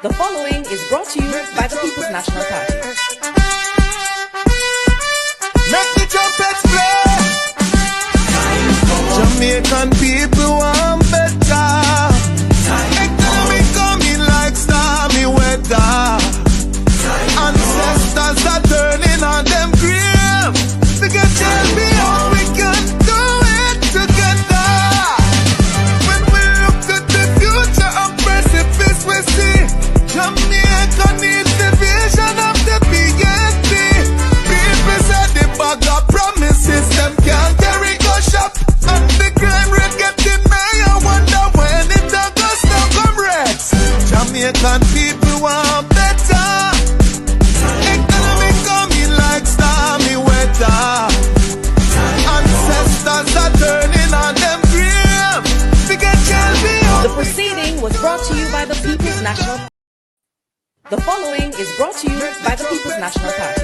The following is brought to you by the People's National Party. Make the trumpets play. Jamaican people want better. Economy coming like stormy weather. Ancestors are turning on them grave. We can tell me how we can do it together. When we look to the future of precipice, we see Jamaica needs the vision of the PSP. People said the bag of promises, them can't carry go shop. And the crime rate getting higher, wonder when it all goes to comrades. Jamaican people want better. Economy coming like stormy weather. Ancestors are turning on them grave. We can tell me how. The proceeding was brought to you by the People's National Party. The following is brought to you by the People's National Party.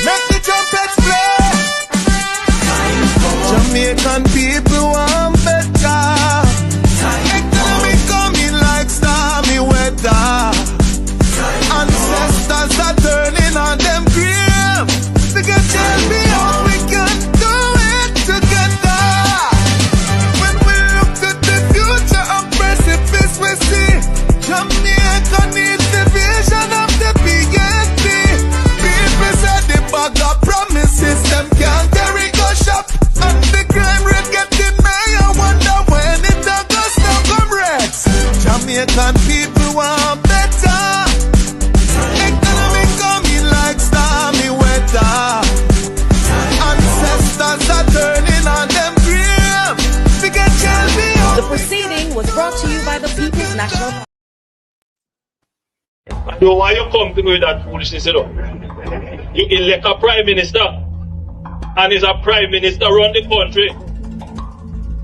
Make the trumpets play. Jamaican people want better. Economy coming like stormy weather. Ancestors are turning on them grave. They can tell me how we can do it together. When we look to the future of precipice, we see Jamaica needs the vision of the PSP. People said the bag of promises, them can't carry go shop. And the crime rate getting higher, wonder when it all goes to comrades. Jamaican people want better. Economy coming like stormy weather. Ancestors are turning on them grave. We can tell me how. The proceeding was brought to you by the People's National Party. So why you come to me with that foolishness, you know? You elect a prime minister, and is a prime minister run the country.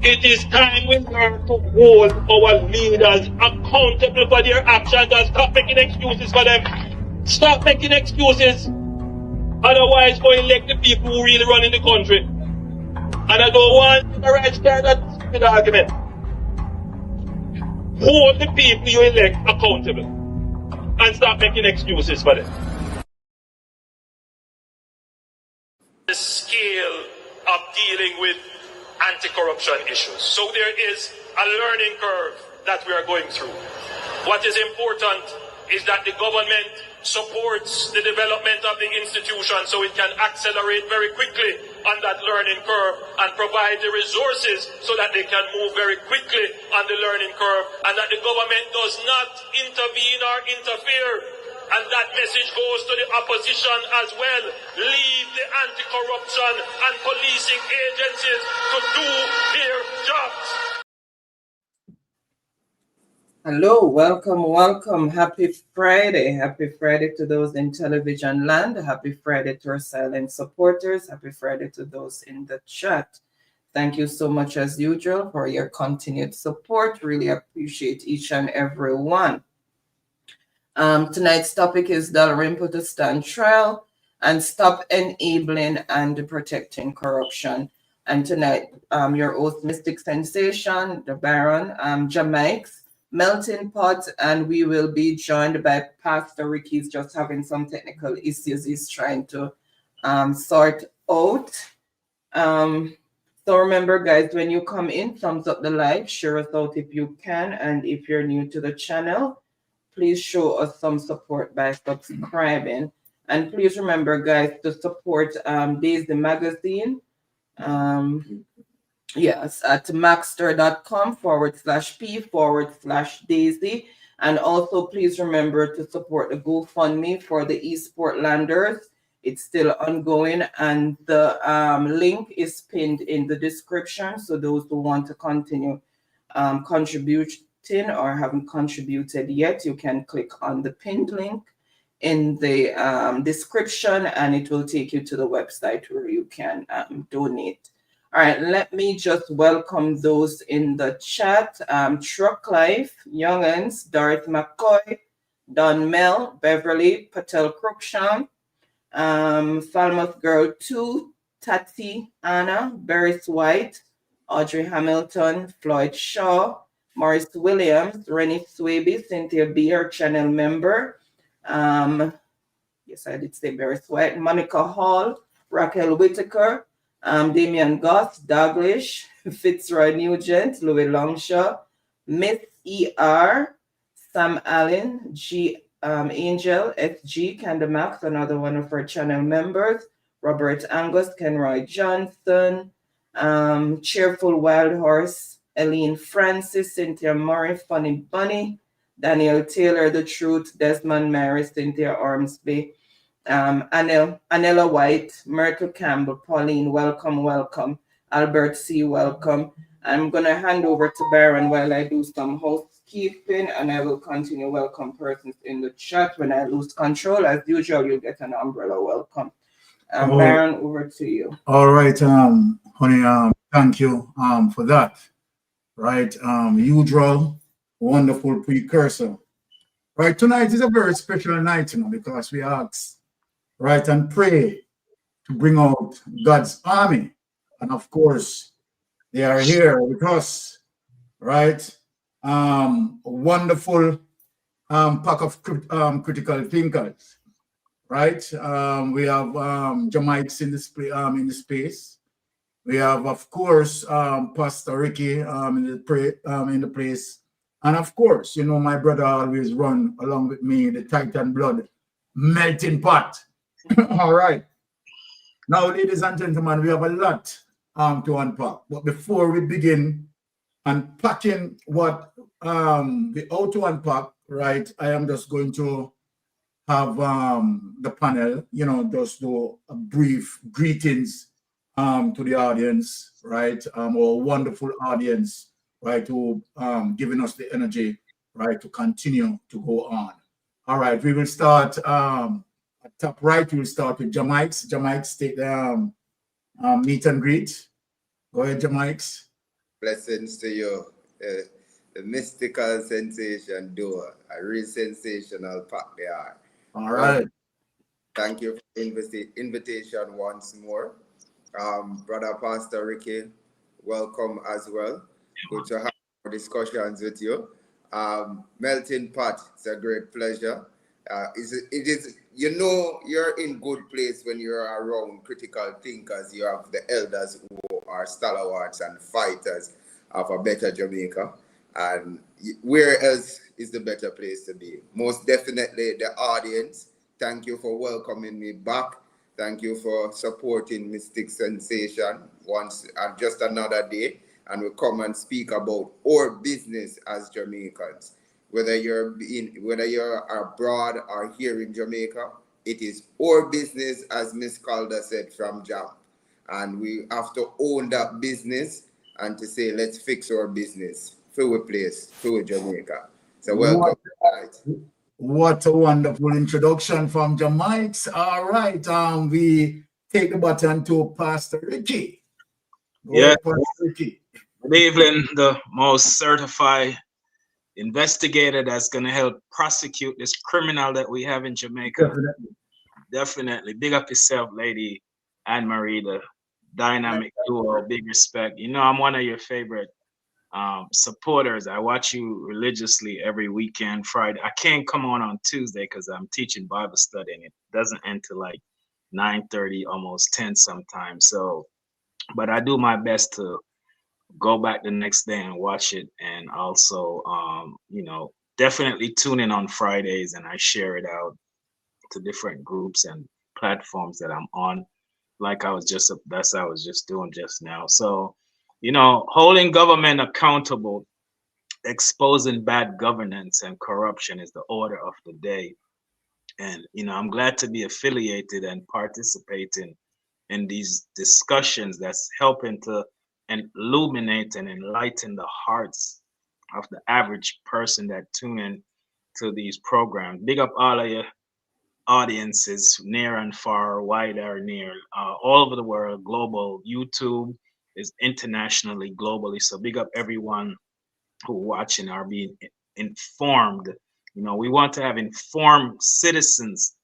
It is time we learn to hold our leaders accountable for their actions and stop making excuses for them. Stop making excuses. Otherwise, go elect the people who really run in the country. And I don't want the right side of that stupid argument. Hold the people you elect accountable. And stop making excuses for them. The scale of dealing with anti-corruption issues. So there is a learning curve that we are going through. What is important is that the government supports the development of the institution so it can accelerate very quickly on that learning curve and provide the resources so that they can move very quickly on the learning curve, and that the government does not intervene or interfere. And that message goes to the opposition as well. Leave the anti-corruption and policing agencies to do their jobs. Hello, welcome. Happy Friday. Happy Friday to those in television land. Happy Friday to our silent supporters. Happy Friday to those in the chat. Thank you so much as usual for your continued support. Really appreciate each and every one. Tonight's topic is Dalrymple to stand trial and stop enabling and protecting corruption. And tonight, your host, Mystic Sensation, the Baron, Jah Mikes, Melting Pot, and we will be joined by Pastor Ricky. He's just having some technical issues he's trying to sort out. So remember, guys, when you come in, thumbs up the live, share us out if you can, and if you're new to the channel, please show us some support by subscribing. And please remember, guys, to support Daisy Magazine. Yes, at maxter.com/p/Daisy. And also, please remember to support the GoFundMe for the Eastport Landers. It's still ongoing, and the link is pinned in the description. So those who want to continue contributing or haven't contributed yet, you can click on the pinned link in the description, and it will take you to the website where you can donate. All right, let me just welcome those in the chat. Truck Life, Youngans, Dorothy McCoy, Don Mel, Beverly, Patel Cruikshank, Falmouth Girl 2, Tati, Anna, Beres White, Audrey Hamilton, Floyd Shaw, Maurice Williams, Rennie Swaby, Cynthia B, our channel member. Yes, I did say Barris White, Monica Hall, Raquel Whitaker, Damian Goss, Douglas, Fitzroy Nugent, Louis Longshaw, Miss E.R., Sam Allen, G. Angel, SG, Kanda Max, another one of our channel members, Robert Angus, Kenroy Johnson, Cheerful Wild Horse, Eileen Francis, Cynthia Murray, Funny Bunny, Daniel Taylor, The Truth, Desmond Maris, Cynthia Ormsby, Anella White, Myrtle Campbell, Pauline, welcome. Albert C, welcome. I'm going to hand over to Baron while I do some housekeeping, and I will continue welcome persons in the chat. When I lose control, as usual, you'll get an umbrella welcome. Baron, over to you. All right, honey, thank you for that. Right, usual, wonderful precursor. Right, tonight is a very special night, because we ask, right, and pray to bring out God's army. And of course, they are here with us, right? A wonderful pack of critical thinkers, right? We have Jah Mikes in the space. We have, of course, Pastor Ricky in the place. And of course, my brother always run along with me, the Titan blood melting pot. All right. Now, ladies and gentlemen, we have a lot to unpack. But before we begin unpacking what we ought to unpack, right, I am just going to have the panel, just do a brief greetings to the audience, right, our wonderful audience, right, who giving us the energy, right, to continue to go on. All right, we will start at top right. We'll start with Jah Mikes. Jah Mikes, take the meet and greet. Go ahead, Jah Mikes. Blessings to you. The mystical sensation doer, a real sensational pack they are. All right. Thank you for the invitation once more. Brother Pastor Ricky, welcome as well. Good to have discussions with you. Melting pot, it's a great pleasure. It is, you're in good place when you're around critical thinkers. You have the elders who are stalwarts and fighters of a better Jamaica. And where else is the better place to be? Most definitely the audience. Thank you for welcoming me back. Thank you for supporting Mystic Sensation once and just another day. And we come and speak about our business as Jamaicans. Whether you're abroad or here in Jamaica, it is our business, as Miss Calder said from Jam. And we have to own that business and to say, let's fix our business. Fill a place, fill Jamaica. So welcome. What a wonderful introduction from Jah Mikes. All right, we take the baton to Pastor Ricky. Yeah, Pastor Ricky. Good evening, the most certified investigator that's going to help prosecute this criminal that we have in Jamaica. Definitely. Big up yourself, Lady Anne-Marie, the dynamic duo. Big respect. I'm one of your favorite supporters. I watch you religiously every weekend, Friday. I can't come on Tuesday because I'm teaching Bible study and it doesn't end till like 9:30, almost 10 sometimes. So, but I do my best to go back the next day and watch it. And also, definitely tune in on Fridays and I share it out to different groups and platforms that I'm on. Like I was just doing just now. So, holding government accountable, exposing bad governance and corruption is the order of the day. And, I'm glad to be affiliated and participating in these discussions that's helping to illuminate and enlighten the hearts of the average person that tune in to these programs. Big up all of your audiences, near and far, wide or near, all over the world, global. YouTube is internationally, globally. So big up everyone who watching are being informed. We want to have informed citizens.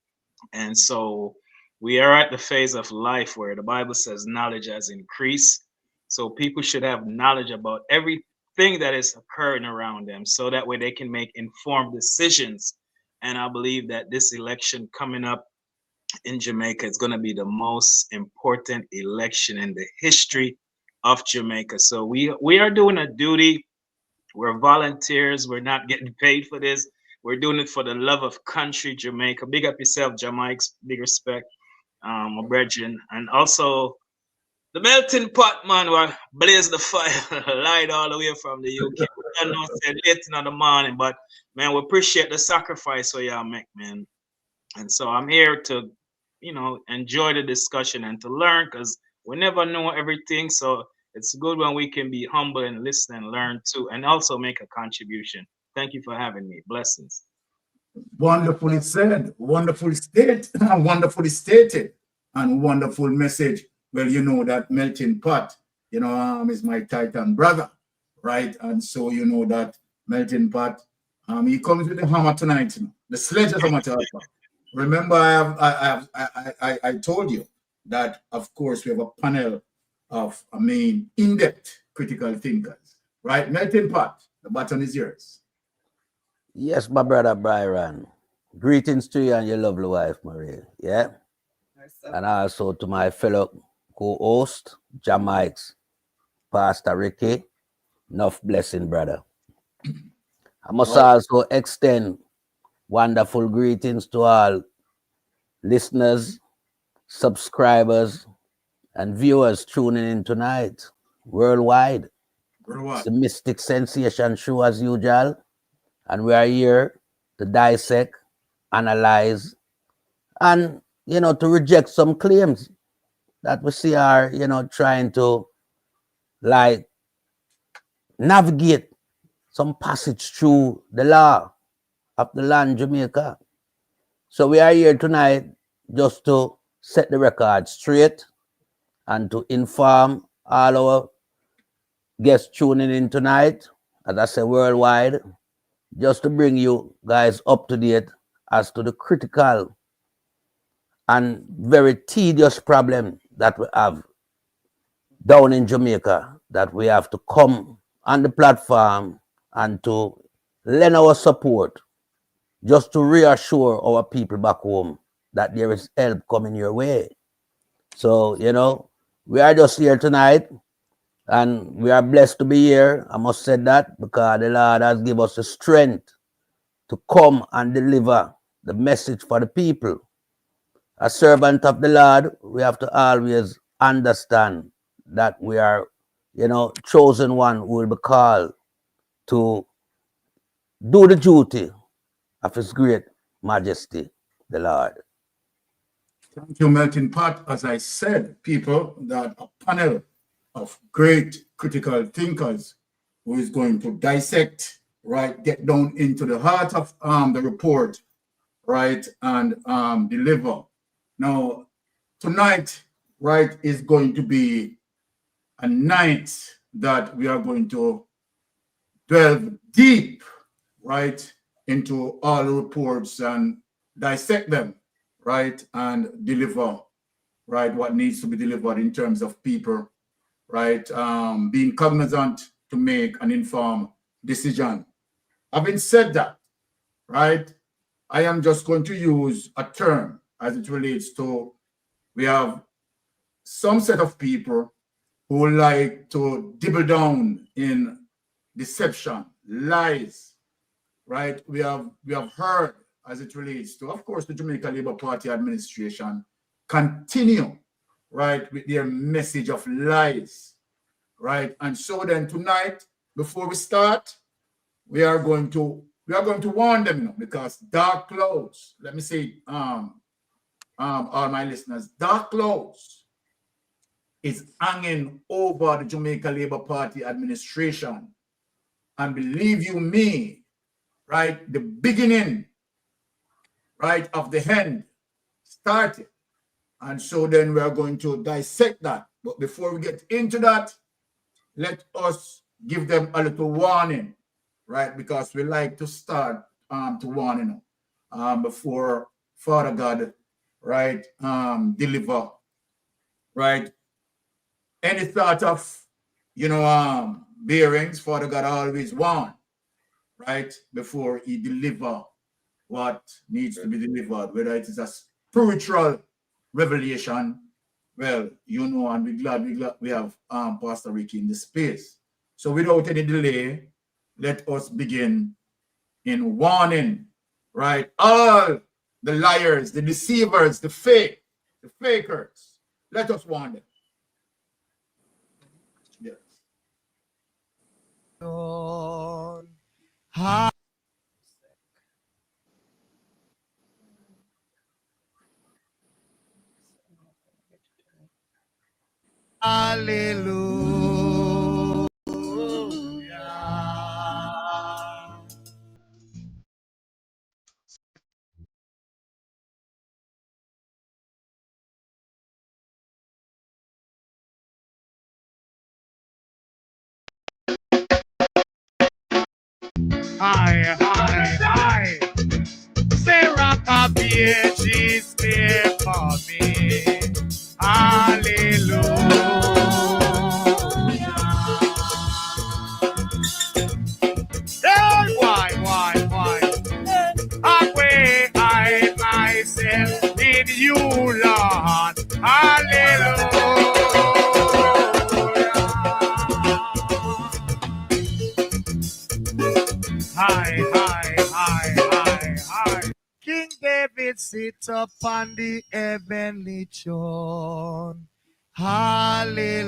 And so we are at the phase of life where the Bible says knowledge has increased. So people should have knowledge about everything thing that is occurring around them, so that way they can make informed decisions. And I believe that this election coming up in Jamaica is going to be the most important election in the history of Jamaica. So we are doing a duty. We're volunteers. We're not getting paid for this. We're doing it for the love of country, Jamaica. Big up yourself, Jah Mikes. Big respect, my brethren. And also the melting pot, man, will blaze the fire, light all the way from the UK. I know it's late in the morning, but man, we appreciate the sacrifice for y'all make, man. And so I'm here to, enjoy the discussion and to learn, because we never know everything. So it's good when we can be humble and listen and learn too, and also make a contribution. Thank you for having me. Blessings. Wonderfully said, wonderfully stated, wonderfully stated, and wonderful message. Well, you know that melting pot, is my Titan brother, right? And so you know that melting pot, he comes with the hammer tonight, the sledgehammer. Remember, I told you that, of course, we have a panel of, in-depth critical thinkers, right? Melting pot, the button is yours. Yes, my brother Byron. Greetings to you and your lovely wife, Marie. Yeah. And also to my fellow co-host, Jah Mikes, Pastor Ricky. Enough blessing, brother. I must also extend wonderful greetings to all listeners, subscribers, and viewers tuning in tonight worldwide. It's the Mystic Sensation Show as usual. And we are here to dissect, analyze, and, to reject some claims that we see are, trying to, navigate some passage through the law of the land, Jamaica. So we are here tonight just to set the record straight and to inform all our guests tuning in tonight, as I say, worldwide, just to bring you guys up to date as to the critical and very tedious problem that we have down in Jamaica, that we have to come on the platform and to lend our support, just to reassure our people back home that there is help coming your way. So, we are just here tonight, and we are blessed to be here. I must say that, because the Lord has given us the strength to come and deliver the message for the people. As servant of the Lord, we have to always understand that we are, chosen one who will be called to do the duty of His great majesty, the Lord. Thank you, Melting Pot. As I said, people, that a panel of great critical thinkers who is going to dissect, right, get down into the heart of the report, right, and deliver. Now, tonight, right, is going to be a night that we are going to delve deep, right, into all the reports and dissect them, right, and deliver, right, what needs to be delivered in terms of people, right, being cognizant to make an informed decision. Having said that, right, I am just going to use a term as it relates to, we have some set of people who like to dibble down in deception, lies, right? We have heard, as it relates to, of course, the Jamaica Labour Party administration continue, right, with their message of lies, right? And so then tonight, before we start, we are going to warn them, because dark clouds, let me say, all my listeners, dark clouds is hanging over the Jamaica Labour Party administration. And believe you me, right, the beginning, right, of the end started. And so then we are going to dissect that. But before we get into that, let us give them a little warning, right? Because we like to start to warn, before Father God, right, deliver, right, any sort of, bearings, Father God always warn, right, before he deliver what needs to be delivered, whether it is a spiritual revelation. Well, you know, and we're glad we have Pastor Ricky in the space. So without any delay, let us begin in warning, right? All the liars, the deceivers, the fakers. Let us warn them. Yes. Hallelujah. I. Sarah Kabie's there for me. Hallelujah. Hey, why? Away I myself in you, Lord. Hallelujah. Hi. King David sits upon the heavenly throne. Hallelujah.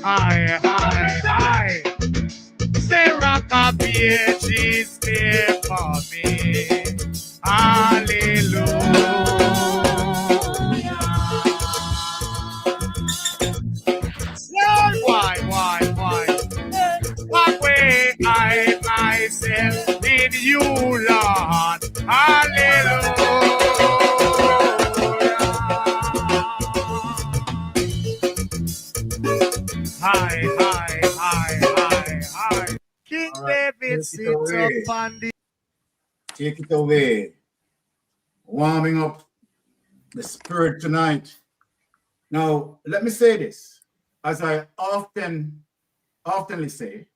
I. Sarah Kabie's there for me. Hallelujah. Lord, why? What way I myself in you, Lord. Hallelujah. Hi. King Right, David sits upon the. Take it away. Warming up the spirit tonight. Now, let me say this, as I oftenly say,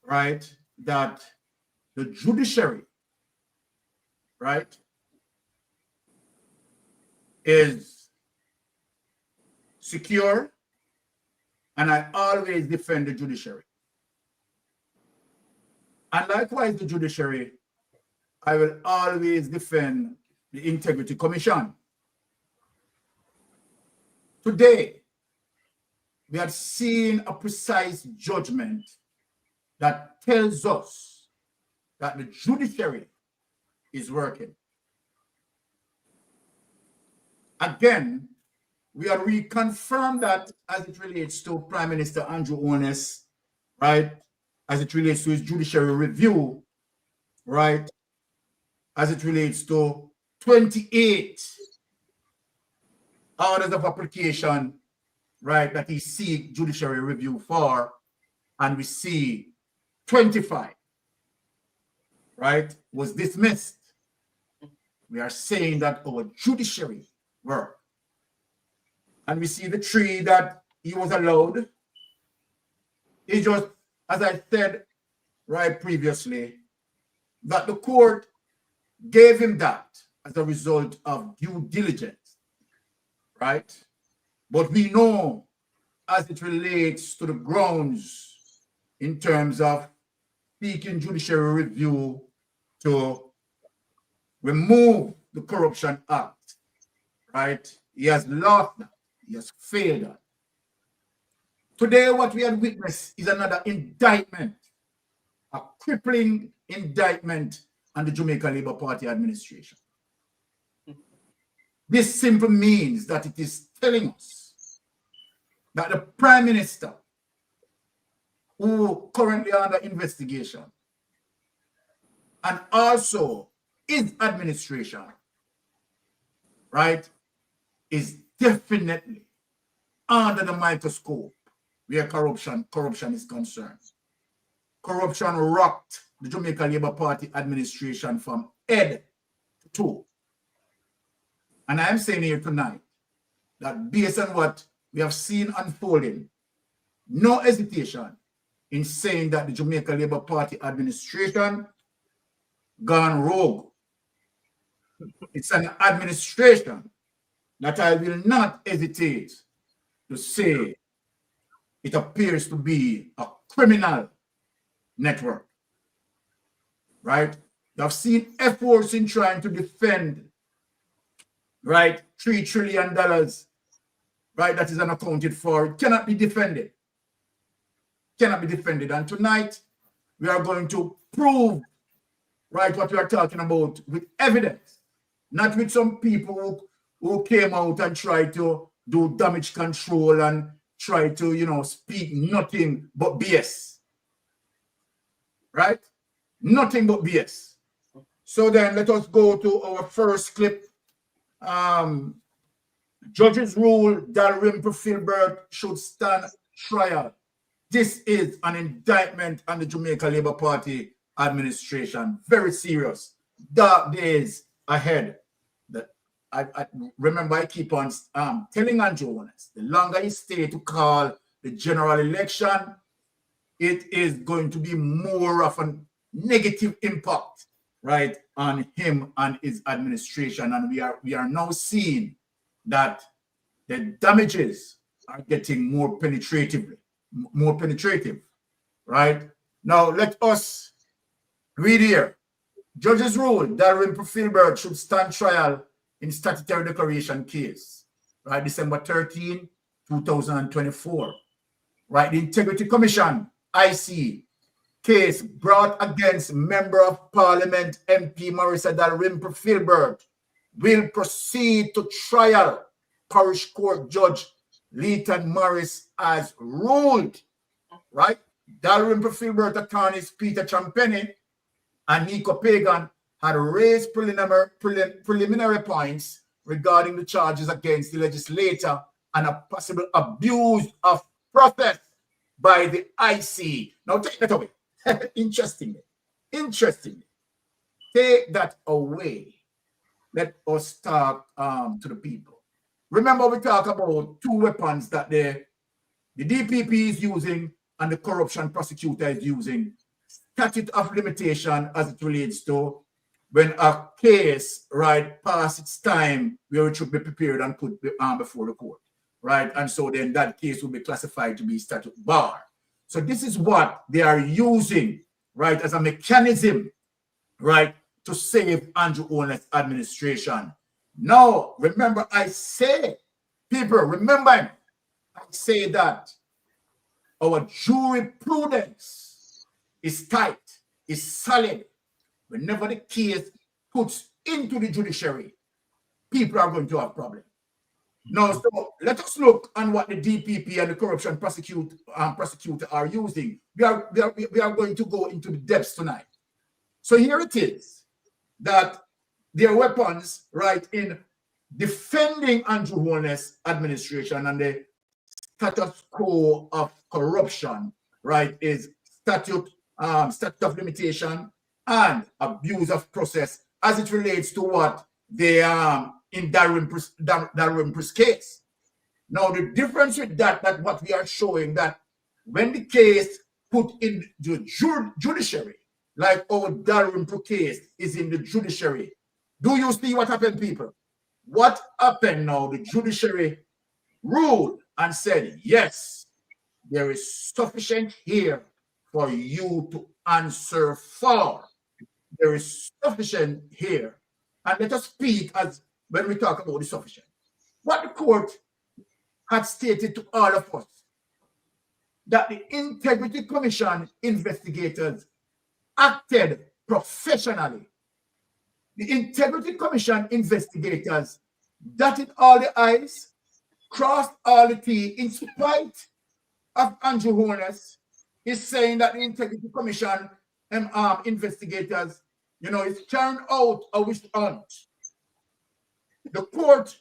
right, that the judiciary, right, is secure, and I always defend the judiciary. And likewise, the judiciary, I will always defend the Integrity Commission. Today, we have seen a precise judgment that tells us that the judiciary is working. Again, we are reconfirmed that as it relates to Prime Minister Andrew Holness, right, as it relates to his judiciary review, right, as it relates to 28 orders of application, right, that he seek judiciary review for, and we see 25, right, was dismissed. We are saying that our judiciary work. And we see the 3 that he was allowed. He just, as I said right previously, that the court gave him that as a result of due diligence, right? But we know, as it relates to the grounds in terms of seeking judiciary review to remove the Corruption Act, right? He has lost that. He has failed that. Today, what we have witnessed is another indictment, a crippling indictment on the Jamaica Labour Party administration. This simply means that it is telling us that the Prime Minister, who currently under investigation, and also his administration, right, is definitely under the microscope where corruption is concerned. Corruption rocked the Jamaica Labour Party administration from head to toe. And I'm saying here tonight that based on what we have seen unfolding, no hesitation in saying that the Jamaica Labour Party administration gone rogue. It's an administration that I will not hesitate to say it appears to be a criminal network, right? I've seen efforts in trying to defend, right, $3 trillion, right, that is unaccounted for. It cannot be defended. Cannot be defended. And tonight, we are going to prove, right, what we are talking about with evidence, not with some people who came out and tried to do damage control and try to, you know, speak nothing but BS. Right? Nothing but BS. So then let us go to our first clip. Judges rule Dalrymple Philibert should stand trial. This is an indictment on the Jamaica Labour Party administration. Very serious. Dark days ahead. I remember I keep on telling Andrew Honest, the longer he stay to call the general election, it is going to be more of a negative impact, right, on him and his administration. And we are now seeing that the damages are getting more penetrative, right? Now let us read here. Judges rule Dalrymple Philibert should stand trial in statutory declaration case, right? December 13, 2024, right? The Integrity Commission, IC, case brought against Member of Parliament MP Marissa Dalrymple Philibert will proceed to trial. Parish Court Judge Leighton Morris has ruled, right? Dalrymple Philibert attorneys Peter Champagny and Nico Pagan had raised preliminary points regarding the charges against the legislator and a possible abuse of process by the IC. Now take that away. Interestingly. Take that away. Let us talk to the people. Remember, we talk about two weapons that the DPP is using and the corruption prosecutor is using. Statute of limitation as it relates to when a case, right, past its time where it should be prepared and put before the court, right? And so then that case will be classified to be statute bar. So this is what they are using, right, as a mechanism, right, to save Andrew Honest's administration. Now, remember, I say, people, remember, I say that our jurisprudence is tight, is solid. Whenever the case puts into the judiciary, people are going to have problems. Now, so let us look on what the DPP and the corruption prosecutor are using. We are going to go into the depths tonight. So here it is that their weapons, right, in defending Andrew Honest's administration and the status quo of corruption, right, is statute of limitation and abuse of process as it relates to what they in Dalrymple's case. Now the difference with that what we are showing that when the case put in the judiciary, like our Dalrymple case is in the judiciary, do you see what happened, people? What happened now? The judiciary ruled and said, yes, there is sufficient here for you to answer for. There is sufficient here. And let us speak as when we talk about the sufficient. What the court had stated to all of us, that the Integrity Commission investigators acted professionally. The Integrity Commission investigators dotted all the I's, crossed all the T's, in spite of Andrew Honest is saying that the Integrity Commission investigators, you know, is carrying out a witch hunt. The court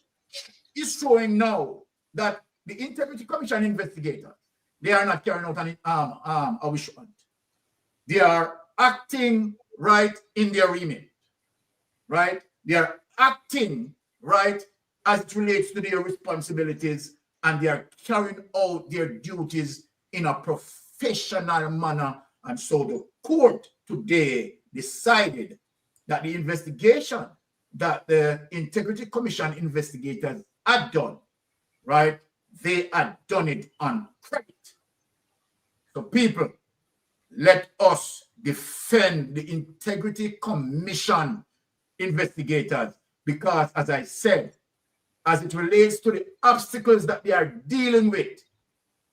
is showing now that the Integrity Commission investigators, they are not carrying out a witch hunt. They are acting right in their remit, right? They are acting right as it relates to their responsibilities, and they are carrying out their duties in a professional manner. And so the court today decided that the investigation that the Integrity Commission investigators had done, right, they had done it on credit. So people, let us defend the Integrity Commission investigators, because, as I said, as it relates to the obstacles that they are dealing with,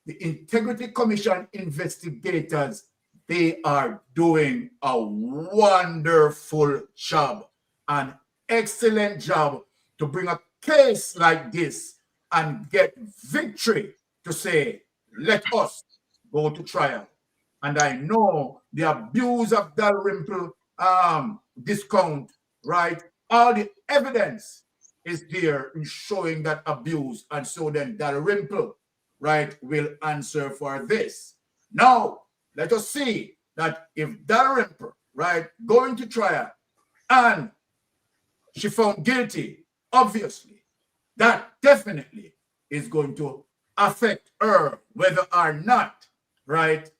the Integrity Commission investigators, they are doing a wonderful job, an excellent job to bring a case like this and get victory to say, let us go to trial. And I know the abuse of Dalrymple discount, right? All the evidence is there in showing that abuse. And so then Dalrymple, right, will answer for this. Now, let us see that if Dalrymple, right, going to trial and she found guilty, obviously, that definitely is going to affect her, whether or not, right,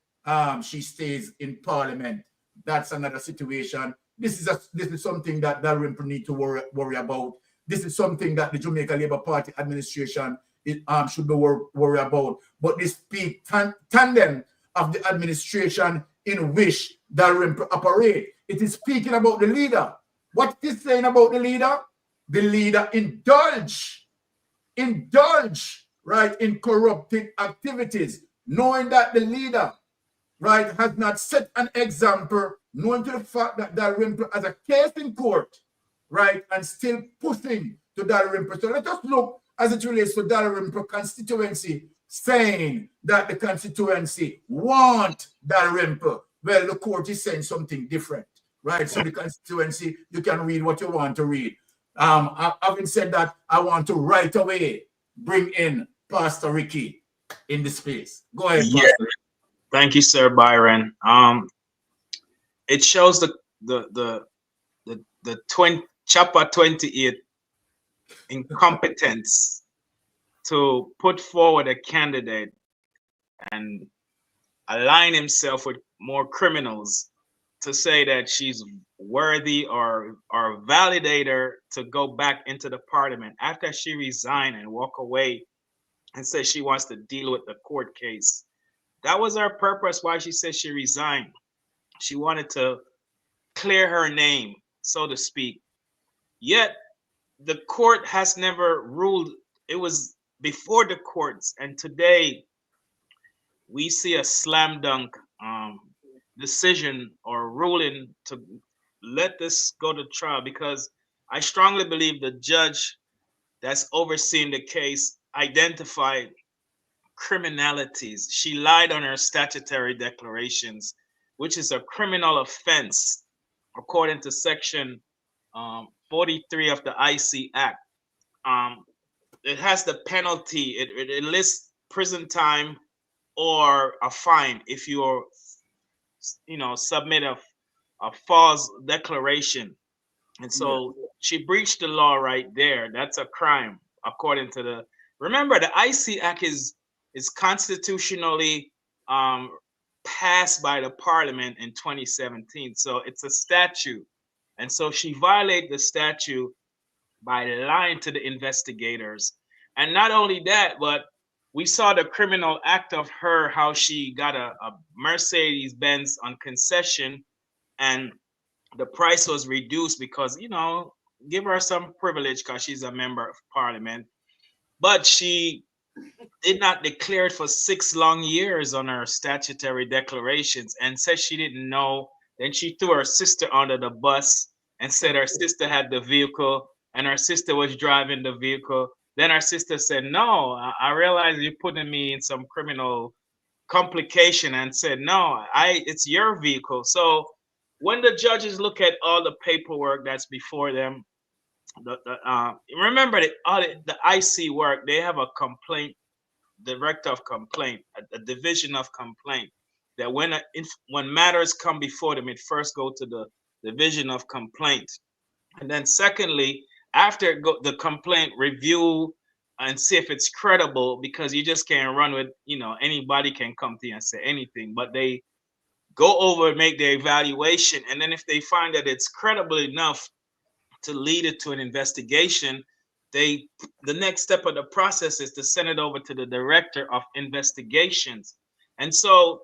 she stays in Parliament. That's another situation. This is something that Dalrymple need to worry about. This is something that the Jamaica Labour Party administration should be worried about. But this speak tandem of the administration in which Dalrymple operate. It is speaking about the leader. What it is saying about the leader? The leader indulge, right, in corrupting activities, knowing that the leader, right, has not set an example, knowing to the fact that Dalrymple has a case in court, right, and still pushing to Dalrymple. So let us look as it relates to Dalrymple constituency, saying that the constituency want Dalrymple. Well, the court is saying something different, right? So the constituency, you can read what you want to read. Having said that, I want to right away bring in Pastor Ricky in the space. Go ahead, Pastor. Yeah. Thank you, Sir Byron. It shows chapter 28 incompetence to put forward a candidate and align himself with more criminals to say that she's worthy or validate her to go back into the parliament after she resigned and walk away and say she wants to deal with the court case. That was her purpose why she said she resigned. She wanted to clear her name, so to speak. Yet the court has never ruled. It was before the courts, and today we see a slam dunk decision or ruling to let this go to trial, because I strongly believe the judge that's overseeing the case identified criminalities. She lied on her statutory declarations, which is a criminal offense according to section 43 of the ISAT. It has the penalty. It lists prison time or a fine if you submit a false declaration. And so she breached the law right there. That's a crime according to the. Remember, the ISAT is constitutionally passed by the parliament in 2017. So it's a statute. And so she violated the statute by lying to the investigators. And not only that, but we saw the criminal act of her, how she got a Mercedes-Benz on concession, and the price was reduced because, give her some privilege because she's a member of parliament. But she did not declare it for 6 long years on her statutory declarations and said she didn't know. Then she threw her sister under the bus and said her sister had the vehicle and her sister was driving the vehicle. Then her sister said, no, I realize you're putting me in some criminal complication, and said, no, it's your vehicle. So when the judges look at all the paperwork that's before them, remember that the IC work, they have a complaint director of complaint, a division of complaint, that when matters come before them, it first go to the division of complaint. And then secondly, after the complaint review and see if it's credible, because you just can't run with, anybody can come to you and say anything, but they go over and make their evaluation. And then if they find that it's credible enough to lead it to an investigation, the next step of the process is to send it over to the director of investigations. And so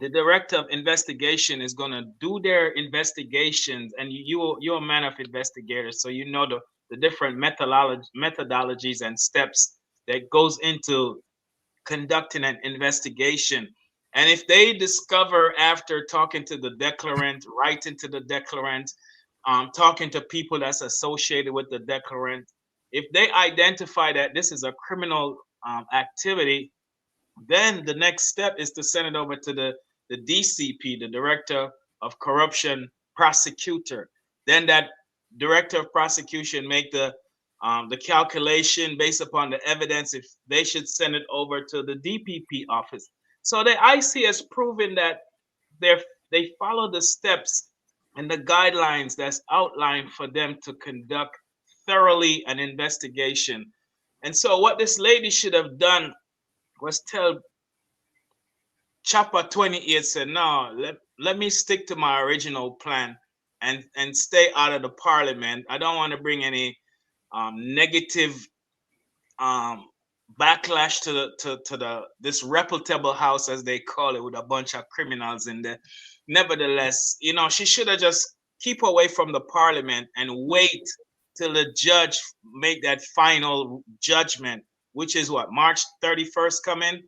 the director of investigation is going to do their investigations, and you're a man of investigators, so you know the different methodologies and steps that goes into conducting an investigation. And if they discover, after talking to the declarant, writing to the declarant, talking to people that's associated with the declarant, if they identify that this is a criminal activity, then the next step is to send it over to the DCP, the Director of Corruption Prosecutor. Then that Director of Prosecution make the calculation based upon the evidence if they should send it over to the DPP office. So the IC has proven that they follow the steps and the guidelines that's outlined for them to conduct thoroughly an investigation. And so what this lady should have done was tell Chapter 28, said, no, let me stick to my original plan and stay out of the parliament. I don't want to bring any negative backlash to this reputable house, as they call it, with a bunch of criminals in there. Nevertheless, she should have just keep away from the parliament and wait till the judge make that final judgment, which is what, March 31st coming.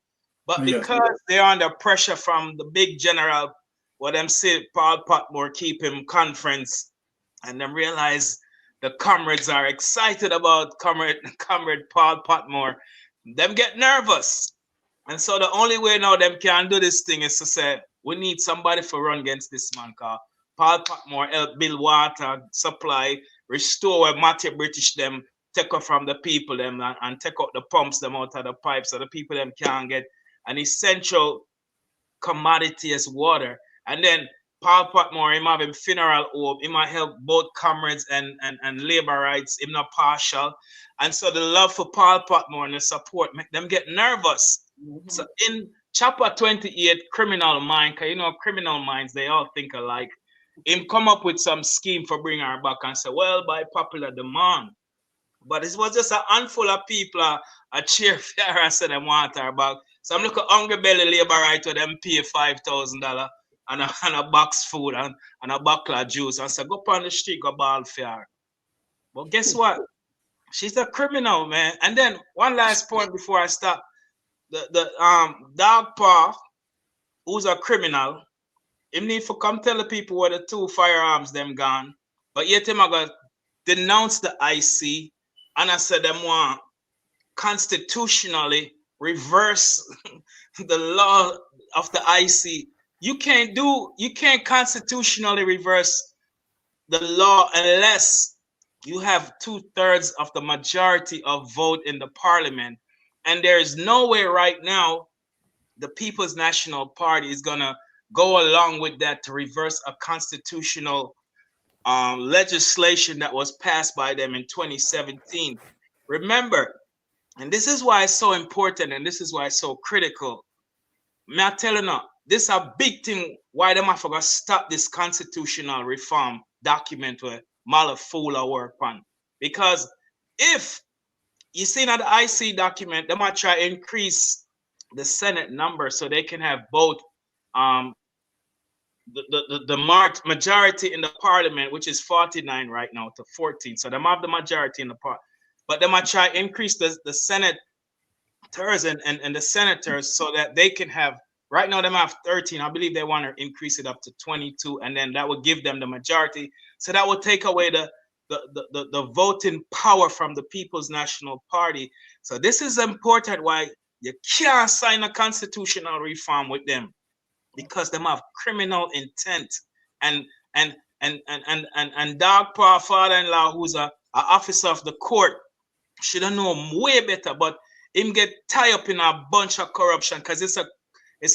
But because they're under pressure from the big general, what them say, Paul Potmore keep him conference, and them realize the comrades are excited about comrade Paul Potmore, them get nervous. And so the only way now them can do this thing is to say, we need somebody for run against this man, cause Paul Potmore help build water supply, restore where Matthew British them take off from the people them and take out the pumps them out of the pipes, so the people them can't get an essential commodity as water. And then Paul Potmore, him have him funeral home, he might help both comrades and labor rights, him not partial. And so the love for Paul Potmore and the support make them get nervous. So in Chapter 28, criminal mind, because criminal minds, they all think alike, him come up with some scheme for bringing her back and say, well, by popular demand. But it was just a handful of people a cheer for her and said they want her back. So I'm looking at hungry belly labor right to them pay $5,000 and a box food and a bottle of juice and say, go up on the street, go ball for her. But guess what? She's a criminal, man. And then one last point before I stop. The dog paw, who's a criminal, him need to come tell the people where the 2 firearms them gone. But yet him I got denounce the IC, and I said them want constitutionally reverse the law of the IC. You can't constitutionally reverse the law unless you have 2/3 of the majority of vote in the parliament. And there is no way right now the People's National Party is gonna go along with that to reverse a constitutional legislation that was passed by them in 2017. Remember, and this is why it's so important, and this is why it's so critical. Me telling you, this is a big thing why them have to stop this constitutional reform document where Malafula work on. Because if you see now the IC document, they might try to increase the Senate number so they can have both the majority in the parliament, which is 49 right now, to 14. So they have the majority in the part, but they might try to increase the senators and the senators so that they can have, right now they have 13. I believe they want to increase it up to 22, and then that would give them the majority. So that would take away the voting power from the People's National Party. So this is important why you can't sign a constitutional reform with them, because they have criminal intent. And Dog Paw father-in-law, who's a officer of the court, should have known way better. But him get tied up in a bunch of corruption because it's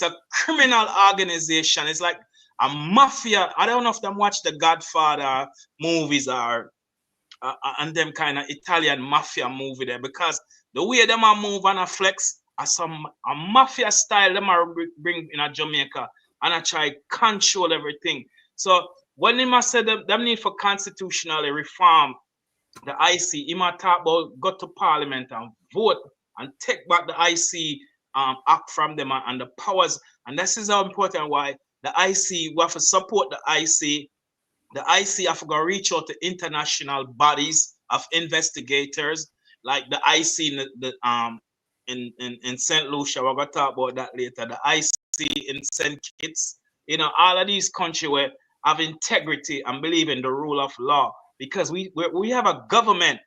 a criminal organization. It's like a mafia. I don't know if them watch the Godfather movies or and them kind of Italian mafia movie there, because the way them are move and a flex are a mafia style them are bring in a Jamaica and I try control everything. So when him said them need for constitutionally reform the IC, he might talk about go to parliament and vote and take back the IC act from them and the powers. And this is how important why the IC, we have to support the IC. The IC have to go reach out to international bodies of investigators, like the IC in St. Lucia. We're gonna talk about that later. The IC in St. Kitts, you know, all of these countries where have integrity and believe in the rule of law, because we have a government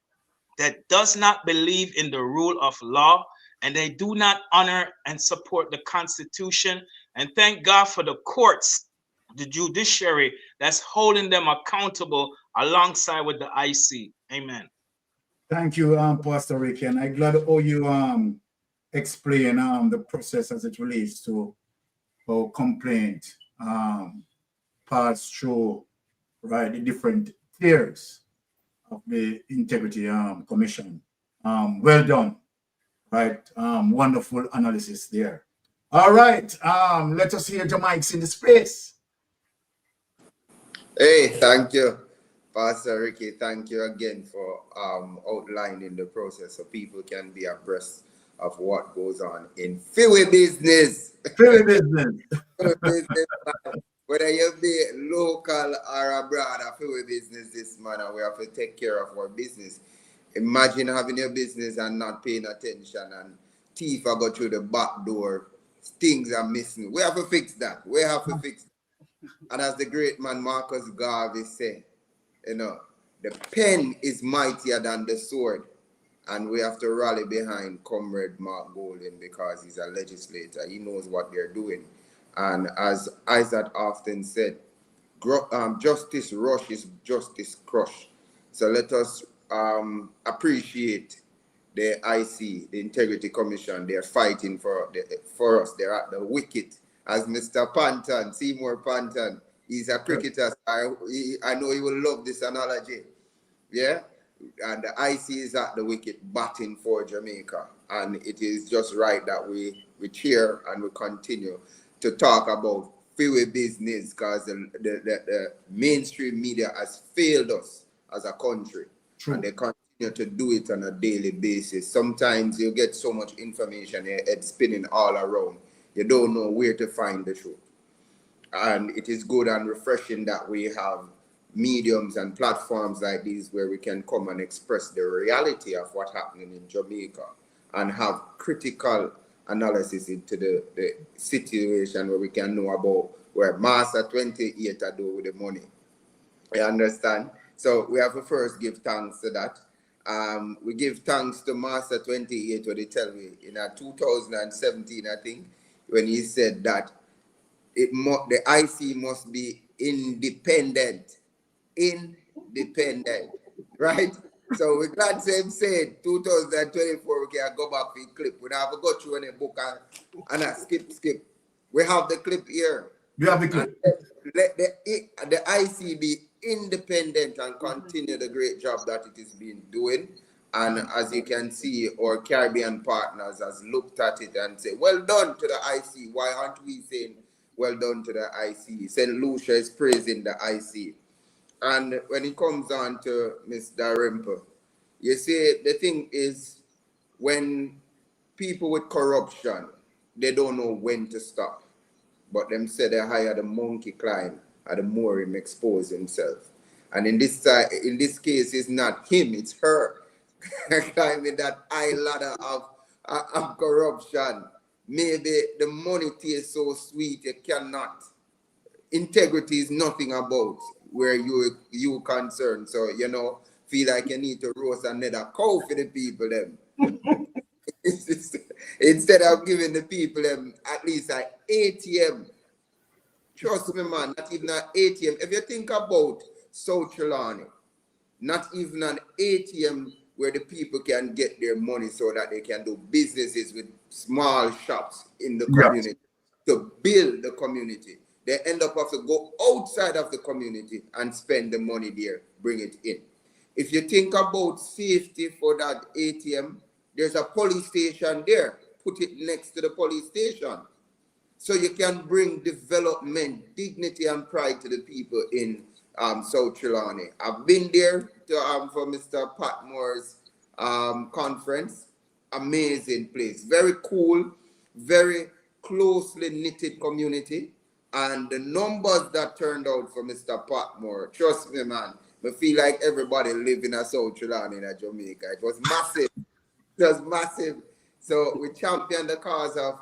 that does not believe in the rule of law, and they do not honor and support the Constitution. And thank God for the courts, the judiciary that's holding them accountable alongside with the IC. Amen. Thank you, Pastor Rick, and I'm glad how you explain the process as it relates to how complaint pass through, right, the different tiers of the Integrity Commission. Well done, right? Wonderful analysis there. All right, let us hear Jah Mikes in the space. Hey, thank you, Pastor Ricky. Thank you again for outlining the process so people can be abreast of what goes on in Philly business. Philly business. Whether you be local or abroad, Philly business this man, we have to take care of our business. Imagine having your business and not paying attention, and thief are go through the back door. Things are missing. We have to fix that. We have to fix that. And as the great man Marcus Garvey said, you know, the pen is mightier than the sword. And we have to rally behind Comrade Mark Golden because he's a legislator. He knows what they're doing. And as ISAT often said, justice rush is justice crush. So let us appreciate the IC, the Integrity Commission. They're fighting for us. They're at the wicket. As Mr. Panton, Seymour Panton, he's a cricketer. I know he will love this analogy. Yeah? And the IC is at the wicket batting for Jamaica. And it is just right that we cheer and we continue to talk about Philly business, because the mainstream media has failed us as a country. True. And they continue to do it on a daily basis. Sometimes you get so much information, your head spinning all around. You don't know where to find the truth. And it is good and refreshing that we have mediums and platforms like these where we can come and express the reality of what's happening in Jamaica and have critical analysis into the situation where we can know about where Master 28 are doing with the money. You understand? So we have to first give thanks to that. We give thanks to Master 28, what they tell me in 2017, I think, when he said that the IC must be independent, right? So we're glad Sam said 2024 we can go back to the clip. We have to go through in a book and skip. We have the clip here. You have the clip. Let the IC be independent and continue the great job that it is been doing. And as you can see, our Caribbean partners has looked at it and say, well done to the IC. Why aren't we saying well done to the IC? St. Lucia is praising the IC. And when it comes on to Ms. Dalrymple, you see, the thing is, when people with corruption, they don't know when to stop. But them say they hire the monkey climb and the more him expose himself. And in this case, it's not him, it's her. Climbing that high ladder of corruption. Maybe the money tastes so sweet you cannot. Integrity is nothing about where you concerned. So, you know, feel like you need to roast another cow for the people them. Instead of giving the people them at least an ATM. Trust me, man, not even an ATM. If you think about South Trelawney, not even an ATM where the people can get their money so that they can do businesses with small shops in the community to build the community. They end up having to go outside of the community and spend the money there, bring it in. If you think about safety for that ATM, there's a police station there. Put it next to the police station. So you can bring development, dignity, and pride to the people in South Trelawney. I've been there for Mr. Patmore's conference. Amazing place. Very cool, very closely knitted community. And the numbers that turned out for Mr. Patmore, trust me, man, I feel like everybody living in South Trelawney in Jamaica. It was massive. It was massive. So we championed the cause of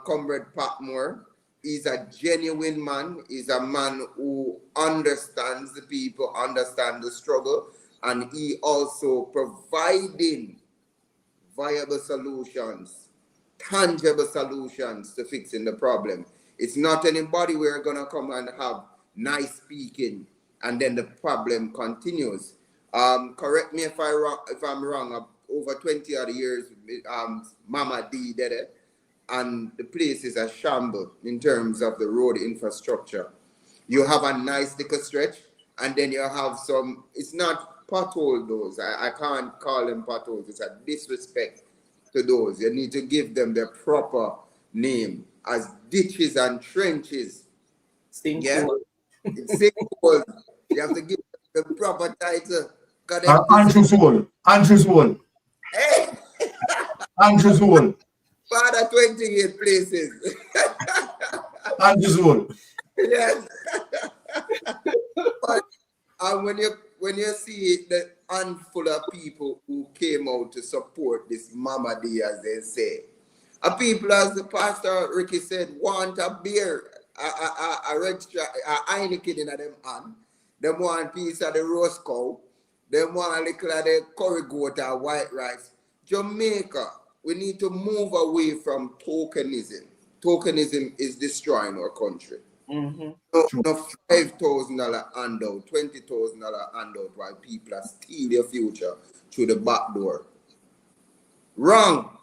Comrade Patmore. He's a genuine man. He's a man who understands the people, understands the struggle, and he also providing viable solutions, tangible solutions to fixing the problem. It's not anybody we're gonna come and have nice speaking and then the problem continues. Correct me if I'm wrong. Over 20 odd years, Mama D did it, and the place is a shambles in terms of the road infrastructure. You have a nice little stretch, and then you have some. It's not pothole those. I can't call them potholes. It's a disrespect to those. You need to give them their proper name as ditches and trenches. Yeah, it's sinkhole. You have to give them the proper title. Andrew's Hole. Andrew's Hole. Hey! Andrew's Hole. Father 28 places. Andrew's Hole. Yes. But when you see the handful of people who came out to support this Mama D, as they say, people, as the Pastor Ricky said, want a beer, a red Heineken in them hand. Them want a piece of the roast cow. Them want a little of the curry goat or white rice. Jamaica, we need to move away from tokenism. Tokenism is destroying our country. Mm-hmm. No $5,000 handout, $20,000 handout while people are stealing your future through the back door. Wrong.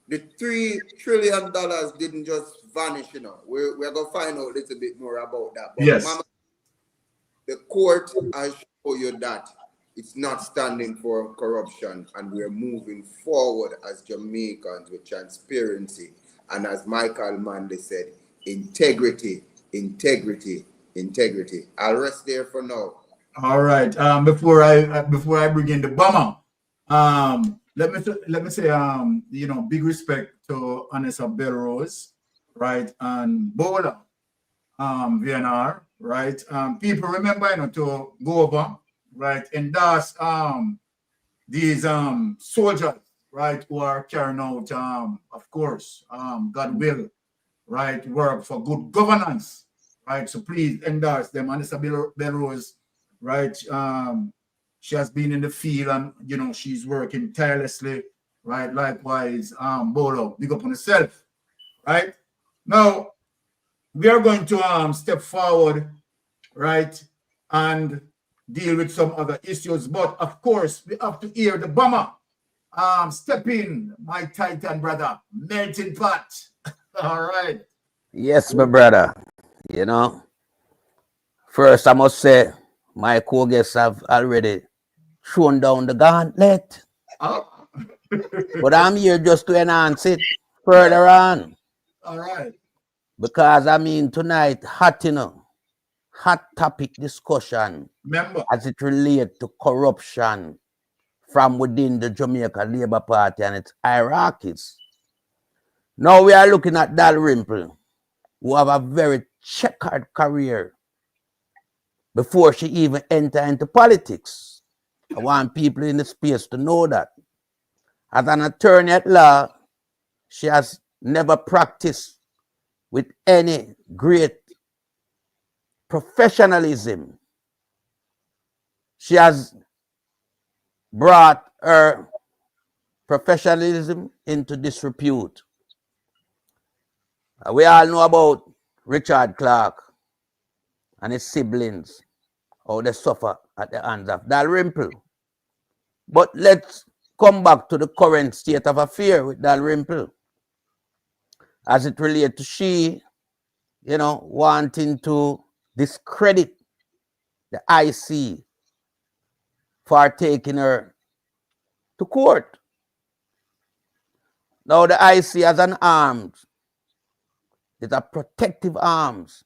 The $3 trillion didn't just vanish, you know. We're going to find out a little bit more about that. But yes. Mama, the court has shown you that it's not standing for corruption, and we're moving forward as Jamaicans with transparency. And as Michael Manley said, integrity, integrity, integrity. I'll rest there for now. All right. Before I bring in the bomber, let me say you know, big respect to Anessa Belrose, right, and Bola, VNR, right. People remember, you know, to go over, right, endorse these soldiers, right, who are carrying out of course God will, right, work for good governance, right. So please endorse them. Anessa Belrose, right, she has been in the field, and you know, she's working tirelessly, right. Likewise, Bolo, big up on herself, right. Now we are going to step forward, right, and deal with some other issues, but of course we have to hear the bomber. Step in, my Titan brother, melting pot. All right. Yes, my brother. You know, first I must say my co-guests have already thrown down the gauntlet. Oh. But I'm here just to enhance it further on. All right. Because I mean, tonight, hot, you know, hot topic discussion. Remember, as it relates to corruption from within the Jamaica Labour Party and its hierarchies. Now we are looking at Dalrymple, who have a very checkered career before she even entered into politics. I want people in the space to know that. As an attorney at law, she has never practiced with any great professionalism. She has brought her professionalism into disrepute. We all know about Richard Clark and his siblings, how they suffer at the hands of Dalrymple. But let's come back to the current state of affairs with Dalrymple as it relates to she, wanting to discredit the IC for taking her to court. Now the IC has an arms. It's a protective arms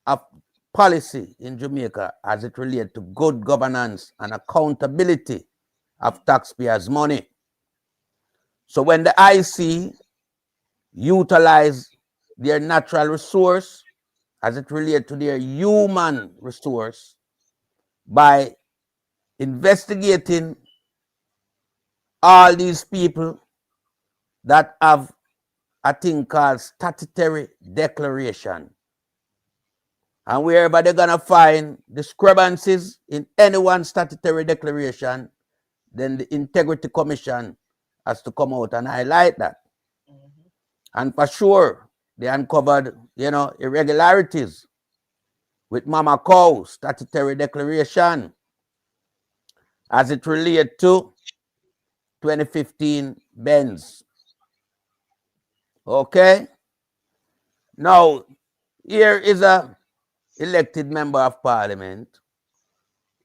of policy in Jamaica as it relates to good governance and accountability of taxpayers' money. So when the IC utilize their natural resource as it relates to their human resource by investigating all these people that have a thing called statutory declaration. And wherever they're going to find discrepancies in anyone's statutory declaration, then the Integrity Commission has to come out and highlight that. And for sure, they uncovered, irregularities with Mama Cow statutory declaration as it relates to 2015 Benz. Okay? Now, here is a elected member of parliament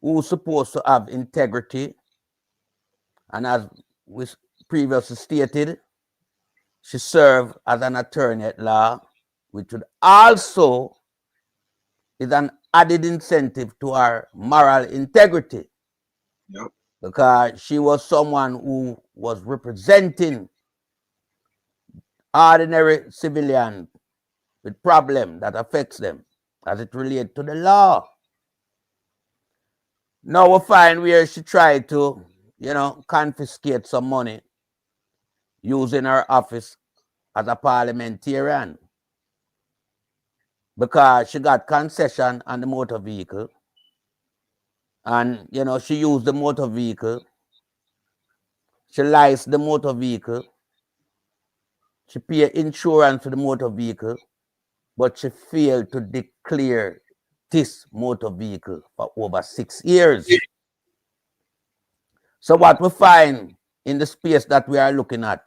who's supposed to have integrity, and as we previously stated, she served as an attorney at law, which would also is an added incentive to her moral integrity. Yep. Because she was someone who was representing ordinary civilians with problems that affects them as it relates to the law. Now we find where she tried to, confiscate some money using her office as a parliamentarian because she got concession on the motor vehicle. And, she used the motor vehicle. She licensed the motor vehicle. She paid insurance for the motor vehicle, but she failed to declare this motor vehicle for over 6 years. So what we find in the space that we are looking at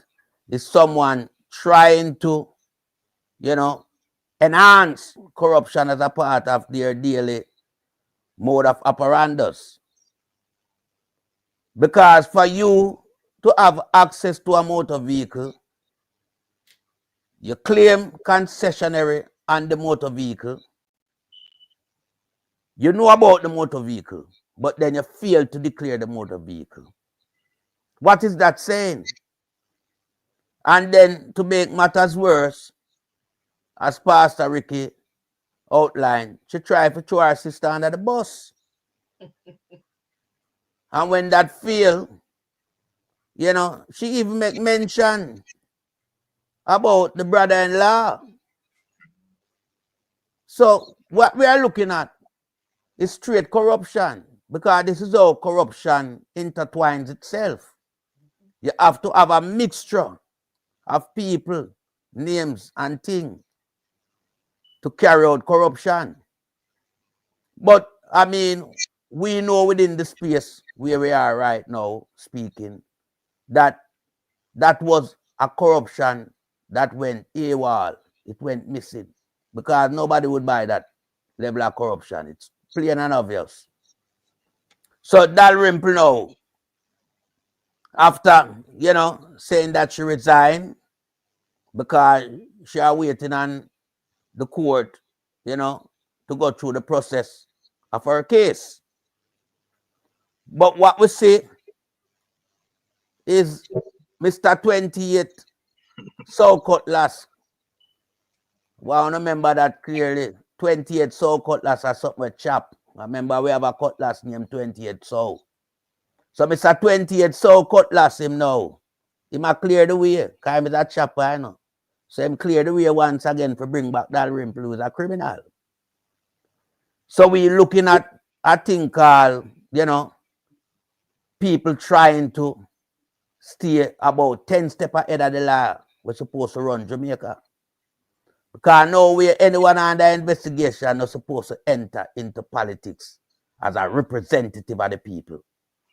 is someone trying to, enhance corruption as a part of their daily mode of operandus. Because for you to have access to a motor vehicle, you claim concessionary on the motor vehicle. You know about the motor vehicle, but then you fail to declare the motor vehicle. What is that saying? And then to make matters worse, as Pastor Ricky outlined, she tried to throw her sister under the bus. And when that failed, she even make mention about the brother-in-law. So what we are looking at is straight corruption, because this is how corruption intertwines itself. You have to have a mixture of people, names, and things to carry out corruption. But, we know within the space where we are right now speaking that that was a corruption that went AWOL. It went missing because nobody would buy that level of corruption. It's plain and obvious. So Dalrymple now, after, saying that she resigned because she are waiting on the court, to go through the process of her case. But what we see is Mr. 28 Soul Cutlass. Well, I remember that clearly. 28 Soul Cutlass or something with chap. I remember we have a cutlass named 28 Soul. So Mr. 28 Soul Cutlass him now. He might clear the way. Because he's a chap, I know. So him clear the way once again for bring back Dalrymple, who is a criminal. So we looking at a thing called, people trying to stay about 10 steps ahead of the law. We're supposed to run Jamaica. Because no way anyone under investigation is supposed to enter into politics as a representative of the people.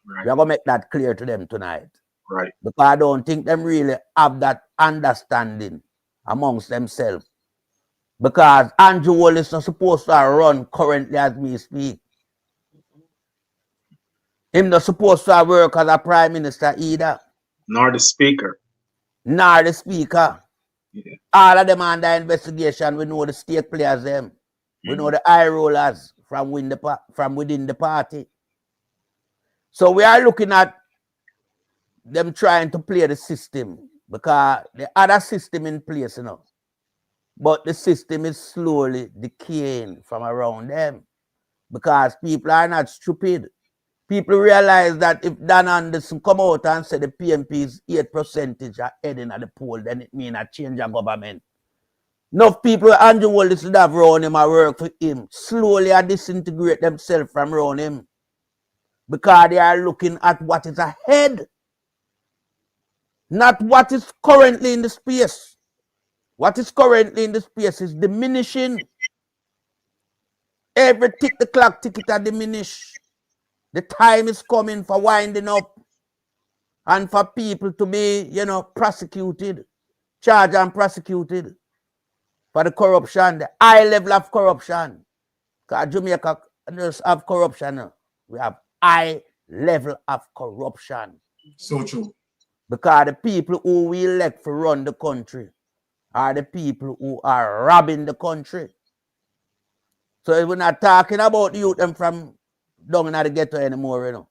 Right. We are going to make that clear to them tonight. Right. Because I don't think them really have that understanding amongst themselves. Because Andrew Wall is not supposed to run currently as we speak. Him not supposed to work as a prime minister either. Nor the speaker. Nor the speaker. Yeah. All of them under investigation. We know the state players them. We know the eye rollers from within the party. So we are looking at them trying to play the system because the other system in place, you know. But the system is slowly decaying from around them because people are not stupid. People realize that if Dan Anderson come out and say the PMP's 8% are heading at the poll, then it means a change of government. Enough people, Andrew Wallace should have around him and work for him. Slowly disintegrate themselves from around him because they are looking at what is ahead, not what is currently in the space. What is currently in the space is diminishing. Every tick the clock ticket are diminish. The time is coming for winding up and for people to be, prosecuted, charged and prosecuted for the corruption, the high level of corruption. Because Jamaica does have corruption now. We have high level of corruption. So true. Because the people who we elect to run the country are the people who are robbing the country. So we're not talking about the youth them from down in the ghetto anymore, you know.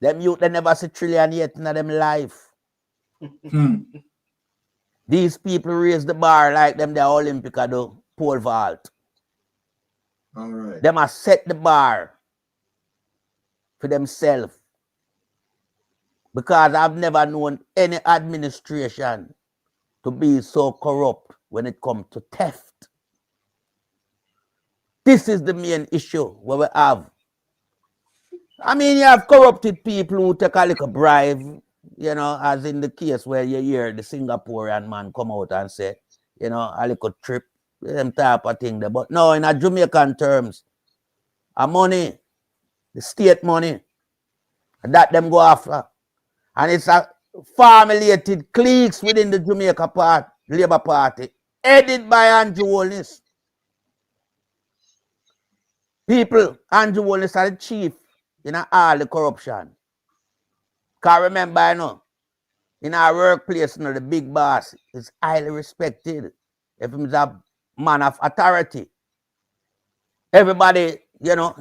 Them youth, they never see trillion yet in them life. These people raise the bar like them the Olympic or the pole vault. All right. They must set the bar for themselves. Because I've never known any administration to be so corrupt when it comes to theft. This is the main issue where we have. I mean, you have corrupted people who take a little bribe, as in the case where you hear the Singaporean man come out and say, a little trip, them type of thing there. But no, in a Jamaican terms, a money, the state money, that them go after. And it's a formulated cliques within the Jamaica Labour Party, headed by Andrew Holness. People, Andrew Holness are the chief in all the corruption. Because remember, in our workplace, the big boss is highly respected. If he's a man of authority, everybody,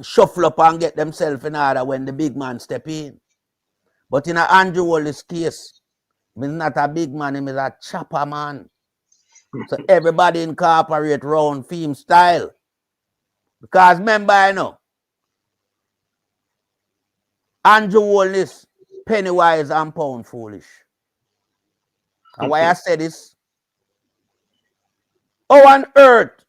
shuffle up and get themselves in order when the big man step in. But in Andrew Holness' case, he's not a big man, he's a chopper man. So everybody incorporate round theme style. Because remember, Andrew Holness, penny wise and pound foolish. And why I said this, how on earth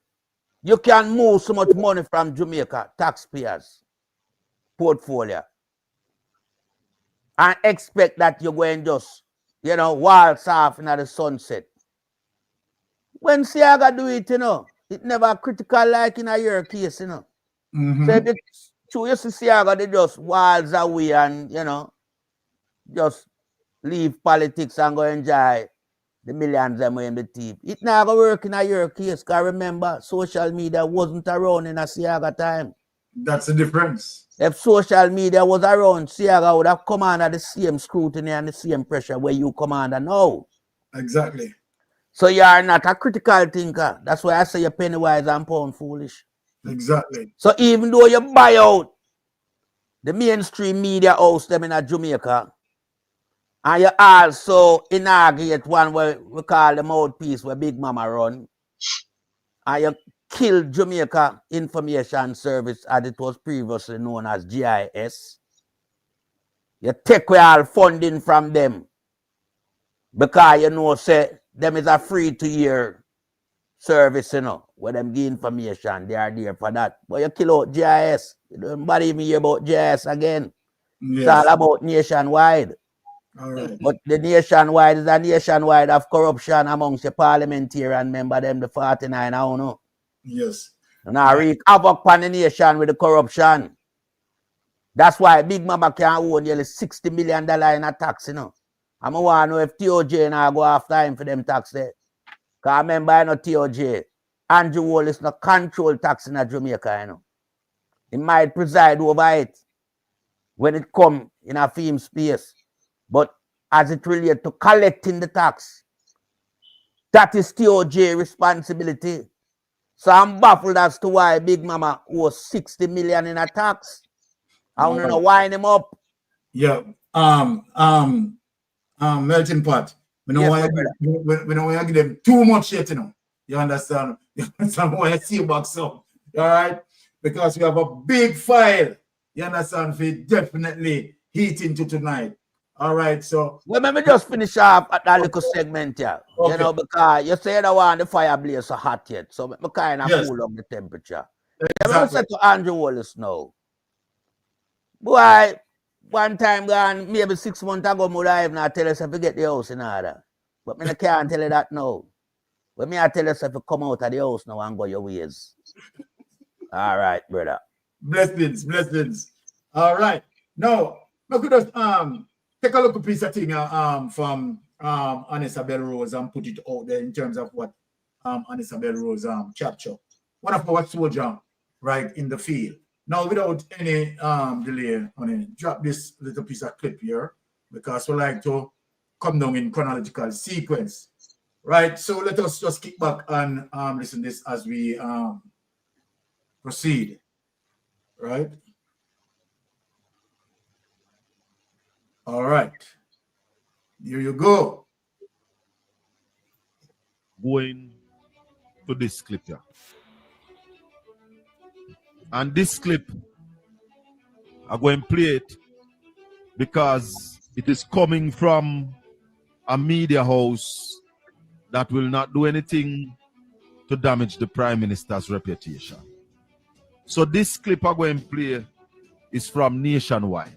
you can move so much money from Jamaica taxpayers' portfolio and expect that you're going just, waltz off in the sunset? When Siaga do it, it never critical like in your case, So if it's true, you see Siaga, they just waltz away and, just leave politics and go enjoy the millions them in the teeth. It never work in your case, because remember, social media wasn't around in a Siaga time. That's the difference. If social media was around, Siaga would have come under the same scrutiny and the same pressure where you come under now. Exactly. So you are not a critical thinker. That's why I say you're penny wise and pound foolish. Exactly. So even though you buy out the mainstream media house them in Jamaica, and you also inaugurate one where we call the mouthpiece where Big Mama run, and you kill Jamaica Information Service as it was previously known as GIS. You take away all funding from them because say them is a free to year service, where them give information. They are there for that. But you kill out GIS. You don't even hear about GIS again. Yes. It's all about nationwide. All right. But the nationwide is a nationwide of corruption amongst the parliamentarian member, them the 49, I don't know. Yes. And I wreak havoc upon the nation with the corruption. That's why Big Mama can own nearly $60 million in a tax, you know. I'm want to know if TOJ now go after him for them tax there. Because remember, I know TOJ, Andrew Wallace no control tax in Jamaica, you know. He might preside over it when it come in a film space. But as it relates to collecting the tax, that is TOJ responsibility. So I'm baffled as to why Big Mama owes 60 million in a tax. I want to know wind him up. Yeah. Melting pot. We don't want to give them too much yet, you know. You understand? You understand why I see back some. All right? Because we have a big file. You understand? We definitely heat into tonight. All right, so well, let me just finish off at that little segment here. Okay. You know, because you say the one the fire blaze so hot yet, so I kind of cool on the temperature. Exactly. Let me say to Andrew Wallace now. Boy, one time gone, maybe 6 months ago, I would have not tell us if you get the house in order. But I can't tell you that now. But me I tell us if you come out of the house now and go your ways. All right, brother. Blessings, blessings. All right. Now, look at us take a look at a piece of thing from Isabel Rose and put it out there in terms of what Isabel Rose capture. One of our soldiers right in the field. Now, without any delay, I'm going to drop this little piece of clip here because we like to come down in chronological sequence. Right? So let us just kick back and listen to this as we proceed. Right? All right. Here you go. Going to this clip here. And this clip, I'm going to play it because it is coming from a media house that will not do anything to damage the Prime Minister's reputation. So this clip I'm going to play is from Nationwide.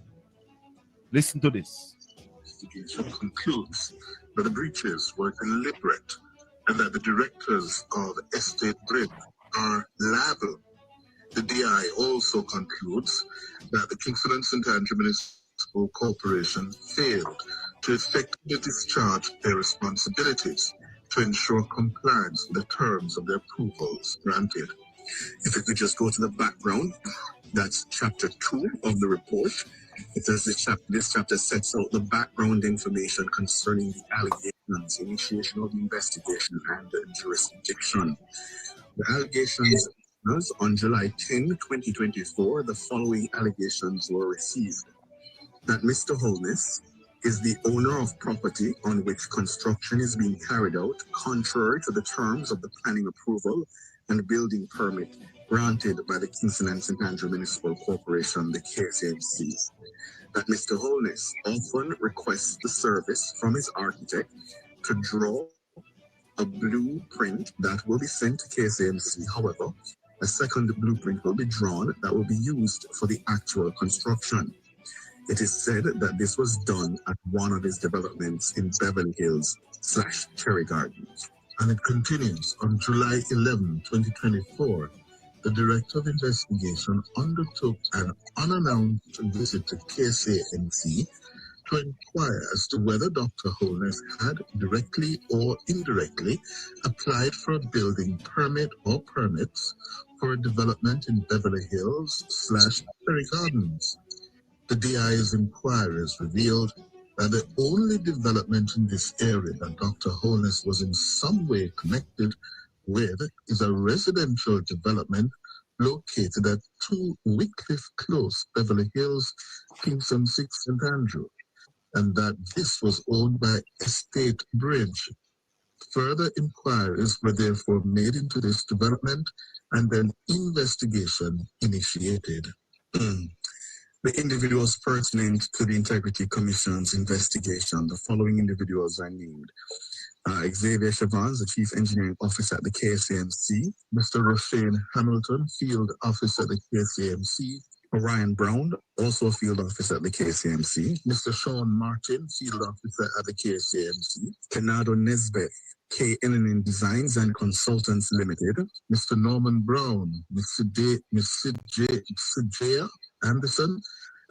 Listen to this. Investigation concludes that the breaches were deliberate and that the directors of Estate Bridge are liable. The DI also concludes that the Kingston and St. Andrew Municipal Corporation failed to effectively discharge their responsibilities to ensure compliance with the terms of the approvals granted. If we could just go to the background, that's chapter 2 of the report. It says this chapter sets out the background information concerning the allegations, initiation of the investigation, and the jurisdiction. The allegations was on July 10, 2024, the following allegations were received. That Mr. Holness is the owner of property on which construction is being carried out contrary to the terms of the planning approval and building permit granted by the Kingston and St. Andrew Municipal Corporation, the KCMC. That Mr. Holness often requests the service from his architect to draw a blueprint that will be sent to KCMC. However, a second blueprint will be drawn that will be used for the actual construction. It is said that this was done at one of his developments in Beverly Hills / Cherry Gardens. And it continues. On July 11, 2024, the Director of Investigation undertook an unannounced visit to KCMC to inquire as to whether Dr. Holness had directly or indirectly applied for a building permit or permits for a development in Beverly Hills / Cherry Gardens. The DI's inquiries revealed that the only development in this area that Dr. Holness was in some way connected with is a residential development located at 2 Wycliffe Close, Beverly Hills, Kingston 6, St. Andrew, and that this was owned by Estate Bridge. Further inquiries were therefore made into this development and an investigation initiated. The individuals pertinent to the Integrity Commission's investigation, the following individuals are named. Xavier Chavans, the Chief Engineering Officer at the KCMC, Mr. Roshane Hamilton, Field Officer at the KCMC, Orion Brown, also a Field Officer at the KCMC, Mr. Sean Martin, Field Officer at the KCMC, Kenado Nesbeth, KNN Designs and Consultants Limited, Mr. Norman Brown, Mr. J. Anderson,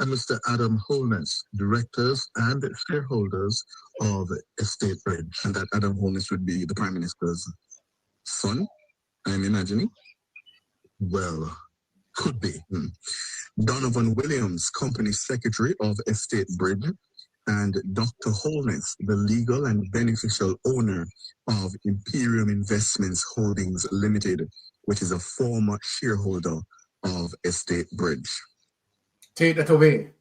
and Mr. Adam Holness, directors and shareholders of Estate Bridge. And that Adam Holness would be the Prime Minister's son, I'm imagining. Well, could be. Donovan Williams, Company Secretary of Estate Bridge, and Dr. Holness, the legal and beneficial owner of Imperium Investments Holdings Limited, which is a former shareholder of Estate Bridge. Take that away.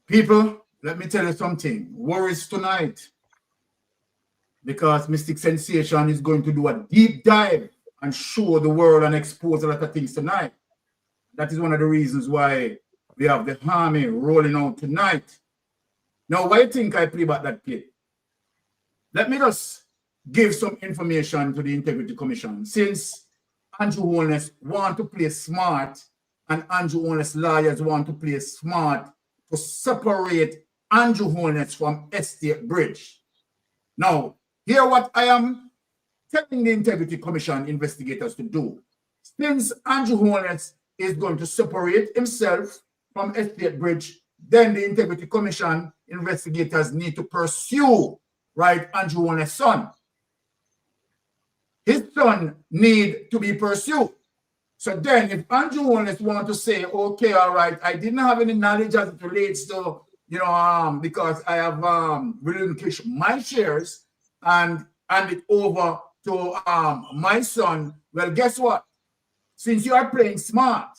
People, let me tell you something. Worries tonight. Because Mystic Sensation is going to do a deep dive and show the world and expose a lot of things tonight. That is one of the reasons why we have the army rolling out tonight. Now, why think I play back that clip? Let me just give some information to the Integrity Commission. Since Andrew Holness want to play smart and Andrew Holness lawyers want to play smart to separate Andrew Holness from Estate Bridge. Now, hear what I am telling the Integrity Commission investigators to do. Since Andrew Holness is going to separate himself from Estate Bridge, then the Integrity Commission investigators need to pursue, right, Andrew Holness' son. His son need to be pursued. So then if Andrew Holness want to say, okay, all right, I didn't have any knowledge as it relates to, because I have relinquished my shares and hand it over to my son, well, guess what? Since you are playing smart,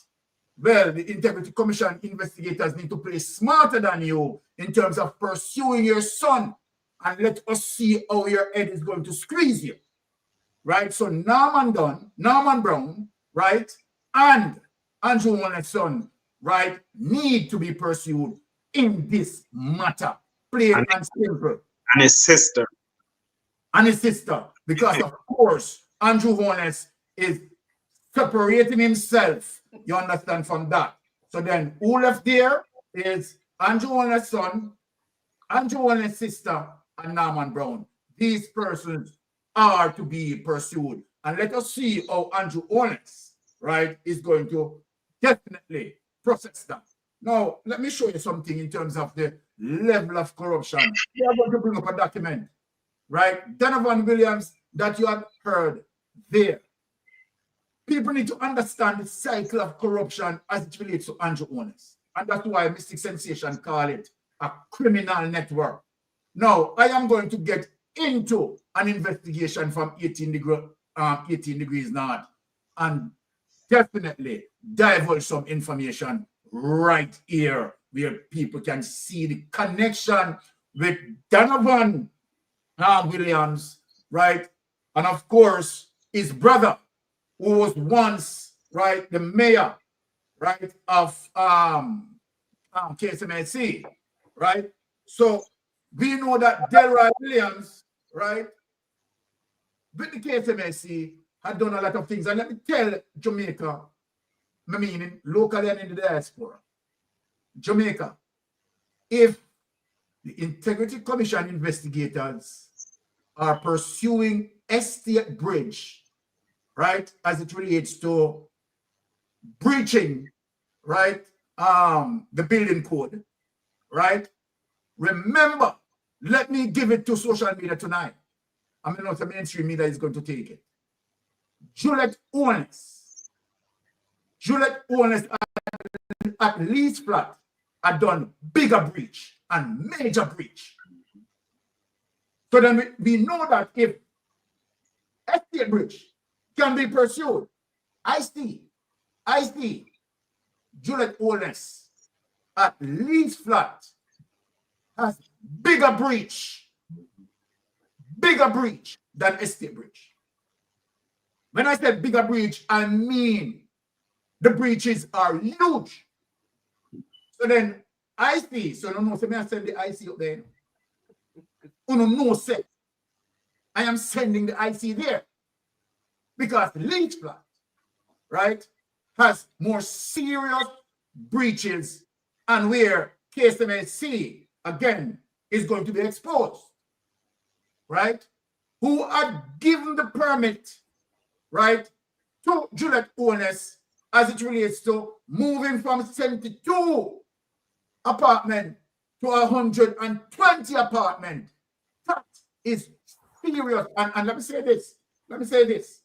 well, the Integrity Commission investigators need to play smarter than you in terms of pursuing your son, and let us see how your head is going to squeeze you, right? So Norman Brown, right, and Andrew Holness' son, right, need to be pursued in this matter, plain and simple. And his sister. And his sister, because of course, Andrew Holness is separating himself, you understand, from that. So then who left there is Andrew Holness' son, Andrew Holness' sister, and Norman Brown. These persons are to be pursued. And let us see how Andrew Holness, right, is going to definitely process that. Now, let me show you something in terms of the level of corruption. We are going to bring up a document, right? Donovan Williams, that you have heard there. People need to understand the cycle of corruption as it relates to Andrew Holness. And that's why Mystic Sensation call it a criminal network. Now, I am going to get into an investigation from 18 degrees north and definitely divulge some information right here where people can see the connection with Donovan Williams, right? And of course, his brother, who was once, right, the mayor, right, of KSMC, right? So we know that Delroy Williams, right, with the KSMC had done a lot of things. And let me tell Jamaica, I mean, locally and in the diaspora, Jamaica, if the Integrity Commission investigators are pursuing Estate Bridge, right, as it relates to breaching, right, the building code, right, remember, let me give it to social media tonight. I mean, not the mainstream media is going to take it. Juliet Holness at least flat had done bigger breach and major breach. So then we know that if Estate Bridge can be pursued, I see Juliet Holness at least flat has bigger breach than Estate Bridge. When I say bigger breach, I mean the breaches are huge. So then I see, so no, so may I send the IC up there? Oh no, say I am sending the IC there because Lynch Flat, right, has more serious breaches and where KSMC again is going to be exposed, right? Who had given the permit, right, to Juliet Holness as it relates to moving from 72 apartment to 120 apartment. That is serious. And let me say this.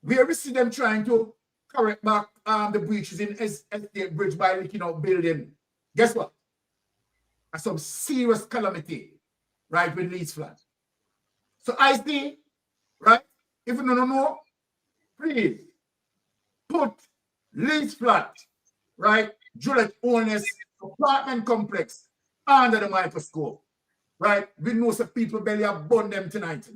Where we see them trying to correct back the breaches in Estate Bridge by leaking out building. Guess what? That's some serious calamity, right, with lease flat. So I see, right, if you don't know, please put lease flat, right, Juliet Owners apartment complex under the microscope, right? We know some people belly have burned them tonight.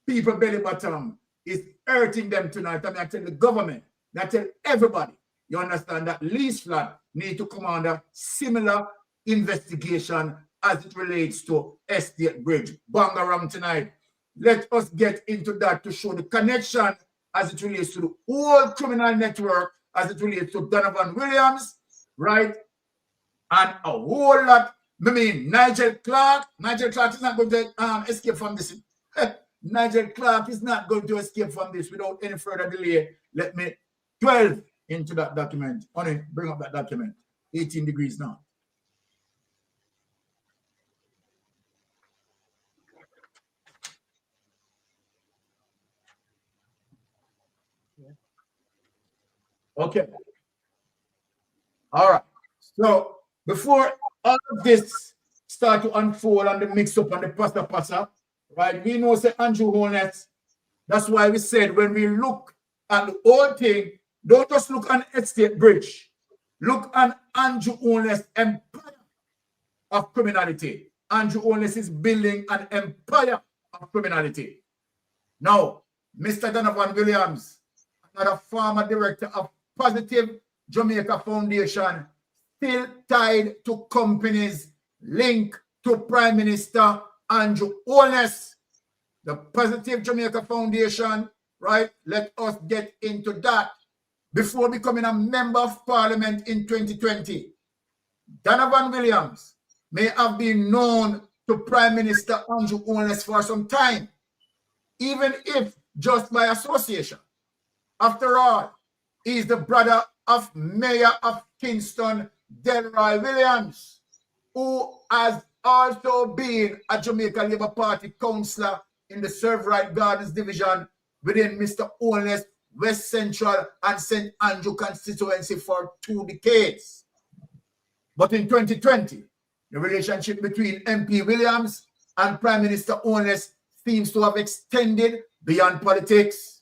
People belly bottom is hurting them tonight. I mean, I tell the government, I tell everybody, you understand that lease flat need to come under similar investigation as it relates to Estate Bridge. Bang around tonight. Let us get into that to show the connection as it relates to the whole criminal network, as it relates to Donovan Williams, right? And a whole lot. I mean, Nigel Clark is not going to escape from this. Nigel Clark is not going to escape from this without any further delay. Let me delve into that document. Honey, bring up that document. 18 degrees now. Okay. All right. So before all of this start to unfold and the mix up and the pasta, right? We know say Andrew Holness. That's why we said when we look at the whole thing, don't just look on Estate Bridge. Look on Andrew Holness' empire of criminality. Andrew Holness is building an empire of criminality. Now, Mr. Donovan Williams, another former director of Positive Jamaica Foundation, still tied to companies linked to Prime Minister Andrew Holness. The Positive Jamaica Foundation, right? Let us get into that. Before becoming a member of Parliament in 2020, Donovan Williams may have been known to Prime Minister Andrew Holness for some time, even if just by association. After all, he is the brother of Mayor of Kingston, Delroy Williams, who has also been a Jamaica Labour Party councillor in the Serve Right Gardens division within Mr. Holness West Central and St. Andrew constituency for 2 decades. But in 2020, the relationship between MP Williams and Prime Minister Holness seems to have extended beyond politics.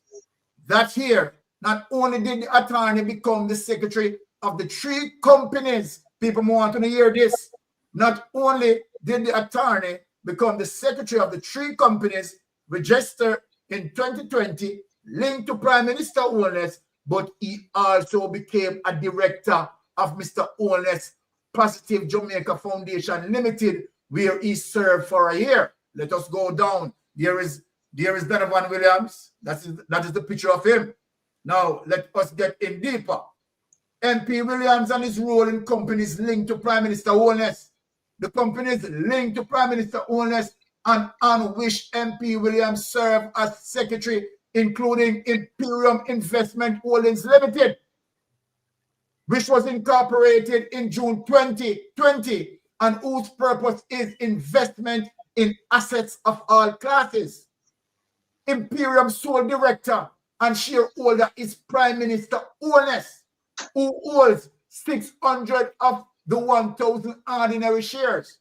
That year, not only did the attorney become the secretary of the 3 companies, people want to hear this, not only did the attorney become the secretary of the 3 companies registered in 2020 linked to Prime Minister Holness, but he also became a director of Mr. Holness' Positive Jamaica Foundation Limited, where he served for a year. Let us go down. There is Donovan Williams. That is the picture of him. Now, let us get in deeper. MP Williams and his role in companies linked to Prime Minister Holness. The companies linked to Prime Minister Holness and on which MP Williams served as secretary, including Imperium Investment Holdings Limited, which was incorporated in June 2020 and whose purpose is investment in assets of all classes. Imperium's sole director and shareholder is Prime Minister Holness, who holds 600 of the 1,000 ordinary shares.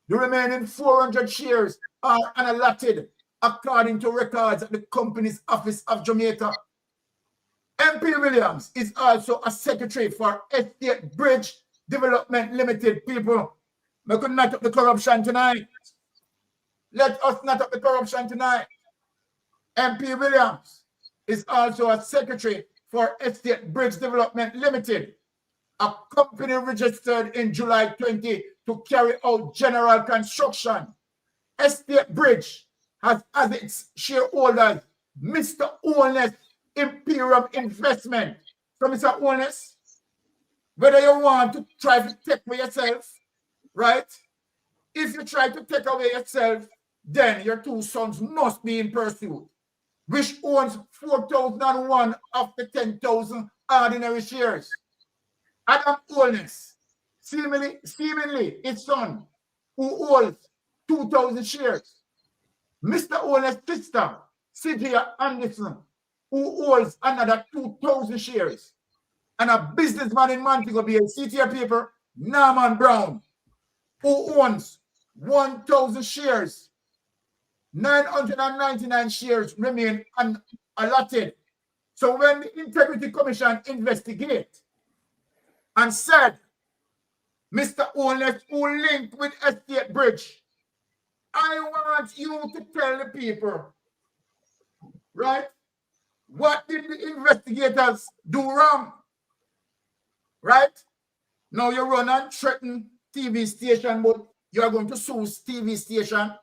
The remaining 400 shares are unallotted according to records at the Companies Office of Jamaica. MP Williams is also a secretary for Estate Bridge Development Limited. People, we could knock up the corruption tonight. Let us knock up the corruption tonight. MP Williams is also a secretary for Estate Bridge Development Limited, a company registered in July 20 to carry out general construction. Estate Bridge has as its shareholders Mr. Holness Imperium Investment. So Mr. Holness, whether you want to try to take away yourself, right? If you try to take away yourself, then your 2 sons must be in pursuit, which owns 4,001 of the 10,000 ordinary shares. Adam Holness, seemingly his son, who holds 2,000 shares. Mr. Holness' sister, Cynthia Anderson, who holds another 2,000 shares. And a businessman in Montego Bay, CTA paper, Norman Brown, who owns 1,000 shares. 999 shares remain unallotted. So when the Integrity Commission investigate and said, Mr. Holness, who linked with Estate Bridge, I want you to tell the people, right? What did the investigators do wrong? Right? Now you run and threaten TV station, but you are going to sue TV station,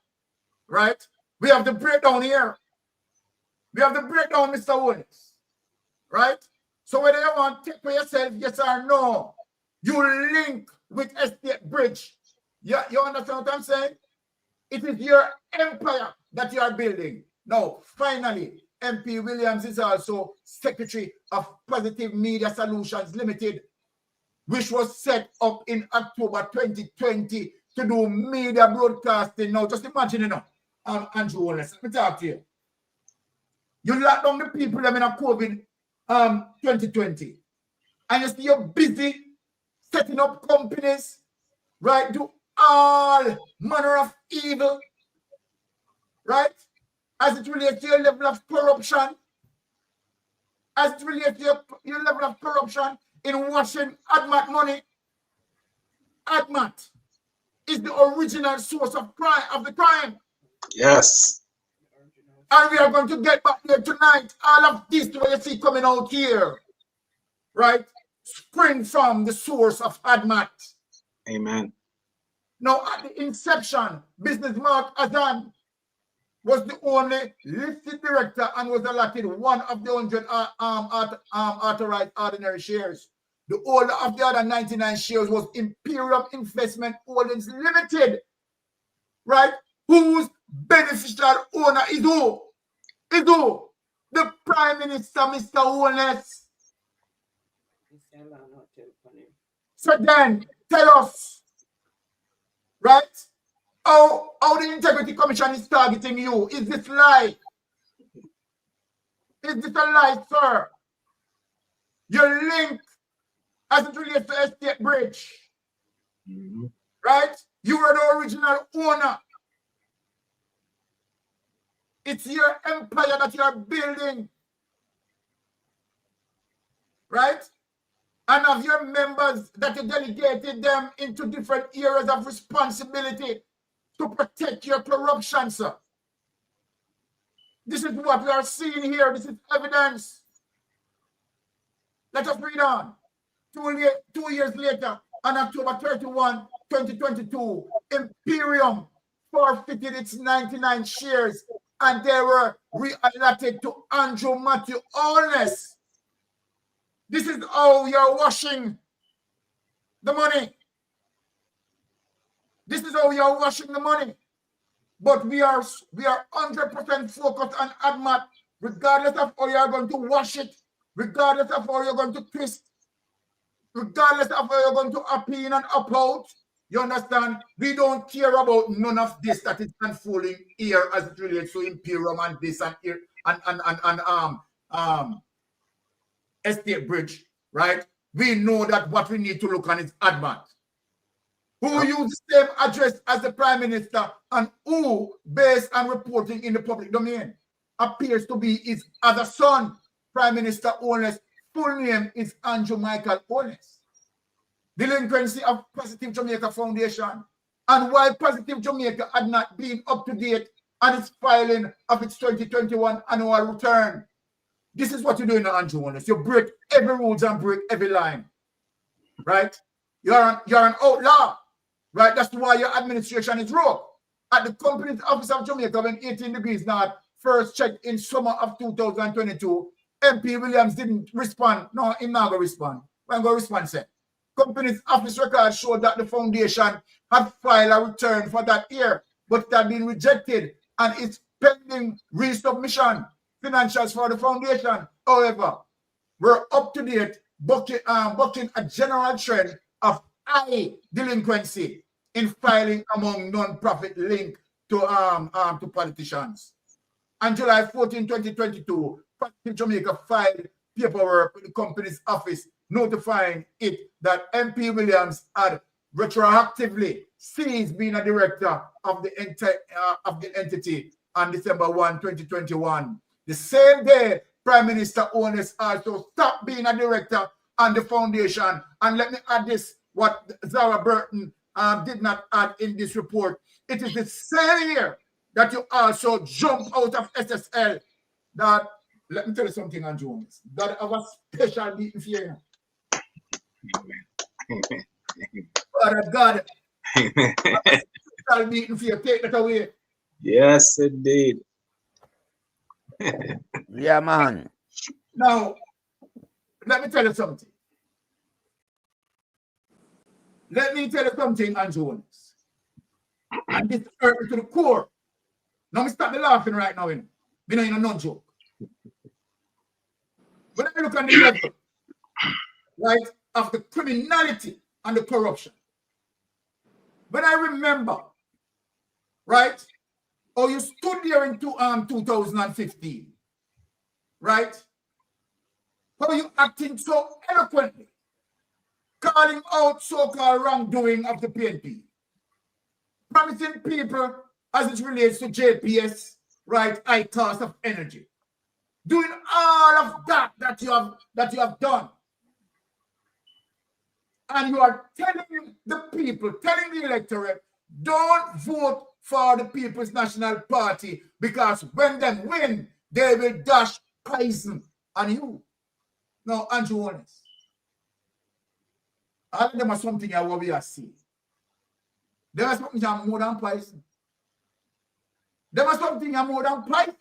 right? We have the breakdown here. We have the breakdown, Mr. Holness, right? So whether you want to take for yourself, yes or no, you link with Estate Bridge. You understand what I'm saying? It is your empire that you are building. Now, finally, MP Williams is also Secretary of Positive Media Solutions Limited, which was set up in October 2020 to do media broadcasting. Now, just imagine, you know, Andrew Holness, let me talk to you. You lock down the people in a COVID 2020, and you see you're busy setting up companies, right? Do all manner of evil, right? As it relates to your level of corruption, as it relates to your level of corruption in washing ADMAT money. ADMAT is the original source of crime, of the crime. Yes. And we are going to get back there tonight. All of this what you see coming out here, right, spring from the source of ADMAT. Amen. Now, at the inception, Business Mark Azan was the only listed director and was allotted one of the 100 authorized ordinary shares. The holder of the other 99 shares was Imperium Investment Holdings Limited, right? Whose beneficial owner is who? Is who? The Prime Minister, Mr. Holness. So then, tell us, right? How the Integrity Commission is targeting you. Is this lie? Is this a lie, sir? Your link as it relates to Estate Bridge, right? You are the original owner. It's your empire that you are building, right? And of your members that you delegated them into different areas of responsibility to protect your corruption, sir. This is what we are seeing here. This is evidence. Let us read on. 2 years later, on October 31, 2022, Imperium forfeited its 99 shares and they were re-allotted to Andrew Matthew Holness. This is how you're washing the money. This is how you're washing the money. But we are 100% focused on ADMAT, regardless of how you're going to wash it, regardless of how you're going to twist, regardless of how you're going to up in and up out. You understand? We don't care about none of this that is unfolding here as it relates to Imperium and this and here and Estate Bridge, right? We know that what we need to look on is ADMAT, who use the same address as the Prime Minister and who, based on reporting in the public domain, appears to be his other son, Prime Minister Holness. Full name is Andrew Michael Holness. Delinquency of Positive Jamaica Foundation, and why Positive Jamaica had not been up to date on its filing of its 2021 annual return. This is what you do in Andrew Holness. You break every rules and break every line, right? You're an outlaw, right? That's why your administration is rogue. At the Company's Office of Jamaica, when 18 degrees north first checked in summer of 2022, MP Williams didn't respond. No, he's not going to respond. When going to respond, say, Company's office records showed that the foundation had filed a return for that year, but it had been rejected and it's pending resubmission financials for the foundation. However, we're up to date bucking a general trend of high delinquency in filing among non-profit linked to politicians. On July 14, 2022, Protectng Jamaica filed paperwork with the company's office notifying it that MP Williams had retroactively ceased being a director of the entity on December 1, 2021. The same day, Prime Minister Owens also stopped being a director on the foundation. And let me add this, what Zara Burton did not add in this report. It is the same year that you also jump out of SSL. That, let me tell you something, Andrew Jones, that I have a special meeting for you. Father God, special meeting for you. Take that away. Yes, indeed. Yeah, man. Now, let me tell you something. Let me tell you something, Andrew Jones. And this hurt me to the core. Now, me stop the laughing right now, you know. Me know, you know, no joke. When I look at the level, right, of the criminality and the corruption, when I remember, right, oh, you stood there in 2015, right? How you acting so eloquently, calling out so-called wrongdoing of the PNP, promising people as it relates to JPS, right, high cost of energy, doing all of that you have done, and you are telling the people, telling the electorate, don't vote for the People's National Party because when they win, they will dash poison on you. Now, Andrew Honest, all of them are something what we are seeing. There are something more than poison. There was something more than poison.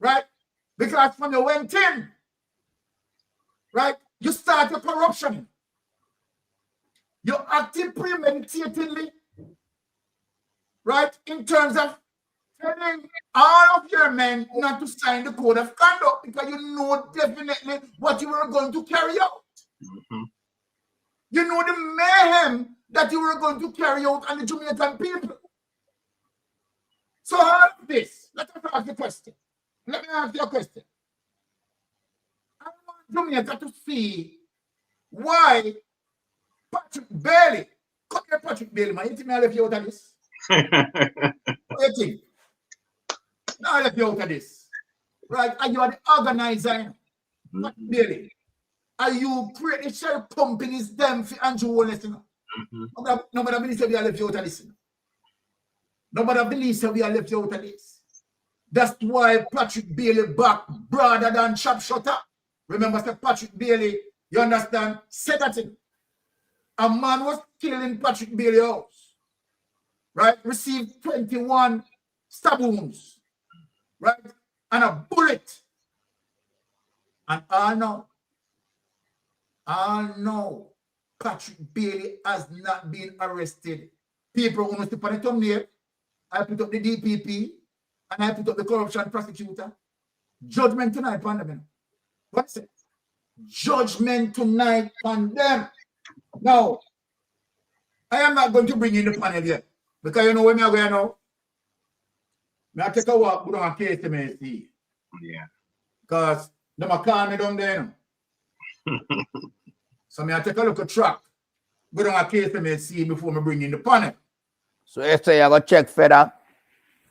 Right? Because when you went in, right, you started corruption. You acted premeditatedly, right, in terms of telling all of your men not to sign the code of conduct because you know definitely what you were going to carry out. Mm-hmm. You know the mayhem that you were going to carry out on the Jamaican people. So all of this, let us ask the question. Let me ask you a question. I want Jamaica to see why Patrick Bailey, come here, Patrick Bailey, man. You think I left you out of this? What do you think? Now I left you out of this. Right? And you are the organizer, Patrick Bailey. And you create the shell companies, them for Andrew Wallace. Nobody believes we are left you out of this. Nobody believes we are left you out of this. That's why Patrick Bailey back broader than Chop Shutter. Remember, Sir Patrick Bailey, you understand? Said that thing. A man was killed in Patrick Bailey's house, right? Received 21 stab wounds, right? And a bullet. And I know Patrick Bailey has not been arrested. People who must put it on there. I put up the DPP and I put up the corruption prosecutor. Judgment tonight on them. What's it? Judgment tonight on them. Now, I am not going to bring in the panel yet because you know where me are going now. I take a walk go down KSMC. Yeah. Because they are calling me down there. So I take a look at track. Go down KSMC before I bring in the panel. So you say you go check further?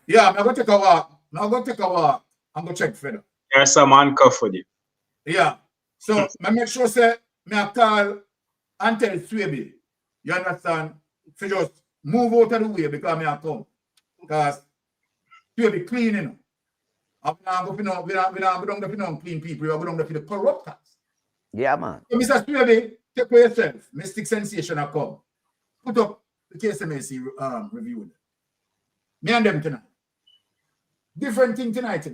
Yeah, I'm going to take a walk. I'm going to take a walk. I'm going to check further. There's some handcuff for you. Yeah. So I make sure say I call and tell Swaby. You understand? So just move out of the way because I come. Because Swaby clean, you know. We don't go clean people, we are going to the corruptors. Yeah, man. So Mr. Swaby, take for yourself. Mystic Sensation will come. Put up the KSMC review. Me and them tonight. Different thing tonight.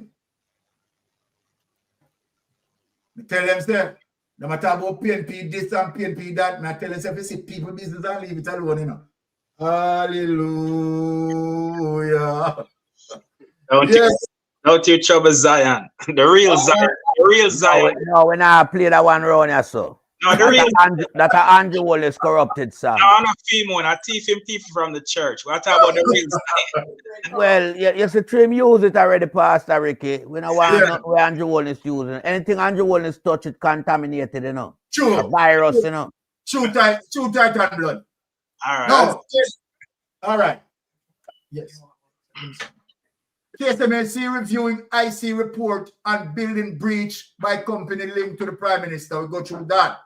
I tell them, sir, no matter about PNP this and PNP that, I tell them, if you see people business and leave it alone, you know. Hallelujah. Don't you trouble Zion. The real Zion. The real Zion. No, when I play that one round here, so. No, the real That Andrew Wallace corrupted song. no, not female. I thief him from the church. What about the real Zion? Well, you see, Trim use it already, Pastor Ricky. We don't want nothing where Andrew Wallace using. Anything Andrew Wallace touch it contaminated, you know. True. A virus, you know. True tight and blood. All right. No. Yes. All right. Yes. KSMAC reviewing IC report on building breach by company linked to the Prime Minister. We'll go through that.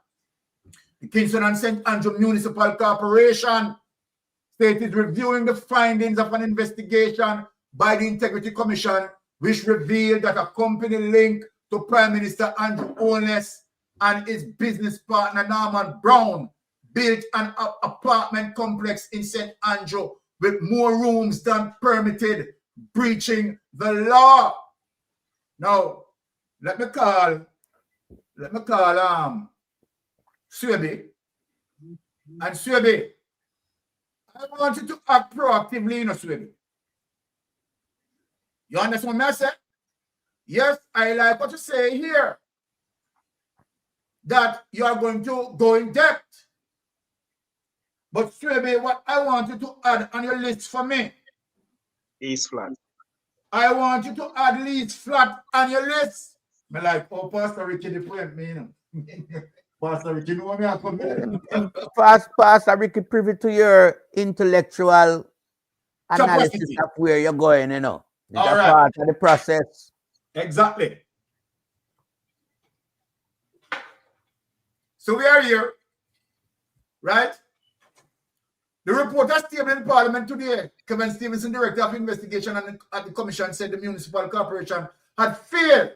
The Kingston and St. Andrew Municipal Corporation state is reviewing the findings of an investigation by the Integrity Commission, which revealed that a company linked to Prime Minister Andrew Holness and his business partner Norman Brown built an apartment complex in St. Andrew with more rooms than permitted, breaching the law. Now, let me call Swaby. And Swaby, I want you to act proactively, you know, Swaby. You understand what I said? Yes, I like what you say here. That you are going to go in depth. But Swaby, what I want you to add on your list for me. East flat. I want you to add least flat on your list. Me like, oh, Pastor Ricky, the point me, you know. Pastor Ricky, know me, I come here. Pastor Ricky, privy to your intellectual analysis Capacity of where you're going, you know. It's all a right. part of the process. Exactly. So we are here, right? The report has tabled in Parliament today. Kevin Stevenson, Director of Investigation at the Commission, said the Municipal Corporation had failed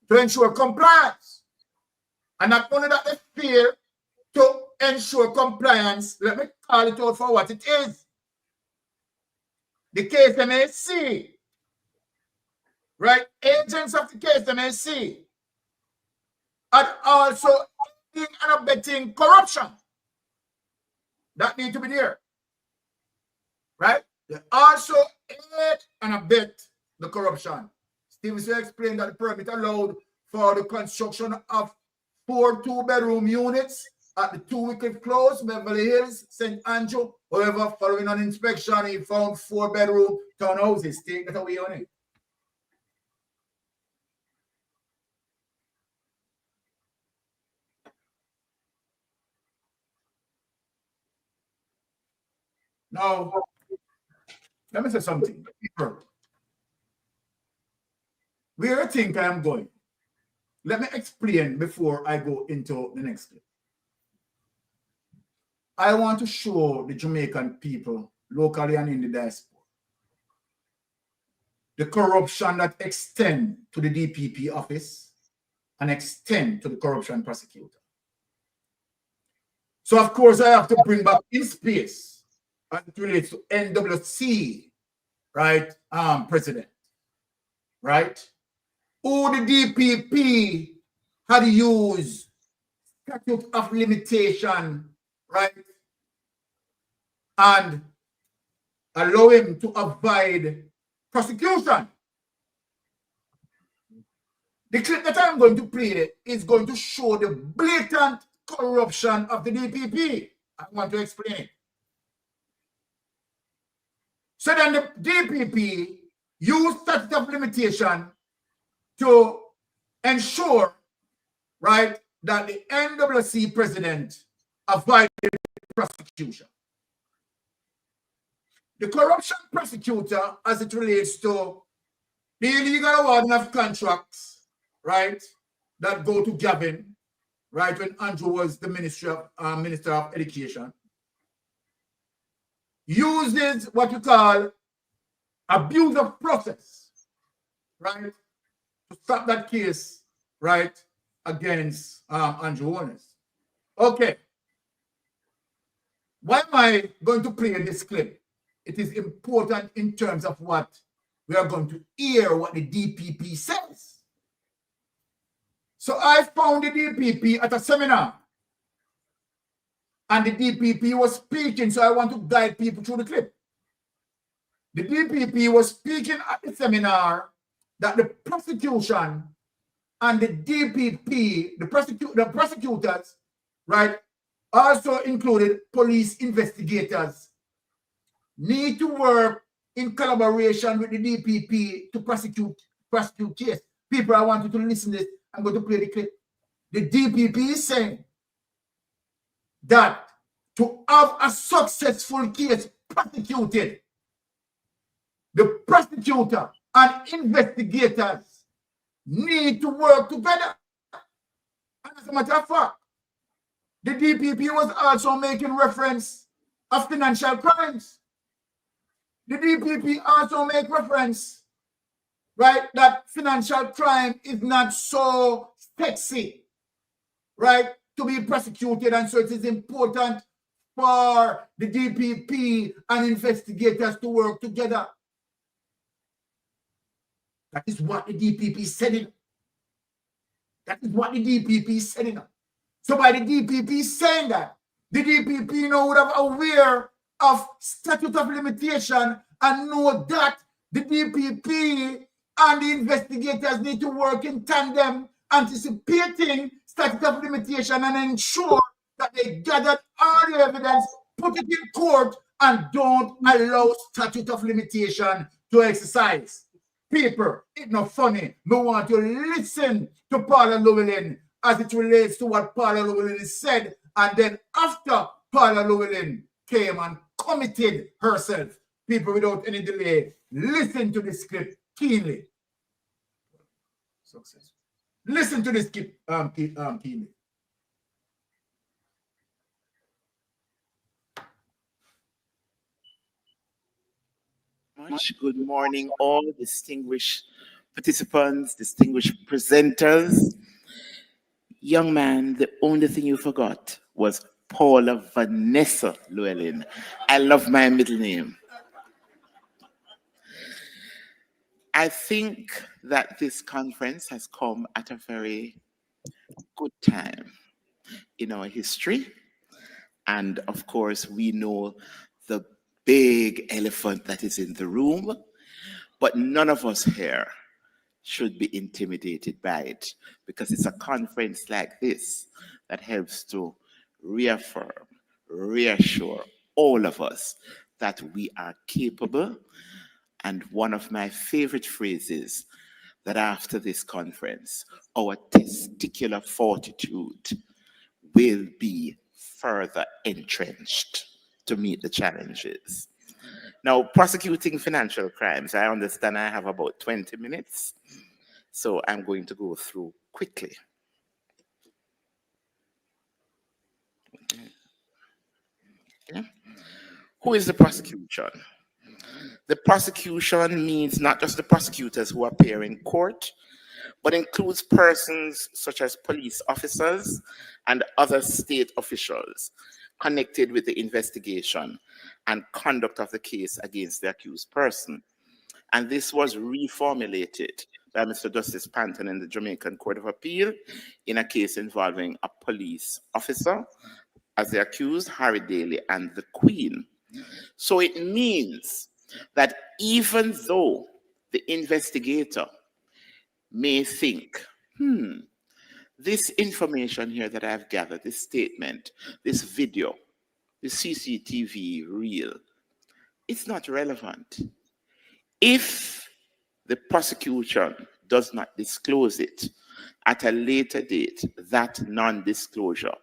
to ensure compliance. And not only that, they failed to ensure compliance, let me call it out for what it is. The KSMAC, right? Agents of the KSMAC had also aiding and abetting corruption. That need to be there, right? They also aid and abet the corruption. Stevenson explained that the permit allowed for the construction of 4 two-bedroom units at the 2 Wycliffe Close, Beverly Hills, St. Andrew. However, following an inspection, he found 4-bedroom townhouses. Take that away on it. Now, let me say something. Where I think I am going, let me explain before I go into the next clip. I want to show the Jamaican people, locally and in the diaspora, the corruption that extends to the DPP office and extend to the corruption prosecutor. So, of course, I have to bring back in space as it relates to NWC, right, president, right, who the DPP had used statute of limitation, right, and allow him to avoid prosecution. The clip that I'm going to play is going to show the blatant corruption of the DPP. I want to explain it. So then the DPP used statute of limitation to ensure, right, that the NWC president avoided prosecution. The corruption prosecutor, as it relates to the illegal awarding of contracts, right, that go to Gavin, right, when Andrew was the Minister of Education, uses what we call abuse of process, right, to stop that case, right, against Andrew Holness. Okay. Why am I going to play this clip? It is important in terms of what we are going to hear what the DPP says. So I found the DPP at a seminar. And the DPP was speaking, so I want to guide people through the clip. The DPP was speaking at the seminar that the prosecution and the DPP, the prosecutors, right, also included police investigators, need to work in collaboration with the DPP to prosecute case. People, I want you to listen to this. I'm going to play the clip. The DPP is saying that to have a successful case prosecuted, the prosecutor and investigators need to work together. And as a matter of fact, the DPP was also making reference of financial crimes. The DPP also make reference, right, that financial crime is not so sexy, right, to be prosecuted, and so it is important for the DPP and investigators to work together. That is what the DPP is setting up. That is what the DPP is setting up. So by the DPP saying that, the DPP now would have aware of statute of limitation and know that the DPP and the investigators need to work in tandem, anticipating statute of limitation and ensure that they gather all the evidence, put it in court, and don't allow statute of limitation to exercise. People, it's not funny. We want to listen to Paula Llewellyn as it relates to what Paula Llewellyn said, and then after Paula Llewellyn came and committed herself. People, without any delay, listen to this clip keenly. Success. Listen to this clip keenly. Good morning, all distinguished participants, distinguished presenters. Young man, the only thing you forgot was Paula Vanessa Llewellyn. I love my middle name. I think that this conference has come at a very good time in our history. And of course, we know the big elephant that is in the room, but none of us here should be intimidated by it, because it's a conference like this that helps to reaffirm, reassure all of us that we are capable. And one of my favorite phrases, that after this conference, our testicular fortitude will be further entrenched to meet the challenges. Now, prosecuting financial crimes, I understand I have about 20 minutes, so I'm going to go through quickly. Okay. Who is the prosecution? The prosecution means not just the prosecutors who appear in court, but includes persons such as police officers and other state officials connected with the investigation and conduct of the case against the accused person. And this was reformulated by Mr. Justice Panton in the Jamaican Court of Appeal in a case involving a police officer as the accused, Harry Daly, and the Queen. So it means that even though the investigator may think, this information here that I've gathered, this statement, this video, this CCTV reel, it's not relevant. If the prosecution does not disclose it at a later date, that non-disclosure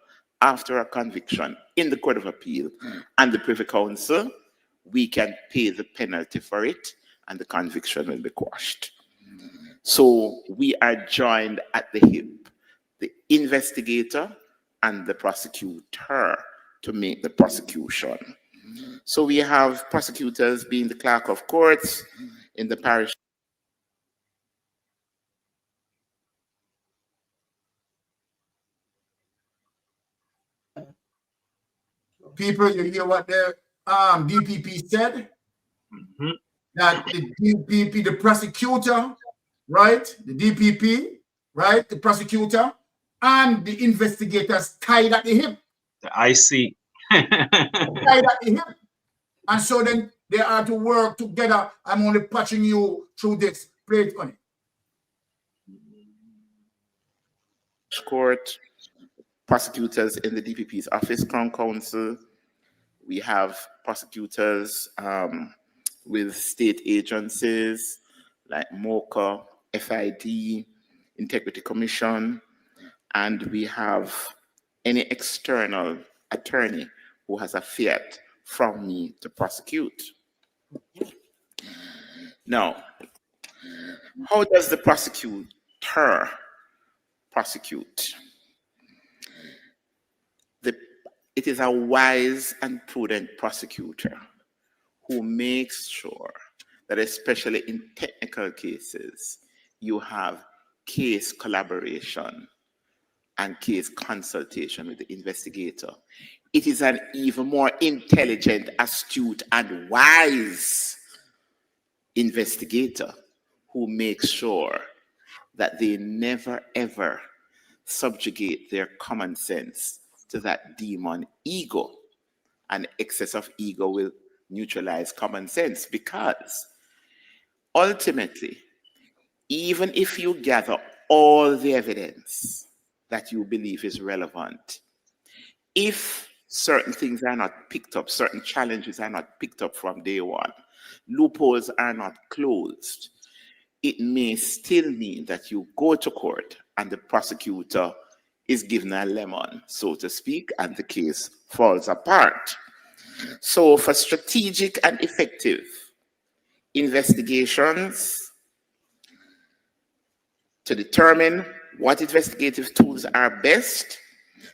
after a conviction in the Court of Appeal and the Privy Council, we can pay the penalty for it and the conviction will be quashed. So we are joined at the hip, the investigator and the prosecutor, to make the prosecution. So we have prosecutors being the clerk of courts in the parish. People, you hear what the DPP said? That the DPP, the prosecutor, right? The DPP, right? The prosecutor and the investigators tied at the hip. The IC. Tied at the hip. And so then they are to work together. I'm only patching you through this. Play it on it. Court, prosecutors in the DPP's Office Crown Counsel. We have prosecutors with state agencies like MOCA, FID, Integrity Commission, and we have any external attorney who has a fiat from me to prosecute. Now, how does the prosecutor prosecute? It is a wise and prudent prosecutor who makes sure that, especially in technical cases, you have case collaboration and case consultation with the investigator. It is an even more intelligent, astute, and wise investigator who makes sure that they never ever subjugate their common sense to that demon ego. And excess of ego will neutralize common sense, because ultimately, even if you gather all the evidence that you believe is relevant, if certain things are not picked up, certain challenges are not picked up from day one, loopholes are not closed, it may still mean that you go to court and the prosecutor is given a lemon, so to speak, and the case falls apart. So for strategic and effective investigations, to determine what investigative tools are best,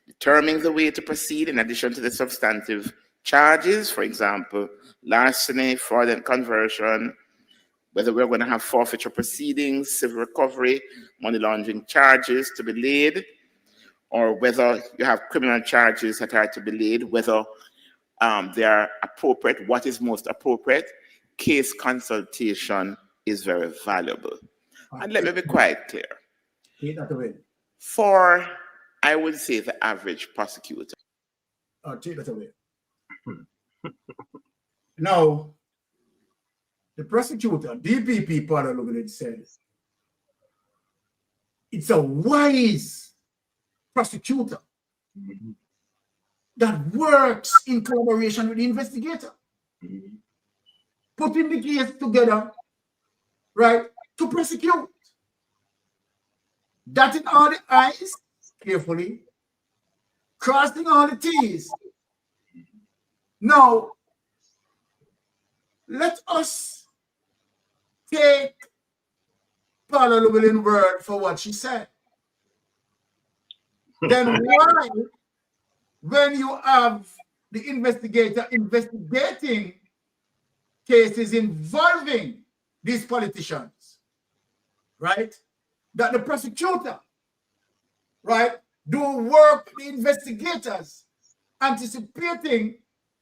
determining the way to proceed in addition to the substantive charges, for example, larceny, fraudulent conversion, whether we're going to have forfeiture proceedings, civil recovery, money laundering charges to be laid, or whether you have criminal charges that are to be laid, whether they are appropriate, what is most appropriate. Case consultation is very valuable. And let me be quite clear. For, I would say, the average prosecutor. Take that away. Now, the prosecutor, DPP Paula Llewellyn, says it's a wise prosecutor that works in collaboration with the investigator, putting the case together, right, to prosecute. Dotting all the I's carefully, crossing all the T's. Now, let us take Paula Llewellyn's word for what she said. Then why, when you have the investigator investigating cases involving these politicians, right, that the prosecutor, right, do work with the investigators, anticipating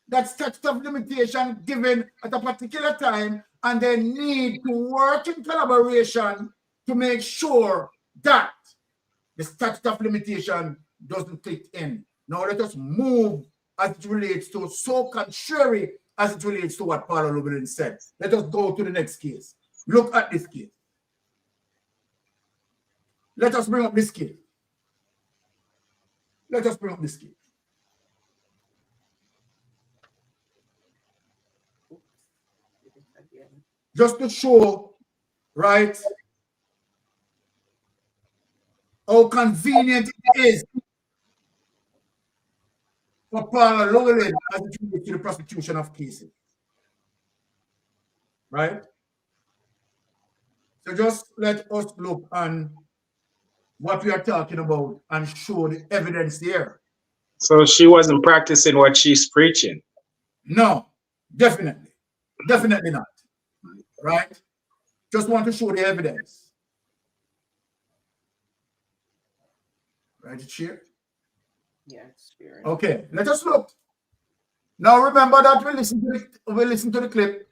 that statute of limitation given at a particular time, and they need to work in collaboration to make sure that the statute of limitation doesn't click in. Now let us move as it relates to, so contrary as it relates to what Paula Llewellyn said. Let us go to the next case. Look at this case. Let us bring up this case. Let us bring up this case. Just to show, right, how convenient it is for Paula Llewellyn as it relates to the prosecution of cases. Right? So just let us look on what we are talking about and show the evidence here. So she wasn't practicing what she's preaching. No, definitely. Definitely not. Right? Just want to show the evidence. Right, it's here? Yeah, it's here. Okay, let us look. Now remember that we listen to the clip,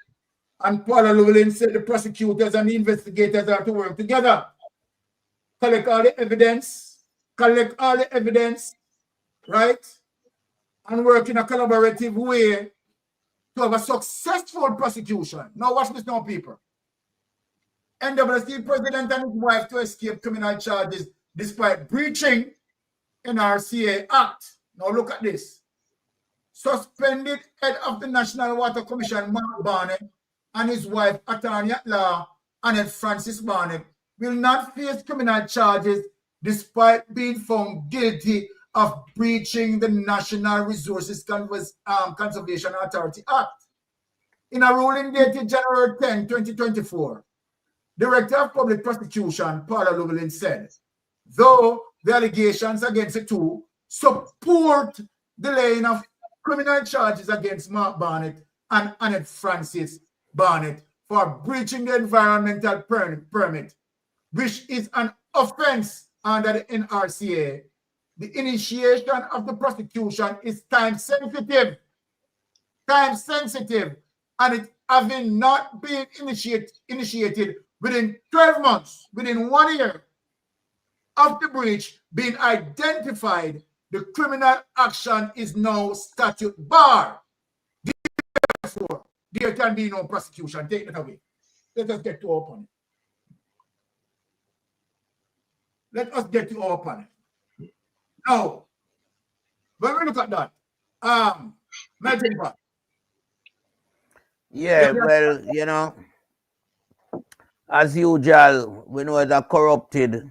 and Paula Llewellyn said the prosecutors and the investigators are to work together. Collect all the evidence, right? And work in a collaborative way to have a successful prosecution. Now watch this now, people. NWC president and his wife to escape criminal charges despite breaching NRCA Act. Now look at this. Suspended head of the National Water Commission, Mark Barnett, and his wife, Attorney at Law, Annette Francis Barnett, will not face criminal charges despite being found guilty of breaching the National Resources Conservation Authority Act. In a ruling dated January 10, 2024, Director of Public Prosecution, Paula Llewellyn, said, though the allegations against the two support the laying of criminal charges against Mark Barnett and Annette Francis Barnett for breaching the environmental permit, which is an offense under the NRCA, the initiation of the prosecution is time sensitive, and it having not been initiated within 12 months, within 1 year of the breach being identified, the criminal action is now statute bar. Therefore, there can be no prosecution. Take that away. Let us get to open it. Let us get to open it. Now, when we look at that, melting pot. Yeah, well, you know, as usual, we know it's a corrupted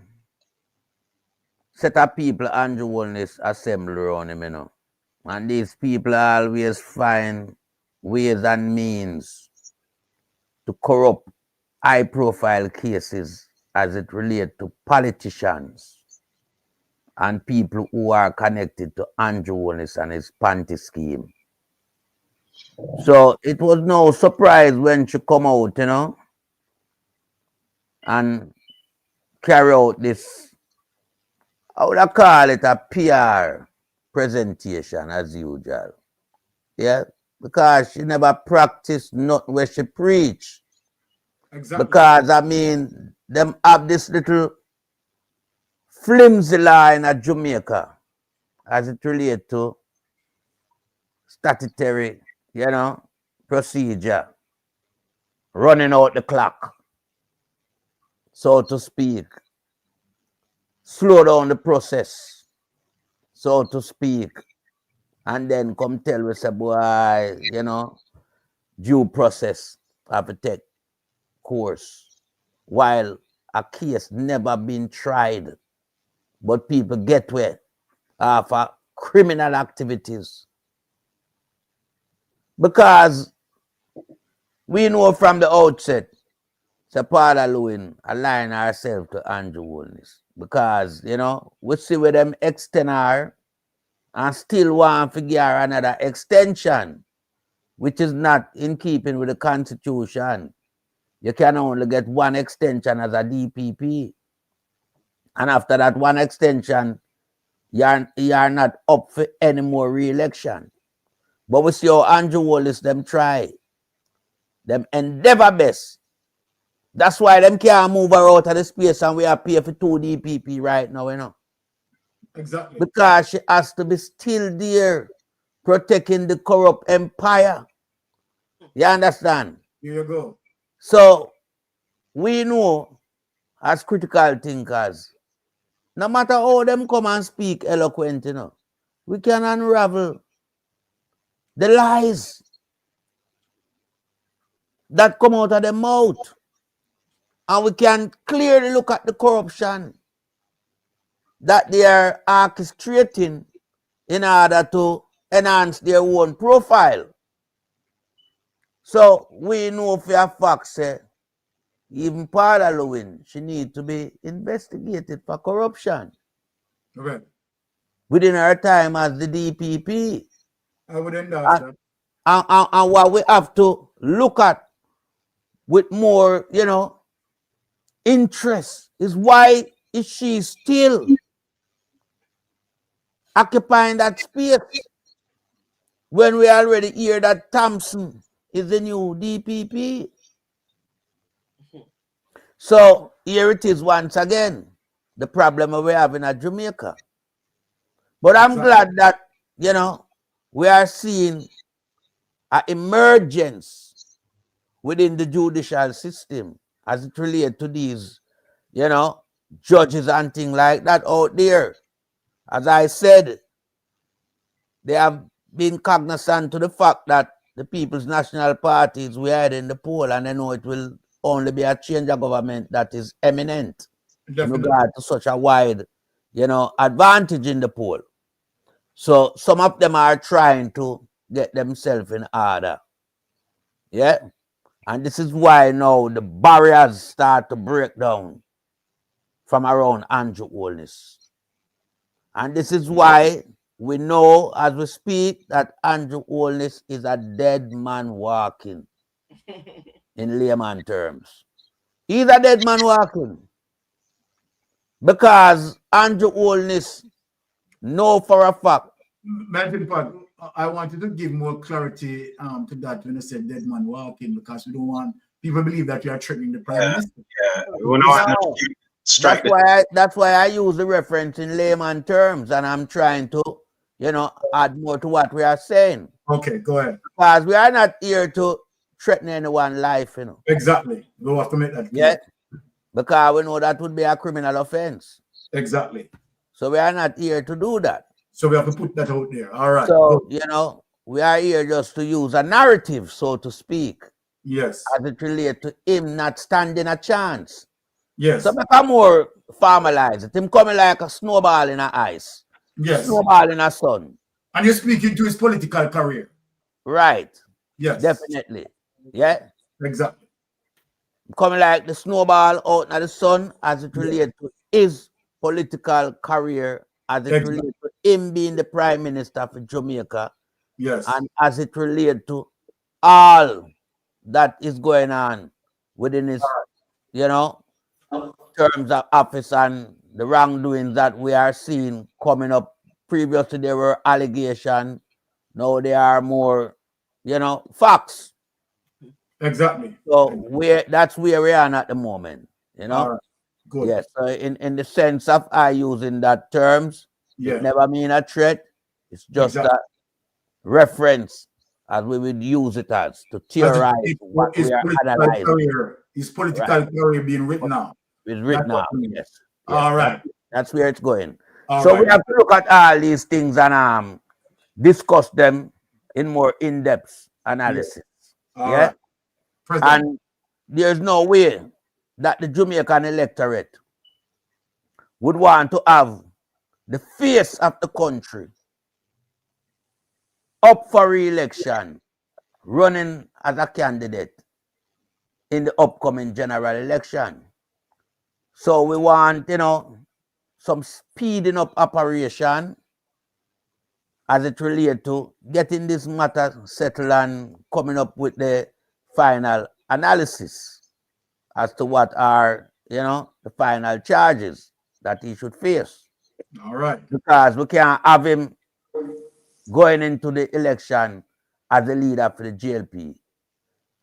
set of people Andrew Wellness assembled around him, you know. And these people always find ways and means to corrupt high-profile cases as it relates to politicians and people who are connected to Andrew Wellness and his panty scheme. So it was no surprise when she come out, you know, and carry out this, I would call it a PR presentation as usual. Yeah, because she never practiced nothing where she preach. Exactly. Because, I mean, them have this little flimsy law in Jamaica as it relates to statutory, you know, procedure, running out the clock, so to speak, slow down the process, so to speak, and then come tell us, boy, you know, due process have to take course, while a case never been tried, but people get where for criminal activities. Because we know from the outset, Paula Llewellyn align herself to Andrew Wellness. Because, you know, we see with them extend her and still want to give her another extension, which is not in keeping with the Constitution. You can only get one extension as a DPP. And after that one extension, you're not up for any more re-election. But we see how Andrew Wellness them try. Them endeavor best. That's why them can't move her out of the space and we are paying for 2 DPP right now, you know. Exactly. Because she has to be still there protecting the corrupt empire. You understand? Here you go. So we know as critical thinkers, no matter how them come and speak eloquent, you know, we can unravel the lies that come out of their mouth. And we can clearly look at the corruption that they are orchestrating in order to enhance their own profile. So we know for a fact, say, even Paula Llewellyn, she needs to be investigated for corruption. Okay. Within her time as the DPP. I would endorse that. And what we have to look at with more, you know, interest is why is she still occupying that space when we already hear that Thompson is the new DPP. So here it is once again, the problem we have in Jamaica. But I'm glad that, you know, we are seeing an emergence within the judicial system as it relates to these, you know, judges and things like that out there. As I said, they have been cognizant to the fact that the People's National Party is ahead in the poll, and they know it will only be a change of government that is eminent in regard to such a wide, advantage in the poll. So some of them are trying to get themselves in order. Yeah. And this is why now the barriers start to break down from around Andrew Holness. And this is why we know as we speak that Andrew Holness is a dead man walking in layman terms. He's a dead man walking. Because Andrew Holness know for a fact. Melvin Pod, I wanted to give more clarity to that when I said dead man walking, because we don't want people believe that you are threatening the prime minister. Yeah, we don't want to strike that's why I use the reference in layman terms, and I'm trying to, add more to what we are saying. Okay, go ahead. Because we are not here to threaten anyone's life, Exactly. We have to make that clear. Yeah. Because we know that would be a criminal offense. Exactly. So we are not here to do that. So we have to put that out there. All right. So, we are here just to use a narrative, so to speak. Yes. As it relates to him not standing a chance. Yes. So make a more formalize it. Him coming like a snowball in a ice. Yes. Snowball in a sun. And you're speaking to his political career. Right. Yes. Definitely. Yeah. Exactly. Coming like the snowball out in the sun as it relates to his political career, as it relates to him being the prime minister of Jamaica. Yes. And as it relates to all that is going on within his, terms of office and the wrongdoings that we are seeing coming up. Previously, there were allegations. Now there are more, facts. Exactly. So that's where we are at the moment, All right. Good. Yes. So in the sense of I using that terms, it never mean a threat. It's just a reference as we would use it as to theorize what we are analyzing. His political career being written now. It's written now. Yes. All right. That's where it's going. All so right. we have to look at all these things and discuss them in more in-depth analysis. All yeah. right. And there's no way that the Jamaican electorate would want to have the face of the country up for re-election, running as a candidate in the upcoming general election. So we want, some speeding up operation as it relates to getting this matter settled and coming up with the final analysis as to what are, the final charges that he should face. All right. Because we can't have him going into the election as the leader for the GLP.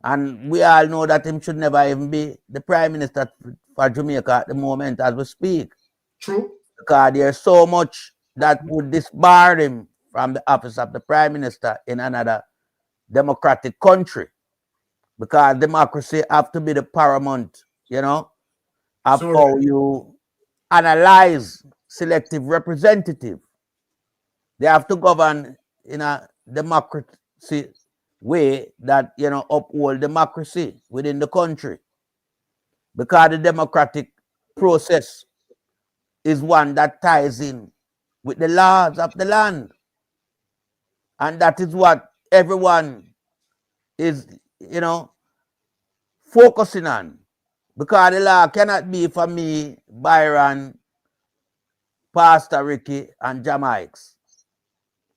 And we all know that him should never even be the prime minister for Jamaica at the moment as we speak. True. Because there's so much that would disbar him from the office of the prime minister in another democratic country. Because democracy have to be the paramount, of how you analyze selective representative. They have to govern in a democracy way that, uphold democracy within the country. Because the democratic process is one that ties in with the laws of the land. And that is what everyone is, focusing on. Because the law cannot be for me, Byron, Pastor Ricky, and Jah Mikes.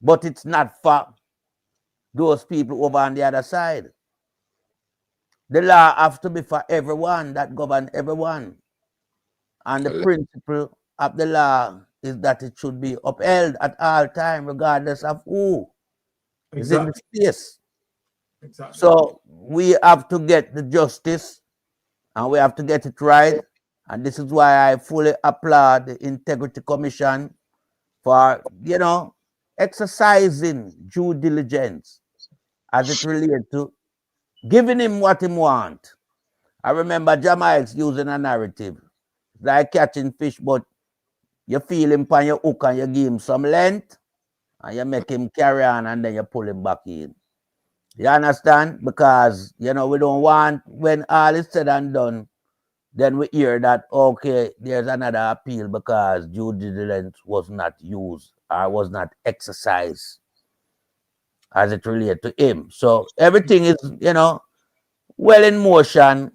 But it's not for those people over on the other side. The law has to be for everyone that govern everyone. And the principle of the law is that it should be upheld at all times, regardless of who is in the space. Exactly. So we have to get the justice and we have to get it right. And this is why I fully applaud the Integrity Commission for, exercising due diligence as it relates to giving him what he wants. I remember Jah Mikes using a narrative. like catching fish, but you feel him on your hook and you give him some length and you make him carry on and then you pull him back in. You understand? Because, you know, we don't want, when all is said and done, then we hear that, okay, there's another appeal because due diligence was not used or was not exercised as it related to him. So everything is, you know, well in motion.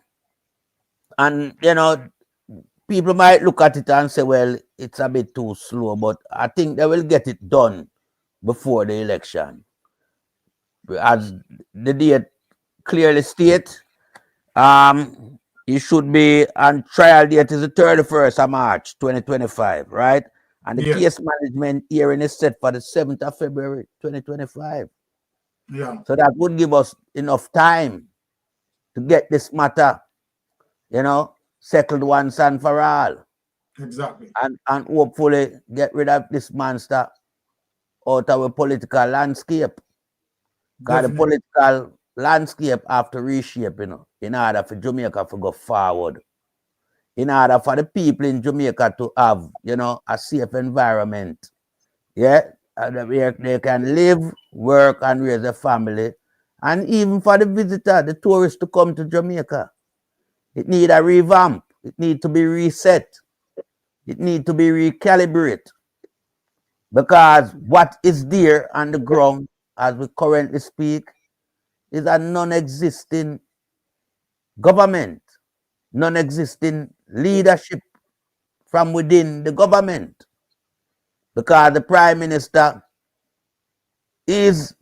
And, you know, people might look at it and say, well, it's a bit too slow, but I think they will get it done before the election. As the date clearly state, it should be on trial date is the 31st of March 2025, right? And the case management hearing is set for the 7th of February 2025. Yeah. So that would give us enough time to get this matter, you know, settled once and for all. Exactly. And hopefully get rid of this monster out of a political landscape. Because the political landscape have to reshape, you know, in order for Jamaica to go forward. In order for the people in Jamaica to have, you know, a safe environment. Yeah, where they can live, work, and raise a family. And even for the visitor, the tourists to come to Jamaica. It need a revamp. It need to be reset. It need to be recalibrated. Because what is there on the ground, as we currently speak, is a non-existing government, non-existing leadership from within the government. Because the Prime Minister is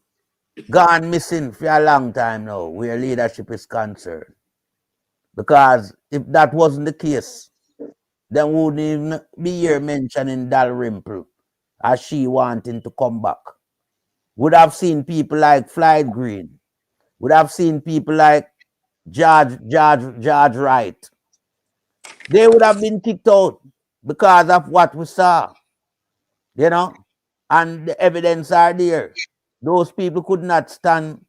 gone missing for a long time now, where leadership is concerned. Because if that wasn't the case, then we wouldn't even be here mentioning Dalrymple as she wanting to come back. Would have seen people like Floyd Green. Would have seen people like George Wright. They would have been kicked out because of what we saw. You know? And the evidence are there. Those people could not stand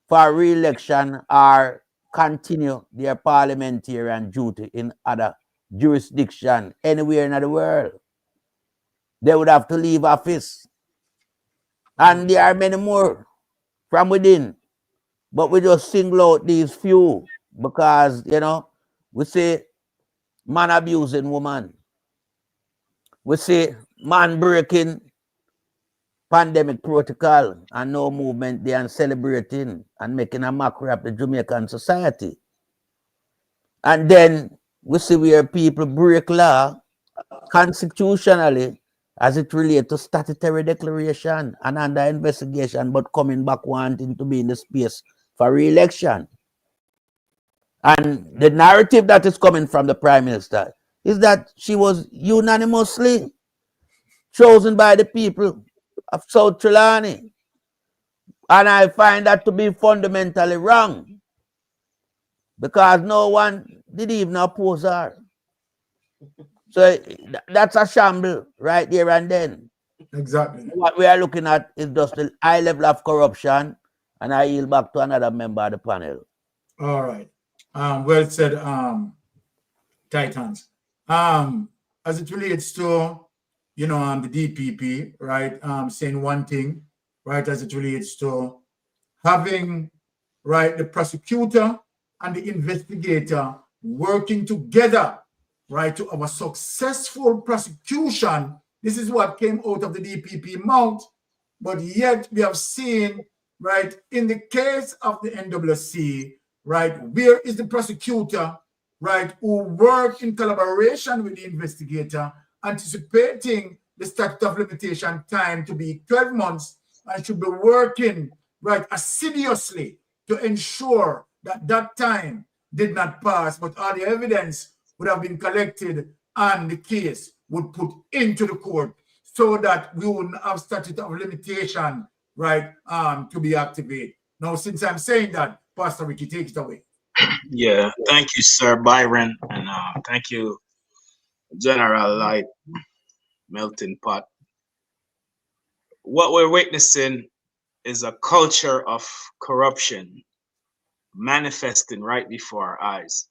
for re-election or continue their parliamentarian duty in other jurisdiction anywhere in the world. They would have to leave office. And there are many more from within. But we just single out these few because, you know, we say man abusing woman. We say man breaking pandemic protocol and no movement there and celebrating and making a mockery of the Jamaican society. And then we see where people break law constitutionally as it relates to statutory declaration and under investigation, but coming back wanting to be in the space for re-election. And the narrative that is coming from the Prime Minister is that she was unanimously chosen by the people of South Trelawney. And I find that to be fundamentally wrong because no one did even oppose her. So that's a shamble right there and then. Exactly. What we are looking at is just a high level of corruption, and I yield back to another member of the panel. All right. Well said, Titans. As it relates to, you know, the DPP, right, saying one thing, right, as it relates to having, right, the prosecutor and the investigator working together, right, to have a successful prosecution. This is what came out of the DPP mouth, but yet we have seen, right, in the case of the NWC, right, where is the prosecutor, right, who worked in collaboration with the investigator, anticipating the statute of limitation time to be 12 months and should be working, right, assiduously to ensure that that time did not pass, but all the evidence would have been collected and the case would put into the court so that we wouldn't have statute of limitation, right, to be activated. Now, since I'm saying that, Pastor Ricky, take it away. Yeah, thank you, Sir Byron, and thank you, General Light Melting Pot. What we're witnessing is a culture of corruption manifesting right before our eyes.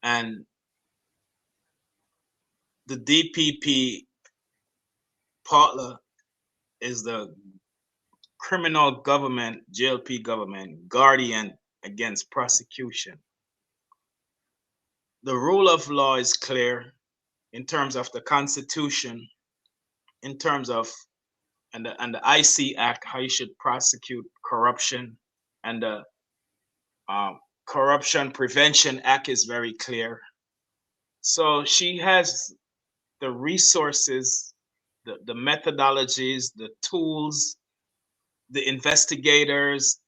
And the DPP Paula is the criminal government, JLP government, guardian against prosecution. The rule of law is clear in terms of the Constitution, in terms of and the IC Act, how you should prosecute corruption, and the Corruption Prevention Act is very clear. So she has the resources, the methodologies, the tools, the investigators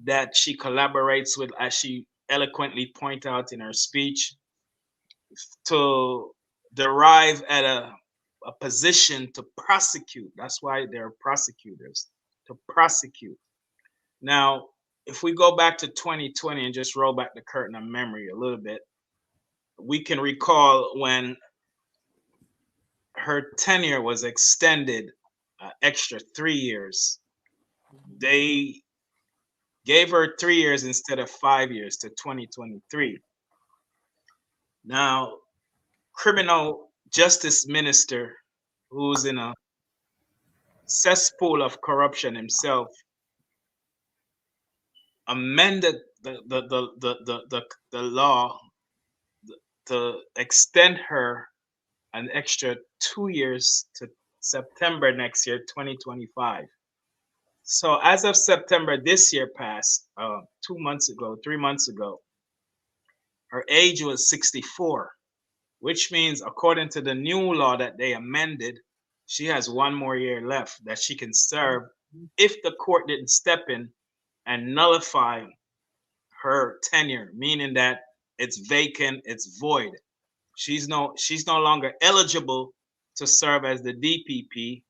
that she collaborates with, as she eloquently pointed out in her speech, to derive at a position to prosecute. That's why they're prosecutors, to prosecute. Now, if we go back to 2020 and just roll back the curtain of memory a little bit, we can recall when her tenure was extended extra 3 years. They gave her 3 years instead of 5 years to 2023. Now, criminal justice minister who's in a cesspool of corruption himself amended the law to extend her an extra 2 years to September next year, 2025. So as of September this year passed, 2 months ago, 3 months ago, her age was 64, which means according to the new law that they amended, she has 1 more year left that she can serve if the court didn't step in and nullify her tenure, meaning that it's vacant, it's void. She's no longer eligible to serve as the DPP.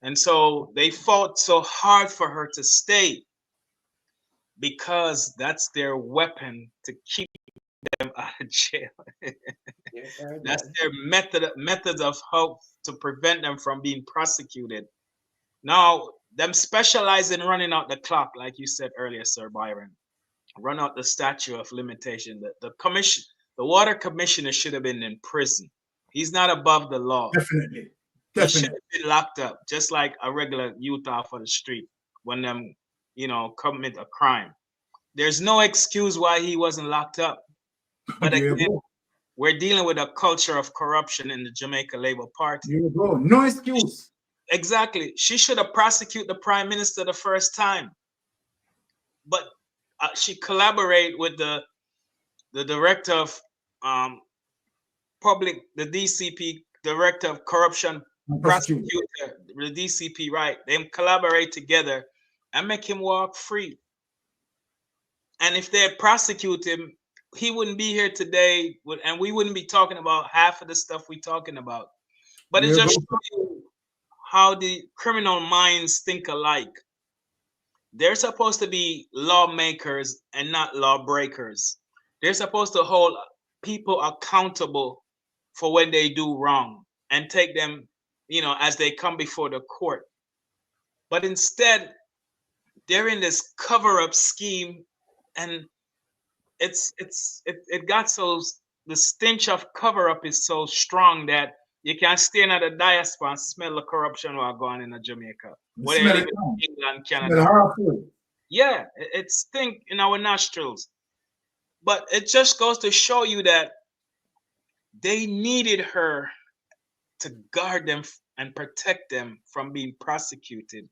And so they fought so hard for her to stay because that's their weapon to keep them out of jail. That's their method of how to prevent them from being prosecuted. Now, them specialize in running out the clock, like you said earlier, Sir Byron. Run out the statute of limitation. The commission, the water commissioner should have been in prison. He's not above the law. Definitely. He should have been locked up, just like a regular youth off of the street when them, commit a crime. There's no excuse why he wasn't locked up. But again, we're dealing with a culture of corruption in the Jamaica Labour Party. There you go. No excuse. Exactly. She should have prosecuted the prime minister the first time. But she collaborated with the director of the DCP, director of corruption, prosecutor, the DCP, right? They collaborate together and make him walk free. And if they had prosecuted him, he wouldn't be here today, and we wouldn't be talking about half of the stuff we're talking about. But it just shows you how the criminal minds think alike. They're supposed to be lawmakers and not lawbreakers. They're supposed to hold people accountable for when they do wrong and take them, as they come before the court. But instead, they're in this cover-up scheme, and it got so, the stench of cover-up is so strong that you can stay in the diaspora and smell the corruption while going in Jamaica. Whether you live in England, Canada. Yeah, it stinks in our nostrils. But it just goes to show you that they needed her to guard them and protect them from being prosecuted.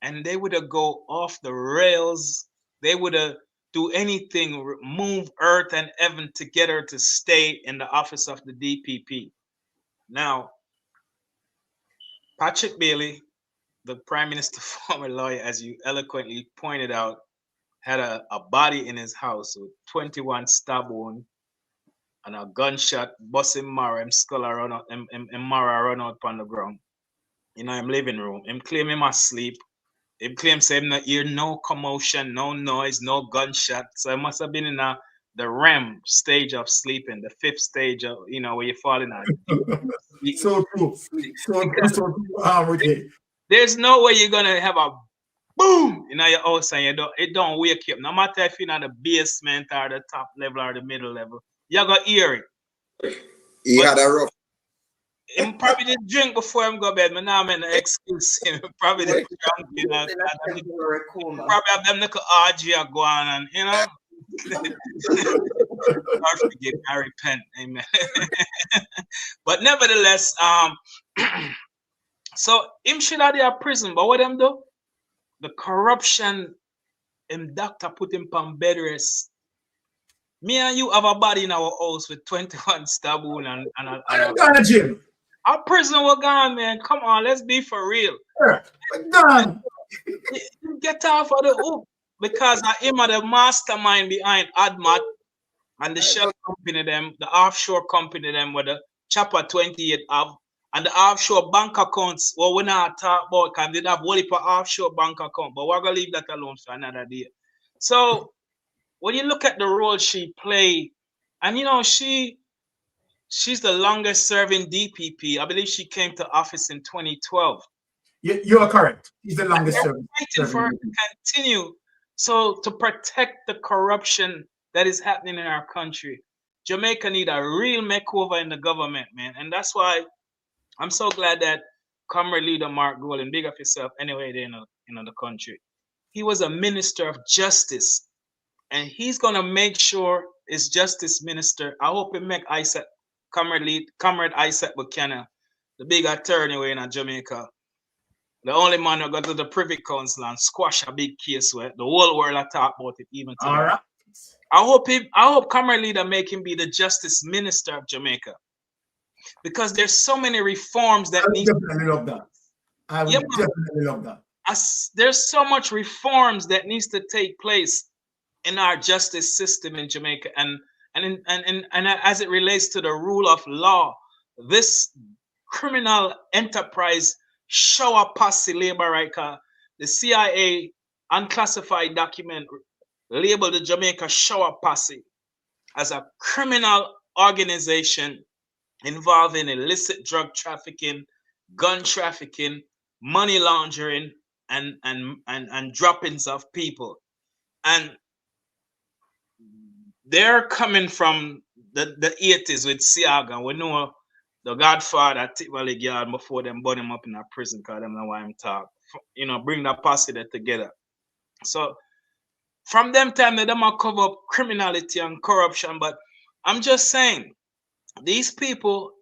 And they would have go off the rails. They would have do anything, move earth and heaven to get her to stay in the office of the DPP. Now, Patrick Bailey, the Prime Minister former lawyer, as you eloquently pointed out, had a body in his house with 21 stab wounds and a gunshot bust him Mara, him skull run out, him Mara run out on the ground in him living room. Him claim him asleep. Him claim say him not hear no commotion, no noise, no gunshot. So he must have been in the REM stage of sleeping, the 5th stage of, where you're falling out. So true. So true. There's no way you're gonna have a boom in your house and it don't wake you up. No matter if you're in the basement or the top level or the middle level, you're gonna hear it. He had a rough Him probably did drink before him go to bed. Man, now I'm an excuse. Him probably did drunk, you know. Probably have them little orgy go on, and you know. God forgive, I repent, amen. But nevertheless, so him should have their prison, but what them do? The corruption, him doctor put him on bed rest. Me and you have a body in our house with 21 stab wound and I'm gone to jail. Our prison was gone, man. Come on, let's be for real. Done. Get off of the hook because I am the mastermind behind ADMAT and the shell company them, the offshore company them with the Chapter 28 have, and the offshore bank accounts. Well, we're not talk about because they have one for offshore bank account, but we're gonna leave that alone for another day. So when you look at the role she played, and you know she's the longest serving DPP. I believe she came to office in 2012. You are correct. He's the longest serving. Waiting for her to continue. So to protect the corruption that is happening in our country, Jamaica need a real makeover in the government, man. And that's why I'm so glad that Comrade Leader Mark Golden, big up yourself anyway, in the country. He was a minister of justice, and he's gonna make sure his justice minister. I hope he make ISAT, Comrade ISAT Buchanan, the big attorney in Jamaica. The only man who got to the Privy Council and squash a big case where the whole world are talk about it even today. All right. I hope Comrade Leader make him be the Justice Minister of Jamaica. Because there's so many reforms that need definitely love that. I would definitely love that. There's so much reforms that needs to take place in our justice system in Jamaica and as it relates to the rule of law. This criminal enterprise shower posse labor right, the CIA unclassified document labeled the Jamaica shower posse as a criminal organization involving illicit drug trafficking, gun trafficking, money laundering, and droppings of people. And they're coming from the 80s with Siaga. We know the Godfather Tivoli Yard before them burn him up in a prison because them know why I'm talking. You know, bring that posse there together. So from them time, they don't cover up criminality and corruption. But I'm just saying, these people,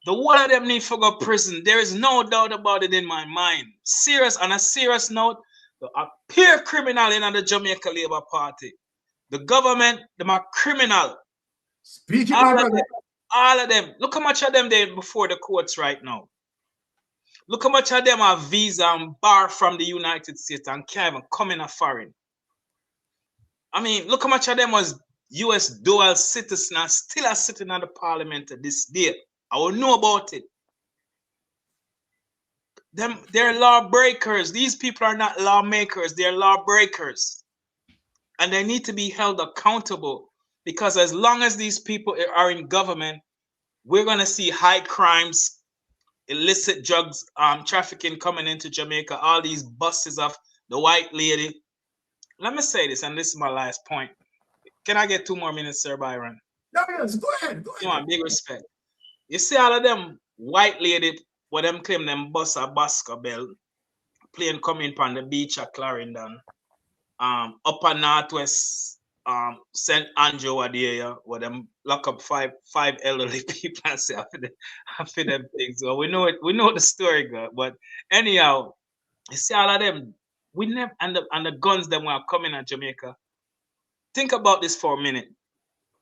the whole of them need to go to prison. There is no doubt about it in my mind. On a serious note, a peer criminal in the Jamaica Labour Party. The government, them are criminal. Speaking all of them. Look how much of them there before the courts right now. Look how much of them have visa and bar from the United States and can't even come in a foreign. I mean, look how much of them was U.S. dual citizen and still are sitting at the parliament to this day. I will know about it. They're lawbreakers. These people are not lawmakers. They're lawbreakers. And they need to be held accountable because as long as these people are in government, we're going to see high crimes, illicit drugs, trafficking coming into Jamaica, all these buses of the white lady. Let me say this, and this is my last point. Can I get 2 more minutes, Sir Byron? No, yes, go ahead. Come on, big respect. You see all of them white lady, what them claim them bus a Basca Bell, plane coming from the beach at Clarendon, upper Northwest, St. Andrew area, where them lock up five elderly people and say after them things. Well, we know the story, girl. But anyhow, you see all of them, we never and the guns that were coming at Jamaica. Think about this for a minute.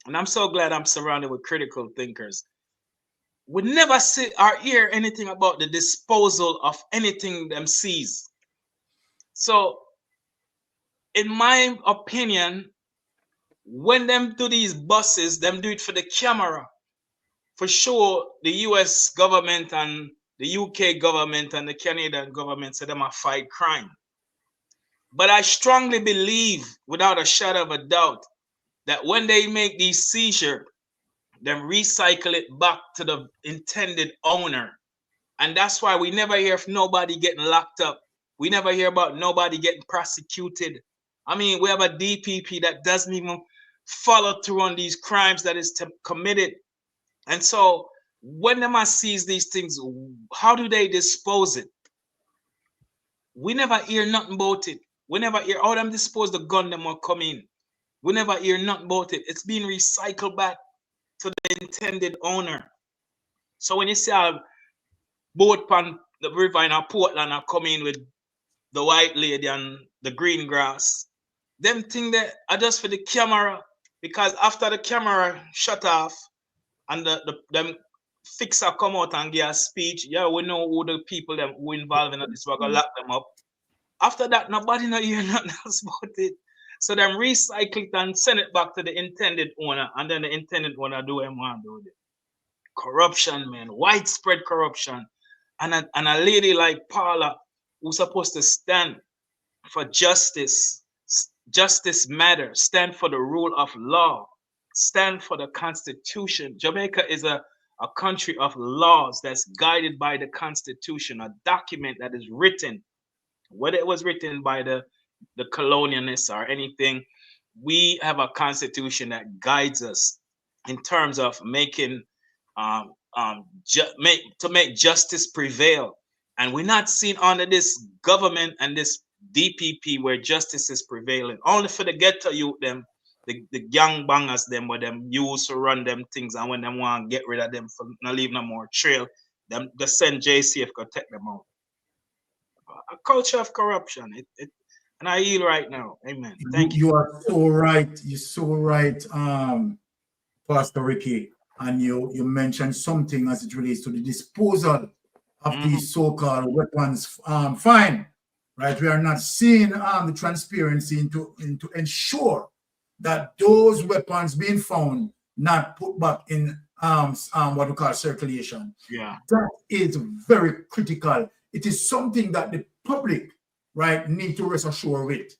And I'm so glad I'm surrounded with critical thinkers. We never see or hear anything about the disposal of anything them seize. So, in my opinion, when them do these buses, them do it for the camera. For sure, the US government and the UK government and the Canadian government say them a fight crime. But I strongly believe, without a shadow of a doubt, that when they make these seizures, then recycle it back to the intended owner. And that's why we never hear of nobody getting locked up. We never hear about nobody getting prosecuted. I mean, we have a DPP that doesn't even follow through on these crimes that is committed. And so when them sees these things, how do they dispose it? We never hear nothing about it. We never hear how them dispose the gun them will come in. We never hear nothing about it. It's being recycled back to the intended owner. So when you see a boat on the river in Portland are coming with the white lady and the green grass, them thing that are just for the camera, because after the camera shut off and them fixer come out and give a speech, yeah, we know who the people them who involved in this, we're gonna lock them up. After that, nobody know hear nothing else about it. So them recycle it and send it back to the intended owner, and then the intended owner do what they want to do with it. Corruption, man, widespread corruption. And a lady like Paula, who's supposed to stand for justice, justice matters, stand for the rule of law, stand for the Constitution. Jamaica is a country of laws that's guided by the Constitution, a document that is written, whether it was written by the colonialists or anything. We have a constitution that guides us in terms of making to make justice prevail. And we're not seeing under this government and this DPP where justice is prevailing. Only for the ghetto youth, them, the young bangers, them, where them used to run them things, and when them want to get rid of them for not leave no more trail, them they send JCF to take them out. A culture of corruption. And I yield right now. Amen. Thank you. You are so right. You're so right, Pastor Ricky. And you mentioned something as it relates to the disposal of these so-called weapons. Fine, right? We are not seeing the transparency into ensure that those weapons being found not put back in what we call circulation. Yeah, that is very critical. It is something that the public, right, need to rest assured with,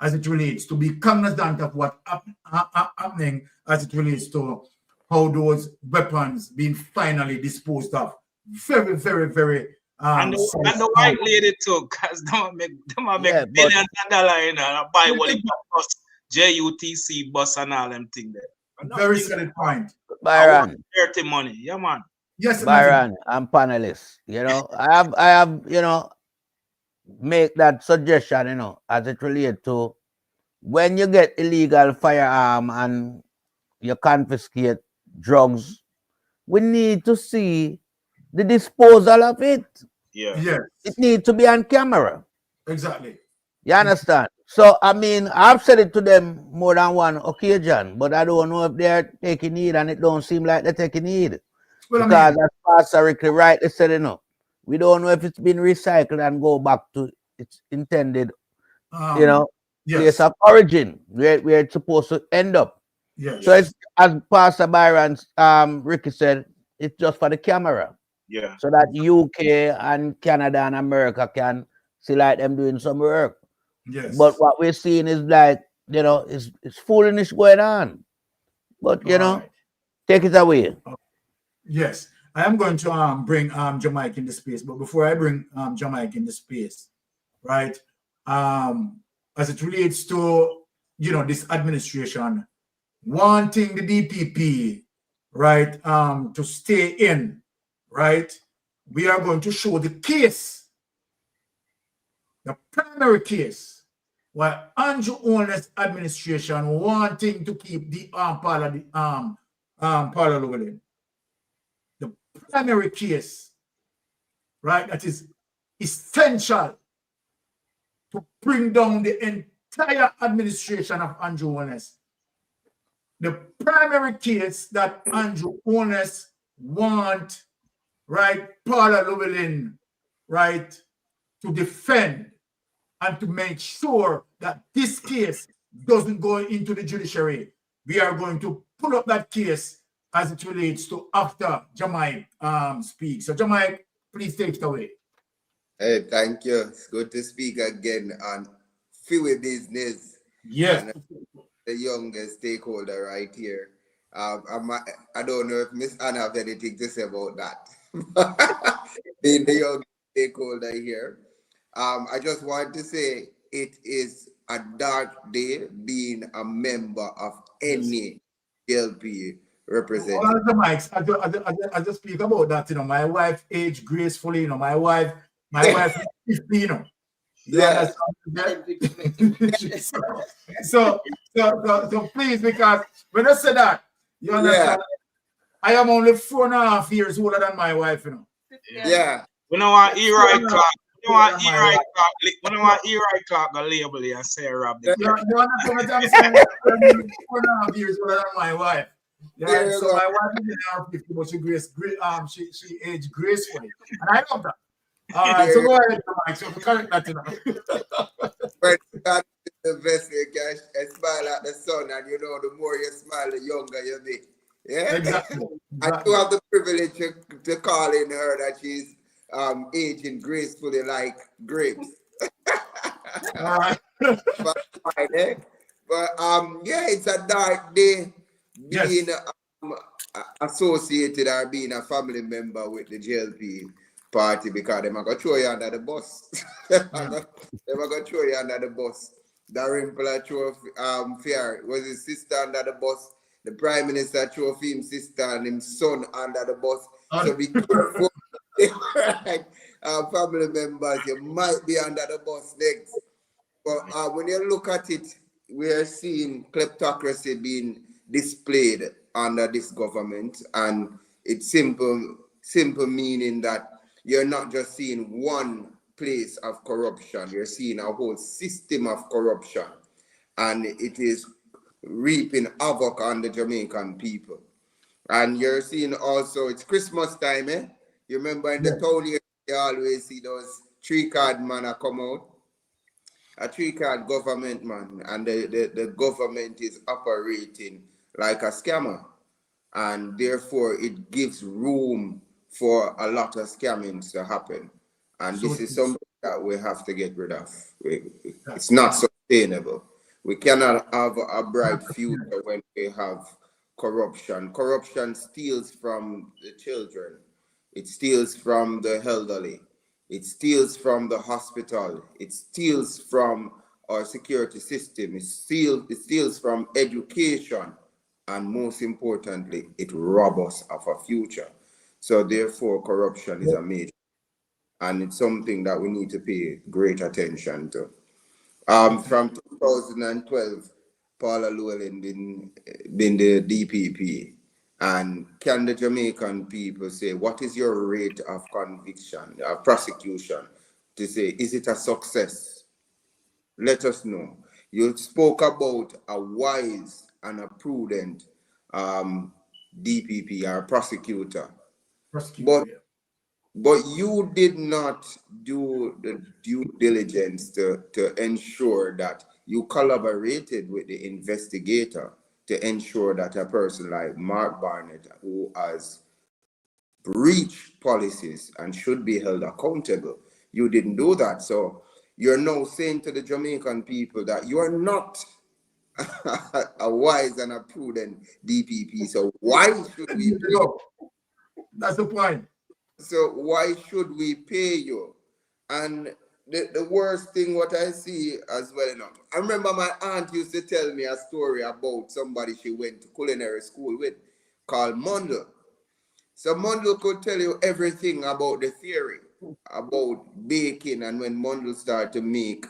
as it relates to be cognizant of what happening as it relates to how those weapons being finally disposed of. Very, very, very. And the white lady too, because them make billions of dollars, you know, buy what it bus, JUTC bus and all them things there. Very solid point. Byron. Dirty money, yeah, man. Yes, Byron, I'm panelist. You know, I have, you know, make that suggestion, you know, as it relates to when you get illegal firearm and you confiscate drugs, we need to see the disposal of it. Yeah. Yes. It needs to be on camera. Exactly. You understand? So, I mean, I've said it to them more than one occasion, but I don't know if they're taking heed, and it don't seem like they're taking heed. Well, because as Pastor Ricky rightly said, you know, we don't know if it's been recycled and go back to its intended, you know, place of origin, where it's supposed to end up. Yes. So it's, as Pastor Byron Ricky said, it's just for the camera. Yeah. So that UK and Canada and America can see like them doing some work. Yes. But what we're seeing is like, you know, it's foolishness going on. But you know, take it away. Yes. I am going to bring Jah Mikes in the space, but before I bring Jah Mikes in the space, right? As it relates to, you know, this administration wanting the DPP, right, to stay in, right? We are going to show the case, the primary case, while Andrew Holness administration wanting to keep the Paula Llewellyn. The primary case, right, that is essential to bring down the entire administration of Andrew Holness. The primary case that Andrew Holness want, right, Paula Llewellyn, right, to defend and to make sure that this case doesn't go into the judiciary. We are going to pull up that case as it relates to after Jah Mikes speaks. So Jah Mikes, please take it away. Hey, thank you. It's good to speak again on Philly business. Yes. And the youngest stakeholder right here. I don't know if Miss Anna have anything to say about that. Being the youngest stakeholder here. I just want to say it is a dark day being a member of any LP, represent. Well, the mics, I just speak about that, my wife aged gracefully, my wife is 50, You Yeah. understand? so please, because when I say that, you understand? I am only 4.5 years older than my wife, Yeah. We don't want E-Right Clark. We don't want E-Right Clark. We don't want E-Right Clark to label you and say Rob. You understand what I'm saying? I'm 4.5 years older than my wife. Yeah, so my wife is in her 50, but she aged gracefully, and I love that. All right, so go ahead, Mike. So correct that, When God is the best, you can smile at the sun, and the more you smile, the younger you be. Yeah, exactly. I do have the privilege to call in her that she's aging gracefully like grapes. All right. But yeah, it's a dark day being associated or being a family member with the JLP party, because they're going to throw you under the bus. They're going to throw you under the bus. Dalrymple threw Fair was his sister under the bus. The Prime Minister threw his sister and his son under the bus. So be careful. Family members, you might be under the bus next. But when you look at it, we are seeing kleptocracy being displayed under this government, and it's simple meaning that you're not just seeing one place of corruption, you're seeing a whole system of corruption, and it is reaping havoc on the Jamaican people. And you're seeing also, it's Christmas time, eh? You remember in the town here, you always see those 3-card man come out. A 3-card government man, and the government is operating like a scammer, and therefore it gives room for a lot of scammings to happen. And this is something that we have to get rid of. It's not sustainable. We cannot have a bright future when we have corruption. Corruption steals from the children. It steals from the elderly. It steals from the hospital. It steals from our security system. It steals from education. And most importantly, it robs us of a future. So therefore, corruption is a major. And it's something that we need to pay great attention to. From 2012, Paula Llewellyn been the DPP. And can the Jamaican people say, what is your rate of conviction, prosecution? To say, is it a success? Let us know. You spoke about a wise and a prudent DPP or prosecutor. But you did not do the due diligence to ensure that you collaborated with the investigator to ensure that a person like Mark Barnett, who has breached policies and should be held accountable, you didn't do that. So you're now saying to the Jamaican people that you are not a wise and a prudent DPP. So why should we pay you? That's the point. So why should we pay you? And the worst thing what I see as well, I remember my aunt used to tell me a story about somebody she went to culinary school with called Mundle. So Mundle could tell you everything about the theory, about baking, and when Mundle started to make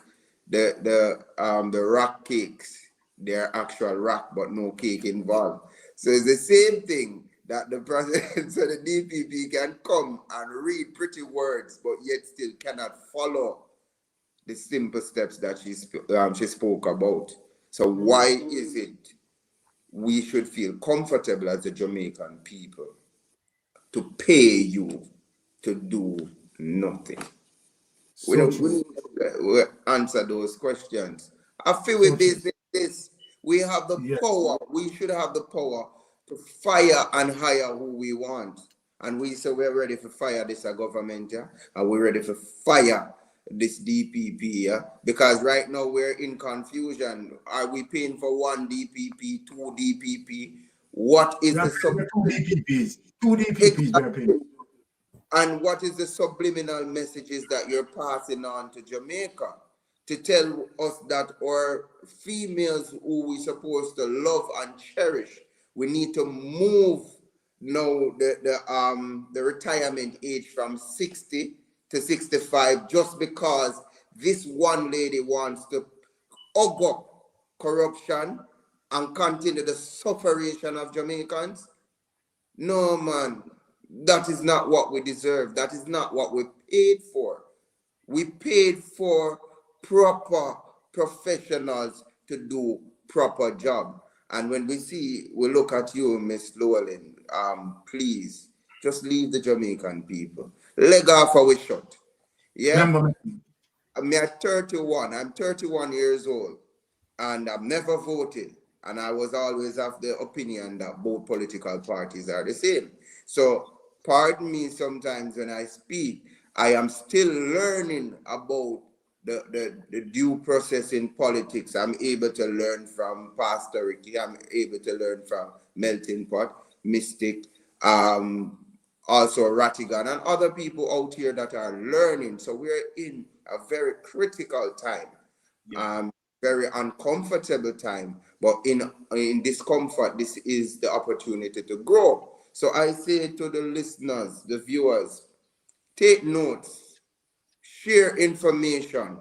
the rock cakes, they're actual rock but no cake involved. So it's the same thing that the president, so the DPP can come and read pretty words, but yet still cannot follow the simple steps that she spoke about. So why is it we should feel comfortable as the Jamaican people to pay you to do nothing? We answer those questions. I feel with this, we have the power. We should have the power to fire and hire who we want. And we say we're ready for fire this government, and we're ready for fire this DPP, because right now we're in confusion. Are we paying for one DPP, two DPP? What is the two DPPs we're paying. And what is the subliminal messages that you're passing on to Jamaica to tell us that our females who we're supposed to love and cherish, we need to move now the retirement age from 60 to 65 just because this one lady wants to hug up corruption and continue the sufferation of Jamaicans. No, man, that is not what we deserve. That is not what we paid for. We paid for proper professionals to do proper job. And when we look at you, Miss Llewellyn, please just leave the Jamaican people. Leg off our shot. Yeah. I'm 31. I'm 31 years old, and I've never voted. And I was always of the opinion that both political parties are the same. So pardon me sometimes when I speak, I am still learning about the due process in politics. I'm able to learn from Pastor Ricky. I'm able to learn from Melting Pot, Mystic, also Rattigan, and other people out here that are learning. So we're in a very critical time, very uncomfortable time. But in discomfort, this is the opportunity to grow. So I say to the listeners, the viewers, take notes, share information,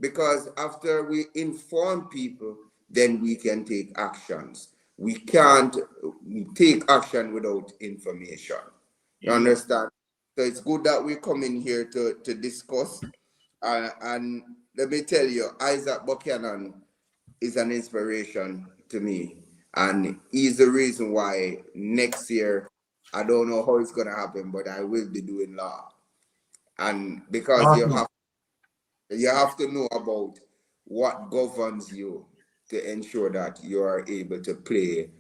because after we inform people, then we can take actions. We can't take action without information. You understand? So it's good that we come in here to discuss. And let me tell you, ISAT Buchanan is an inspiration to me. And he's the reason why next year, I don't know how it's going to happen, but I will be doing law. And because you have to know about what governs you to ensure that you are able to play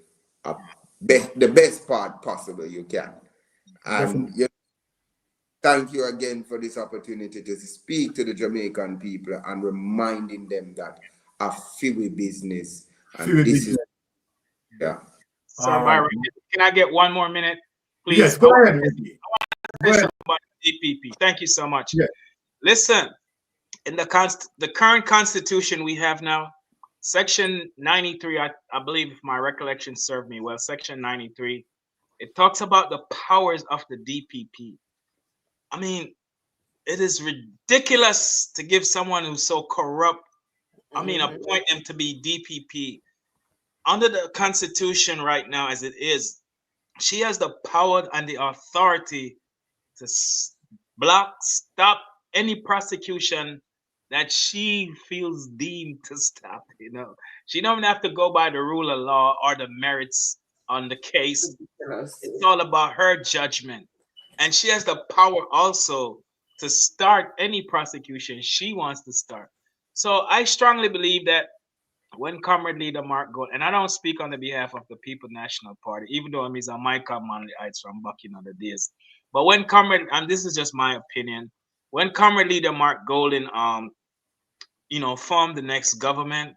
the best part possible you can. And thank you again for this opportunity to speak to the Jamaican people and reminding them that a FIWI business. And this is, Sir Byron, can I get 1 more minute, please? Yes, go ahead. I want to say something about DPP. Thank you so much. Yeah. Listen, in the current constitution we have now, Section 93, I believe, if my recollection served me well, Section 93, it talks about the powers of the DPP. I mean, it is ridiculous to give someone who's so corrupt, appoint them to be DPP. Under the Constitution right now, as it is, she has the power and the authority to stop any prosecution that she feels deemed to stop. She don't have to go by the rule of law or the merits on the case. It's all about her judgment. And she has the power also to start any prosecution she wants to start. So I strongly believe that when Comrade Leader Mark Gold, and I don't speak on the behalf of the People National Party, even though I'm a Micah Manley Heights from Buchanan the days. But when Comrade, and this is just my opinion, when Comrade Leader Mark Golden, formed the next government,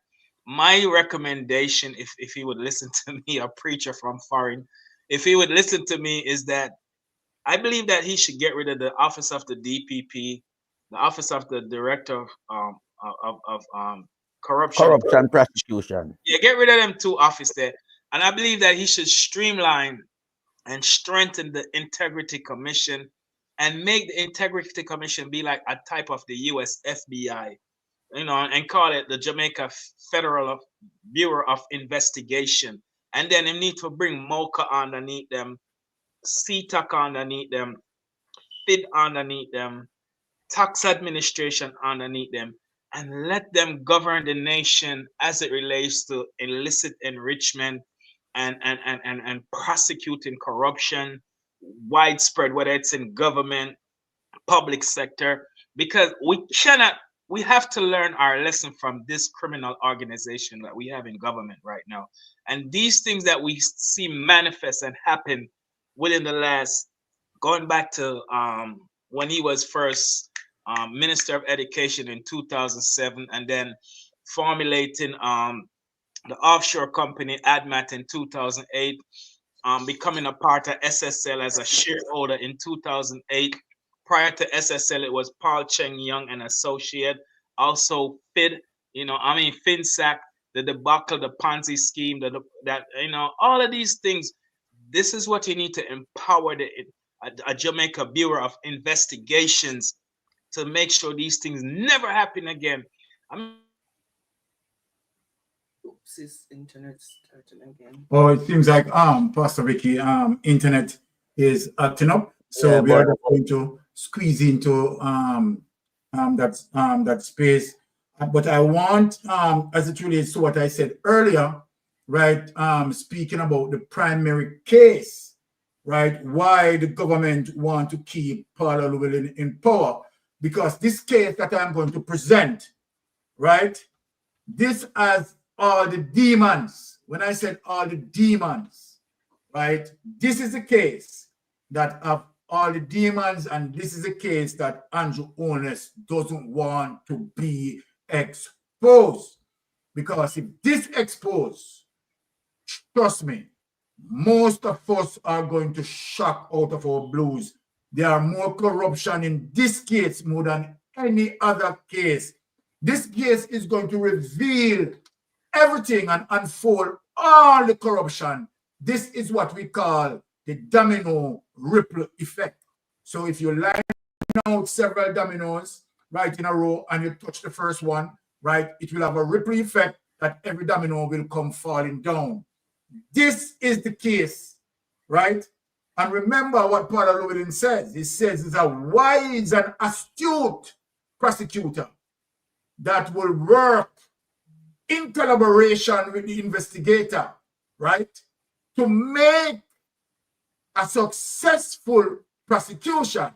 my recommendation, if he would listen to me, a preacher from foreign, if he would listen to me, is that I believe that he should get rid of the office of the DPP, the office of the Director of Corruption Prosecution. Yeah, get rid of them 2 offices there. And I believe that he should streamline and strengthen the Integrity Commission and make the Integrity Commission be like a type of the US FBI, and call it the Jamaica Federal Bureau of Investigation. And then you need to bring MOCA underneath them, CTAC underneath them, FID underneath them, tax administration underneath them, and let them govern the nation as it relates to illicit enrichment and prosecuting corruption, widespread, whether it's in government, public sector, because we have to learn our lesson from this criminal organization that we have in government right now. And these things that we see manifest and happen within the last, going back to when he was first Minister of Education in 2007, and then formulating the offshore company ADMAT in 2008, becoming a part of SSL as a shareholder in 2008. Prior to SSL, it was Paul Cheng Young and Associate, also FID, FinSAC, the debacle, the Ponzi scheme, that all of these things. This is what you need to empower a Jamaica Bureau of Investigations to make sure these things never happen again. Oops, his internet started again. Oh, it seems like Pastor Ricky, internet is acting up. So Yeah, we are going to squeeze into that space. But I want, as it relates to what I said earlier, right? Speaking about the primary case, right? Why the government want to keep Paula Llewellyn in power? Because this case that I'm going to present, right? This has all the demons. When I said all the demons, right? This is a case that have all the demons, and this is a case that Andrew Holness doesn't want to be exposed. Because if this exposed, trust me, most of us are going to shock out of our blues. There are more corruption in this case more than any other case. This case is going to reveal everything and unfold all the corruption. This is what we call the domino ripple effect. So if you line out several dominoes right in a row and you touch the first one, right, it will have a ripple effect that every domino will come falling down. This is the case, right? And remember what Paula Llewellyn says. He says he's a wise and astute prosecutor that will work in collaboration with the investigator, right, to make a successful prosecution.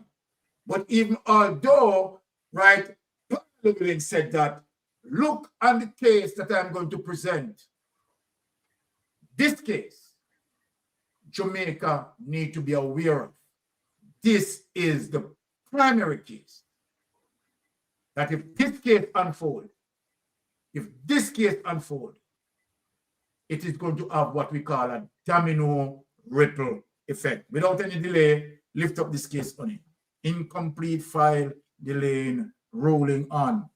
But even although, right, Paula Llewellyn said that, look on the case that I'm going to present. This case, Jamaica need to be aware of. This is the primary case. That if this case unfolds, it is going to have what we call a domino ripple effect. Without any delay, lift up this case on it. Incomplete file, delaying, rolling on.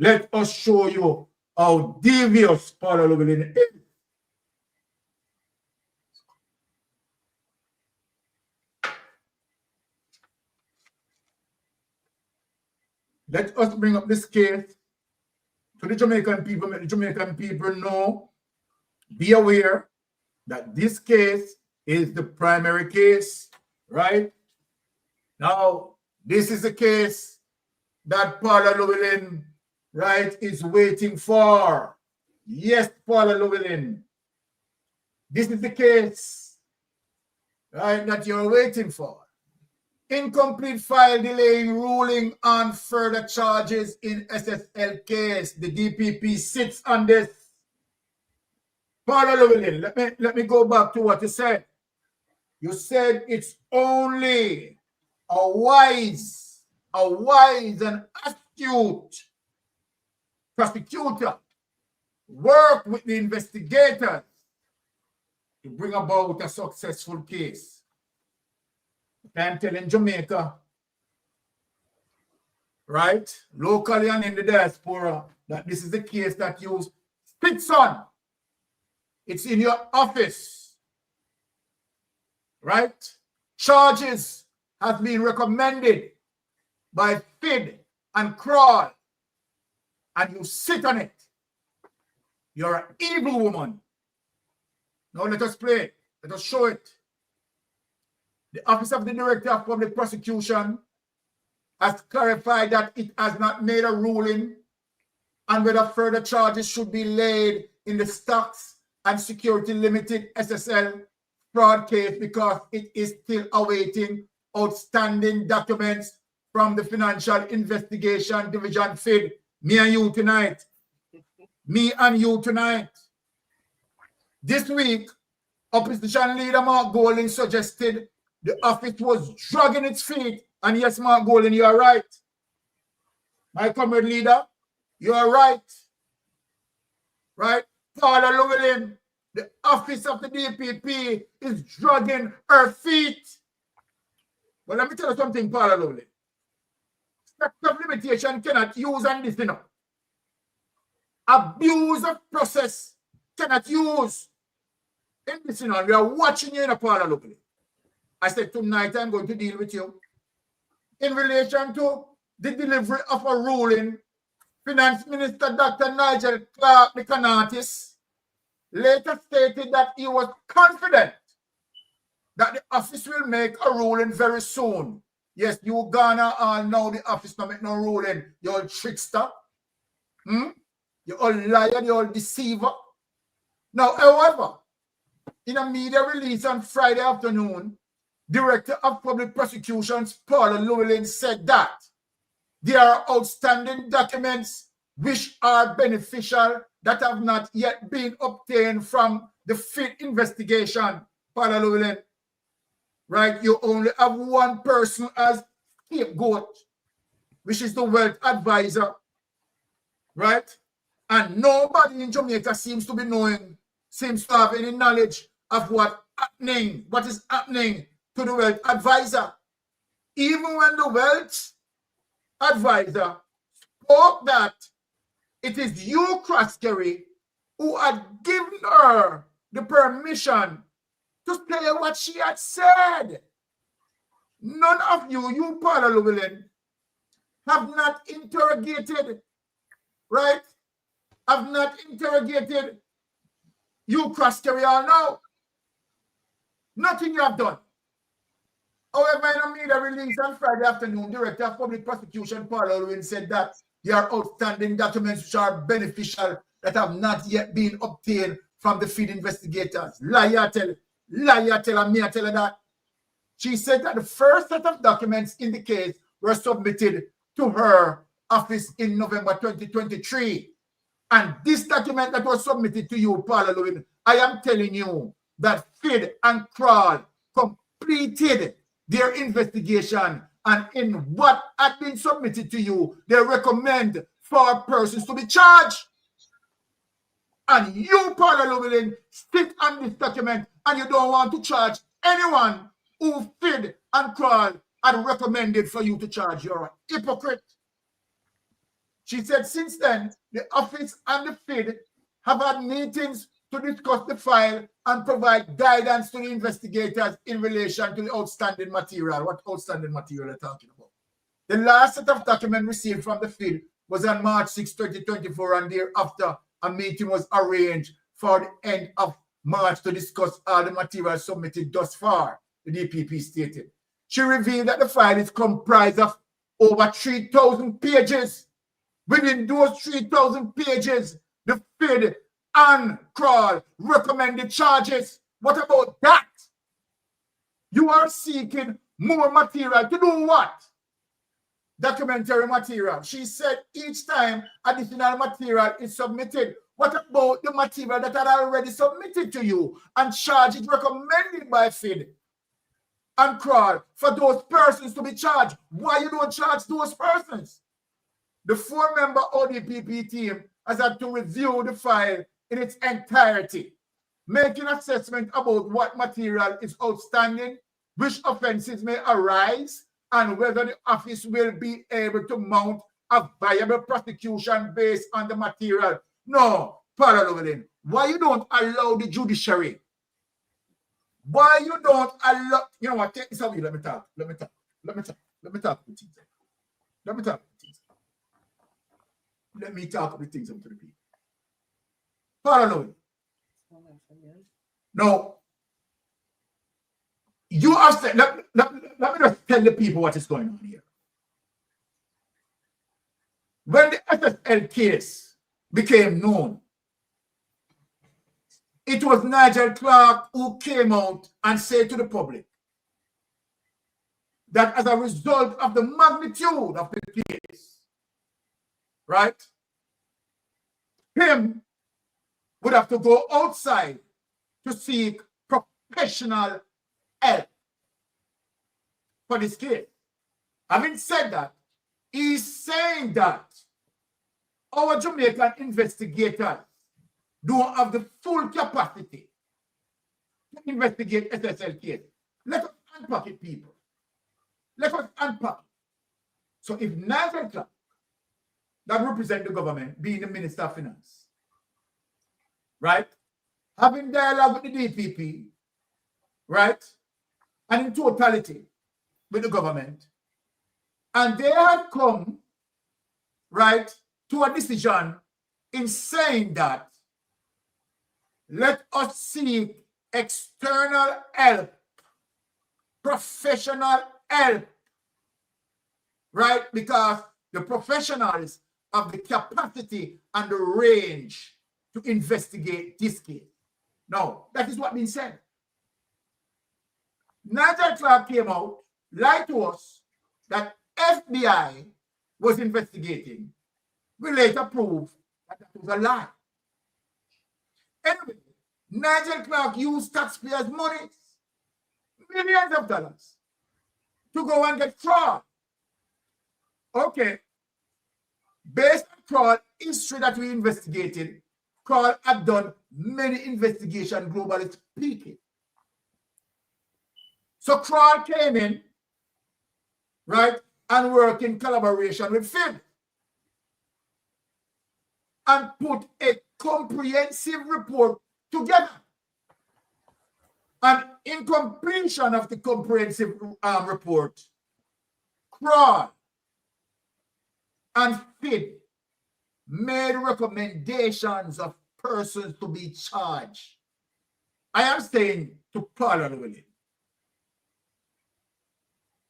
Let us show you how devious Paula Llewellyn is. Let us bring up this case to the Jamaican people. Let the Jamaican people know, be aware that this case is the primary case, right? Now, this is the case that Paula Llewellyn, right, is waiting for. Yes, Paula Llewellyn. This is the case, right, that you're waiting for. Incomplete file delaying ruling on further charges in SSL case. The DPP sits on this. Paula Llewellyn, let me go back to what you said. You said it's only a wise and astute prosecutor work with the investigators to bring about a successful case. I'm telling Jamaica, right, locally and in the diaspora, that this is the case that you spits on. It's in your office, right? Charges have been recommended by FID and Crawl, and you sit on it. You're an evil woman. Now let us play. Let us show it. The Office of the Director of Public Prosecution has clarified that it has not made a ruling on whether further charges should be laid in the Stocks and Security Limited SSL fraud case because it is still awaiting outstanding documents from the Financial Investigation Division FID. Me and you tonight. Me and you tonight. This week, Opposition Leader Mark Golding suggested the office was dragging its feet. And yes, Mark Golding, you are right. My comrade leader, you are right. Right? Paula Llewellyn, the office of the DPP is dragging her feet. But let me tell you something, Paula Llewellyn. Statute of limitation cannot use on this, you know. abuse of process cannot use. In this, we are watching you in a Paula Llewellyn. I said tonight I'm going to deal with you in relation to the delivery of a ruling. Finance Minister Dr. Nigel Clark Nicanatis later stated that he was confident that the office will make a ruling very soon. Yes, you Ghana all know the office not make no ruling. You old trickster. You old liar, you old deceiver. Now, however, in a media release on Friday afternoon, Director of Public Prosecutions Paula Llewellyn said that there are outstanding documents which are beneficial that have not yet been obtained from the FID investigation. Paula Llewellyn, right? You only have one person as scapegoat, which is the wealth advisor, right? And nobody in Jamaica seems to have any knowledge of what is happening to the wealth advisor. Even when the wealth advisor spoke that it is you, Croskery, who had given her the permission to say what she had said. None of you Paula Llewellyn, have not interrogated, right? Have not interrogated you, Croskery, all now. Nothing you have done. However, in a media release on Friday afternoon, Director of Public Prosecution Paula Llewellyn said that there are outstanding documents which are beneficial that have not yet been obtained from the FID investigators. Liar tell, and me tell her that. She said that the first set of documents in the case were submitted to her office in November 2023. And this document that was submitted to you, Paula Llewellyn, I am telling you that FID and CRAL completed their investigation, and in what had been submitted to you, they recommend 4 persons to be charged. And you, Paula Llewellyn, sit on this document and you don't want to charge anyone who FID and CRAL had recommended for you to charge. You're a hypocrite. She said since then, the office and the FID have had meetings to discuss the file and provide guidance to the investigators in relation to the outstanding material. What outstanding material are you talking about? The last set of documents received from the FID was on March 6, 2024, and thereafter a meeting was arranged for the end of March to discuss all the material submitted thus far, the DPP stated. She revealed that the file is comprised of over 3,000 pages. Within those 3,000 pages, the FID and CRAL recommended charges. What about that? You are seeking more material to do what? Documentary material. She said each time additional material is submitted. What about the material that are already submitted to you and charges recommended by FID and CRAL for those persons to be charged? Why you don't charge those persons? The 4-member ODPP team has had to review the file in its entirety, making assessment about what material is outstanding, which offenses may arise, and whether the office will be able to mount a viable prosecution based on the material. No, Paula Llewellyn, why you don't allow the judiciary? Why you don't allow, you know what, take this away, let me talk with you. Let me talk with things to the people. Paula Llewellyn. No. You have said, let me just tell the people what is going on here. When the SSL case became known, it was Nigel Clark who came out and said to the public that as a result of the magnitude of the case, right, him would have to go outside to seek professional help for this case. Having said that, he's saying that our Jamaican investigators don't have the full capacity to investigate SSL case. Let us unpack it, people. Let us unpack it. So if Nigel Clark that represent the government, being the Minister of Finance, right? Having dialogue with the DPP, right? And in totality with the government. And they had come, right, to a decision in saying that let us seek external help, professional help, right? Because the professionals have the capacity and the range to investigate this case. Now, that is what being said. Nigel Clark came out, lied to us that FBI was investigating. We later proved that that was a lie. Anyway, Nigel Clark used taxpayers' money, millions of dollars, to go and get fraud. Okay. Based on fraud history that we investigated, Carl had done many investigations globally speaking. So Carl came in, right, and worked in collaboration with Phil and put a comprehensive report together. And in completion of the comprehensive report, Carl and Phil made recommendations of persons to be charged. I am saying to Paula Llewellyn,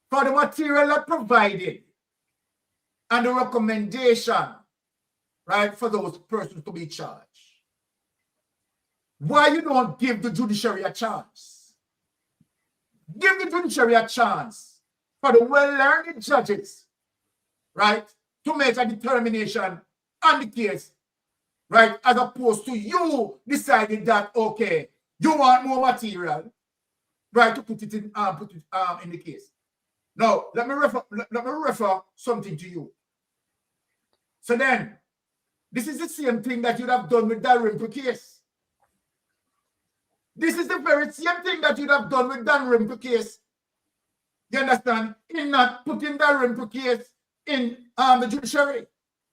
for the material that provided and the recommendation, right, for those persons to be charged. Why you don't give the judiciary a chance? Give the judiciary a chance for the well-learned judges, right, to make a determination on the case, right, as opposed to you deciding that, okay, you want more material, right, to put it in the case. Now, let me refer something to you. So then, this is the same thing that you'd have done with Dalrymple case. This is the very same thing that you'd have done with Dalrymple case. You understand? In not putting Dalrymple case in the judiciary.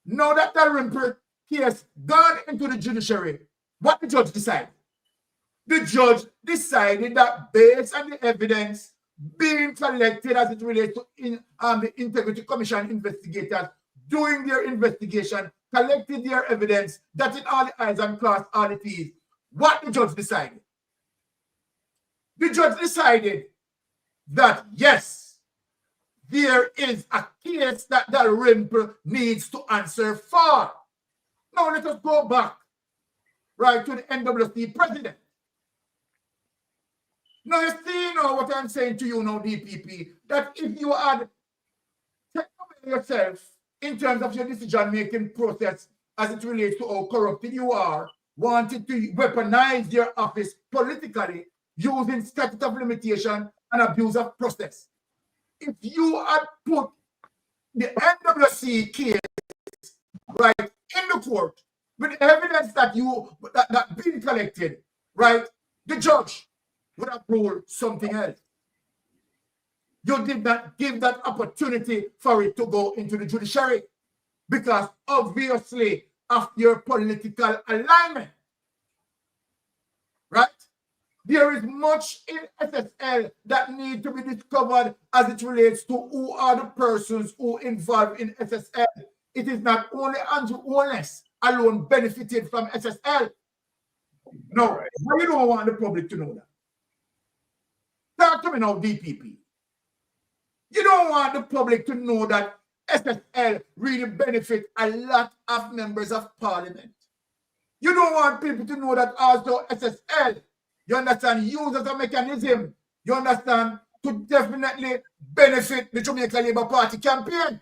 Now that Dalrymple case gone into the judiciary, what the judge decided? The judge decided that based on the evidence being collected as it relates to the Integrity Commission investigators doing their investigation, collected their evidence, dotted all the I's and crossed all the T's. What the judge decided? The judge decided that, yes, there is a case that Dalrymple needs to answer for. Now let us go back, right, to the NWC president. Now you see now what I'm saying to you now, DPP, that if you had taken away yourself in terms of your decision-making process as it relates to how corrupted you are, wanted to weaponize your office politically using statute of limitation and abuse of process. If you had put the NWC case right in the court with evidence that that been collected, right, the judge would have ruled something else. You did not give that opportunity for it to go into the judiciary because obviously of your political alignment, right? There is much in SSL that need to be discovered as it relates to who are the persons who involved in SSL. It is not only Andrew Holness alone benefited from SSL. No, why you don't want the public to know that? Talk to me now, DPP. You don't want the public to know that SSL really benefit a lot of members of parliament. You don't want people to know that also SSL, you understand, used as a mechanism, you understand, to definitely benefit the Jamaica Labour Party campaign.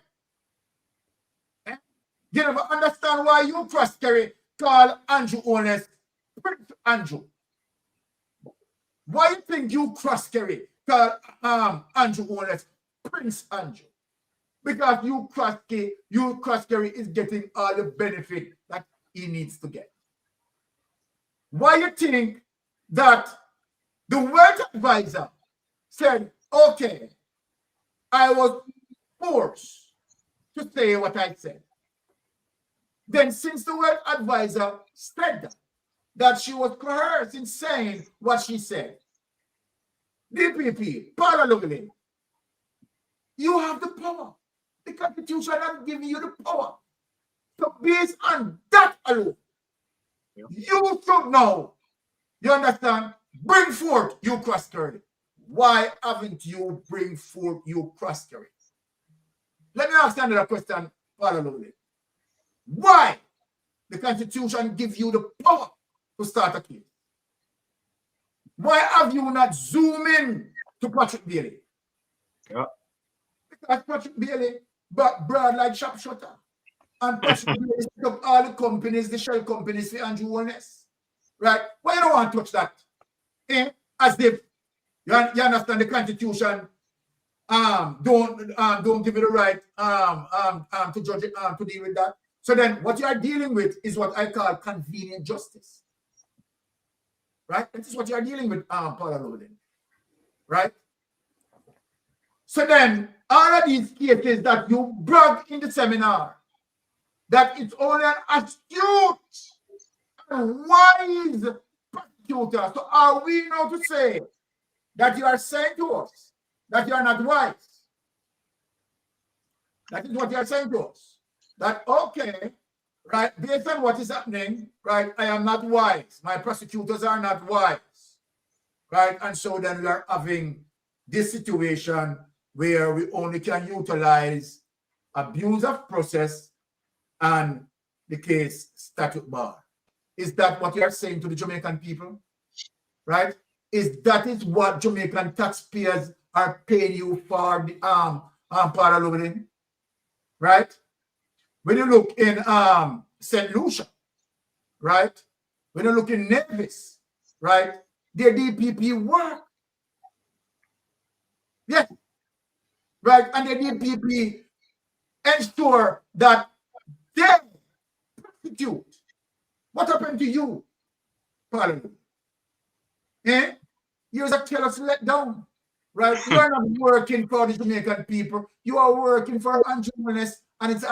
You never understand why you cross-carry call Andrew Holness Prince Andrew. Why you think you cross-carry call Andrew Holness Prince Andrew? Because you cross-carry is getting all the benefit that he needs to get. Why you think that the wealth advisor said, okay, I was forced to say what I said. Then since the wealth advisor said that she was coerced in saying what she said, DPP, Paula Llewellyn, you have the power. The Constitution has given you the power. So based on that alone, you should know, you understand, bring forth you cross-carry. Why haven't you bring forth you cross-carry? Let me ask you another question, Paula Llewellyn. Why the Constitution gives you the power to start a case? Why have you not zoomed in to Patrick Bailey? Yeah. Because Patrick Bailey but broad like sharpshooter. And Patrick Bailey set up all the companies, the shell companies for Andrew Wellness. Right? Why you don't want to touch that? As if you understand the Constitution don't give you the right to judge it, to deal with that. So then what you are dealing with is what I call convenient justice. Right? This is what you are dealing with, Paula Llewellyn. Right? So then all of these cases that you brought in the seminar, that it's only an astute and wise prosecutor. So are we now to say that you are saying to us that you are not wise? That is what you are saying to us. That, okay, right, based on what is happening, right, I am not wise. My prosecutors are not wise. Right, and so then we are having this situation where we only can utilize abuse of process and the case statute bar. Is that what you are saying to the Jamaican people? Right? Is what Jamaican taxpayers are paying you for the Paula Llewellyn? Right? When you look in St. Lucia, right? When you look in Nevis, right? Their DPP work. Yes. Right? And the DPP ensure that they prosecute. What happened to you, Parliament? You was a tell us let down. Right? You are not working for the Jamaican people. You are working for Andrew Wellness and its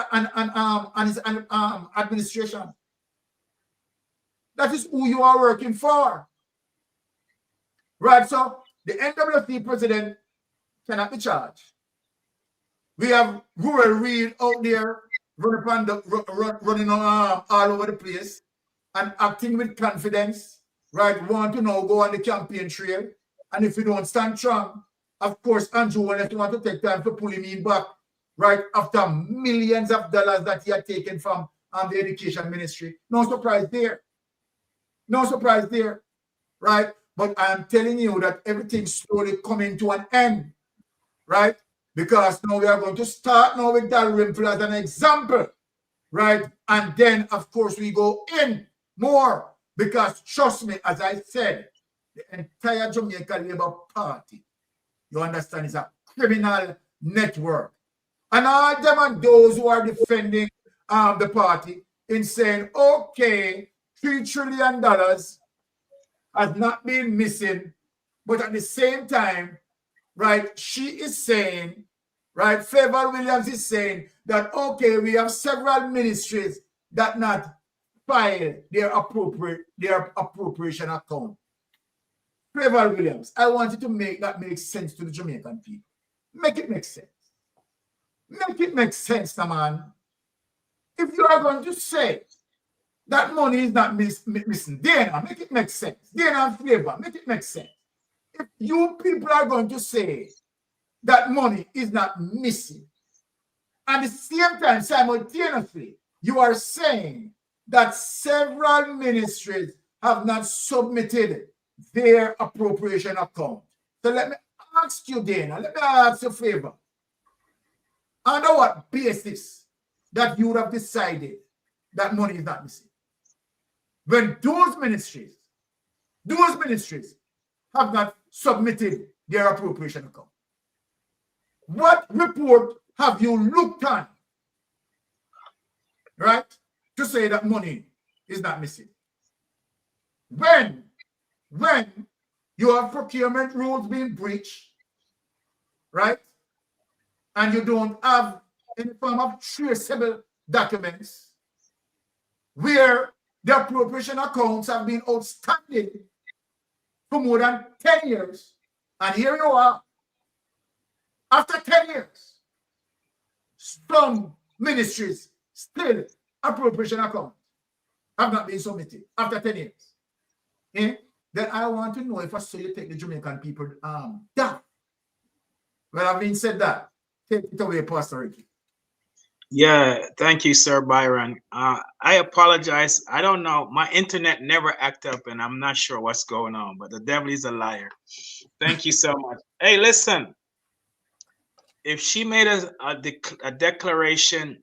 administration. That is who you are working for. Right? So the NWC president cannot be charged. We have Rural Real out there running all over the place and acting with confidence, right? Want to now go on the campaign trail. And if you don't stand strong, of course, Andrew Wellness want to take time to pull him in back, right? After millions of dollars that he had taken from the education ministry. No surprise there. No surprise there, right? But I'm telling you that everything's slowly coming to an end, right? Because now we are going to start now with Dalrymple as an example, right? And then, of course, we go in more because, trust me, as I said, the entire Jamaica Labour Party, you understand, is a criminal network. And all them and those who are defending the party in saying, okay, $3 trillion has not been missing, but at the same time, right, she is saying, right, Favor Williams is saying that, okay, we have several ministries that not file their appropriation account. Favor Williams, I want you to make that make sense to the Jamaican people. Make it make sense. Make it make sense, man. If you are going to say that money is not missing, Dana, make it make sense. Dana and Favor, make it make sense. If you people are going to say that money is not missing, and at the same time, simultaneously, you are saying that several ministries have not submitted their appropriation account. So let me ask you, Dana, let me ask you a favor. Under what basis that you would have decided that money is not missing? When those ministries have not submitted their appropriation account. What report have you looked at, right, to say that money is not missing? When you have procurement rules being breached, right, and you don't have any form of traceable documents, where the appropriation accounts have been outstanding for more than 10 years. And here you are, after 10 years, some ministries still appropriation accounts have not been submitted after 10 years. Eh? Then I want to know if I saw you take the Jamaican people down. Well, having said that, take it away, Pastor Ricky. Yeah, thank you, Sir Byron. I apologize. I don't know. My internet never act up, and I'm not sure what's going on, but the devil is a liar. Thank you so much. Hey, listen. If she made a declaration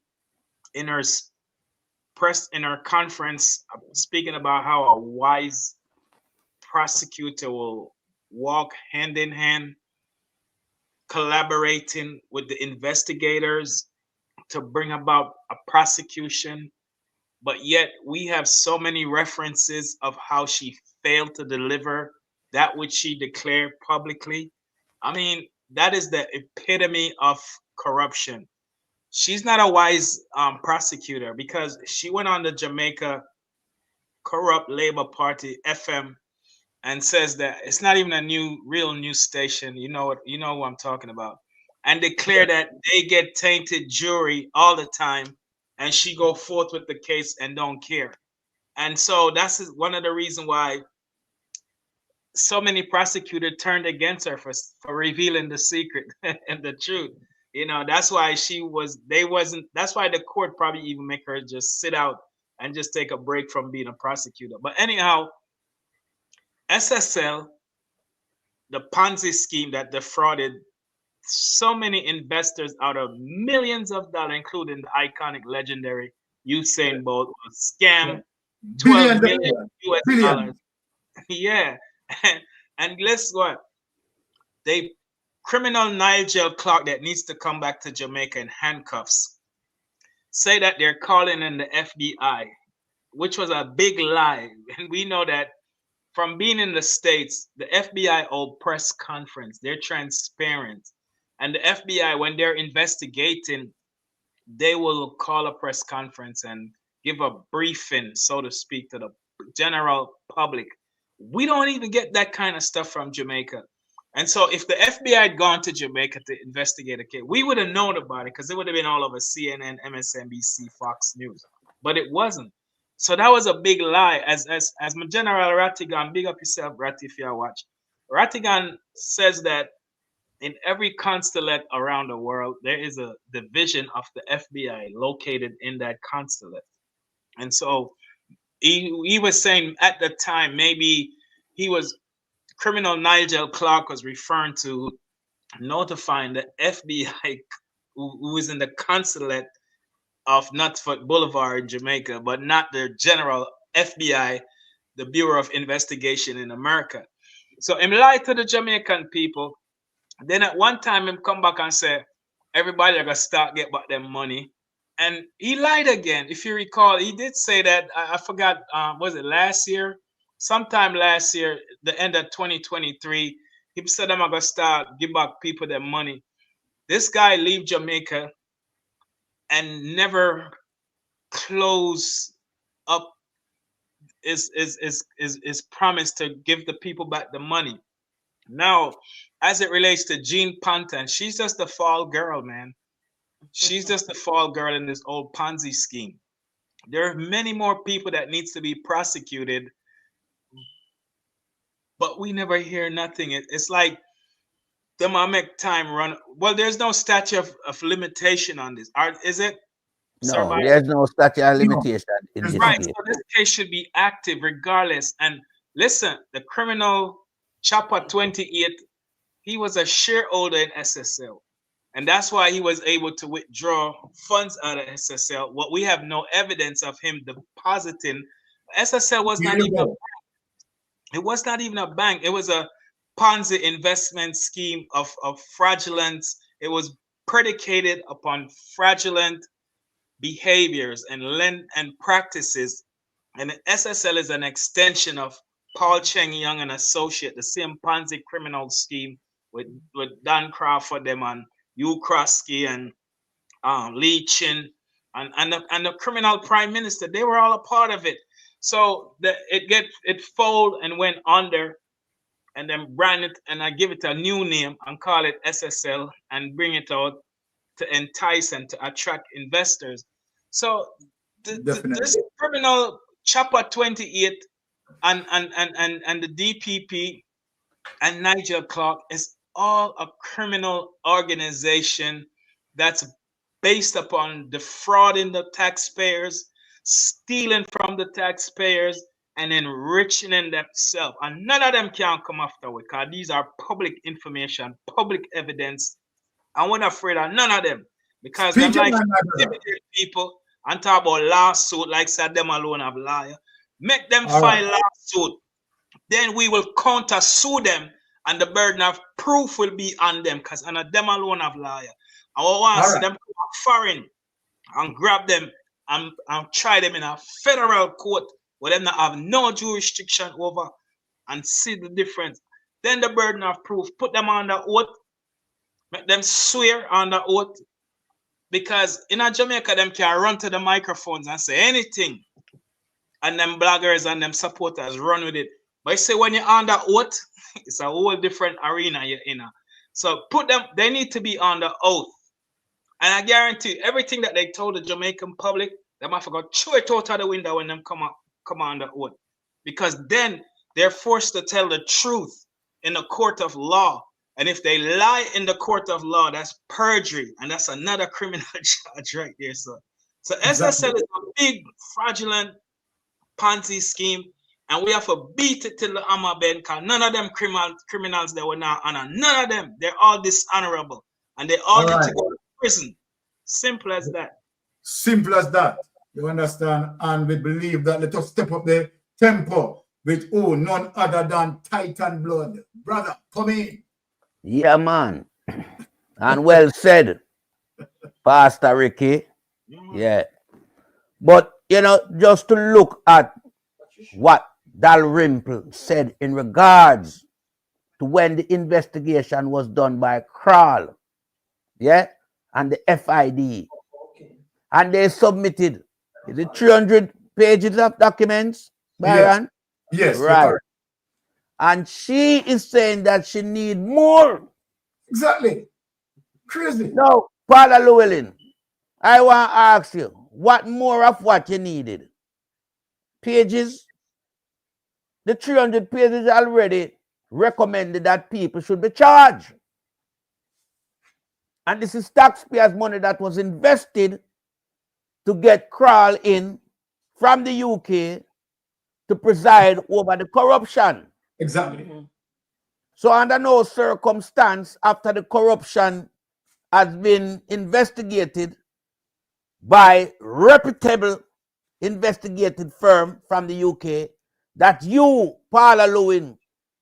in her conference speaking about how a wise prosecutor will walk hand in hand, collaborating with the investigators to bring about a prosecution, but yet we have so many references of how she failed to deliver that which she declared publicly. I mean, that is the epitome of corruption. She's not a wise prosecutor, because she went on the Jamaica corrupt Labour Party FM and says that it's not even a real news station. You know who I'm talking about. And declare that they get tainted jury all the time, and she go forth with the case and don't care. And so that's one of the reasons why so many prosecutors turned against her for revealing the secret and the truth. You know, that's why that's why the court probably even make her just sit out and just take a break from being a prosecutor. But anyhow, SSL, the Ponzi scheme that defrauded so many investors out of millions of dollars, including the iconic, legendary Usain Bolt, was scam, 12 million US dollars. Yeah. And guess what? They criminal Nigel Clark that needs to come back to Jamaica in handcuffs say that they're calling in the FBI, which was a big lie. And we know that from being in the States, the FBI hold press conference. They're transparent. And the FBI, when they're investigating, they will call a press conference and give a briefing, so to speak, to the general public. We don't even get that kind of stuff from Jamaica. And so if the FBI had gone to Jamaica to investigate a case, we would have known about it, because it would have been all over CNN, MSNBC, Fox News. But it wasn't. So that was a big lie. As my General Rattigan, big up yourself, Ratty, if you watch. Rattigan says that in every consulate around the world, there is a division of the FBI located in that consulate. And so he was saying at the time, maybe criminal Nigel Clark was referring to notifying the FBI who was in the consulate of Knotfoot Boulevard in Jamaica, but not the general FBI, the Bureau of Investigation in America. So him lied to the Jamaican people. Then at one time him come back and say, everybody are gonna start get back their money. And he lied again. If you recall, he did say that, I forgot, was it last year? Sometime last year, the end of 2023, he said I'm gonna start give back people their money. This guy leave Jamaica and never close up his promise to give the people back the money. Now, as it relates to Jean Ponton, she's just a fall girl, man. She's just a fall girl in this old Ponzi scheme. There are many more people that needs to be prosecuted, but we never hear nothing. It's like the make time run. Well, there's no statute of limitation on this. Is it? No, there's no statute of limitation in this Right. case. So this case should be active regardless. And listen, the criminal Chopper 28, he was a shareholder in SSL. And that's why he was able to withdraw funds out of SSL. What we have no evidence of him depositing. SSL was not even a bank. It was not even a bank. It was a Ponzi investment scheme of fraudulent. It was predicated upon fraudulent behaviors and practices. And SSL is an extension of Paul Cheng Young and Associate, the same Ponzi criminal scheme with Don Crawford them and Hugh Krosky and Lee Chin and the criminal prime minister, they were all a part of it. So it folded and went under, and then brand it, and I give it a new name and call it SSL and bring it out to entice and to attract investors. So this criminal chapter 28 and the DPP and Nigel Clark is all a criminal organization that's based upon defrauding the taxpayers, stealing from the taxpayers, and enriching themselves. And none of them can come after we, because these are public information, public evidence. I wasn't afraid of none of them, because them like intimidate people and talk about lawsuit like said them alone have liar. Make them file lawsuit, then we will counter sue them, and the burden of proof will be on them, because on them alone have liar. I want to see them come foreign and grab them and try them in a federal court where them not have no jurisdiction over, and see the difference. Then the burden of proof, put them on the oath, make them swear on the oath, because in Jamaica them can run to the microphones and say anything, and them bloggers and them supporters run with it. But you say when you're on the oath, it's a whole different arena you're in. So put them, they need to be on the oath. And I guarantee everything that they told the Jamaican public, they might forgot throw it out of the window when them come on the oath. Because then they're forced to tell the truth in the court of law. And if they lie in the court of law, that's perjury. And that's another criminal charge right there. So SSL is a big fraudulent Ponzi scheme. And we have to beat it till the hammer bend, because none of them criminals that were not honor. None of them. They're all dishonorable. And they all need to go to prison. Simple as that. Simple as that. You understand? And we believe that let us step up the tempo with none other than Titan Blood. Brother, come in. Yeah, man. And well said, Pastor Ricky. Yeah. But, you know, just to look at what Dalrymple said in regards to when the investigation was done by Kral, yeah, and the FID, and they submitted the 300 pages of documents, Byron? Yes, right. And she is saying that she need more. Exactly. Crazy. Now, Paula Llewellyn, I want to ask you, what more of what you needed? Pages? The 300 pages already recommended that people should be charged. And this is taxpayers' money that was invested to get Kral in from the UK to preside over the corruption. Exactly. So under no circumstance, after the corruption has been investigated by reputable investigative firm from the UK, that you, Paula Llewellyn,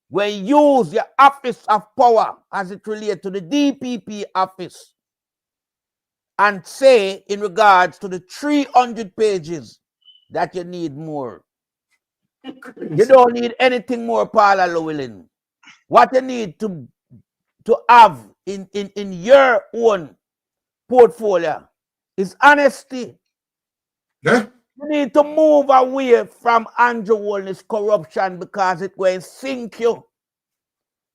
will use your office of power as it relates to the DPP office and say in regards to the 300 pages that you need more. You don't need anything more, Paula Llewellyn. What you need to have in your own portfolio is honesty. Yeah. You need to move away from Andrew Walner's corruption, because it will sink you.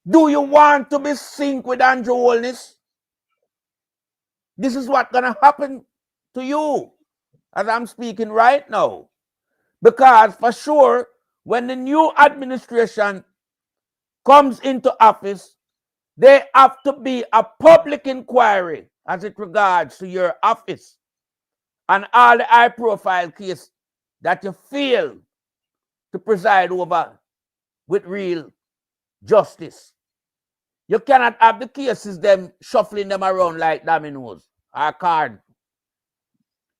Do you want to be synced with Andrew Walner's? This is what's going to happen to you as I'm speaking right now. Because for sure, when the new administration comes into office, there have to be a public inquiry as it regards to your office and all the high-profile cases that you fail to preside over with real justice. You cannot have the cases them shuffling them around like dominoes or cards.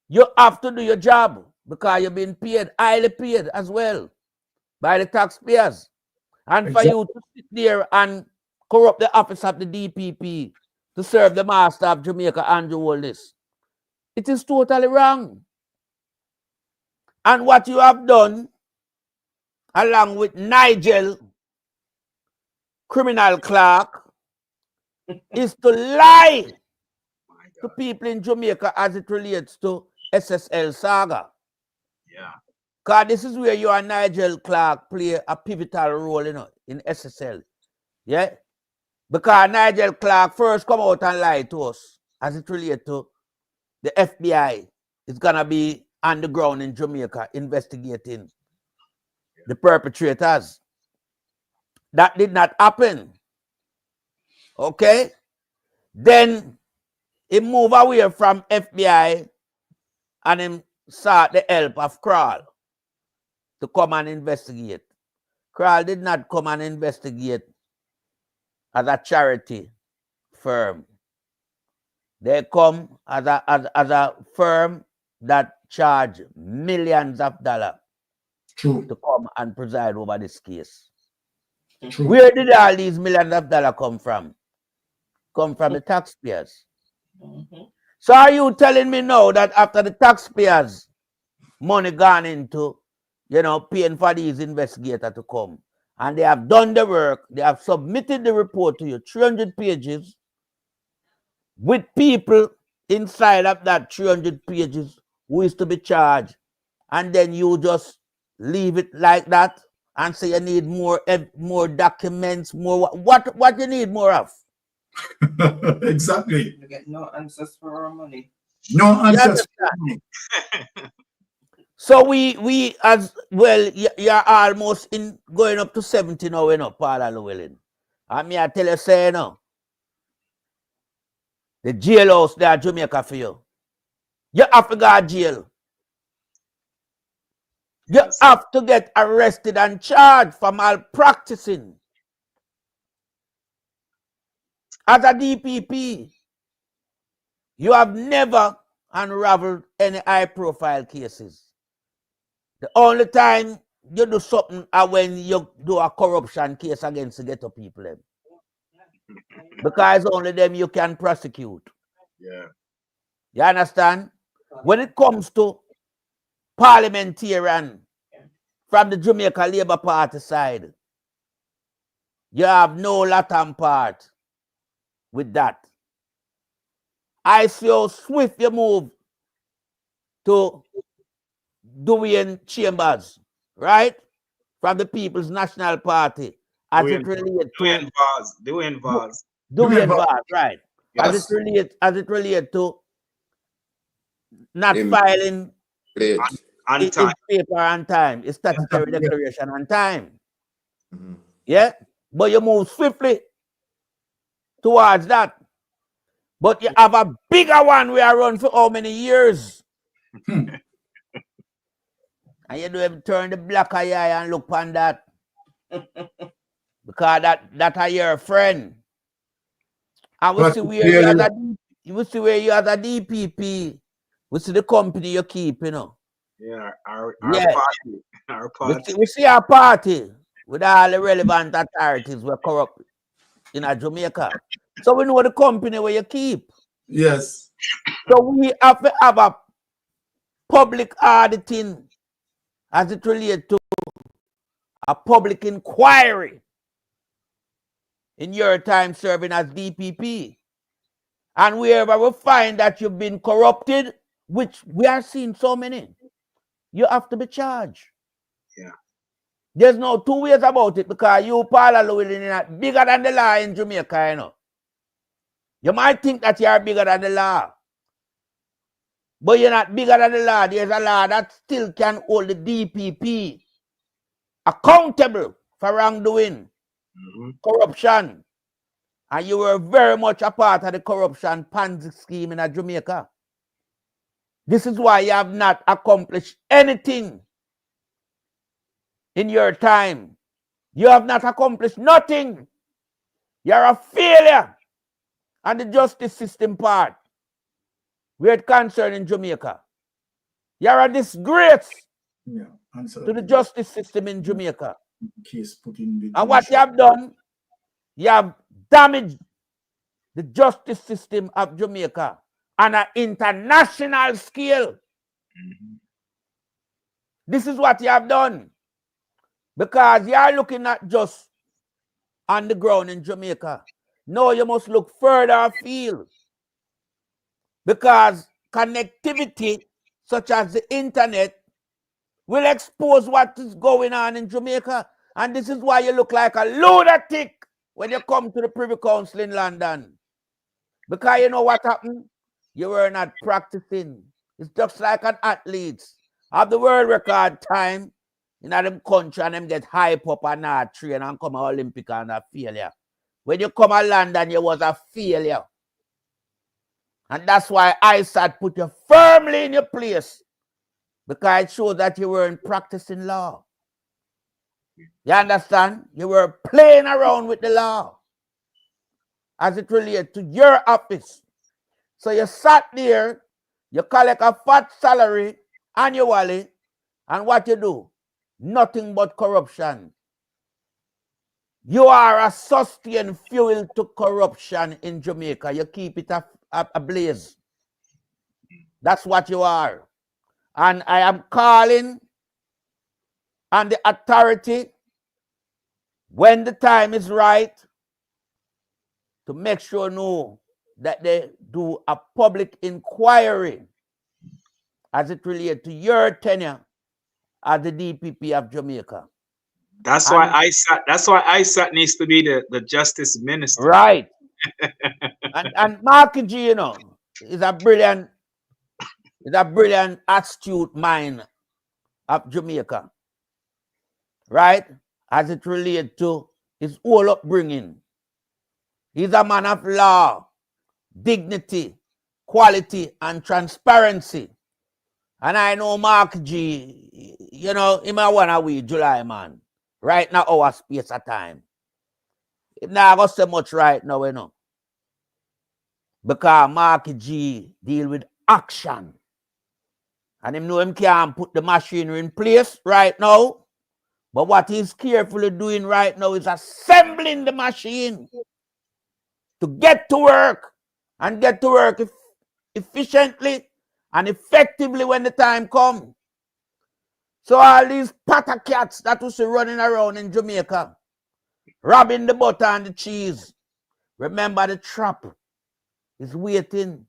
You have to do your job because you're being paid, highly paid as well by the taxpayers. And for you to sit there and corrupt the office of the DPP to serve the master of Jamaica, Andrew Wallis, it is totally wrong. And what you have done, along with Nigel, criminal clerk, is to lie to people in Jamaica as it relates to SSL saga. Yeah. Because this is where you and Nigel Clark play a pivotal role, you know, in SSL. Yeah? Because Nigel Clark first come out and lie to us as it relates to the FBI is going to be on the ground in Jamaica investigating the perpetrators. That did not happen. Okay? Then he moved away from FBI and him sought the help of Kral to come and investigate. Kral did not come and investigate as a charity firm. They come as a firm that charge millions of dollars to come and preside over this case. True. Where did all these millions of dollars come from? Come from the taxpayers. So are you telling me now that after the taxpayers' money gone into, you know, paying for these investigators to come, and they have done the work, they have submitted the report to you, 300 pages, with people inside of that 300 pages who is to be charged, and then you just leave it like that and say you need more documents, more what you need more of? Exactly. We get no answers for our money. No answers. So we as well, you're almost in going up to 70 now, you know, Paula Llewellyn. I mean, I tell you, say, you know, the jailhouse there in Jamaica for you. You have to go to jail. You have to get arrested and charged for malpracticing. As a DPP, you have never unraveled any high-profile cases. The only time you do something is when you do a corruption case against the ghetto people. Them. Because only them you can prosecute. Yeah. You understand? When it comes to parliamentarian from the Jamaica Labour Party side, you have no Latin part with that. I see how swift you move to Dwayne Chambers, right? From the People's National Party. As it relates to Dwayne Vaz. Dwayne Vaz, right. Yes. As it relates to not filing his paper on time, his statutory declaration on time. Yeah? But you move swiftly towards that. But you have a bigger one we are run for how many years? And you don't even turn the black eye and look on that. Because that are your friend. And we see where you as a DPP, we see the company you keep, you know. Yeah, our party. Our party. We see our party with all the relevant authorities were corrupt in Jamaica. So we know the company where you keep. Yes. So we have to have a public auditing as it relates to a public inquiry in your time serving as DPP. And wherever we find that you've been corrupted, which we are seeing so many, you have to be charged. Yeah. There's no two ways about it because you, Paula Llewellyn, are bigger than the law in Jamaica, you know. You might think that you are bigger than the law. But you're not bigger than the law. There's a law that still can hold the DPP accountable for wrongdoing, corruption. And you were very much a part of the corruption Ponzi scheme in Jamaica. This is why you have not accomplished anything in your time. You have not accomplished nothing. You're a failure on the justice system part. Where it concerns in Jamaica. You're a disgrace to the justice system in Jamaica. And what you have done, you have damaged the justice system of Jamaica on an international scale. This is what you have done. Because you are looking at just on the ground in Jamaica. No, you must look further afield. Because connectivity such as the internet, will expose what is going on in Jamaica. And this is why you look like a lunatic when you come to the Privy Council in London. Because you know what happened? You were not practicing. It's just like an athlete. Have the world record time in them country and them get hype up and not train and come Olympic and a failure. When you come to London, you was a failure. And that's why ISAT put you firmly in your place. Because it shows that you weren't practicing law. You understand? You were playing around with the law as it relates to your office. So you sat there, you collect a fat salary annually, and what you do? Nothing but corruption. You are a sustained fuel to corruption in Jamaica. You keep it ablaze. That's what you are. And I am calling on the authority when the time is right to make sure that they do a public inquiry as it relates to your tenure as the DPP of Jamaica. That's why ISAT needs to be the justice minister. Right. and Marky G, you know, is a brilliant astute mind of Jamaica. Right? As it relates to his whole upbringing. He's a man of law, dignity, quality, and transparency. And I know Mark G, you know, he might want to wait July, man. Right now, our space of time. If not, I got so much right now, you know. Because Mark G deal with action. And him know him can't put the machinery in place right now. But what he's carefully doing right now is assembling the machine to get to work and get to work efficiently and effectively when the time comes. So all these patter cats that was running around in Jamaica, robbing the butter and the cheese, remember the trap is waiting.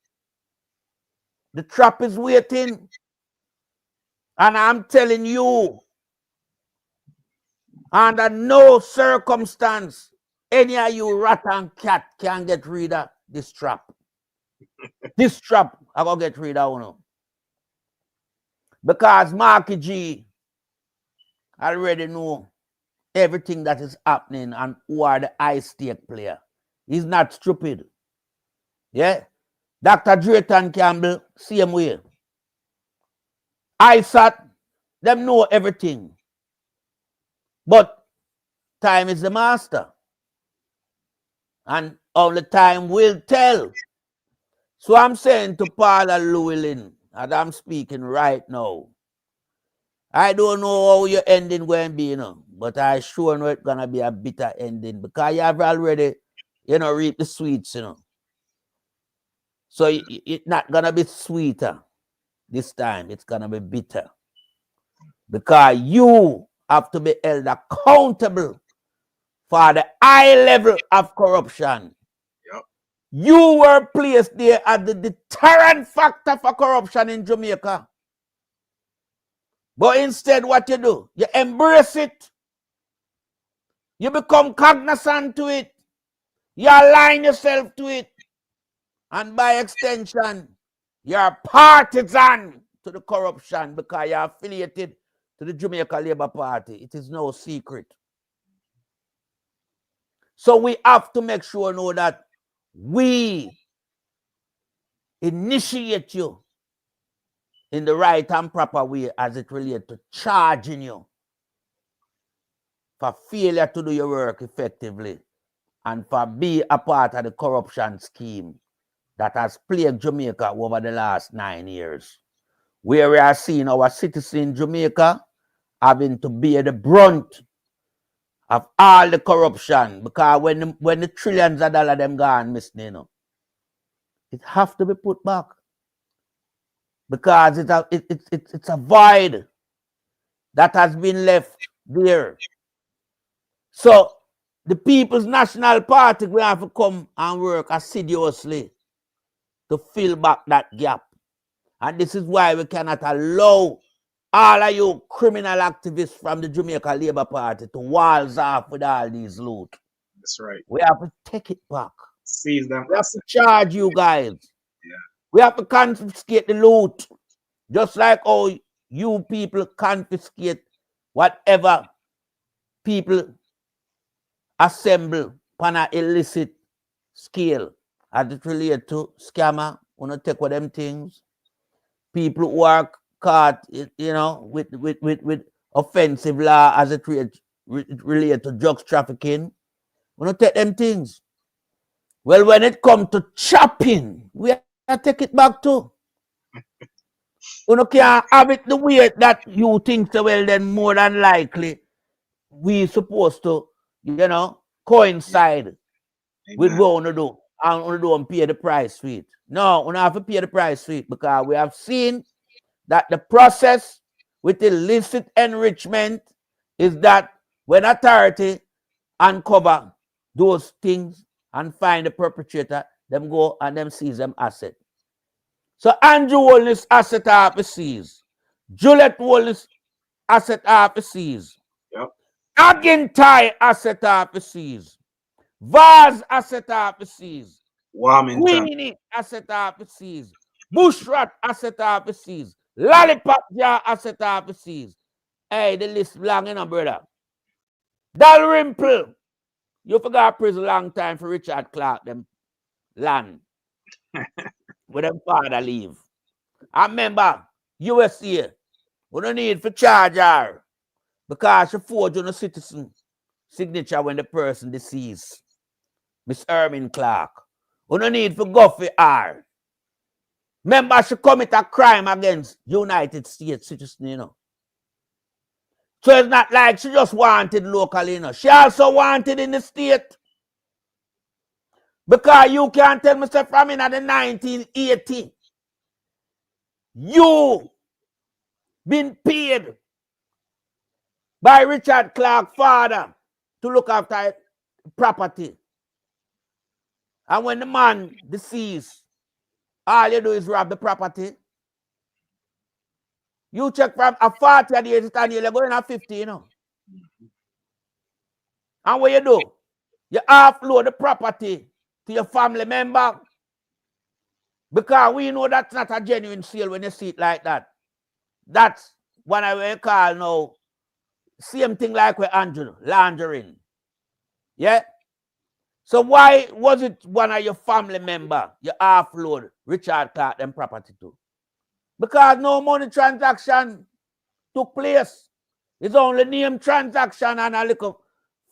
The trap is waiting. And I'm telling you, under no circumstance, any of you rat and cat can get rid of this trap. This trap, I'm going to get rid of one. Because Marky G already know everything that is happening and who are the high stake player. He's not stupid. Yeah? Dr. Drayton Campbell, same way. ISAT, them know everything. But time is the master. And only time will tell. So I'm saying to Paula Llewellyn, as I'm speaking right now, I don't know how your ending going to be, you know, but I sure know it's going to be a bitter ending because you have already, you know, reaped the sweets, you know. So it's not going to be sweeter this time. It's going to be bitter. Because you have to be held accountable for the high level of corruption. Yep. You were placed there as the deterrent factor for corruption in Jamaica. But instead, what you do? You embrace it. You become cognizant to it. You align yourself to it. And by extension, you're partisan to the corruption because you're affiliated to the Jamaica Labour Party. It is no secret. So we have to make sure now that we initiate you in the right and proper way as it relates to charging you for failure to do your work effectively and for being a part of the corruption scheme that has plagued Jamaica over the last 9 years, where we are seeing our citizens in Jamaica having to bear the brunt of all the corruption, because when the trillions of dollars them gone missing, you know, it have to be put back because it's a void that has been left there. So the People's National Party will have to come and work assiduously to fill back that gap. And this is why we cannot allow all of you criminal activists from the Jamaica Labour Party to walls off with all these loot. That's right. We have to take it back. Seize them. We have to charge you guys. Yeah. We have to confiscate the loot. Just like how you people confiscate whatever people assemble on an illicit scale. As it relates to scammer, we don't take with them things. People who are caught, you know, with offensive law as it relates to drugs trafficking, we don't take them things. Well, when it comes to chopping, we have to take it back too. You can't have it the way that you think so. Well, then more than likely, we supposed to, you know, coincide with what we want to do. And we don't pay the price for it. No, we don't have to pay the price for it because we have seen that the process with illicit enrichment is that when authority uncover those things and find the perpetrator, them go and them seize them asset. So Andrew Wallis asset are seize. Juliet Wallis asset are seize. Yep. Agintai asset are seize. Vaz asset are seize. Queenie asset are seize. Bushrat asset are seize. Lollipop jar asset are seize. Hey, the list long enough, brother. Dalrymple. You forgot prison long time for Richard Clark, them land. With them father leave. I remember USA. We don't need for charge her because she forged on a citizen signature when the person deceased. Miss Ermin Clark. We don't need for go for her. Remember, she commit a crime against United States citizen, you know. So it's not like she just wanted locally, you know. She also wanted in the state. Because you can't tell me from in the 1980, you been paid by Richard Clark's father to look after property. And when the man deceased, all you do is rob the property. You check from a 40 years and you're going at 50, you know. And what you do? You offload the property to your family member. Because we know that's not a genuine sale when you see it like that. That's what I will call now, same thing like with Andrew, laundering. Yeah? So why was it one of your family member you offload Richard Clark them property to? Because no money transaction took place. It's only name transaction and a little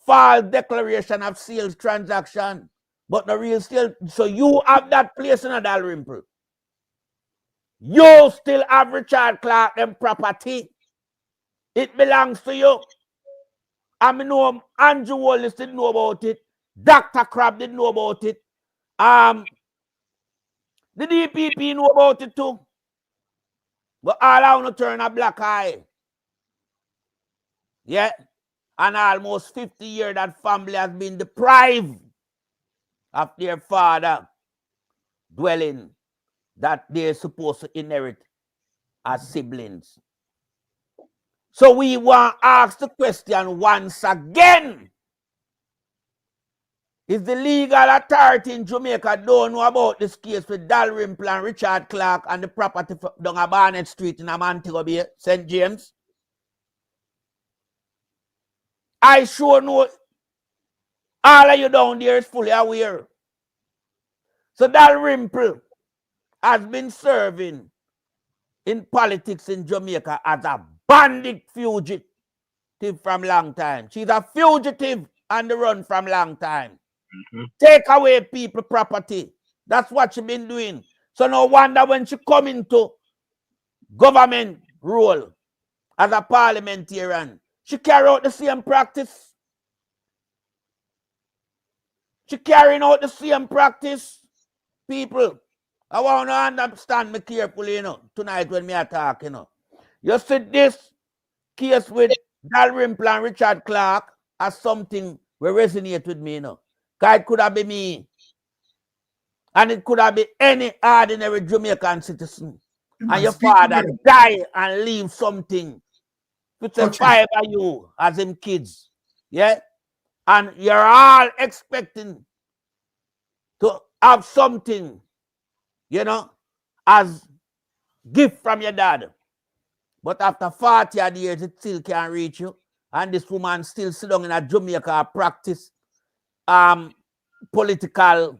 false declaration of sales transaction. But the real sale. So you have that place in a Dalrymple. You still have Richard Clark them property. It belongs to you. I mean, know Andrew Wallis didn't know about it. Dr. Crab didn't know about it. The DPP know about it too. But all I want to turn a black eye. Yeah. And almost 50 years that family has been deprived of their father dwelling that they're supposed to inherit as siblings. So we want to ask the question once again. Is the legal authority in Jamaica don't know about this case with Dalrymple and Richard Clark and the property down at Barnett Street in Montego Bay, St. James? I sure know all of you down there is fully aware. So Dalrymple has been serving in politics in Jamaica as a bandit fugitive from long time. She's a fugitive on the run from long time. Take away people property. That's what she been doing. So no wonder when she come into government role as a parliamentarian, she carry out the same practice. She carrying out the same practice. People, I want to understand me carefully, you know, tonight when me are talking, you know. You see this case with Dalrymple and Richard Clark as something will resonate with me, you know. Because it could have been me. And it could have been any ordinary Jamaican citizen and your father die and leave something. It's a five of you as him kids. Yeah? And you're all expecting to have something, you know, as gift from your dad. But after 40 odd years, it still can't reach you. And this woman still sit down in a Jamaica practice political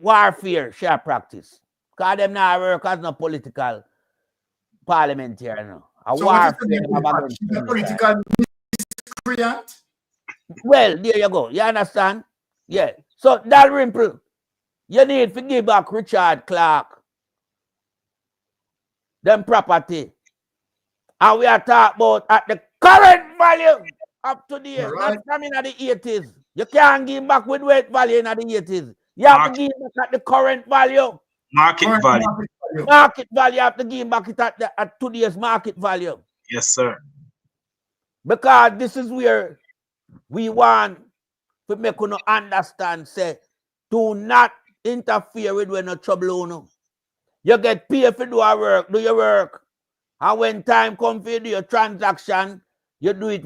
warfare, she practice. Because them now work as no political parliament here now. A So warfare. she's a political miscreant? Well, there you go. You understand? Yeah. So Dalrymple, you need to give back Richard Clark them property. And we are talking about at the current value up to date, not from in the 80s. You can't give back with weight value in the 80s. You have to give back at the current value. Market value. Market value, you have to give back it at today's market value. Yes, sir. Because this is where we want to make you understand, say, do not interfere with when no trouble you. You get paid for do your work. And when time comes for do your transaction, you do it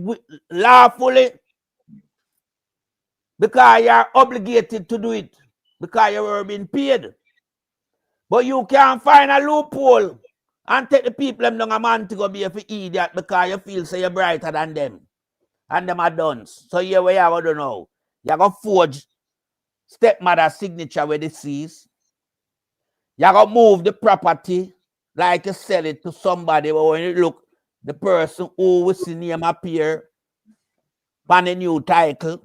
lawfully because you're obligated to do it because you were being paid. But you can't find a loophole and take the people them down a man to go be for idiot because you feel say you're brighter than them. And them are done. So here we are, I don't know. You're going to forge stepmother's signature with the C's. You're going to move the property like you sell it to somebody. But when you look, the person who will see name appear on the new title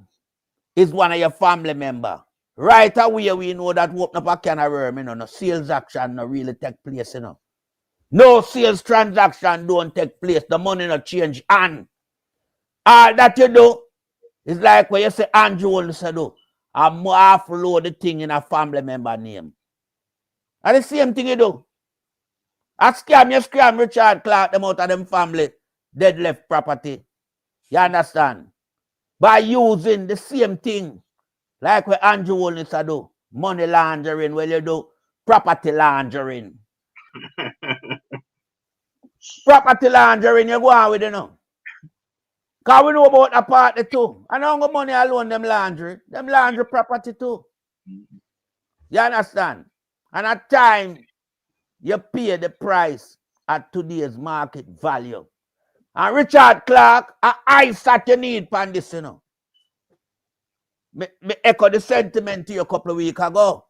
is one of your family member. Right away, we know that open up a can of worm, you know, no sales action no really take place, you know. No sales transaction don't take place. The money no change hand. All that you do is like when you say Andrew Wilson said, I'm half load the thing in a family member name. And the same thing you do. You scam Richard Clark them out of them family dead left property. You understand? By using the same thing. Like what Andrew Wilson said, money laundering, when you do property laundering. Property laundering, you go on with it now. Because we know about a party too. And how much money alone them laundry? Them laundry property too. You understand? And at time, you pay the price at today's market value. And Richard Clark, I ISAT you need pan this, you know. Me echo the sentiment to you a couple of weeks ago.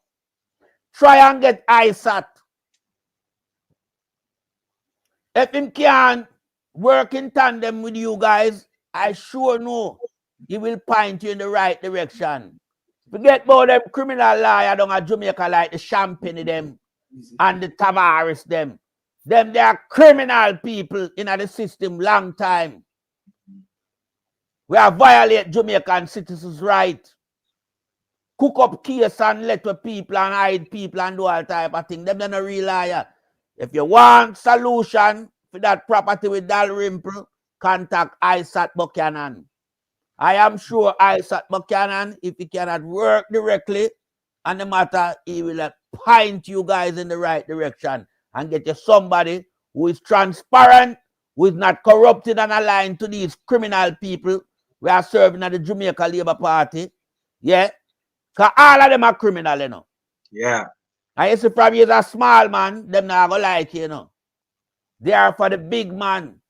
Try and get ISAT. If him can work in tandem with you guys, I sure know he will point you in the right direction. Forget about them criminal lawyer down at Jamaica like the Champagne them and the Tavares them. Them they are criminal people in the system long time. We are violate Jamaican citizens' right. Cook up case and let people and hide people and do all type of thing. Them they're not real liar. If you want solution for that property with Dalrymple, contact ISAT Buchanan. I am sure ISAT Buchanan, if he cannot work directly on the matter, he will point you guys in the right direction and get you somebody who is transparent, who is not corrupted and aligned to these criminal people we are serving at the Jamaica Labour Party. Yeah? Because all of them are criminal, you know. Yeah. And you see, from you as a small man, them not going to like you, you know. They are for the big man.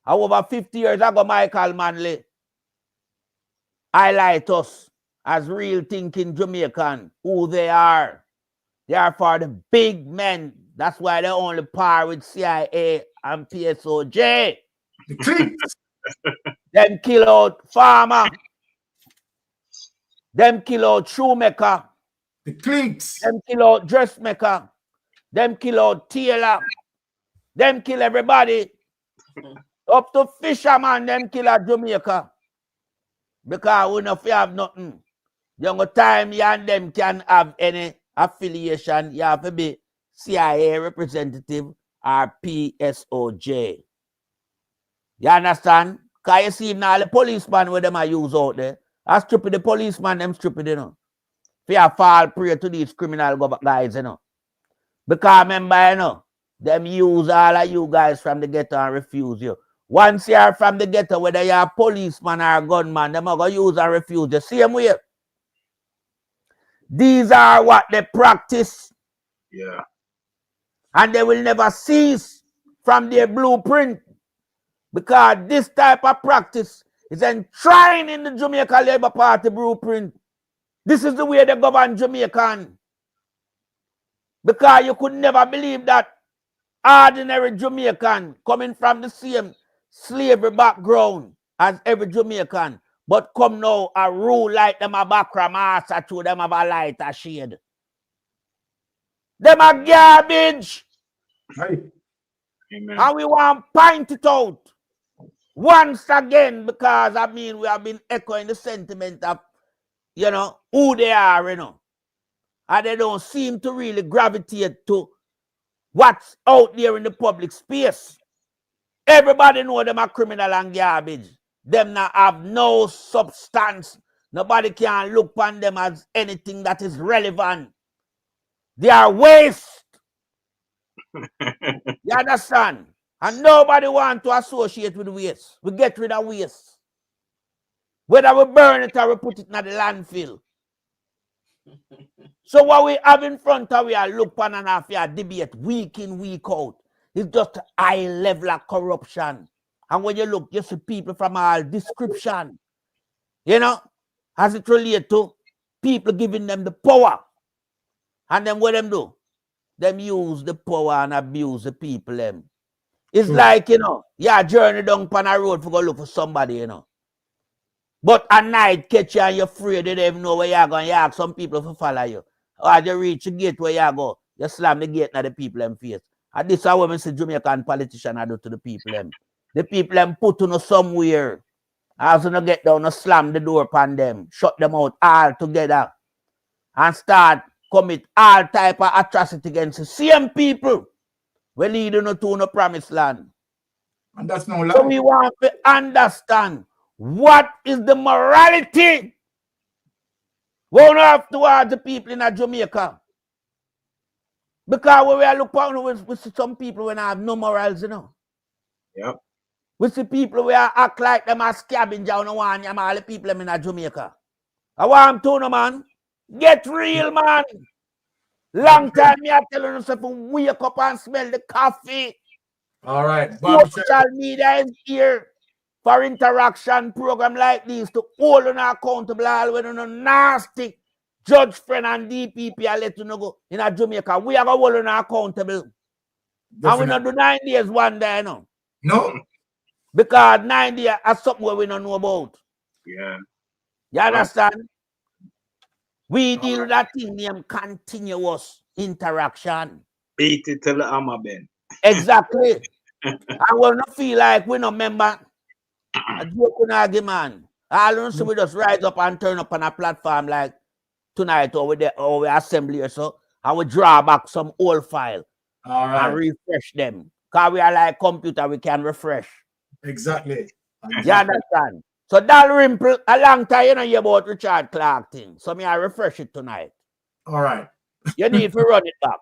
Over 50 years ago, Michael Manley highlight us as real thinking Jamaican, who they are. They are for the big men. That's why they only par with CIA and PSOJ. Them kill out farmer. Them kill out shoemaker. The cliques. Them kill out dressmaker. Them kill out tailor. Them kill everybody. Up to fisherman, them kill at Jamaica. Because we don't have nothing. Young time you and them can have any affiliation. You have to be CIA representative or PSOJ. You understand? Because you see now the policeman where them are use out there. As stupid the policeman, them stupid, you know. If you fall prey to these criminal guys, you know. Because remember, you know, them use all of you guys from the ghetto and refuse you. Once you are from the ghetto, whether you're a policeman or a gunman, them are going to use and refuse you. Same way. These are what they practice. Yeah. And they will never cease from their blueprint. Because this type of practice is enshrined in the Jamaica Labour Party blueprint. This is the way they govern Jamaican. Because you could never believe that ordinary Jamaican coming from the same slavery background as every Jamaican, but come now a rule like them a background master to them have a lighter shade. Them a garbage. Right. Amen. And we want to point it out once again, because I mean we have been echoing the sentiment of, you know, who they are, you know. And they don't seem to really gravitate to what's out there in the public space. Everybody know them are criminal and garbage. Them not have no substance. Nobody can look upon them as anything that is relevant. They are waste. You understand? And nobody want to associate with waste. We get rid of waste. Whether we burn it or we put it in the landfill. So what we have in front of we are look upon and have a debate week in, week out. It's just a high level of corruption. And when you look, you see people from all description. You know, as it relates to people giving them the power. And then what them do? Them use the power and abuse the people them. It's like, you know, you journey down on a road for go look for somebody, you know. But at night, catch you and you're afraid they don't even know where you're going. You ask some people to follow you. Or you reach the gate where you go, you slam the gate and the people them face. And this is what we see Jamaican politicians do to the people them. The people them put on somewhere. As you get down, slam the door upon them, shut them out all together, and start commit all type of atrocity against the same people. We lead you to the promised land. And that's no lie. So we want to understand what is the morality we don't have towards the people in Jamaica. Because when we look at we see some people when have no morals, you know. Yep. We see people who act like them as scavenger on all the people in Jamaica. I want to know, man. Get real, man. Long time me I telling you to wake up and smell the coffee. All right. Social media is here for interaction program like this to hold on accountable all when on a nasty judge friend and DPP I let you know go in Jamaica. We are going to hold on accountable. Definitely. And we not do 9 days one day, no. No. Because 9 days are something we don't know about. Yeah. You understand? We deal with that thing named continuous interaction. Beat it till the hammer bend. Exactly. And we not feel like we no member a joke argument. All of us we just rise up and turn up on a platform like tonight or we assembly or so, and we draw back some old file and refresh them. Because we are like computer, we can refresh. Exactly. You understand? So Dalrymple, a long time you know you about Richard Clark thing. So me I refresh it tonight. All right. You need to run it back.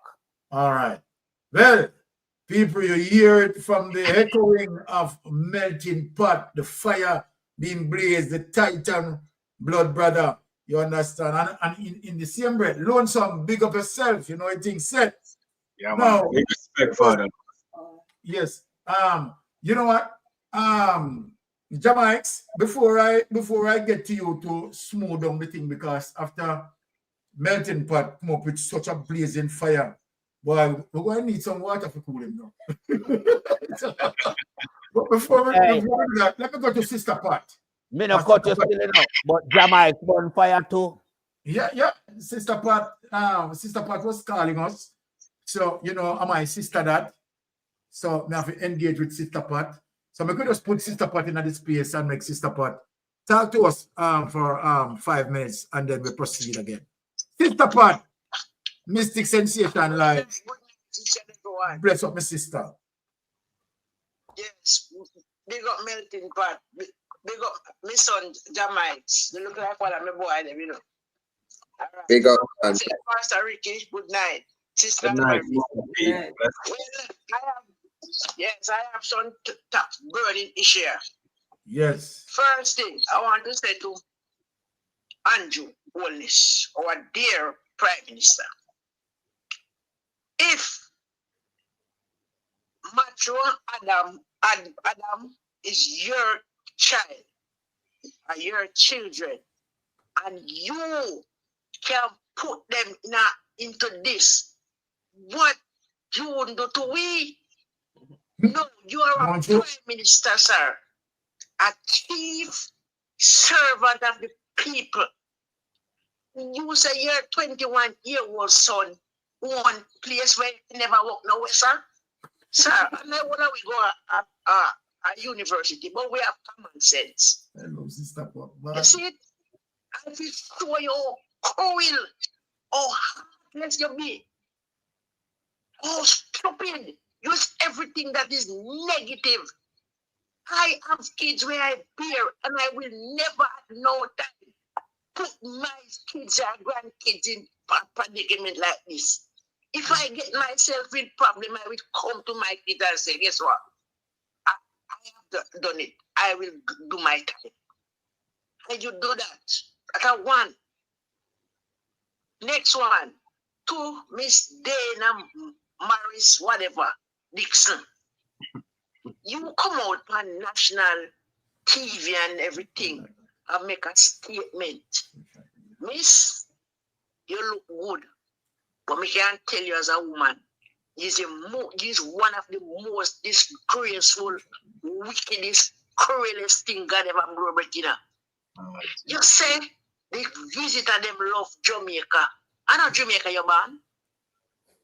All right. Well, people, you hear it from the echoing of melting pot, the fire being blazed, the Titan blood brother. You understand? And in the same breath, Lonesome, big up yourself. You know, it things set. Yeah, man. Now, big respect for them. Yes. You know what? Jah Mikes, before I get to you to smooth down the thing, because after melting pot come up with such a blazing fire, boy, we're going to need some water for cooling now. But before we do that, let me go to Sister Pat. Me no cut you still enough, but Jah Mikes burn fire too. Yeah. Sister Pat was calling us. So, you know, I'm my sister that. So I have to engage with Sister Pat. So we could just put Sister Pat in this space and make Sister Pat talk to us for 5 minutes, and then we proceed again. Sister Pat, Mystic Sensation Live. Bless up my sister. Yes, big up melting pot. Big up my son Jah Mikes. They look like one of my boy, you know. Right. Big up. Pastor Ricky, good night. Sister Good night. Murphy. Yeah. Well, I have some top burning issue. Yes. First thing I want to say to Andrew Wallace, our dear Prime Minister, if Matthew Adam is your child, or your children, and you can put them into this, what you wouldn't do to we? No, you are a Prime Minister, sir. A chief servant of the people. You say you're 21-year-old son, one place where you never walk nowhere, sir. Sir, I know whether we go a university, but we have common sense. Hello, sister. You see it? I feel so you cruel. Oh, heartless you be. Oh, stupid. Use everything that is negative. I have kids where I bear, and I will never at no time put my kids and grandkids in predicament like this. If I get myself in problem, I will come to my kids and say, guess what? I have done it. I will do my time. And you do that. That's one. Next one. Two, Miss Dana Morris, whatever, Dixon. You come out on national TV and everything and make a statement. Miss, you look good. But I can't tell you as a woman, he's one of the most disgraceful, wickedest, cruelest thing God ever brought in. You say the visitor them love Jamaica. I know Jamaica you're born.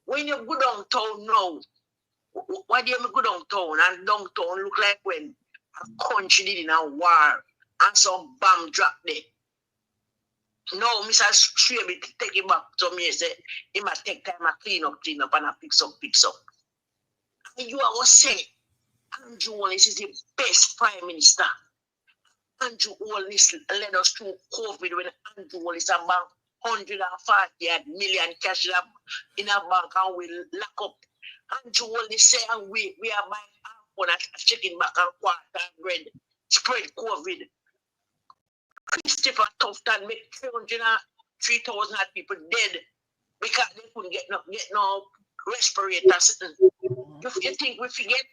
When you go downtown now, why do you go downtown? And downtown look like when a country did in a war and some bomb drop there. No, Mr. Shreby take it back to me and say, he must take time to clean up, and I fix up. And you are saying, Andrew Wallace is the best Prime Minister. Andrew Wallace led us through COVID when Andrew Wallace about 140 million cash in a bank and we lock up. Andrew Wallace say, and we are buying on a chicken back and quarter bread, spread COVID. Christopher Tufton make 3,000 people dead because they couldn't get no respirators. You think we forget?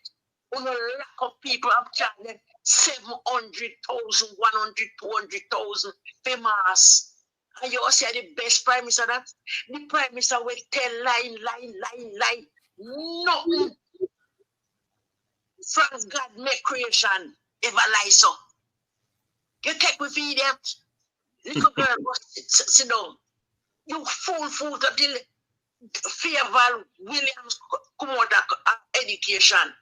We know lack of people have charged 700,000, 100, 200,000 for mass. And you say the best Prime Minister that? The Prime Minister will tell lie. Nothing. France God make creation ever lie so. You take with idiot. Little girl go sit down. You fool until Fairval Williams come out of education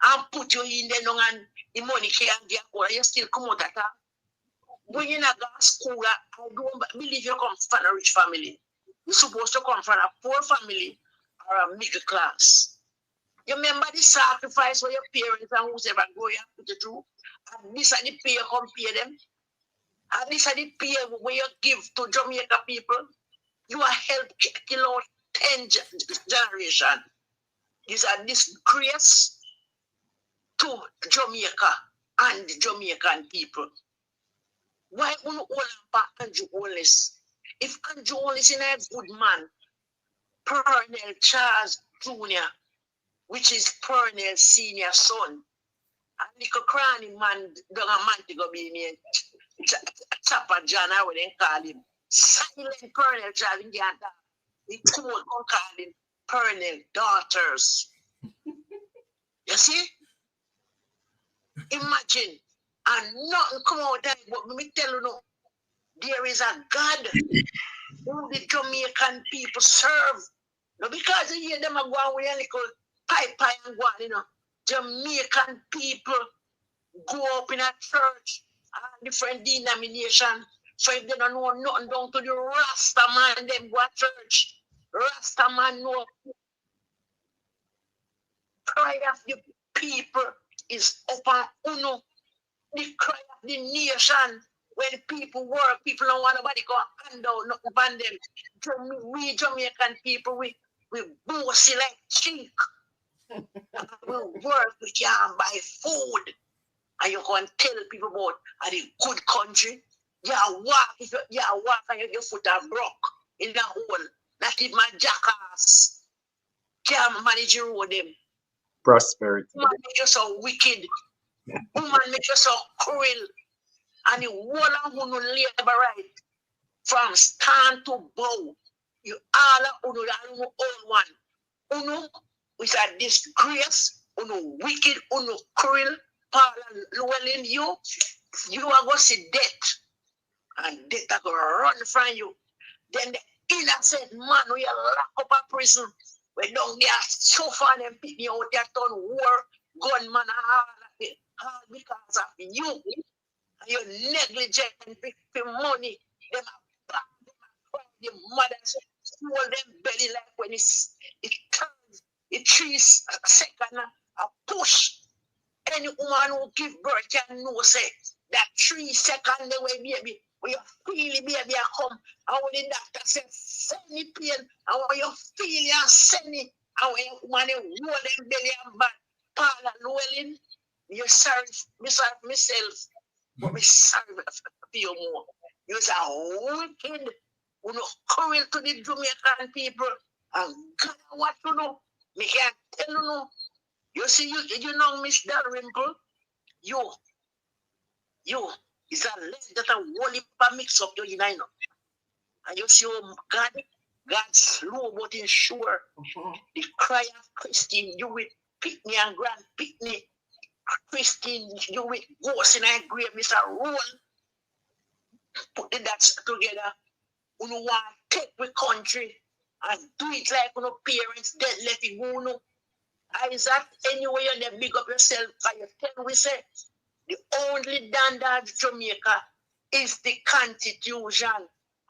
and put you in there and the money can't get or you still come out of that. When you're not going to school, I don't believe you come from a rich family. You're supposed to come from a poor family or a middle class. You remember the sacrifice for your parents and whoever go you put it through? And this are the pay you come pay them. And this are the pay where you give to Jamaica people. You are helped kill out 10 generation. These are disgrace to Jamaica and the Jamaican people. Why won't all about Andrew Wallace? If Andrew Wallace is a good man, Pernell Charles Jr., which is Pernell's senior son, and little cranny man, don't a man to go be named Chopper John, I wouldn't call him. Silent Pernell Charles, he could call him Pernell daughters. You see? Imagine, and nothing come out there, but let me tell you no, there is a God who the Jamaican people serve. No, because you hear them go on with a little pie and go on, you know. Jamaican people go up in a church and different denomination. So if they don't know nothing down to the Rasta man, them go to church. Rasta man know cry of the people is upon uno. The cry of the nation. When people work, people don't want nobody go hand out nothing from them. We Jamaican people, we we bossy like cheek. We work, we can't buy food. And you can tell people about a good country. You walk, if you walk and your foot are broke in the hole. Not even my jackass can't manage your road them. Prosperity. Woman make you so wicked. Woman make you so cruel. And the whole of who no labor right. From stand to bow. You all are the old one. Uno is a disgrace. Uno wicked. Uno cruel. Paula Llewellyn, you are going to see death. And death are going to run from you. Then the innocent man who you lock up a prison. We don't get so far them people out there done war, gunman and all because of you. And you're negligent for money. Them the mothers hold them belly like when it turns, it 3 seconds, a push. Any woman who give birth can know say that 3 seconds the way baby, when you feel the baby come, and when the doctor says send the pain, and when you feel you send it, and when you woman hold them belly and bad, Paula Llewellyn, you're sorry myself, but me sorry for you more. You're a wicked, you know, cruel to the Jamaican people, and God what you know, me can't tell you no. You see, you know, Miss Dalrymple, you, it's a leg that a whole heap mix up you know. And you see, God slow but in sure. The cry of Christine, you with Pitney and Grand Pitney. Christine, you with Ghost in a grave, Mr. Roll. Put the dots together. You want to take the country and do it like you know, parents dead left it, you know. ISAT, anyway, you then big up yourself. And you tell we say, the only standard Jamaica is the Constitution.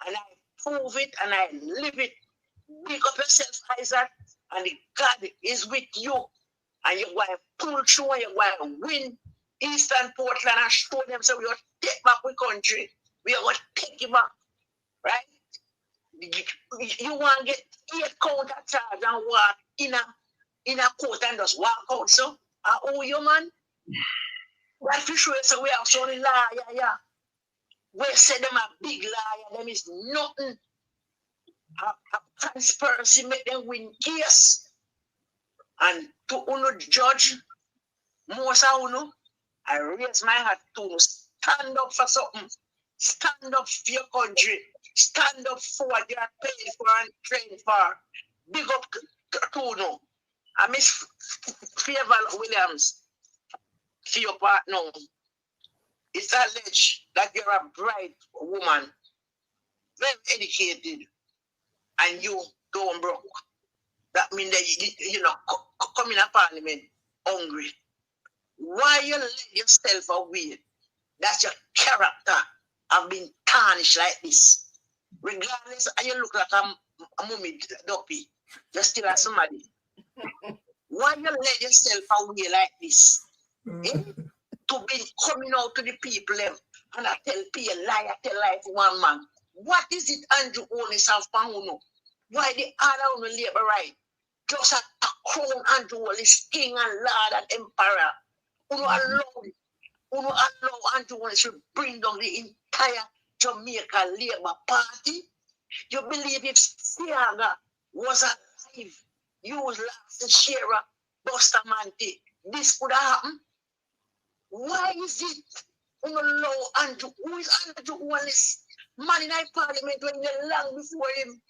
And I prove it and I live it. Big up yourself, ISAT, and God is with you. And you're going to pull through and you're going to win Eastern Portland and show them so we will take back the country. We are going to take it back. Right? You want to get 8 counter charge and walk in a court and just walk out, so oh you man, right for sure. So we have some liar, we say them a big liar, them is nothing. A conspiracy make them win case. And to uno judge, most of uno, I raise my hat to stand up for something, stand up for your country, stand up for what you are paid for and trained for. Big up to uno. I miss Favor Williams for your partner. It's alleged that you're a bright woman, very educated, and you don't broke. That means that you know come in a parliament hungry. Why you let yourself away? That's your character have been tarnished like this. Regardless, and you look like a mummy duppy, you're still a somebody. Why you let yourself away like this? To be coming out to the people them and I tell people lie, I tell lie for one man. What is it Andrew Owens of Pahuno? Why the other on the labor right? Just a crown Andrew Owens king and lord and emperor. Who allow Andrew Owens to bring down the entire Jamaica Labour Party? You believe if Siaga was alive, you would last the Shera Bustamante, this could happen? Why is it allow Andrew? Who is Andrew Wallace? Man in our parliament when they long before him.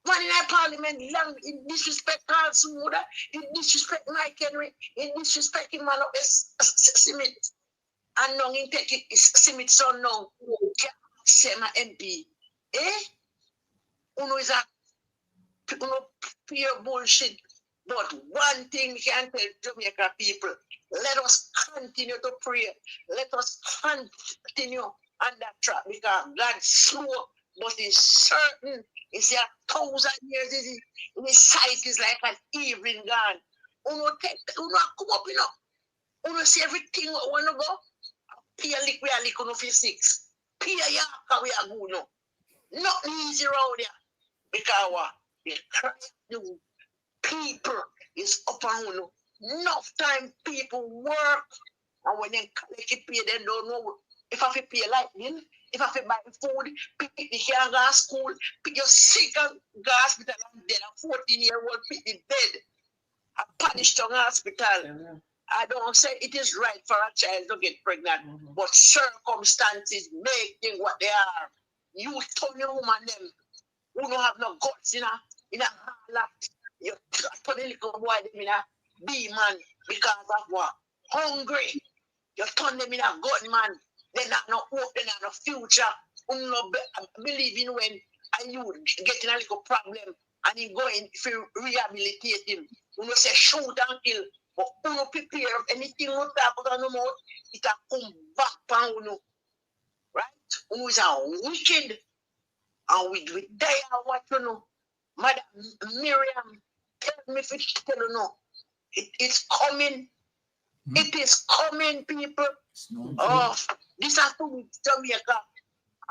Man in our parliament long in disrespect Carl Smuda, in disrespect Mike Henry, in disrespect him man of Simit. And now in take it Simit son now. Say my MP. Uno is a pure bullshit. But one thing we can tell Jamaica people, let us continue to pray. Let us continue on that track because God's slow, but He's certain. It's 1,000 years. His sight is like an evening gone. Uno come up, you know. Uno see everything we want to go. Pay a lick, we are lick on 6. Pay a yak, we are good, no. Nothing easy around there. Because the people is up on enough time people work, and when they collect the pay, they don't know if I have to pay lightning, if I have to buy food, pick the kid go to school, pick your sick and go to hospital and dead, a 14-year-old pick the dead, a punished on hospital. I don't say it is right for a child to get pregnant, but circumstances make things what they are. You turn your woman them who don't have no guts in a lot. You turn the little boy them in a bee man because of what? Hungry. You turn them in a gut man. They not no hope, they not no future. You no believe in when you getting a little problem and him going to rehabilitate him. You know say shoot and kill. But you no prepare anything you talk about no more, it will come back on you. Right? You is a wicked. And we die and what you know. Madam Miriam, tell me if it's tell you no. It's coming. It is coming, people. Oh, this has to be Jamaica.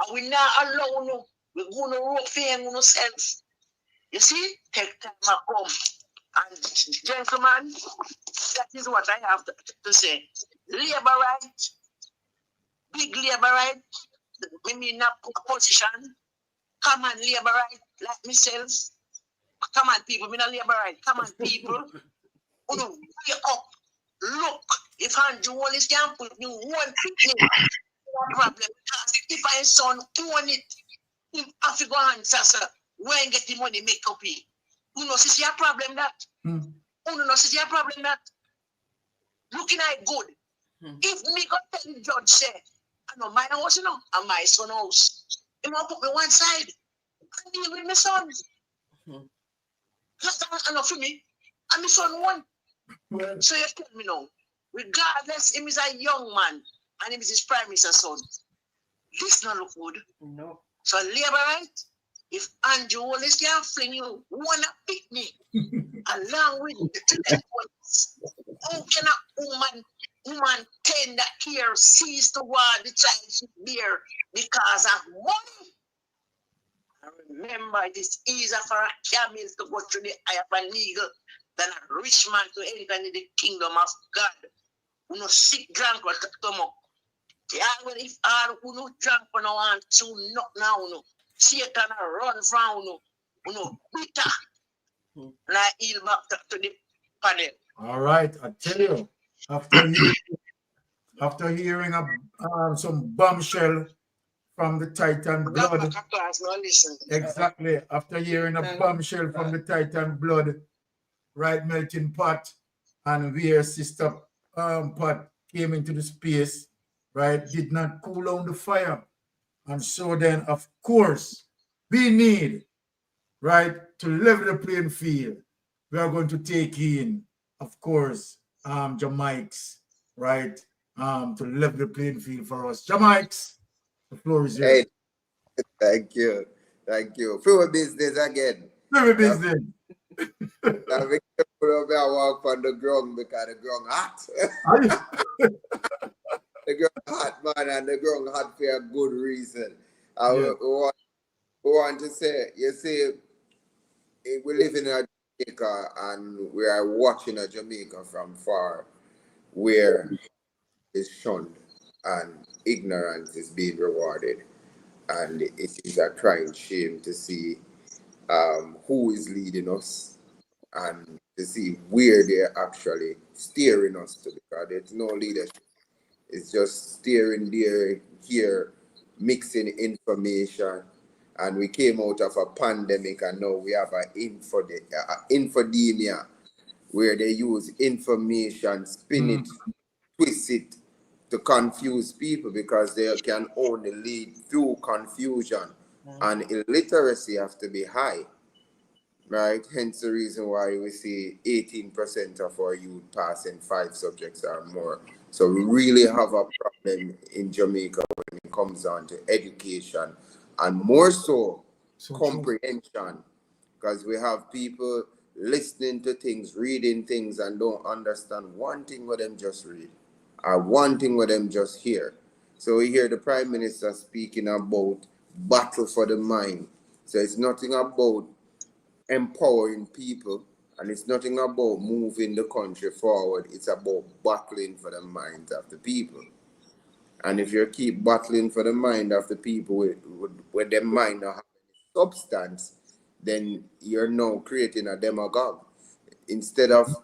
And we not allow no. We're going to rope fame on ourselves. You see? Take time to come. And gentlemen, that is what I have to say. Labor right, big labor right, maybe in a position. Come on, labor right, like myself. Come on, people, me not labor right. Come on, people. Wake up. Look, if Andrew Wallace can put you one picnic, no problem. Because if I son own it, him have to go answer, sir. When get the money make up it. You know, see a problem that. You know, see a problem that. Looking at it good. If me go tell the judge say, I know my house, you know, and my son house. He want to put me one side and deal with my son. That's not enough for me. And my son won. So you tell me now, regardless, him is a young man and him is his prime minister's son. This not look good. No. So labor right, if Andrew Wallace can fling you, wanna pick me along with the how can a woman tender care cease to want the child should bear because of money? And remember, it is easier for a camel to go through the eye of an eagle than a rich man to enter the kingdom of God. You know, sick drunk or come up. Yeah, well, if all who no drunk for no one to knock now, no. Satan run from no, bitter. And I yield back to the panel. All right, I tell you, after hearing some bombshell from the Titan blood, exactly, after hearing a bombshell from the Titan blood, right, melting pot, and where Sister Pot came into the space, right, did not cool down the fire. And so then, of course, we need, right, to level the playing field. We are going to take in, of course, Jah Mikes, right, to level the playing field for us. Jah Mikes, the floor is yours. Hey, thank you. Thank you. Free business again. Free business. Now be careful I walk on the ground because the ground hot. The ground hot, man, and the ground hot for a good reason. We want to say, you see, we live in Jamaica and we are watching a Jamaica from far where it's shunned and ignorance is being rewarded. And it is a crying shame to see who is leading us and to see where they're actually steering us to, because there's no leadership. It's just steering there, here, mixing information. And we came out of a pandemic and now we have an infodemia where they use information, spin it, twist it to confuse people because they can only lead through confusion. And illiteracy have to be high, right? Hence the reason why we see 18% of our youth passing 5 subjects or more. So we really have a problem in Jamaica when it comes down to education and more so comprehension, because we have people listening to things, reading things and don't understand one thing what them just read or one thing what them just hear. So we hear the Prime Minister speaking about battle for the mind. So it's nothing about empowering people, and it's nothing about moving the country forward. It's about battling for the minds of the people. And if you keep battling for the mind of the people with their mind not having substance, then you're now creating a demagogue. Instead of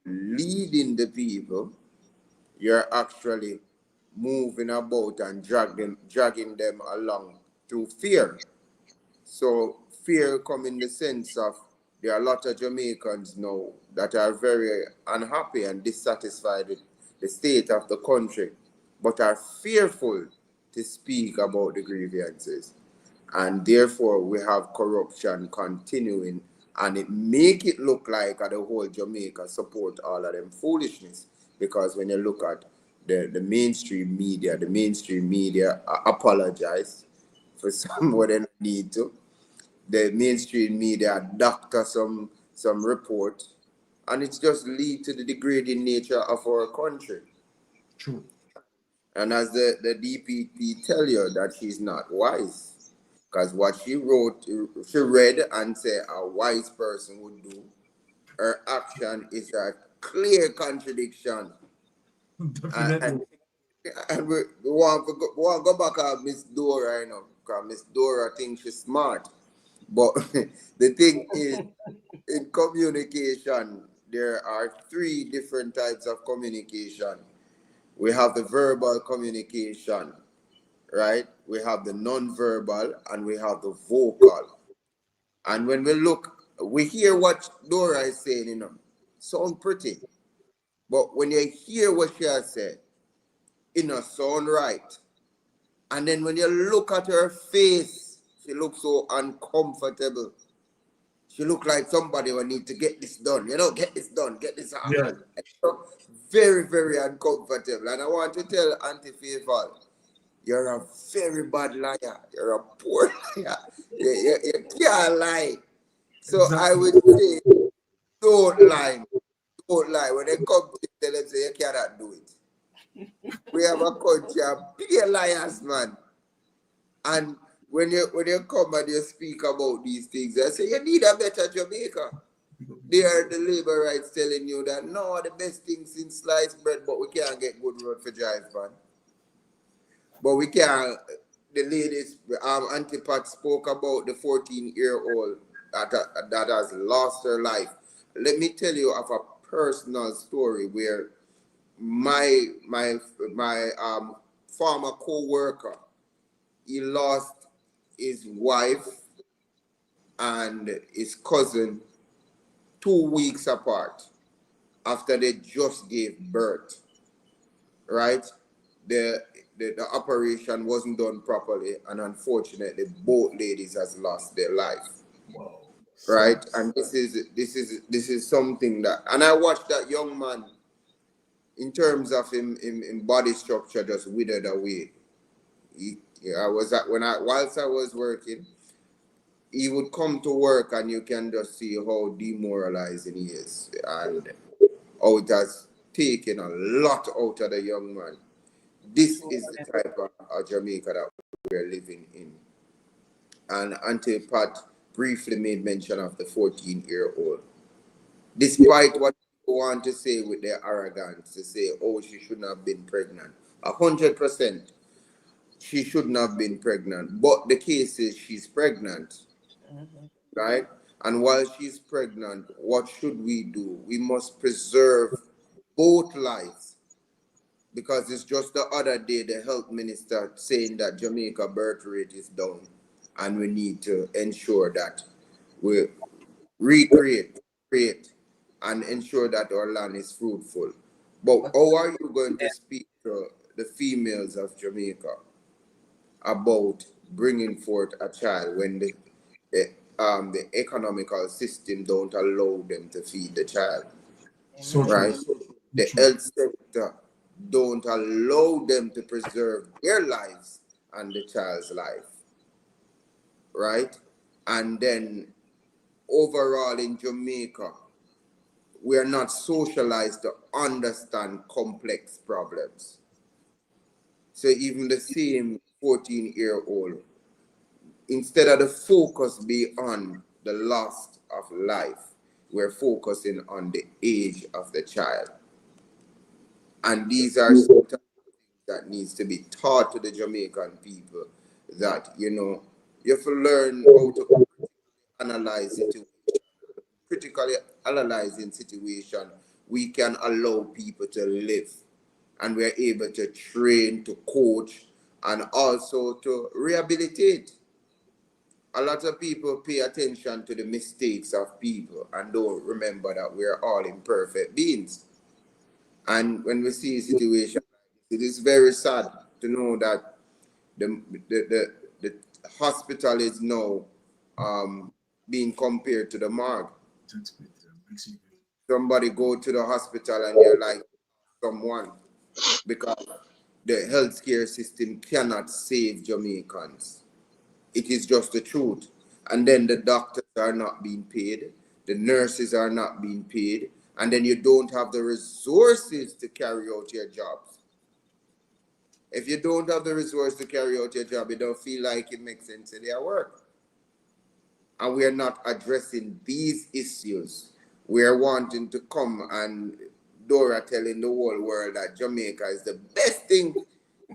leading the people, you're actually moving about and dragging them along through fear. So fear come in the sense of there are a lot of Jamaicans now that are very unhappy and dissatisfied with the state of the country, but are fearful to speak about the grievances. And therefore we have corruption continuing, and it make it look like the whole Jamaica support all of them foolishness. Because when you look at the mainstream media apologize for some what they need to. The mainstream media doctor some report, and it's just lead to the degrading nature of our country. True. And as the DPP tell you that she's not wise, because what she wrote, she read and said a wise person would do. Her action is a clear contradiction. Definitely. And we want to go back at Miss Dora, because Miss Dora thinks she's smart. But the thing is, in communication, there are 3 different types of communication. We have the verbal communication, right? We have the non-verbal, and we have the vocal. And when we hear what Dora is saying, sound pretty. But when you hear what she has said, it sound right. And then when you look at her face, she looks so uncomfortable. She look like somebody will need to get this done. Get this done, get this out. Yeah. Very, very uncomfortable. And I want to tell Auntie Favor, you're a very bad liar. You're a poor liar. You can't lie. So exactly. I would say, don't lie. Don't lie. When they come to tell them, say, you cannot do it. We have a country of pure liars, man. And when you come and you speak about these things, I say you need a better Jamaica. They are the labor rights telling you that no, the best thing since sliced bread, but we can't get good road for drive, man. But we can't. The ladies, Auntie Pat spoke about the 14-year-old that has lost her life. Let me tell you of a personal story where my former co-worker, he lost his wife and his cousin 2 weeks apart after they just gave birth, right? The operation wasn't done properly, and unfortunately both ladies has lost their life. Wow. Right? And this is something that, and I watched that young man in terms of him body structure just withered away. Whilst I was working, he would come to work and you can just see how demoralizing he is and how it has taken a lot out of the young man. This is the type of Jamaica that we're living in. And Auntie Pat briefly made mention of the 14-year-old. Despite what people want to say with their arrogance, to say, oh, she shouldn't have been pregnant. 100%, she shouldn't have been pregnant. But the case is she's pregnant, right? And while she's pregnant, what should we do? We must preserve both lives. Because it's just the other day, the health minister saying that Jamaica birth rate is down. And we need to ensure that we create, and ensure that our land is fruitful. But how are you going to speak to the females of Jamaica about bringing forth a child when the economical system don't allow them to feed the child? So right? true. The health sector don't allow them to preserve their lives and the child's life, right? And then overall in Jamaica, we are not socialized to understand complex problems. So even the same 14-year-old, instead of the focus be on the loss of life, we're focusing on the age of the child. And these are sometimes that needs to be taught to the Jamaican people, that, you know, you have to learn how to analyze situation. Critically analyzing situation, we can allow people to live, and we're able to train, to coach, and also to rehabilitate. A lot of people pay attention to the mistakes of people and don't remember that we're all imperfect beings. And when we see a situation, it is very sad to know that the hospital is now being compared to the morgue. Somebody go to the hospital and you're like someone, because the healthcare system cannot save Jamaicans. It is just the truth. And then the doctors are not being paid, the nurses are not being paid, and then you don't have the resources to carry out your jobs. If you don't have the resources to carry out your job, you don't feel like it makes sense in your work. And we are not addressing these issues. We are wanting to come and Dora telling the whole world that Jamaica is the best thing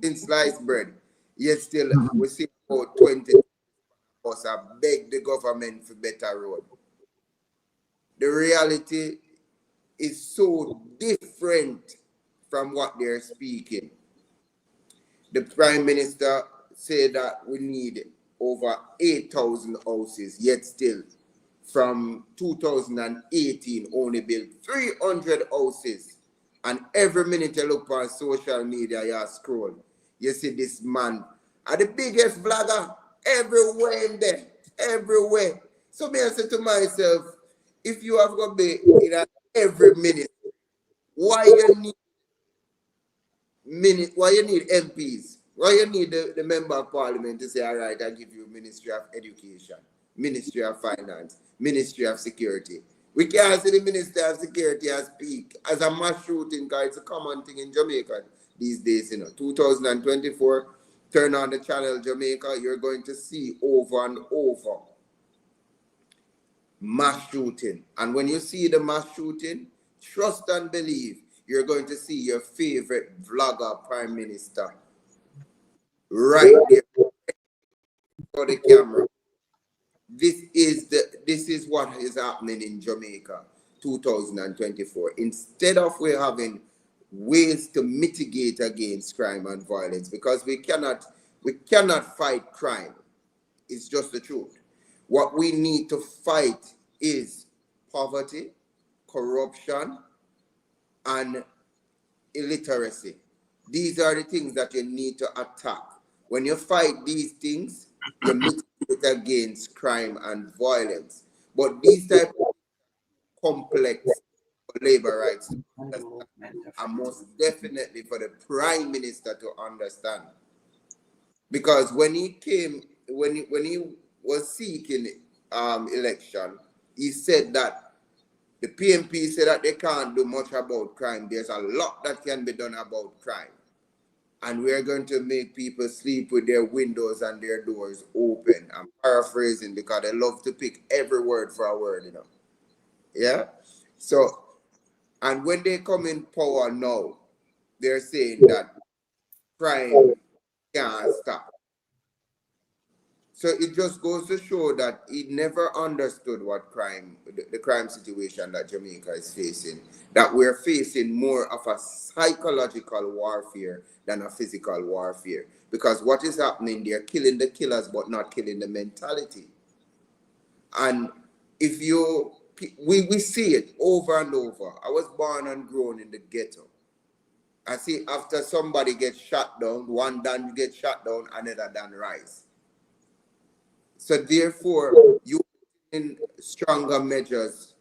in sliced bread. Yet still, we see about 20 of us have begged the government for better road. The reality is so different from what they're speaking. The Prime Minister said that we need over 8,000 houses, yet still, from 2018, only built 300 houses. And every minute you look on social media, you scroll, you see this man, the biggest vlogger everywhere in there, everywhere. So me I say to myself, if you have got to be in every minute, why you need MPs? Why you need the member of parliament to say, all right, I give you Ministry of Education, Ministry of Finance, Ministry of Security. We can't see the Minister of Security as speak as a mass shooting, because it's a common thing in Jamaica these days, you know. 2024, turn on the channel Jamaica, you're going to see over and over mass shooting. And when you see the mass shooting, trust and believe, you're going to see your favorite vlogger Prime Minister right there for the camera. This is what is happening in Jamaica 2024. Instead of we having ways to mitigate against crime and violence, because we cannot fight crime. It's just the truth. What we need to fight is poverty, corruption, and illiteracy. These are the things that you need to attack. When you fight these things, you mitigate against crime and violence. But these type of complex labor rights are most definitely for the Prime Minister to understand. Because when he was seeking election, he said that the PMP said that they can't do much about crime. There's a lot that can be done about crime. And we're going to make people sleep with their windows and their doors open. I'm paraphrasing because they love to pick every word for a word, you know. Yeah? So, and when they come in power now, they're saying that crime can't stop. So it just goes to show that he never understood what the crime situation that Jamaica is facing, that we're facing more of a psychological warfare than a physical warfare. Because what is happening, they're killing the killers, but not killing the mentality. And if we see it over and over. I was born and grown in the ghetto. I see after somebody gets shot down, one Dan gets shot down, another Dan rise. So therefore, you in stronger measures,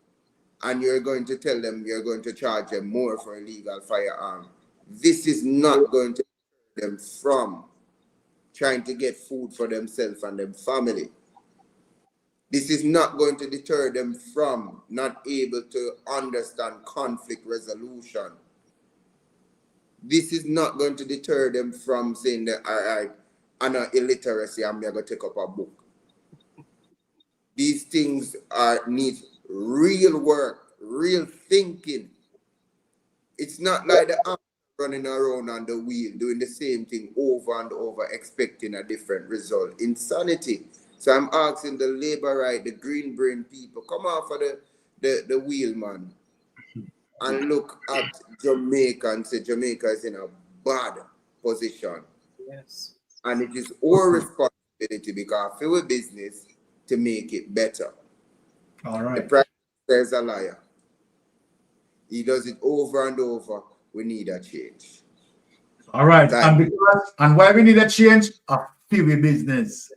and you're going to tell them you're going to charge them more for illegal firearm. This is not going to deter them from trying to get food for themselves and their family. This is not going to deter them from not able to understand conflict resolution. This is not going to deter them from saying that, all right, I'm not illiteracy, I'm going to take up a book. These things need real work, real thinking. It's not like the arm running around on the wheel, doing the same thing over and over, expecting a different result. Insanity. So I'm asking the labor right, the green brain people, come off of the wheel, man, and look at Jamaica and say Jamaica is in a bad position. Yes. And it is our responsibility because for our business to make it better. All right. The prime minister is a liar. He does it over and over. We need a change. All right. Thank And why we need a change? A few business.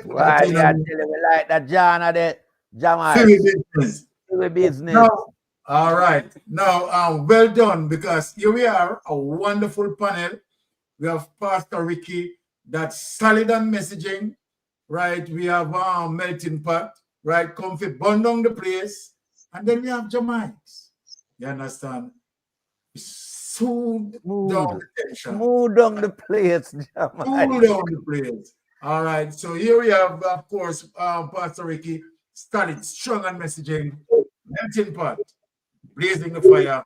Why you tell me like that, John, or the Jah Mikes? Few business. Business. Now, all right. Now, well done, because here we are, a wonderful panel. We have Pastor Ricky, that's solid on messaging, right? We have Melting Pot, right? Comfy, burn down the place. And then we have Jah Mikes. You understand? Soothe down the tension. Smooth down the place, Jah Mikes. Cool down the place. All right. So here we have, of course, Pastor Ricky, started strong on messaging, Melting Pot, blazing the fire,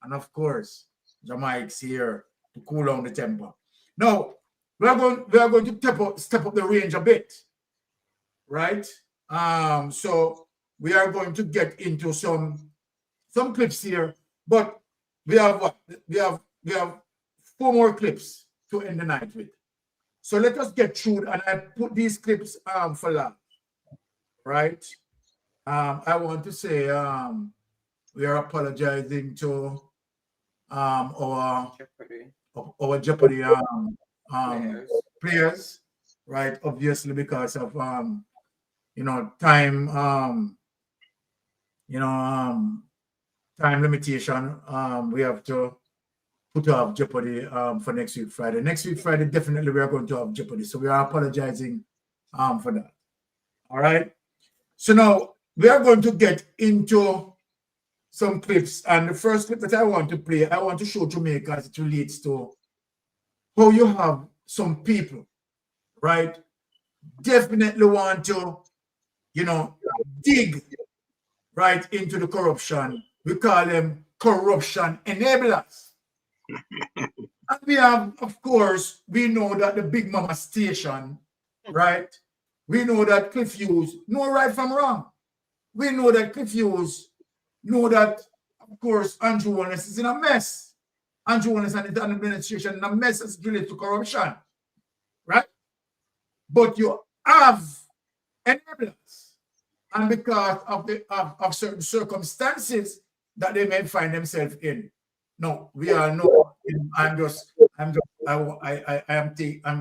and of course, Jah Mikes here to cool down the temper. Now, we are going to step up the range a bit, right? So we are going to get into some clips here, but we have what? We have 4 more clips to end the night with. So let us get through, and I put these clips for last, right? I want to say we are apologizing to our Jeopardy players, right? Obviously because of time time limitation. We have to put off Jeopardy for next week Friday. Next week Friday, definitely we are going to have Jeopardy. So we are apologizing for that. All right. So now we are going to get into some clips, and the first clip that I want to play, I want to show Jamaica as it relates to how you have some people, right, definitely want to, dig right into the corruption. We call them corruption enablers. And we have, of course, we know that the Big Mama station, right? We know that Cliff Hughes know right from wrong. We know that Cliff Hughes know that, of course, Andrew Wallace is in a mess. Andrew Wallace and the administration in a mess as related to corruption, right? But you have enablers, and because of certain circumstances that they may find themselves in. No, we are no. I'm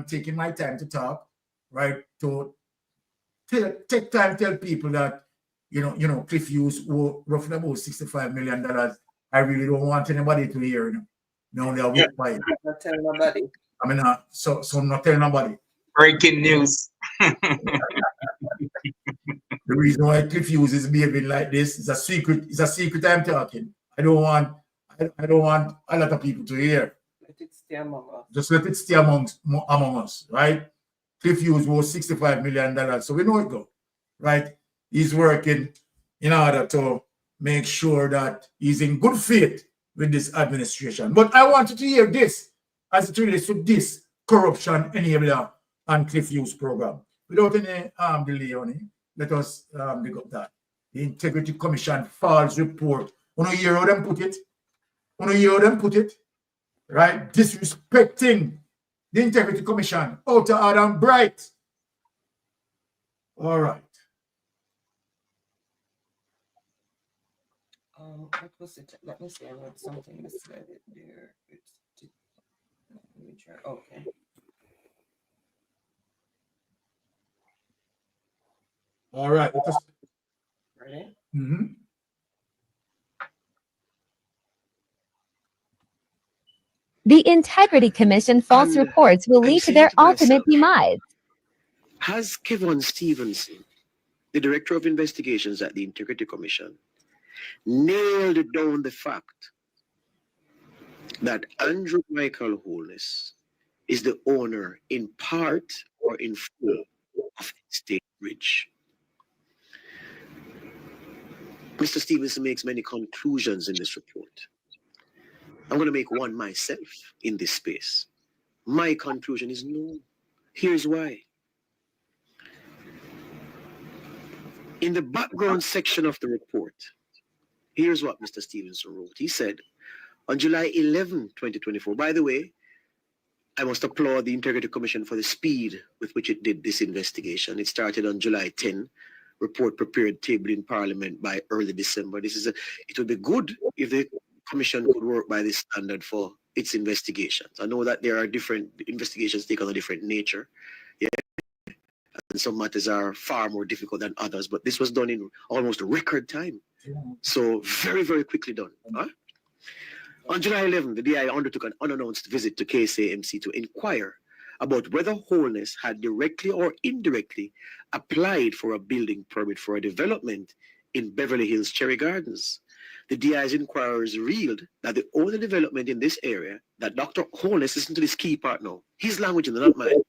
taking my time to talk, right? To take time to tell people that Cliff Hughes who roughly about $65 million. I really don't want anybody to hear. No, they are work by it. Not tell nobody. I mean, so I'm not telling nobody. Breaking news. The reason why Cliff Hughes is behaving like this is a secret. It's a secret I'm talking. I don't want a lot of people to hear. Let it stay among us. Just let it stay among us, right? Cliff Hughes was $65 million, so we know it go, right? He's working in order to make sure that he's in good faith with this administration. But I want you to hear this as it relates to this corruption enabler and Cliff Hughes program. Without any delay on it, let us pick up that. The Integrity Commission false report. Want to hear how them put it? Right? Disrespecting the Integrity Commission. Out of order and bright. All right. What was it? Let me see. I wrote something misread it there. Let me try. Okay. All right. Ready? Mm-hmm. The Integrity Commission false reports will lead to their ultimate demise. Has Kevin Stevenson, the Director of Investigations at the Integrity Commission, nailed down the fact that Andrew Michael Holness is the owner in part or in full of Estate Bridge. Mr. Stevenson makes many conclusions in this report. I'm going to make one myself in this space. My conclusion is no. Here's why. In the background section of the report, here's what Mr. Stevenson wrote. He said, on July 11, 2024, by the way, I must applaud the Integrity Commission for the speed with which it did this investigation. It started on July 10, report prepared, tabled in Parliament by early December. It would be good if the Commission could work by this standard for its investigations. I know that there are different investigations take on a different nature. Yeah. And some matters are far more difficult than others, but this was done in almost record time. So very, very quickly done. Huh? On July 11, the DI undertook an unannounced visit to KSAMC to inquire about whether Wholeness had directly or indirectly applied for a building permit for a development in Beverly Hills Cherry Gardens. The DI's inquiries revealed that the only development in this area that Dr. Wholeness, listen to this key part now, his language and not mine.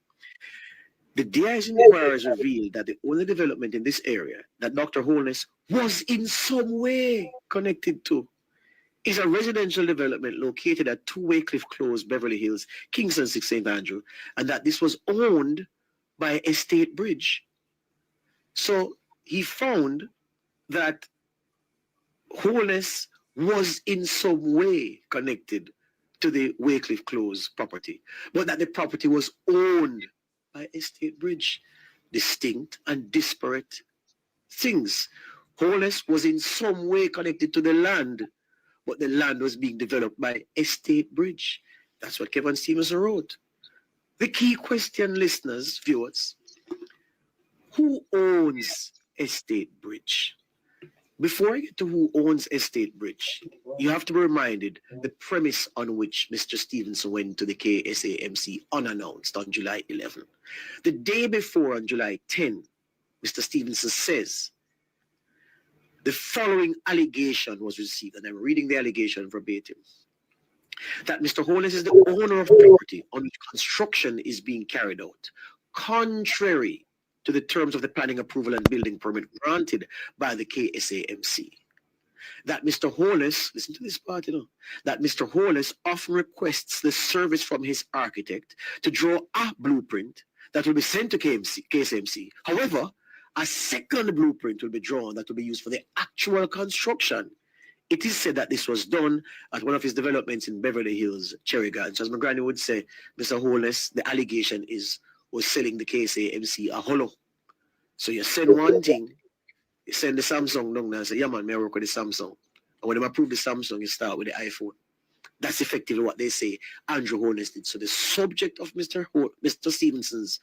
The DI's inquiries revealed that the only development in this area that Dr. Wholeness was in some way connected to is a residential development located at 2 Waycliffe Close, Beverly Hills, Kingston 6, St. Andrew, and that this was owned by Estate Bridge. So he found that Wholeness was in some way connected to the Waycliffe Close property, but that the property was owned by Estate Bridge. Distinct and disparate things. Wholeness was in some way connected to the land, but the land was being developed by Estate Bridge. That's what Kevin Stevenson wrote. The key question, listeners, viewers, who owns Estate Bridge? Before I get to who owns Estate Bridge, you have to be reminded the premise on which Mr. Stevenson went to the KSAMC unannounced on July 11. The day before, on July 10, Mr. Stevenson says, the following allegation was received, and I'm reading the allegation verbatim, that Mr. Wholeness is the owner of property on which construction is being carried out, contrary to the terms of the planning approval and building permit granted by the KSAMC. That Mr. Wholeness, listen to this part, that Mr. Wholeness often requests the service from his architect to draw a blueprint that will be sent to KSAMC. However, a second blueprint will be drawn that will be used for the actual construction. It is said that this was done at one of his developments in Beverly Hills, Cherry Gardens. As my granny would say, Mr. Wholeness, the allegation was selling the KSAMC a hollow. So you send one thing, you send the Samsung down there and say, yeah man, may I work with the Samsung. And when they approve the Samsung, you start with the iPhone. That's effectively what they say Andrew Wholeness did. So the subject of Mr. Stevenson's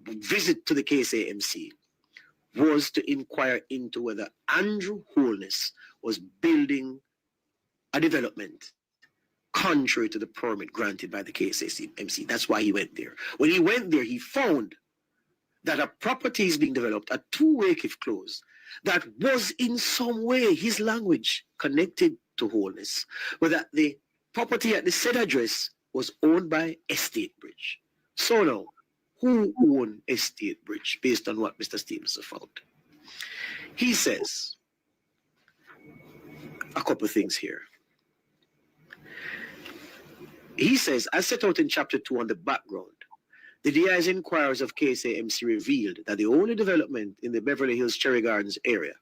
visit to the KSAMC was to inquire into whether Andrew Wholeness was building a development contrary to the permit granted by the KSAMC. That's why he went there. When he went there, he found that a property is being developed at 2 Waycliffe Close that was in some way, his language, connected to Wholeness, but that the property at the said address was owned by Estate Bridge. So now, who owned Estate Bridge based on what Mr. Stevenson found? He says a couple of things here. He says, as set out in chapter 2 on the background, the DI's inquiries of KSAMC revealed that the only development in the Beverly Hills Cherry Gardens area,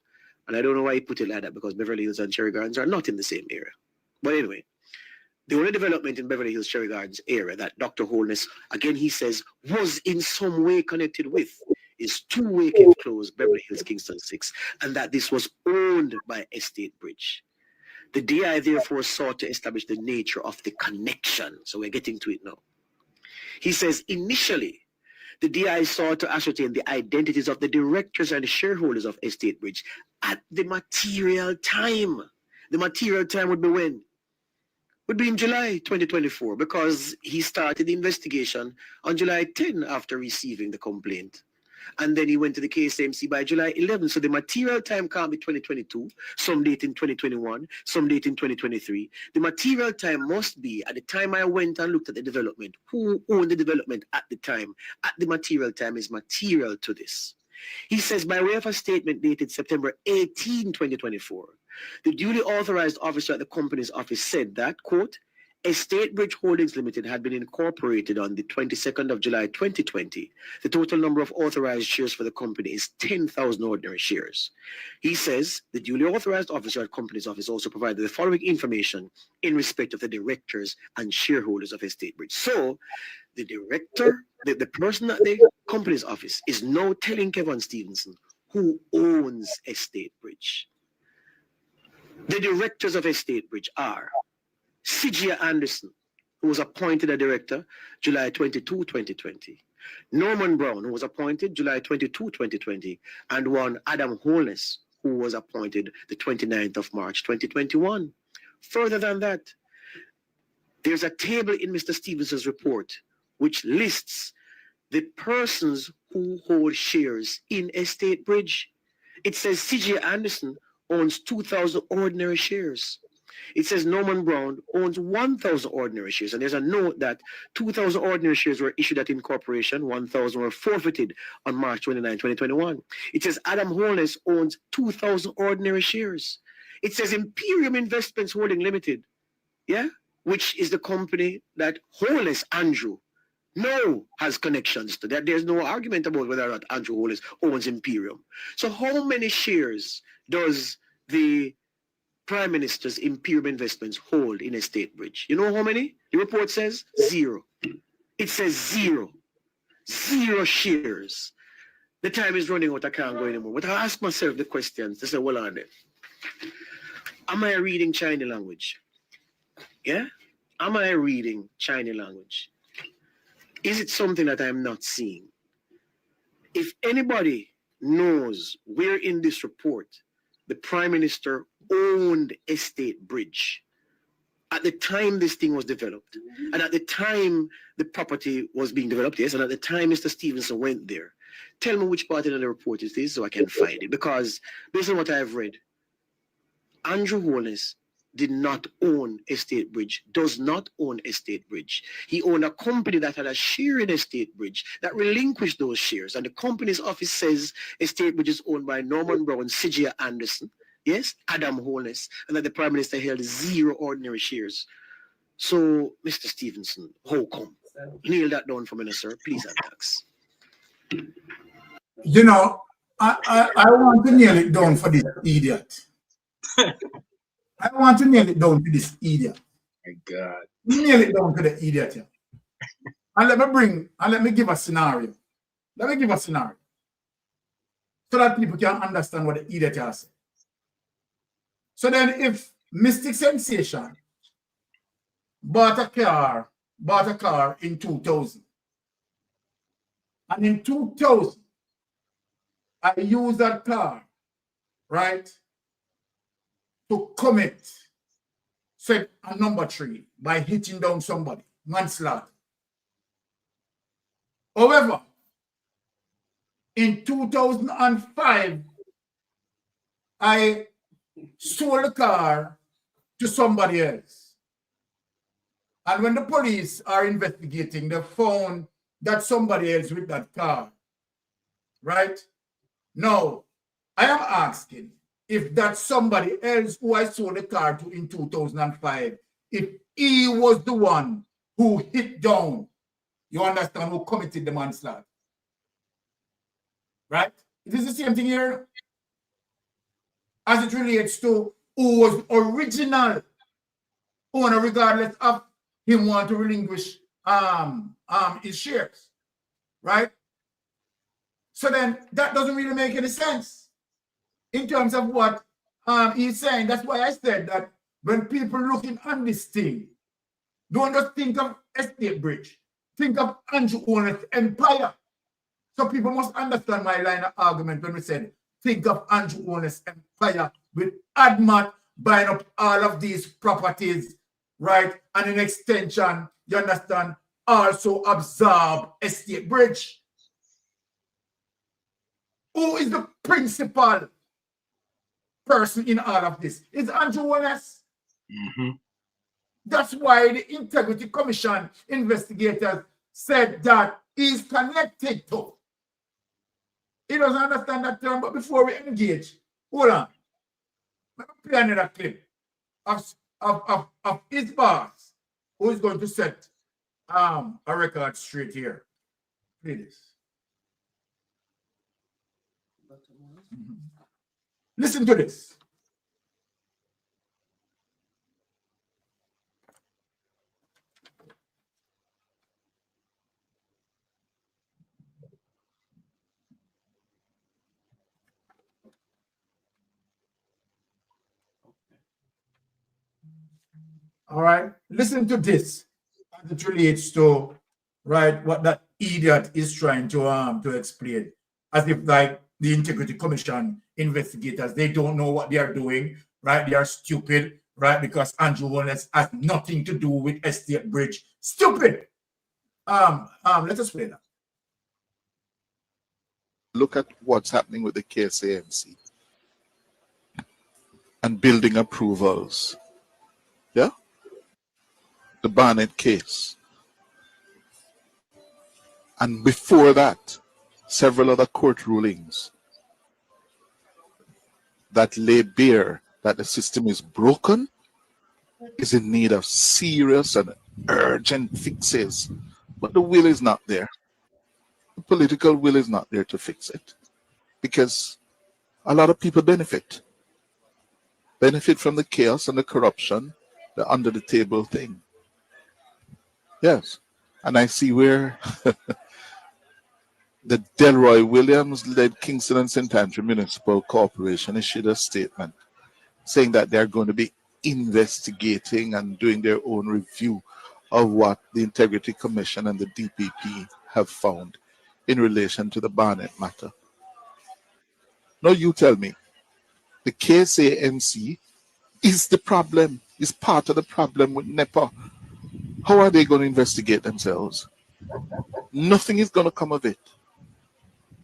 and I don't know why he put it like that because Beverly Hills and Cherry Gardens are not in the same area. But anyway, the only development in Beverly Hills Cherry Gardens area that Dr. Wholeness, again he says, was in some way connected with is 2 Waycliffe Close, Beverly Hills, Kingston 6, and that this was owned by Estate Bridge. The DI therefore sought to establish the nature of the connection. So we're getting to it now. He says, initially, the DI sought to ascertain the identities of the directors and shareholders of Estate Bridge at the material time. The material time would be when? Would be in July 2024, because he started the investigation on July 10 after receiving the complaint. And then he went to the KSMC by July 11. So the material time can't be 2022, some date in 2021, some date in 2023. The material time must be at the time I went and looked at the development. Who owned the development at the time? At the material time is material to this. He says, by way of a statement dated September 18, 2024, the duly authorized officer at the company's office said that, quote, Estate Bridge Holdings Limited had been incorporated on the 22nd of July 2020. The total number of authorized shares for the company is 10,000 ordinary shares. He says the duly authorized officer at the company's office also provided the following information in respect of the directors and shareholders of Estate Bridge. So the director, the person at the company's office is now telling Kevin Stevenson who owns Estate Bridge. The directors of Estate Bridge are Sijia Anderson, who was appointed a director July 22, 2020. Norman Brown, who was appointed July 22, 2020. And one Adam Holness, who was appointed the 29th of March, 2021. Further than that, there's a table in Mr. Stevenson's report which lists the persons who hold shares in Estate Bridge. It says Sijia Anderson owns 2,000 ordinary shares. It says Norman Brown owns 1,000 ordinary shares. And there's a note that 2,000 ordinary shares were issued at incorporation, 1,000 were forfeited on March 29, 2021. It says Adam Holness owns 2,000 ordinary shares. It says Imperium Investments Holding Limited, yeah, which is the company that Holness Andrew now has connections to. That there's no argument about whether or not Andrew Holness owns Imperium. So how many shares does the Prime Minister's Imperium Investments hold in Estate Bridge? You know how many? The report says 0. It says 0. 0 shares. The time is running out. I can't go anymore. But I ask myself the questions to say, well, are they? Am I reading Chinese language? Yeah? Am I reading Chinese language? Is it something that I'm not seeing? If anybody knows where in this report the Prime Minister owned Estate Bridge at the time this thing was developed, and at the time the property was being developed, yes, and at the time Mr. Stevenson went there, tell me which part in the report it is so I can find it. Because based on what I've read, Andrew Holness did not own Estate Bridge, does not own Estate Bridge. He owned a company that had a share in Estate Bridge that relinquished those shares. And the company's office says Estate Bridge is owned by Norman Brown, Sijia Anderson, yes, Adam Holness, and that the Prime Minister held 0 ordinary shares. So, Mr. Stevenson, how come? Nail that down for me, sir. Please and thanks. You know, I want to nail it down for this idiot. I want to nail it down to this idiot. My God. Nail it down to the idiot here. And let me give a scenario. Let me give a scenario. So that people can understand what the idiot has said. So then if Mystic Sensation bought a car in 2000. And in 2000, I used that car, right, to commit, set a number 3 by hitting down somebody, manslaughter. However, in 2005, I sold the car to somebody else. And when the police are investigating, they found that somebody else with that car, right? Now, I am asking if that somebody else who I sold the car to in 2005, if he was the one who hit down, you understand, who committed the manslaughter. Right? It is the same thing here as it relates to who was original owner, regardless of him want to relinquish his shares. Right? So then that doesn't really make any sense in terms of what he's saying. That's why I said that when people looking on this thing, don't just think of Estate Bridge. Think of Andrew Holness empire. So people must understand my line of argument when we said, think of Andrew Holness empire with ADMAT buying up all of these properties, right? And in extension, you understand, also absorb Estate Bridge. Who is the principal person in all of this? It's Andrew Wallace. That's why the Integrity Commission investigators said that he's connected to. He doesn't understand that term, but before we engage, hold on. Let me play another clip of his boss, who is going to set a record straight here. Play this. Listen to this. All right, listen to this as it relates to, right, what that idiot is trying to explain, as if like the Integrity Commission investigators, they don't know what they are doing, right? They are stupid, right? Because Andrew Wallace has nothing to do with Estate Bridge. Stupid. Let us play that. Look at what's happening with the KSAMC and building approvals. Yeah? The Barnett case. And before that, several other court rulings that lay bare that the system is broken, is in need of serious and urgent fixes. But the will is not there. The political will is not there to fix it. Because a lot of people benefit from the chaos and the corruption, the under the table thing. Yes. And I see where the Delroy Williams-led Kingston and St. Andrew Municipal Corporation issued a statement saying that they're going to be investigating and doing their own review of what the Integrity Commission and the DPP have found in relation to the Barnett matter. Now you tell me, the KSAMC is the problem, is part of the problem with NEPA. How are they going to investigate themselves? Nothing is going to come of it.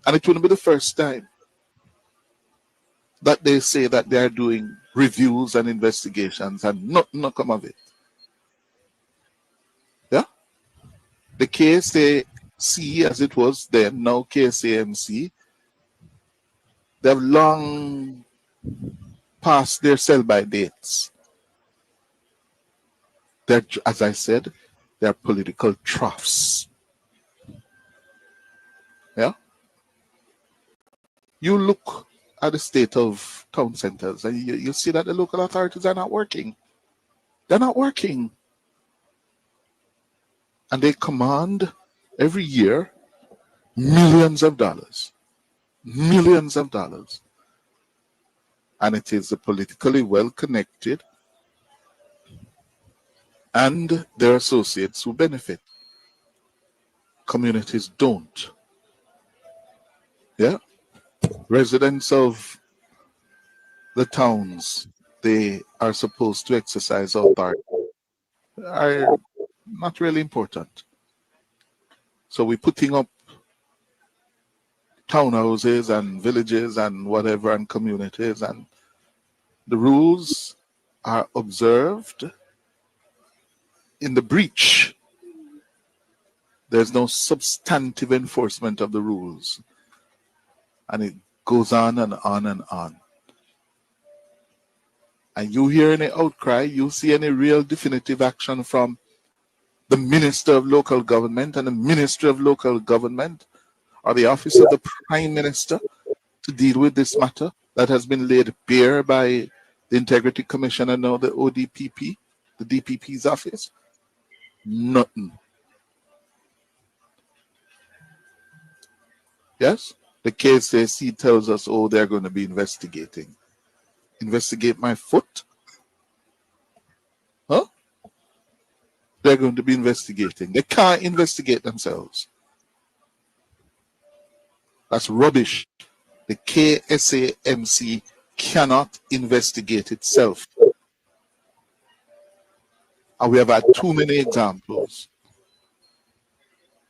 And it wouldn't be the first time that they say that they are doing reviews and investigations and nothing will come of it. Yeah? The KSAC, as it was then, now KSAMC, they have long passed their sell-by dates. They're, as I said, they're political troughs. Yeah? You look at the state of town centers and you see that the local authorities are not working. They're not working. And they command every year millions of dollars. Millions of dollars. And it is the politically well-connected and their associates who benefit. Communities don't. Yeah? Residents of the towns, they are supposed to exercise authority, are not really important. So we're putting up townhouses and villages and whatever and communities, and the rules are observed. In the breach, there's no substantive enforcement of the rules. And it goes on and on and on. And you hear any outcry, you see any real definitive action from the Minister of Local Government and the Ministry of Local Government or the Office of the Prime Minister to deal with this matter that has been laid bare by the Integrity Commission and now the ODPP, the DPP's office? Nothing. Yes? The KSAC tells us, oh, they're going to be investigating. Investigate my foot? Huh? They're going to be investigating. They can't investigate themselves. That's rubbish. The KSAMC cannot investigate itself. And we have had too many examples.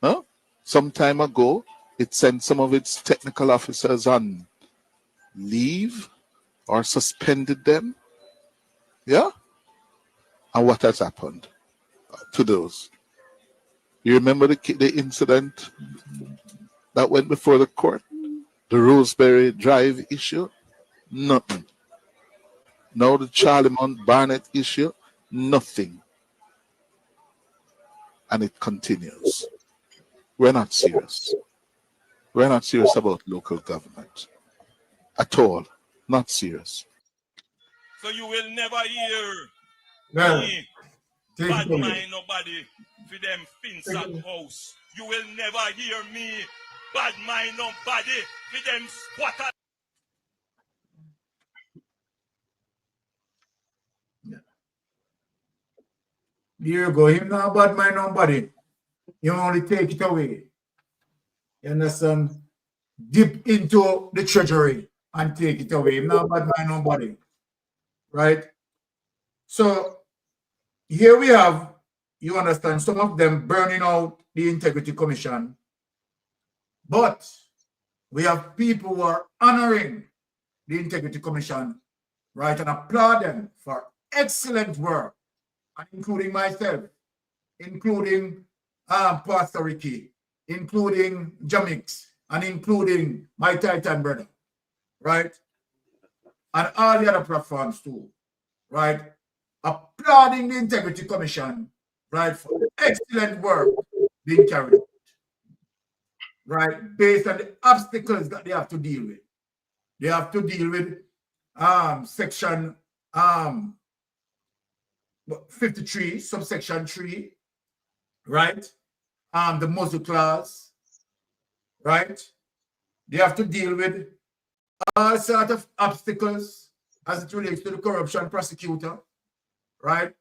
Huh? Some time ago, it sent some of its technical officers on leave or suspended them. Yeah? And what has happened to those? You remember the incident that went before the court? The Roseberry Drive issue? Nothing. Now the Charlie Mount Barnett issue? Nothing. And it continues. We're not serious. We're not serious about local government. At all. Not serious. So you will never hear Well, me take bad it away. mind nobody for them Finsack house. You will never hear me bad mind nobody for them squatter. Here you go. Him not bad mind nobody. You only take it away. You understand? Dip into the treasury and take it away. Him not bad mind nobody. Right? So here we have, you understand, some of them burning out the Integrity Commission. But we have people who are honoring the Integrity Commission, right, and applaud them for excellent work, and including myself, including Pastor Ricky, including Jah Mikes, and including my Titan brother, right, and all the other platforms too, right, applauding the Integrity Commission, right, for excellent work being carried out, right, based on the obstacles that they have to deal with. They have to deal with section 53, subsection 3, right? The muzzle clause, right? They have to deal with all sorts of obstacles as it relates to the corruption prosecutor, right?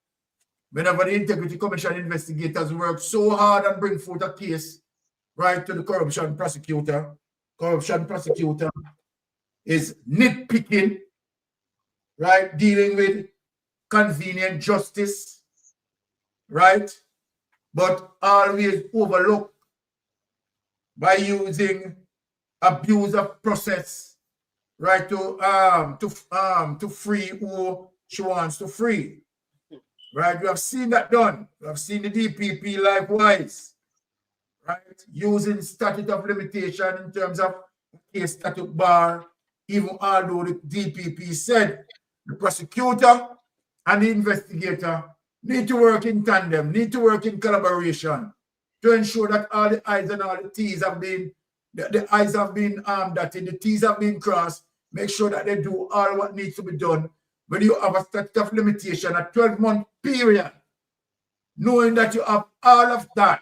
Whenever the Integrity Commission investigators work so hard and bring forth a case, right, to the corruption prosecutor is nitpicking, right, dealing with convenient justice, right, but always overlooked by using abuse of process, right, to free who she wants to free, right? We have seen that done. We have seen the DPP likewise, right, using statute of limitation in terms of case statute bar, even although the DPP said the prosecutor and the investigator need to work in tandem, need to work in collaboration to ensure that all the I's and all the T's have been, the I's have been dotted, the T's have been crossed, make sure that they do all what needs to be done. When you have a statute of limitation, a 12-month period, knowing that you have all of that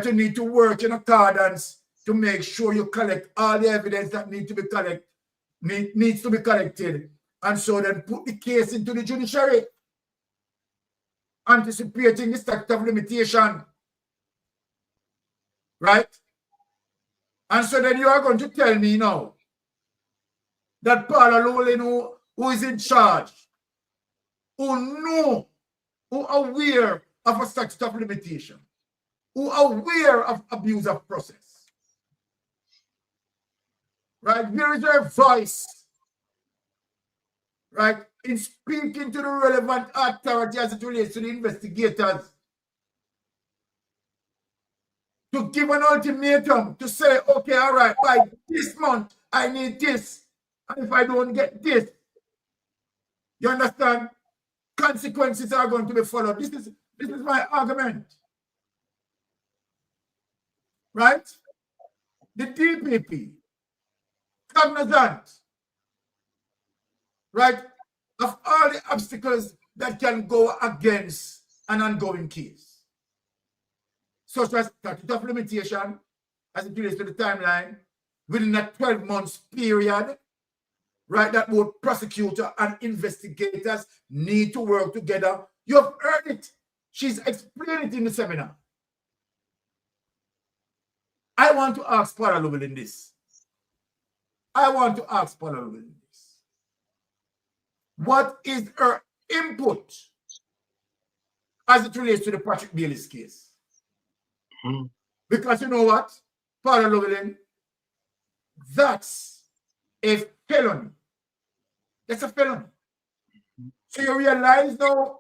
you need to work in accordance to make sure you collect all the evidence that needs to be collected, and so then put the case into the judiciary, anticipating the statute of limitation, right? And so then you are going to tell me now that Paula Llewellyn, who is in charge, who aware of a statute of limitation, who aware of abuse of process, right? Where is her voice, right, in speaking to the relevant authority as it relates to the investigators to give an ultimatum to say, okay, all right, by this month, I need this. And if I don't get this, you understand, consequences are going to be followed. This is my argument. Right? The DPP, cognizant, right, of all the obstacles that can go against an ongoing case, such as statute of limitation, as it relates to the timeline, within a 12 months period, right, that both prosecutor and investigators need to work together. You have heard it. She's explained it in the seminar. I want to ask Paula Llewellyn this. What is her input as it relates to the Patrick Bailey's case? Because you know what? Paula Llewellyn, that's a felony. That's a felony. So you realize now,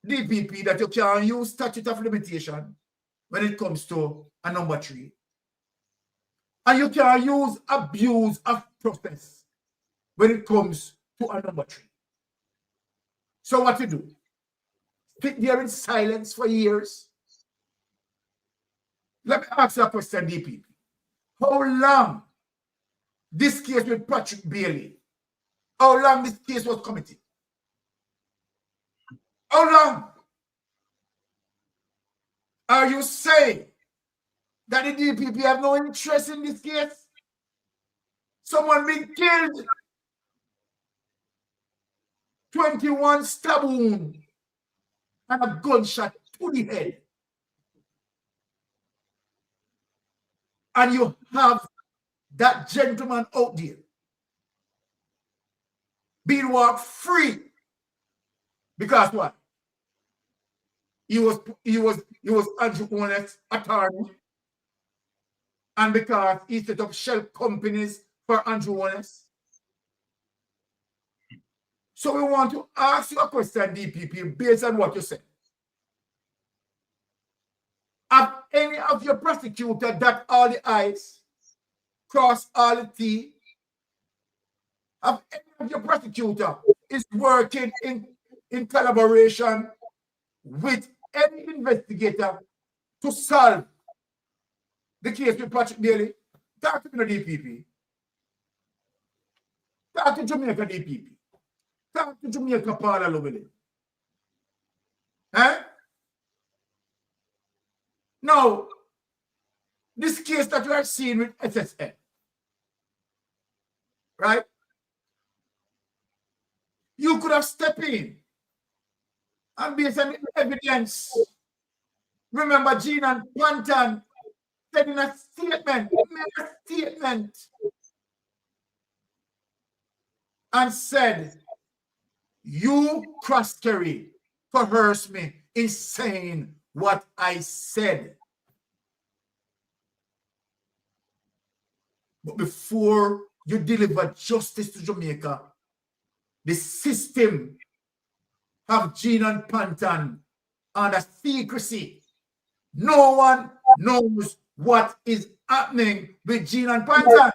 DPP, that you can use statute of limitation when it comes to a number 3. And you can use abuse of process when it comes to a number 3. So what you do? Sit there in silence for years. Let me ask you a question, DPP. How long this case with Patrick Bailey, how long this case was committed? How long? Are you saying that the DPP have no interest in this case? Someone being killed. 21 stab wound and a gunshot to the head. And you have that gentleman out there being walked free. Because what? He was Andrew Owen's attorney. And because he set up shell companies for Andrew Owen. So we want to ask you a question, DPP, based on what you said. Have any of your prosecutors dot all the I's, cross all the T? Have any of your prosecutor is working in collaboration with any investigator to solve the case with Patrick Bailey? Talk to the DPP. Talk to Jamaica DPP. Talk to Jamaica Paula Llewellyn. Eh? Now, this case that we are seeing with SSN, right? You could have stepped in and based on evidence. Remember, Gina Pantan said in a statement, and said, you cross-carry coerce me in saying what I said. But before you deliver justice to Jamaica, the system have Gene and Pantan under secrecy. No one knows what is happening with Gene and Pantan.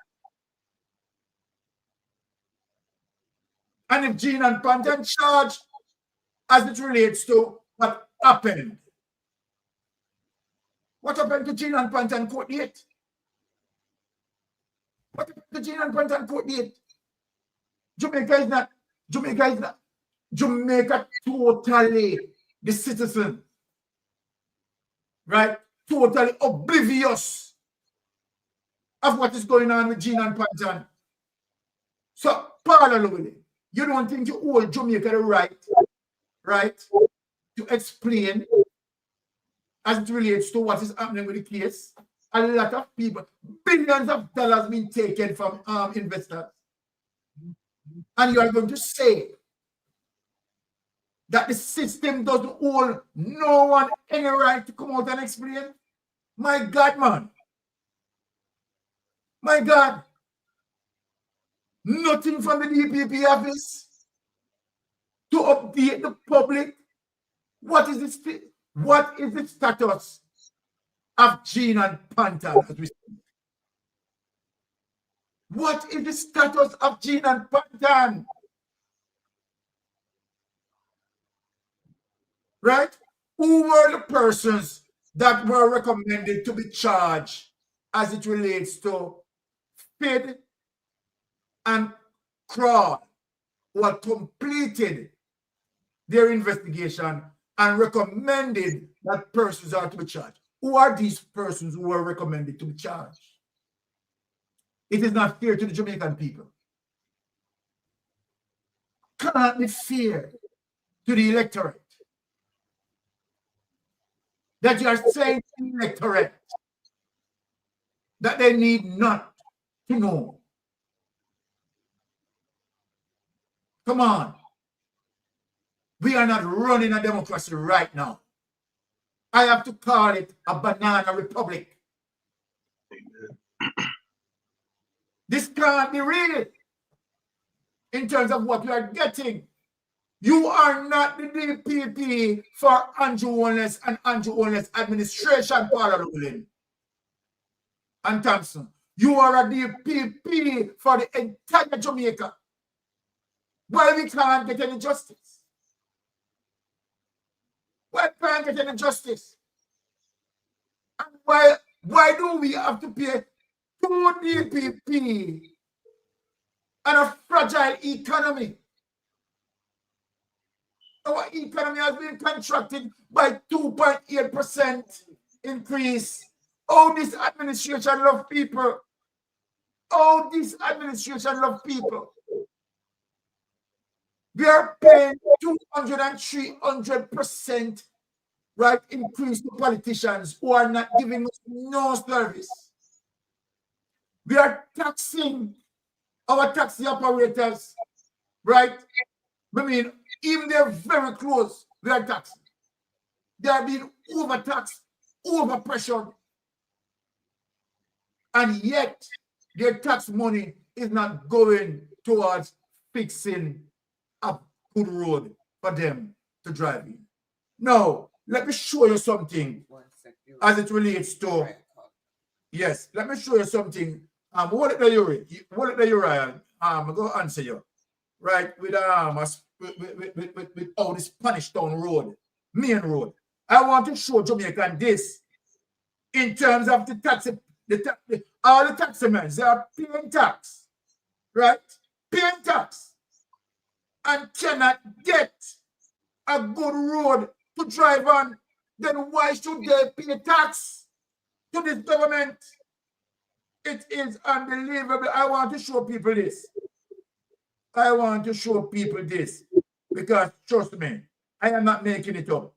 And if Gene and Pantan charge as it relates to what happened. What happened to Gene and Pantan court date? What happened to Gene and Pantan court date? Jamaica totally the citizen, right? Totally oblivious of what is going on with Gene and Pantan. So, Paula Llewellyn, you don't think you owe Jamaica the right, to explain as it relates to what is happening with the case? A lot of people, billions of dollars being taken from investors. And you are going to say that the system doesn't hold no one any right to come out and explain? My God, man. My God. Nothing from the DPP office to update the public. What is the status of Gene and Pantan as we speak? What is the status of Gene and Pantan? Right? Who were the persons that were recommended to be charged as it relates to FID and CRAW, who had completed their investigation and recommended that persons are to be charged? Who are these persons who were recommended to be charged? It is not fair to the Jamaican people. Cannot be fair to the electorate that you are saying to the electorate that they need not to know. Come on. We are not running a democracy right now. I have to call it a banana republic. This can't be real in terms of what you are getting. You are not the DPP for Andrew Wellness and Andrew Wellness administration, Paula Llewellyn and Thompson. You are a DPP for the entire Jamaica. Why we can't get any justice? Why can't get any justice? And why do we have to pay 2 DPP and a fragile economy? Our economy has been contracted by 2.8% increase. Oh, this administration love people. Oh, this administration love people. We are paying 200 and 300% right increase to politicians who are not giving us no service. We are taxing our taxi operators, right? I mean, even they're very close, we are taxing. They are being overtaxed, overpressured. And yet, their tax money is not going towards fixing a good road for them to drive in. Now, let me show you something as it relates to, yes, let me show you something. What did you Ryan? Go answer you. Right, with all this Spanish Town Road, main road. I want to show Jamaican this in terms of the tax, all the taxmen, they are paying tax, right? Paying tax and cannot get a good road to drive on. Then why should they pay tax to this government? It is unbelievable. I want to show people this. I want to show people this because trust me, I am not making it up.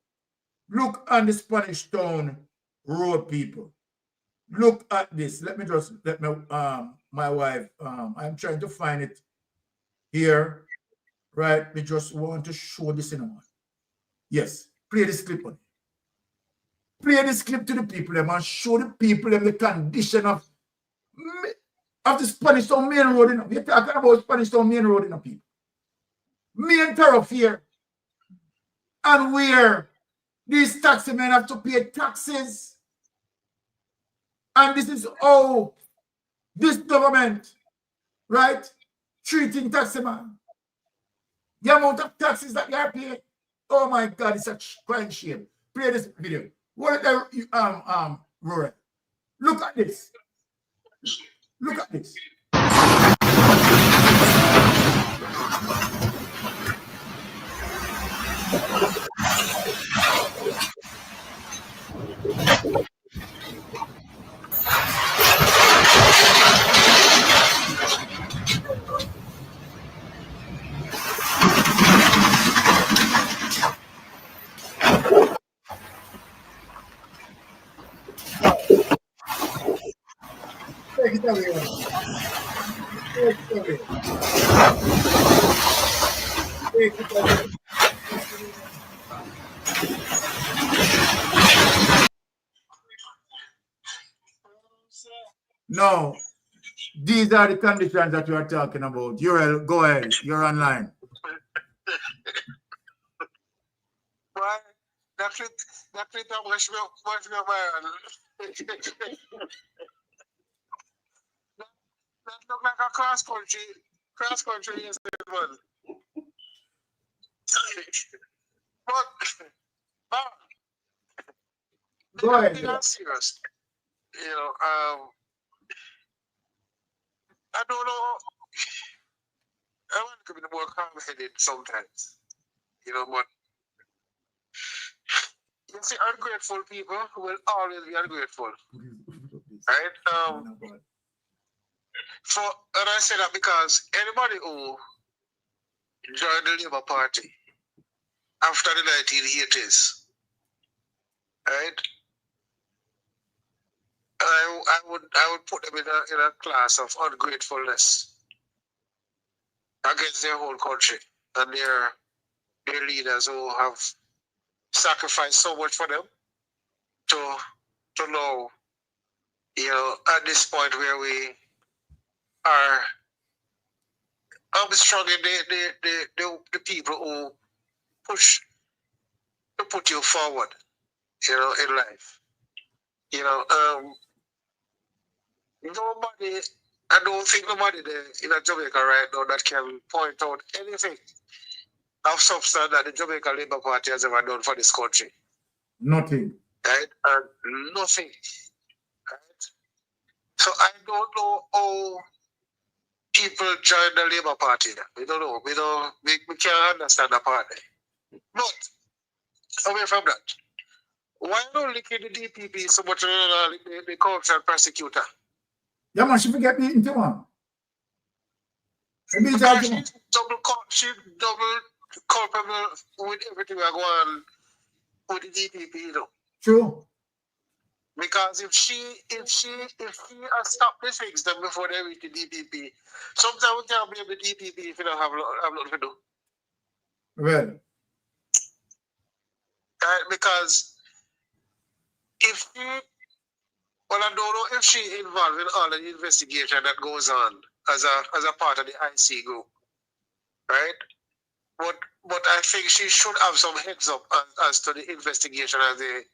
Look on the Spanish Town Road, people. Look at this. Let my wife, I'm trying to find it here, right? We just want to show this in a moment. Yes, play this clip on. Play this clip to the people and show the people the condition of the Spanish Town Main Road. We're talking about Spanish Town Main Road, people. Main thoroughfare. And where these taxmen have to pay taxes. And this is how this government, right, treating taxmen. The amount of taxes that they are paying. Oh my God, it's a crying shame. Play this video. What are you, Rory? Look at this. Look at this. Take it away. Take it away. Take it away. No, these are the conditions that you are talking about. Uriel, go ahead. You're online. Right? That's it. That's it. Much more that look like a cross country is the one. But go ahead. I'm serious. You know, I don't know. I want to be more calm-headed sometimes. You know, but you see, ungrateful people will always be ungrateful. Right? And I say that because anybody who joined the Labour Party after the 1980s, right? I would put them in a class of ungratefulness against their whole country and their leaders who have sacrificed so much for them to know, you know, at this point where we are Armstronging the people who push to put you forward, you know, in life. You know, nobody, I don't think nobody there in Jamaica right now that can point out anything of substance that the Jamaica Labour Party has ever done for this country. Nothing. Right? And nothing. Right? So I don't know how people join the Labour Party. We don't know. We can't understand the party. But away from that, why don't link in the DPP so much the corruption prosecutor? Yeah, man, she forget me into one. She's double culpable with everything that go on with the DPP, you know. True. Because if she has stopped the things then before they reach the DPP, sometimes we can't blame the DPP if you don't have nothing to do. Well. Right? Because if she, well, I don't know if she involved in all the investigation that goes on as a part of the IC group, right? But I think she should have some heads up as to the investigation as they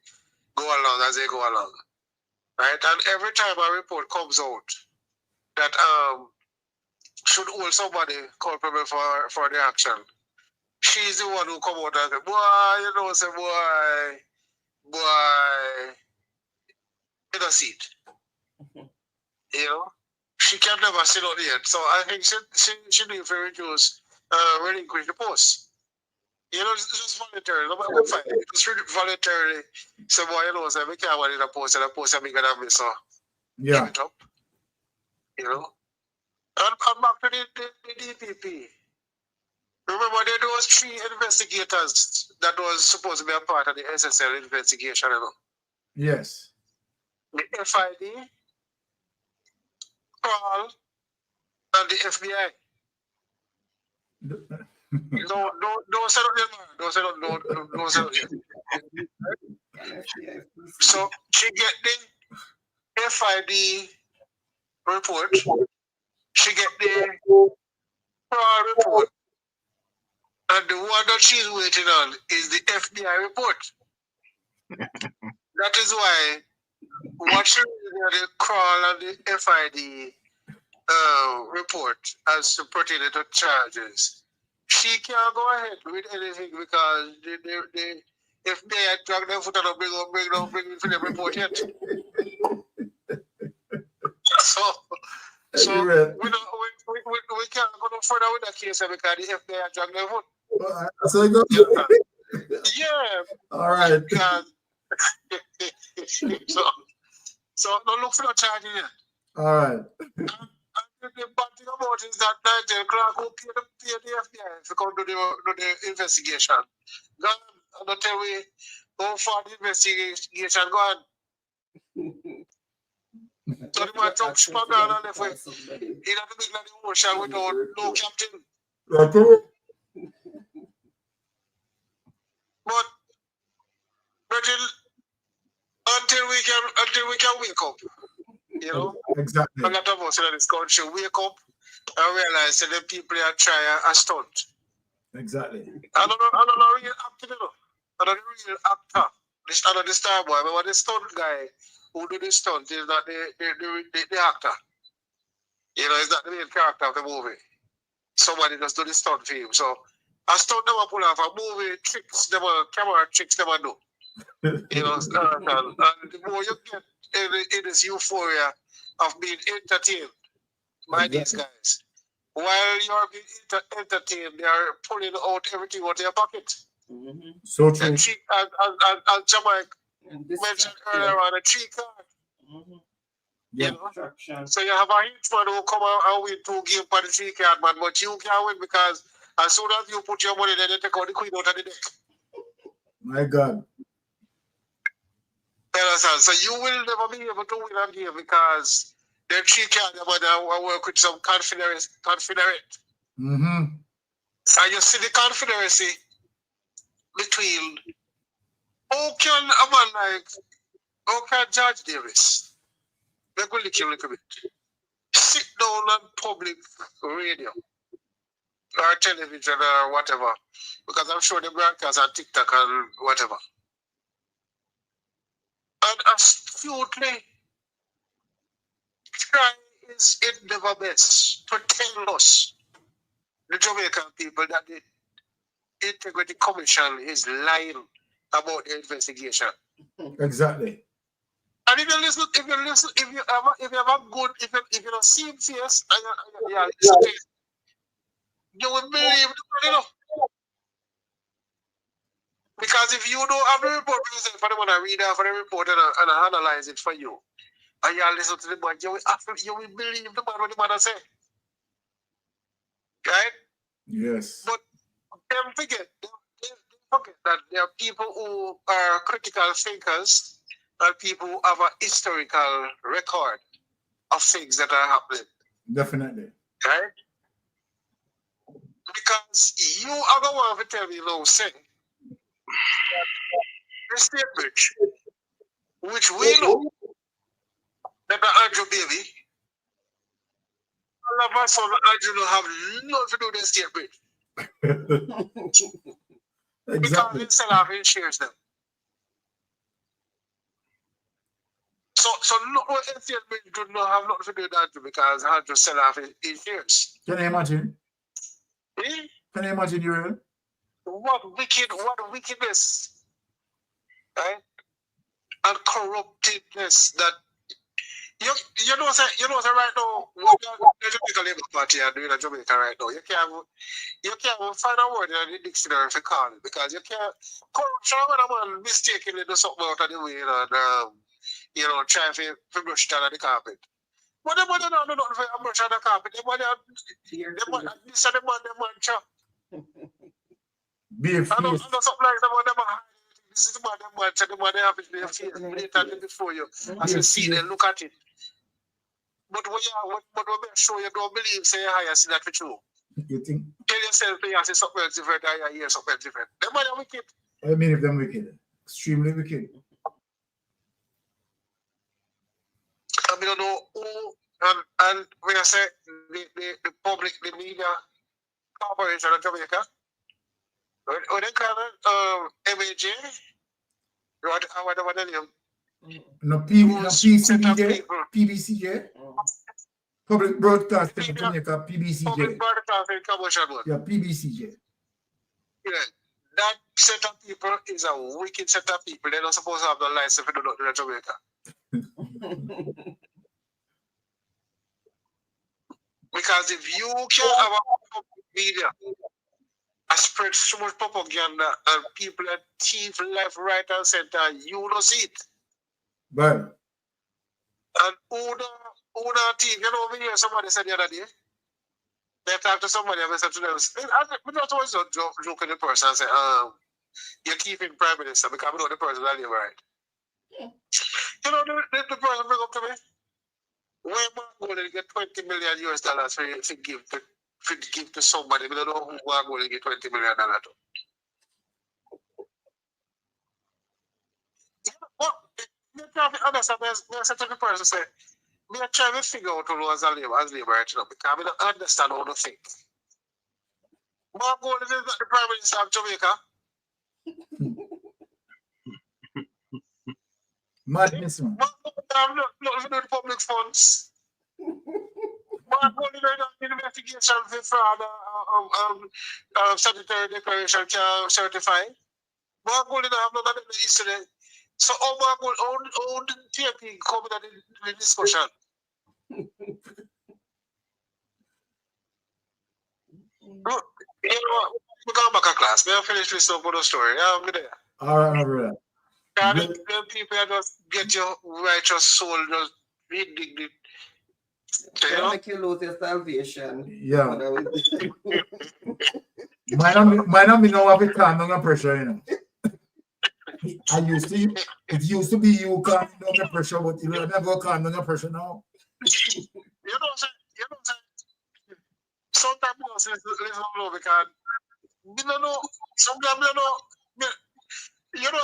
go along, right? And every time a report comes out that should hold somebody culpable for the action, she's the one who come out and say, boy, you know, say, boy, you don't see it. You know? She can never sit on it. So I think she need to reduce, relinquish the post. You know, just voluntarily. Nobody will fight it. Just voluntarily say, boy, you know, say, we can't want it a post and a post I'm going to miss. So yeah. Give it up. You know? And back to the DPP. Remember, there was 3 investigators that was supposed to be a part of the SSL investigation, you know? Yes. The FID, Paul, and the FBI. Don't say nothing, man. Don't say nothing. So she get the FID report. She get the Paul report. And the one that she's waiting on is the FBI report. That is why what she read the crawl and the FID report as to pertaining to charges, she can't go ahead with anything because the FBI drag their foot and don't bring for the report yet. So we can't go no further with that case because the FBI drag their foot. So you go. Yeah. All right. So don't look for no charging yet. All right. And the bad thing about it is that Nigel Clark will pay the FBI to come do the investigation. God, don't tell me how far the investigation gone. So the man took Spagan and left with in the middle of the ocean without no captain. But until we can wake up, you know, exactly. A lot of us in this country wake up and realize that the people are trying a stunt. Exactly. I don't know real actor, you know. I don't know real actor. I know the star boy. Remember the stunt guy who do the stunt is not the actor. You know, it's not the main character of the movie. Somebody just do the stunt for him. So a stunt them pull off a movie tricks, them camera tricks them do. You know, and the more you get in this euphoria of being entertained by these guys, while you're being entertained, they are pulling out everything out of your pocket. Mm-hmm. So true. And Jah Mikes mentioned earlier on a 3 card. Mm-hmm. Yeah. You know? So you have a hitman who come out and win 2 games for the 3 card, man, but you can't win because as soon as you put your money there, they take out the queen out of the deck. My God. So you will never be able to win a game because they're 3 cards and work with some confederate. Mm-hmm. And you see the confederacy between how can a man like Judge Davis, they go lick you a little bit. sit down on public radio or television or whatever, because I'm sure they broadcast on TikTok and whatever, and astutely try his endeavor best to tell us, the Jamaican people, that the Integrity Commission is lying about the investigation. Exactly. And if you listen, if you have a good, if you don't see him face, and you listen to it, you will believe the man, you know. Because if you don't have the report yourself, and I want to read out for the report and analyze it for you, and you listen to the man, you will believe the man what the man say. Right? Yes. But don't forget that there are people who are critical thinkers and people who have a historical record of things that are happening. Definitely. Right? Because you are the one to tell me now, say, the state bridge, which we know that the Andrew baby, all of us on Andrew don't have nothing to do with the state bridge. Because they sell off his shares them. So look what state bridge do not have nothing to do with Andrew, because Andrew sell off his shares. Can you imagine? Eh? Can you imagine, Uriel? What wickedness, right? And corruptedness that you know right now what the Jamaica Labour Party are doing in Jamaica right now. You can't find a word in the dictionary if you call it, because you can't corruption when a man mistakenly do something out of the way and try to brush it under the carpet. But the man don't do nothing for brush under the carpet. The man this is the man chop. Be a face. I know something like that. This is the man the man have to be a face blatantly before you. As you see them, look at it. But when make sure you don't believe, say I see that for true. You think? Tell yourself you say something else different, I hear something else different. Them man are wicked. I mean, if them wicked, extremely wicked. I mean, I don't know who, and when I say the public, the media corporation of Jamaica, when they call it MAJ, whatever the name. No PCJ, PBCJ, Public Broadcasting of Jamaica, PBCJ. Public Broadcasting Commission. Yeah, PBCJ. Yeah, that set of people is a wicked set of people. They're not supposed to have no license if they do not do in Jamaica. Because if you can have a media, I spread so much propaganda and people are thief left, right, and center, and you don't see it. Right. And who the thief, over here, somebody said the other day, they talked to somebody and they said to them, I just always joke in the person and say, you're keeping Prime Minister because I know the person that live right. You know, the person bring up to me, where am I going to get $20 million to give to somebody? We don't know who I'm going to get $20 million to. But you have to understand, there's such a person say, me trying to figure out who as labor right now, because I don't understand how to think. But I'm going to the Prime Minister of Jamaica. Madness, man. I'm not for the public funds. But I'm going to the investigation for fraud sanitary declaration can certify. But I'm going to have none of the history. So all the TP coming at the discussion. Look, you know, we're going back to class. May I finish this up with a story? Yeah, I'm there. All right, my brother. The people just get your righteous soul, just indignant. They'll make you lose your salvation. Yeah. Might not be no have it calm under pressure, you know. It used to be you calming down the pressure, but you never calm down the pressure now. You know, sometimes you listen to because you don't know, sometimes you know, you know,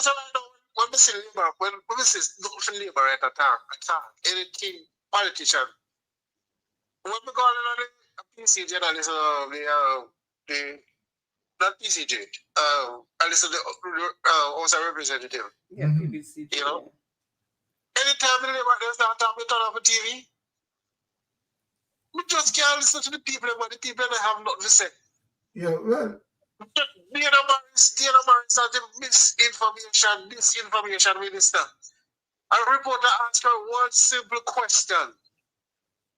when we say labor, when we say not for labor at attack anything politician when we go on the PCJ, I listen to the not PCJ. I listen to the House of Representative. Yeah, PPC. You know, anytime they start talking, turn off the TV. We just can't listen to the people, but the people that have nothing to say. Yeah, well. Diana Morris has the misinformation, disinformation minister. A reporter asked her one simple question.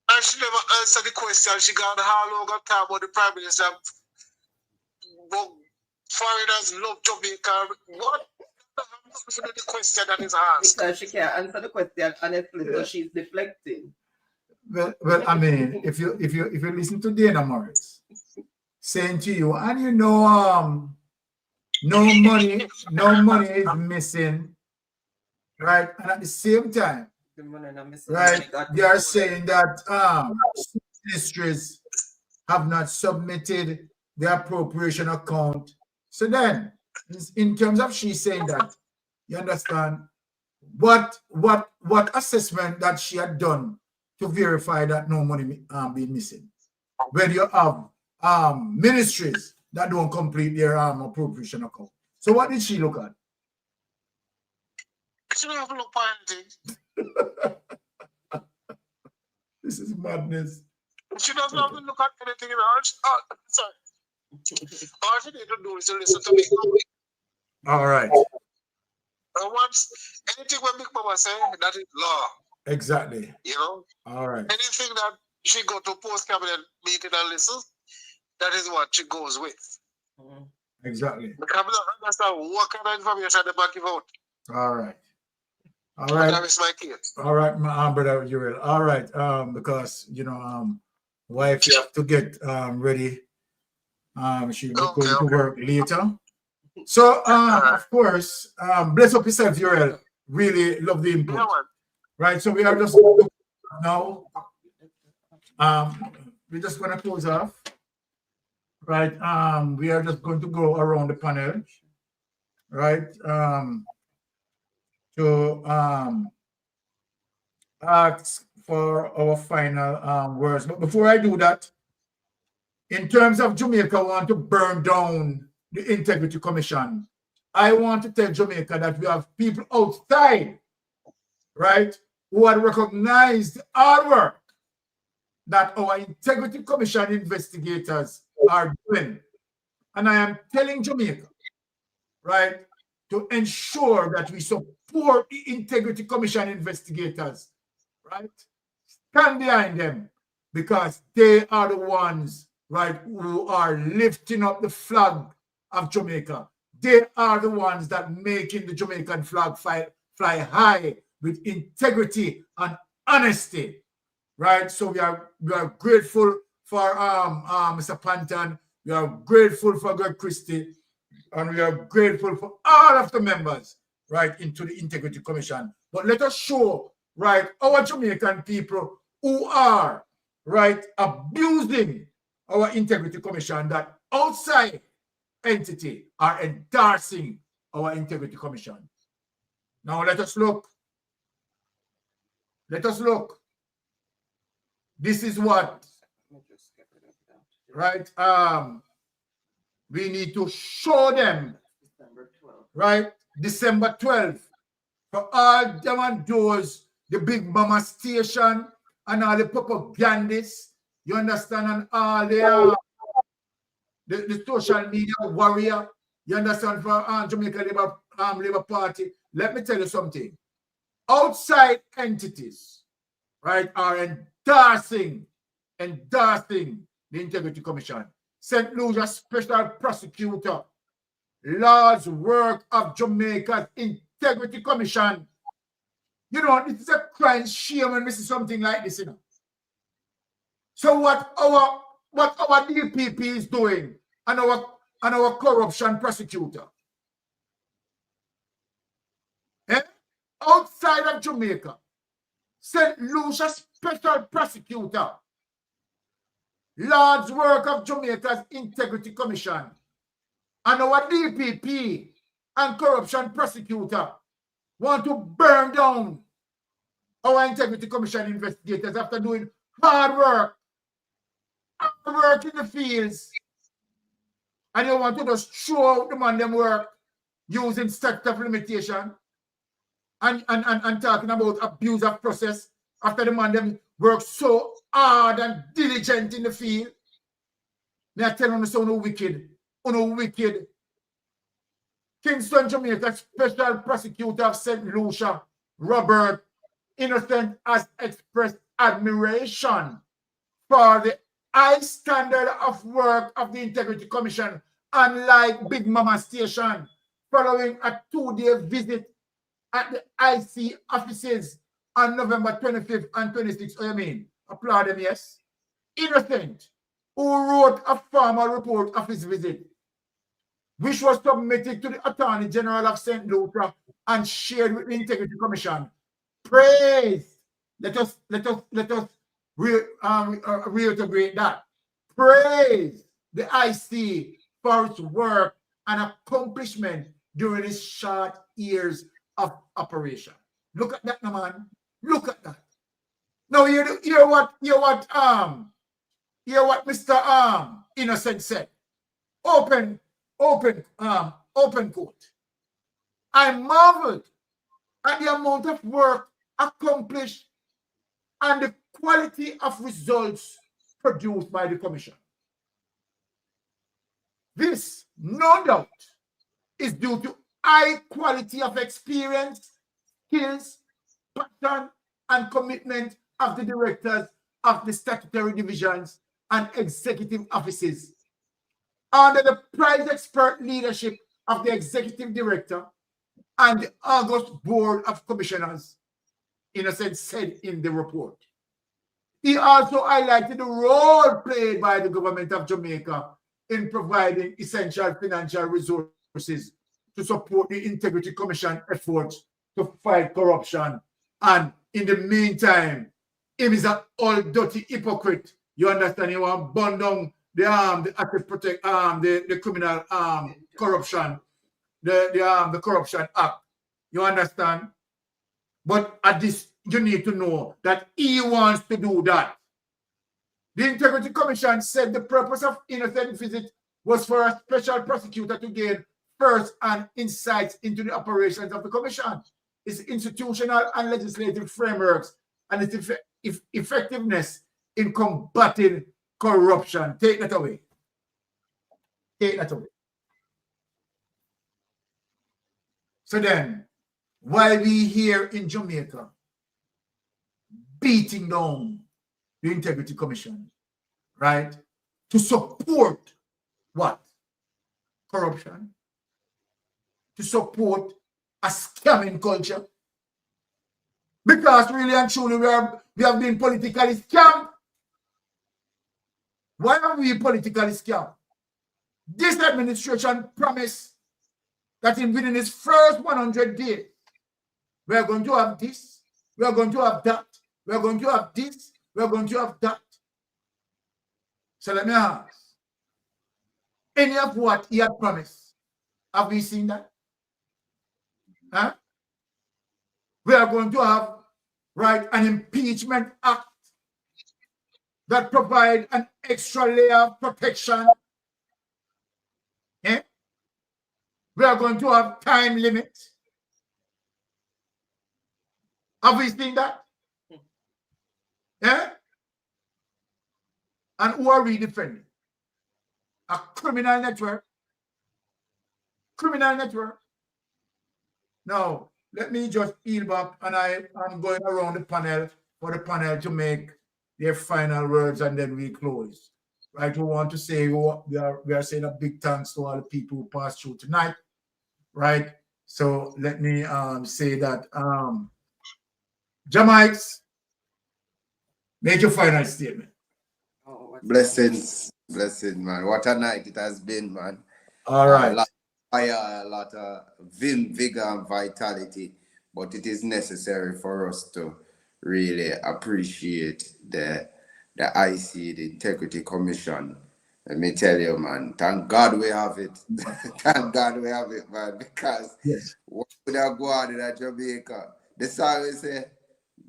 And she never answered the question. She got all over time about the Prime Minister. Foreigners love Jamaica. What? The question that is asked. Because she can't answer the question honestly, so she's deflecting. Well, I mean, if you listen to Diana Morris saying to you, and you know, no money is missing, right? And at the same time, right, they are saying that ministries have not submitted the appropriation account. So then, in terms of she saying that, you understand what assessment that she had done to verify that no money being missing, when you have ministries that don't complete their appropriation account. So what did she look at? She don't have to look for anything. This is madness. She doesn't have to look at anything in her. Sorry. All she need to do is to listen to me. All right. And once anything when Big Mama say, that is law. Exactly. You know? All right. Anything that she go to post-cabinet meeting and listen, that is what she goes with. Exactly. The cabinet understand what kind of information they back give out. All right. All right. That is my case. All right, my brother Uriel. All right. Because wife you have to get ready. She'll be going to work later. So of course, bless up yourself, Uriel. Really love the input. Yeah, right. So we are just now. We're just gonna close off. Right. We are just going to go around the panel. Right. To ask for our final words. But before I do that, in terms of Jamaica, I want to burn down the Integrity Commission. I want to tell Jamaica that we have people outside, right, who have recognized the hard work that our Integrity Commission investigators are doing. And I am telling Jamaica, right, to ensure that we support the Integrity Commission investigators, right? Stand behind them because they are the ones, right, who are lifting up the flag of Jamaica. They are the ones that making the Jamaican flag fly high with integrity and honesty, right? So we are grateful for Mr. Panton. We are grateful for Greg Christie. And we are grateful for all of the members, right, into the Integrity Commission. But let us show, right, our Jamaican people who are, right, abusing our Integrity Commission, that outside entity are endorsing our Integrity Commission. Now let us look. Let us look. This is what, right, we need to show them, right, December 12th, for all them and those, the Big Mama station and all the propagandists, you understand, and all the social media warrior, you understand, for Jamaica Labour Party. Let me tell you something. Outside entities, right, are endorsing the Integrity Commission. St. Lucia Special Prosecutor, Lord's Work of Jamaica's Integrity Commission. You know, this is a crying shame when we see something like this, you know. So what our DPP is doing and our corruption prosecutor, outside of Jamaica, St. Lucia Special Prosecutor, Lord's Work of Jamaica's Integrity Commission, and our DPP and corruption prosecutor want to burn down our Integrity Commission investigators after doing hard work work in the fields and you want to just throw out the man them work using statute of limitation and talking about abuse of process after the man them work so hard and diligent in the field. May I tell you so wicked. Kingston, Jamaica Special Prosecutor of St. Lucia, Robert Innocent, has expressed admiration for the high standard of work of the Integrity Commission, unlike Big Mama Station, following a 2-day visit at the IC offices on November 25th and 26th. Oh, you mean? Applaud them, yes? Innocent, who wrote a formal report of his visit, which was submitted to the Attorney General of St. Lucia and shared with the Integrity Commission. Praise. Let us reiterate that. Praise the IC for its work and accomplishment during its short years of operation. Look at that, man. Look at that. Now hear what Mr. Innocent said. Open quote. I marveled at the amount of work accomplished and the quality of results produced by the Commission. This, no doubt, is due to high quality of experience, skills, passion, and commitment of the directors of the statutory divisions and executive offices under the prize expert leadership of the executive director and the August Board of Commissioners, Innocent said in the report. He also highlighted the role played by the government of Jamaica in providing essential financial resources to support the Integrity Commission efforts to fight corruption. And in the meantime, him is an old dirty hypocrite. You understand? You want to burn down the criminal corruption, the Corruption Act. You understand? But at this, you need to know that he wants to do that. The Integrity Commission said the purpose of Innocent visit was for a special prosecutor to gain first-hand insights into the operations of the Commission, its institutional and legislative frameworks, and its effectiveness in combating corruption. Take that away. Take that away. So then, while we here in Jamaica beating down the Integrity Commission, right, to support what? Corruption. To support a scamming culture. Because really and truly we have been politically scammed. Why are we politically scammed? This administration promised that within its first 100 days, we are going to have this, we are going to have that, we are going to have this, we are going to have that. So let me ask, any of what he had promised, have we seen that? Huh? We are going to have, right, an impeachment act that provide an extra layer of protection. Eh? We are going to have time limits. Have we seen that? Yeah? And who are we defending? A criminal network. Criminal network. Now, let me just peel back, and I'm going around the panel for the panel to make their final words, and then we close. Right? We want to say we are saying a big thanks to all the people who passed through tonight. Right? So let me say that Jah Mikes, make your final statement. Blessings, man. What a night it has been, man. All right. A lot of fire, a lot of vim, vigor, and vitality. But it is necessary for us to really appreciate the IC, the Integrity Commission. Let me tell you, man, thank God we have it. Thank God we have it, man, because what would have gone in Jamaica? The song will say,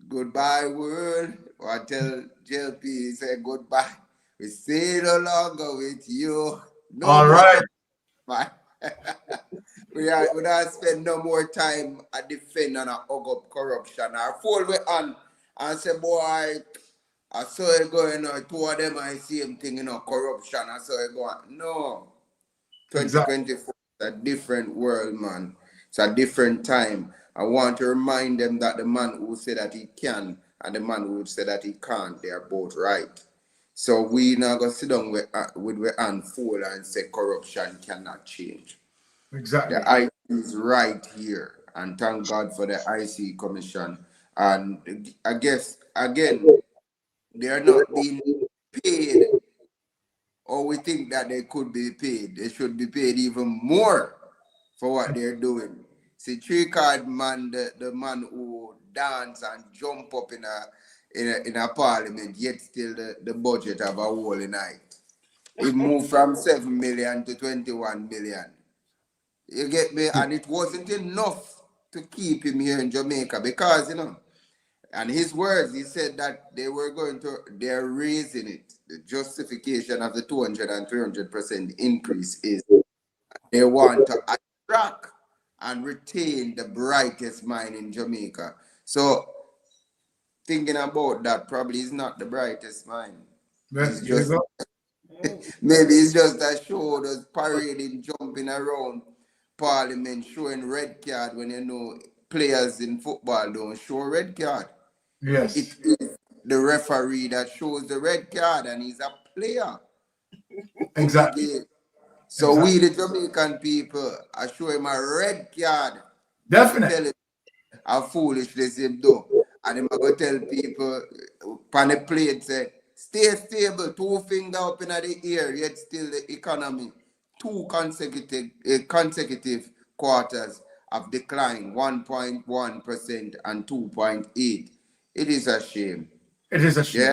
goodbye world, or tell JLP, say goodbye. We stay no longer with you. No All more right. man. we don't spend no more time at defend and hug up corruption. I fall we on and say, boy, I saw it going on. Two of them are the same thing, corruption. I saw it going. No. 2024 is a different world, man. It's a different time. I want to remind them that the man who said that he can and the man who said that he can't, they are both right. So we now go sit down with hand full and say corruption cannot change. Exactly. The IC is right here, and thank God for the IC Commission. And I guess again, they are not being paid, or we think that they could be paid. They should be paid even more for what they're doing. See, three-card man, the man who dance and jump up in a parliament, yet still the budget of a whole night. It moved from 7 million to 21 million. You get me? And it wasn't enough to keep him here in Jamaica because, and his words, he said that they're raising it. The justification of the 200 and 300% increase is they want to attract and retain the brightest mind in Jamaica. So thinking about that probably is not the brightest mind. It's just, maybe it's just a show that's parading, jumping around Parliament, showing red card when players in football don't show red card. Yes. It is the referee that shows the red card and he's a player. Exactly. So we, the Jamaican people, are showing him a red card. Definitely. How foolishness him do. And him going to tell people on the plate, say, stay stable, 2 fingers up in the air, yet still the economy. 2 consecutive quarters of decline, 1.1% and 2.8%. It is a shame. It is a shame. Yeah?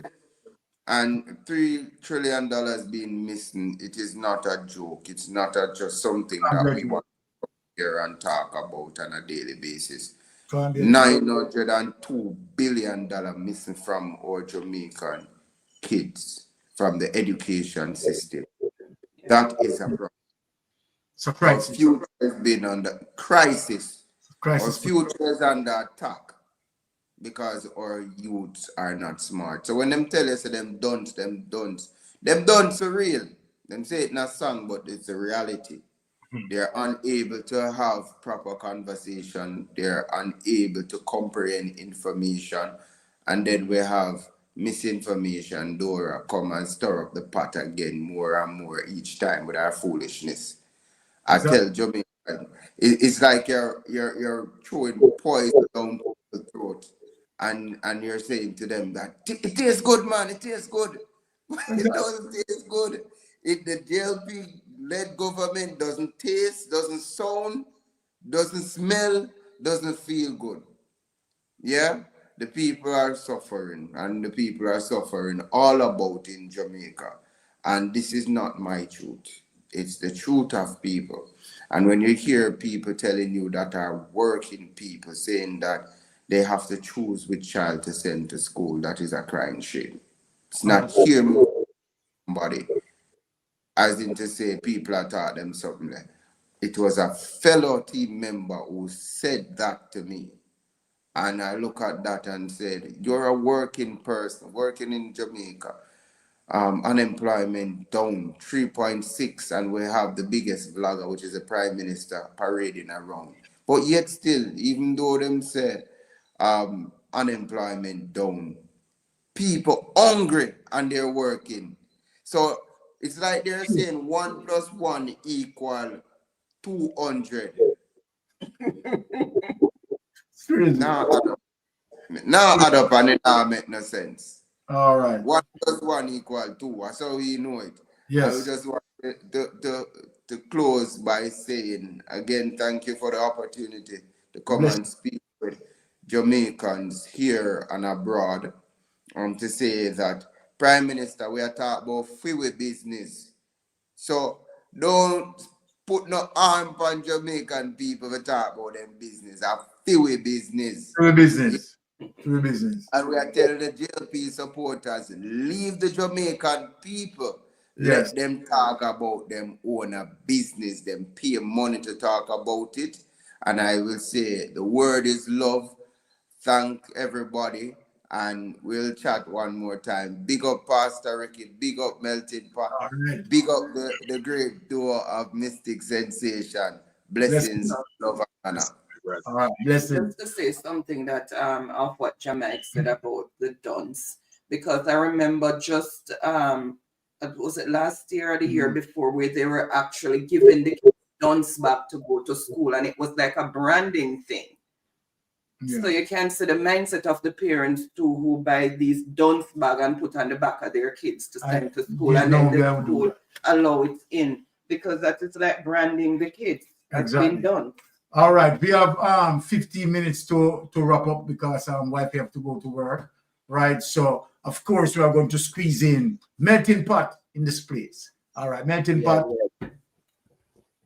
And $3 trillion being missing, it is not a joke. It's not just something that we want to hear and talk about on a daily basis. $902 billion missing from our Jamaican kids from the education system. That is a problem. It's a crisis. Our future has been under crisis. Our future is under attack because our youths are not smart. So when them tell us them dunce are real. Them say it not song, but it's a reality. They're unable to have proper conversation. They're unable to comprehend information. And then we have misinformation. Dora come and stir up the pot again more and more each time with our foolishness. I tell Jamaican, it's like you're throwing poison down the throat. And you're saying to them that it tastes good, man, it tastes good. It doesn't taste good. The JLP-led government doesn't taste, doesn't sound, doesn't smell, doesn't feel good. Yeah? The people are suffering, and the people are suffering all about in Jamaica. And this is not my truth. It's the truth of people. And when you hear people telling you that are working people saying that they have to choose which child to send to school, that is a crying shame. It's not hearing somebody, as in to say people are taught them something. It was a fellow team member who said that to me. And I look at that and said, you're a working person, working in Jamaica. Unemployment down 3.6, and we have the biggest vlogger, which is the Prime Minister, parading around. But yet still, even though them say unemployment down, people hungry and they're working. So it's like they're saying 1 + 1 = 200. Now add up and it don't make no sense. All right. 1 + 1 = 2. That's how we know it. Yes. I just want to close by saying, again, thank you for the opportunity to come and speak with Jamaicans here and abroad. To say that, Prime Minister, we are talking about free business. So don't put no arm on Jamaican people to talk about them business. A free business. Free business. To the business. And we are telling the JLP supporters, leave the Jamaican people. Yes. Let them talk about them own a business, them pay money to talk about it. And I will say the word is love. Thank everybody. And we'll chat one more time. Big up Pastor Ricky, big up Melted Pot, big up the great duo of Mystic Sensation. Blessings, love and honor. All right, blessings. Just to say something that of what Jah Mikes said about the Duns, because I remember just was it last year or the year before where they were actually giving the Duns back to go to school, and it was like a branding thing. Yeah. So you can see the mindset of the parents too, who buy these Duns bag and put on the back of their kids to send to school, and then the school allow it in, because that is like branding the kids. That's been done. All right, we have 15 minutes to wrap up because wife have to go to work, right? So of course we are going to squeeze in Melting Pot in this place. All right, Melting Pot.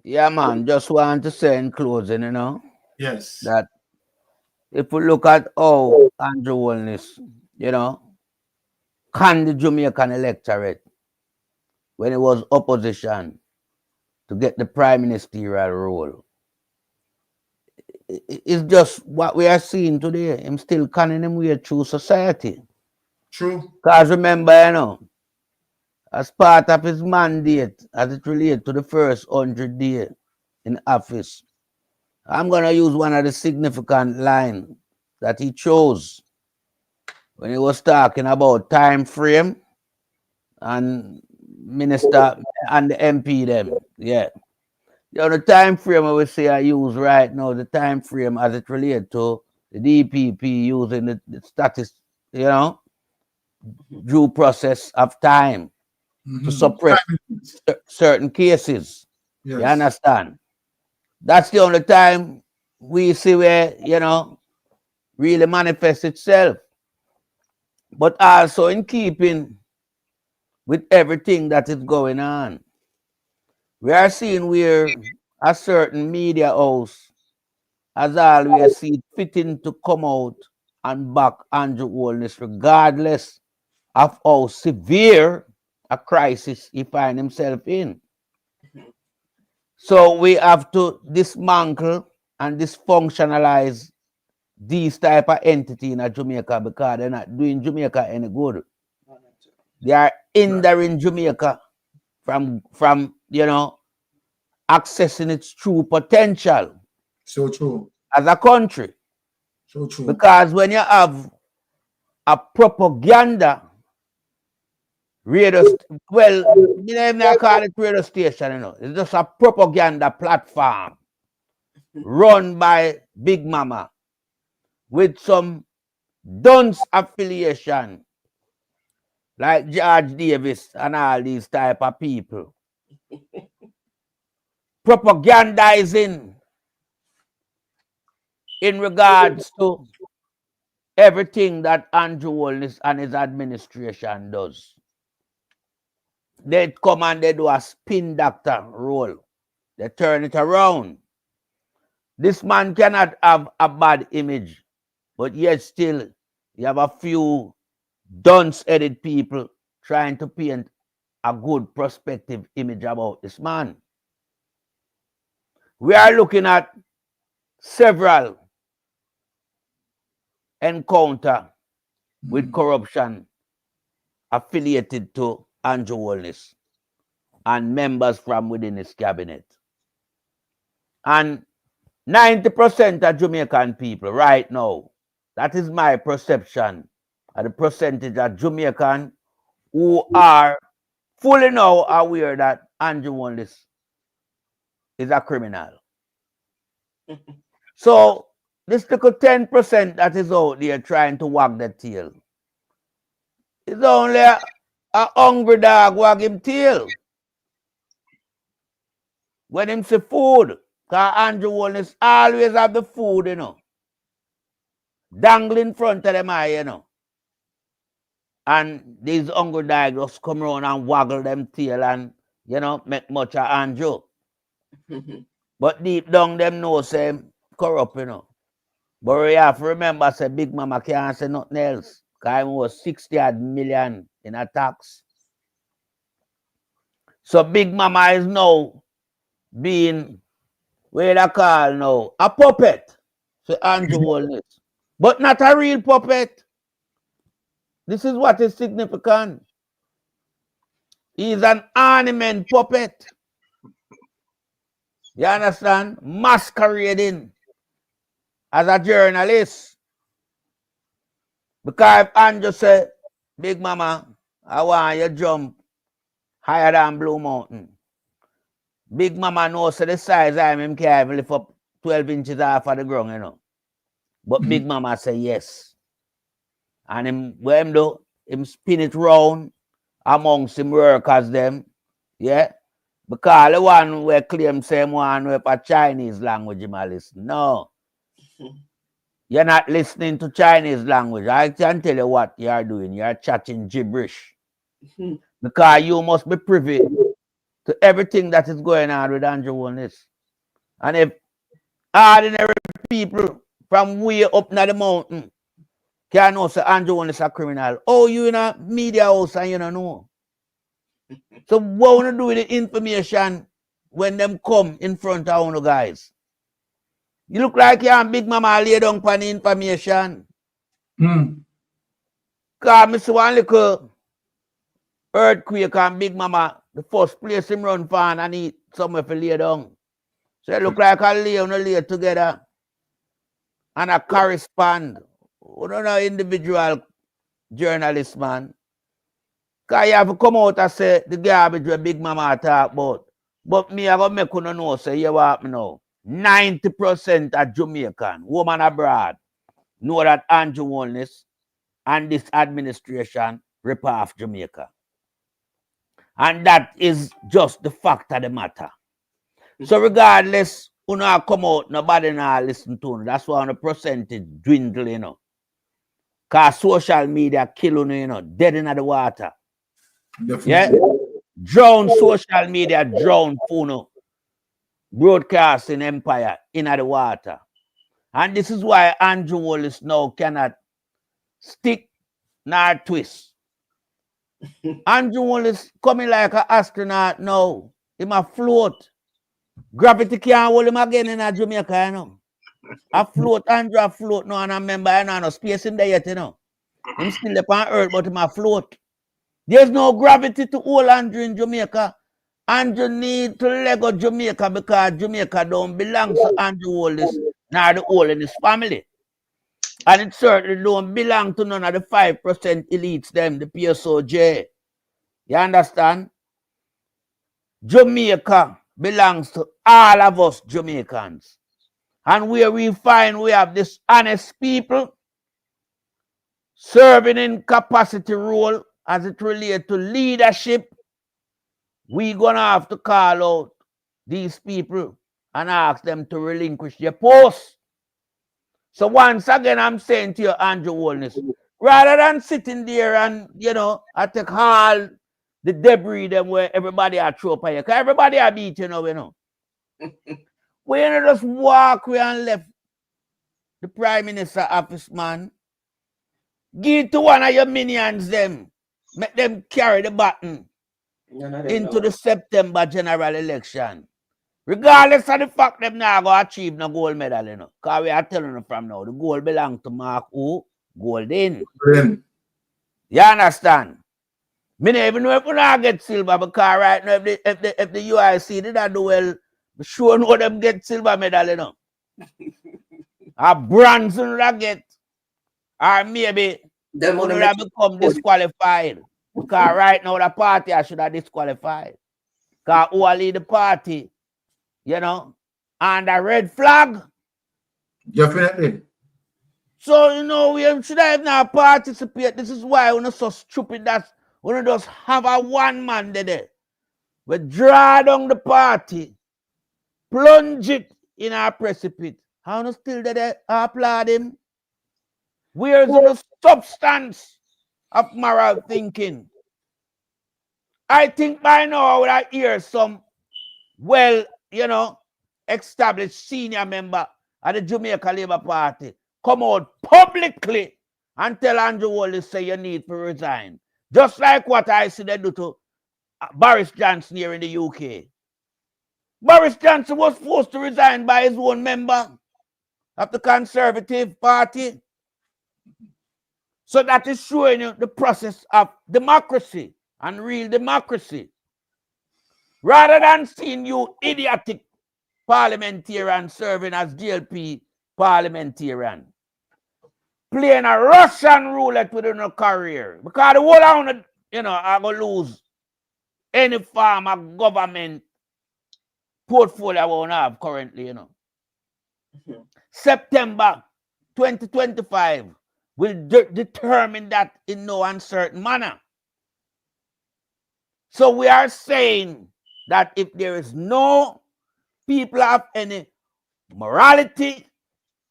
Yeah, man. Just want to say in closing, you know. Yes. That if we look at how Andrew Holness, you know, can the Jamaican electorate when it was opposition to get the prime ministerial role. It's just what we are seeing today. Him still canning him way through society. True. Because remember, you know, as part of his mandate, as it relates to the first 100 days in office, I'm going to use one of the significant lines that he chose when he was talking about time frame and minister and the MP them. Yeah. You know, the time frame I would say I use right now, the time frame as it relates to the DPP using the status, you know, due process of time to suppress certain cases. Yes. You understand? That's the only time we see where, you know, really manifests itself. But also in keeping with everything that is going on, we are seeing where a certain media house has always seen fitting to come out and back Andrew Holness regardless of how severe a crisis he finds himself in. So we have to dismantle and dysfunctionalize these type of entity in Jamaica because they're not doing Jamaica any good. They are hindering Jamaica from you know, accessing its true potential. So true. As a country. So true. Because when you have a propaganda radio, well, you know, not call it radio station, you know, it's just a propaganda platform run by Big Mama with some dunce affiliation like George Davis and all these type of people. Propagandizing in regards to everything that Andrew Holness and his administration does. They come and they do a spin doctor role. They turn it around. This man cannot have a bad image, but yet still you have a few dunce-headed people trying to paint a good prospective image about this man. We are looking at several encounters with corruption affiliated to Andrew Holness and members from within his cabinet. And 90% of Jamaican people right now, that is my perception, of the percentage of Jamaican who are fully now aware that Andrew Holness is a criminal. So this little 10% that is out there trying to wag the tail is only a hungry dog wag him tail. When him say food, because Andrew Holness always have the food, you know, dangling in front of them eye, you know. And these hungry dogs just come around and waggle them tail and, you know, make much of Andrew. But deep down them know say corrupt, you know. But we have to remember, say Big Mama can't say nothing else. Because he was 60 million in a tax. So Big Mama is now being, where they call now, a puppet for Andrew Holness. But not a real puppet. This is what is significant. He's an ornament puppet. You understand? Masquerading as a journalist. Because if Andrew say, Big Mama, I want you to jump higher than Blue Mountain. Big Mama knows the size I am, him can't lift up 12 inches off of the ground, you know. But Big Mama say yes. And him, what him do, him spin it round amongst him workers them. Yeah. Because the one who claim same one with a Chinese language, him a listen. No. You're not listening to Chinese language. I can tell you what you are doing. You are chatting gibberish. Because you must be privy to everything that is going on with Andrew Holness. And if ordinary people from way up near the mountain can know say Andrew Holness a criminal, oh, you in a media house and you don't know. So what want to do with the information when them come in front of you guys? You look like you and Big Mama lay down for the information. Because I see one little earthquake and Big Mama, the first place him run for and eat somewhere for lay down. So it look like a lay together and a correspond. We don't know individual journalist, man. Because you have to come out and say the garbage where Big Mama talk about. But me, I go make you know, say, you what me know. 90% of Jamaican, woman abroad, know that Andrew Holness and this administration rip off Jamaica. And that is just the fact of the matter. So regardless, who not come out, nobody not listen to you. That's why on the percentage dwindle, you know. Because social media kill you, you know, dead in the water. Definitely. Yeah? Drown social media, drown phone, broadcasting empire in the water. And this is why Andrew Holness now cannot stick nor twist. Andrew Holness coming like an astronaut now. He might float. Gravity can't hold him again in Jamaica, you know. I float, Andrew float now, and I remember I know no space in there yet, you know. He's still up on earth, but he might float. There's no gravity to hold Andrew in Jamaica. Andrew need to let go Jamaica because Jamaica don't belong to Andrew Holness, nor the whole in his family. And it certainly don't belong to none of the 5% elites, them, the PSOJ. You understand? Jamaica belongs to all of us Jamaicans. And where we find we have this honest people serving in capacity role as it relates to leadership, we're going to have to call out these people and ask them to relinquish their posts. So once again, I'm saying to you, Andrew Holness, rather than sitting there and, you know, I take all the debris them where everybody are throw up here, because everybody are beat, you know. We don't just walk away and left the Prime Minister office, man. Give it to one of your minions, them. Make them carry the baton into the September general election. Regardless of the fact them now go achieve no gold medal, you know. Because we are telling them from now, the gold belongs to Mark who? Golden. You understand? Me don't even know if we not get silver, because right now, if the UIC did not do well, we sure know them get silver medal, you know. A bronze will get, or maybe they would have become disqualified. Because right now the party I should have disqualified. Because who will lead the party, you know, and the red flag. Definitely. So, you know, we should have not participate. This is why we're not so stupid that we don't just have a one man there. We draw down the party, plunge it in our precipice. How no still there applaud him? Where's the substance of moral thinking? I think by now I would hear some well, you know, established senior member of the Jamaica Labour Party come out publicly and tell Andrew Wallace say you need to resign. Just like what I see they do to Boris Johnson here in the UK. Boris Johnson was forced to resign by his own member of the Conservative Party. So that is showing you the process of democracy and real democracy. Rather than seeing you idiotic parliamentarian serving as DLP parliamentarian, playing a Russian roulette within a career. Because the whole of I'm going to lose any form of government portfolio I won't have currently, September 2025 will determine that in no uncertain manner. So we are saying that if there is no people of any morality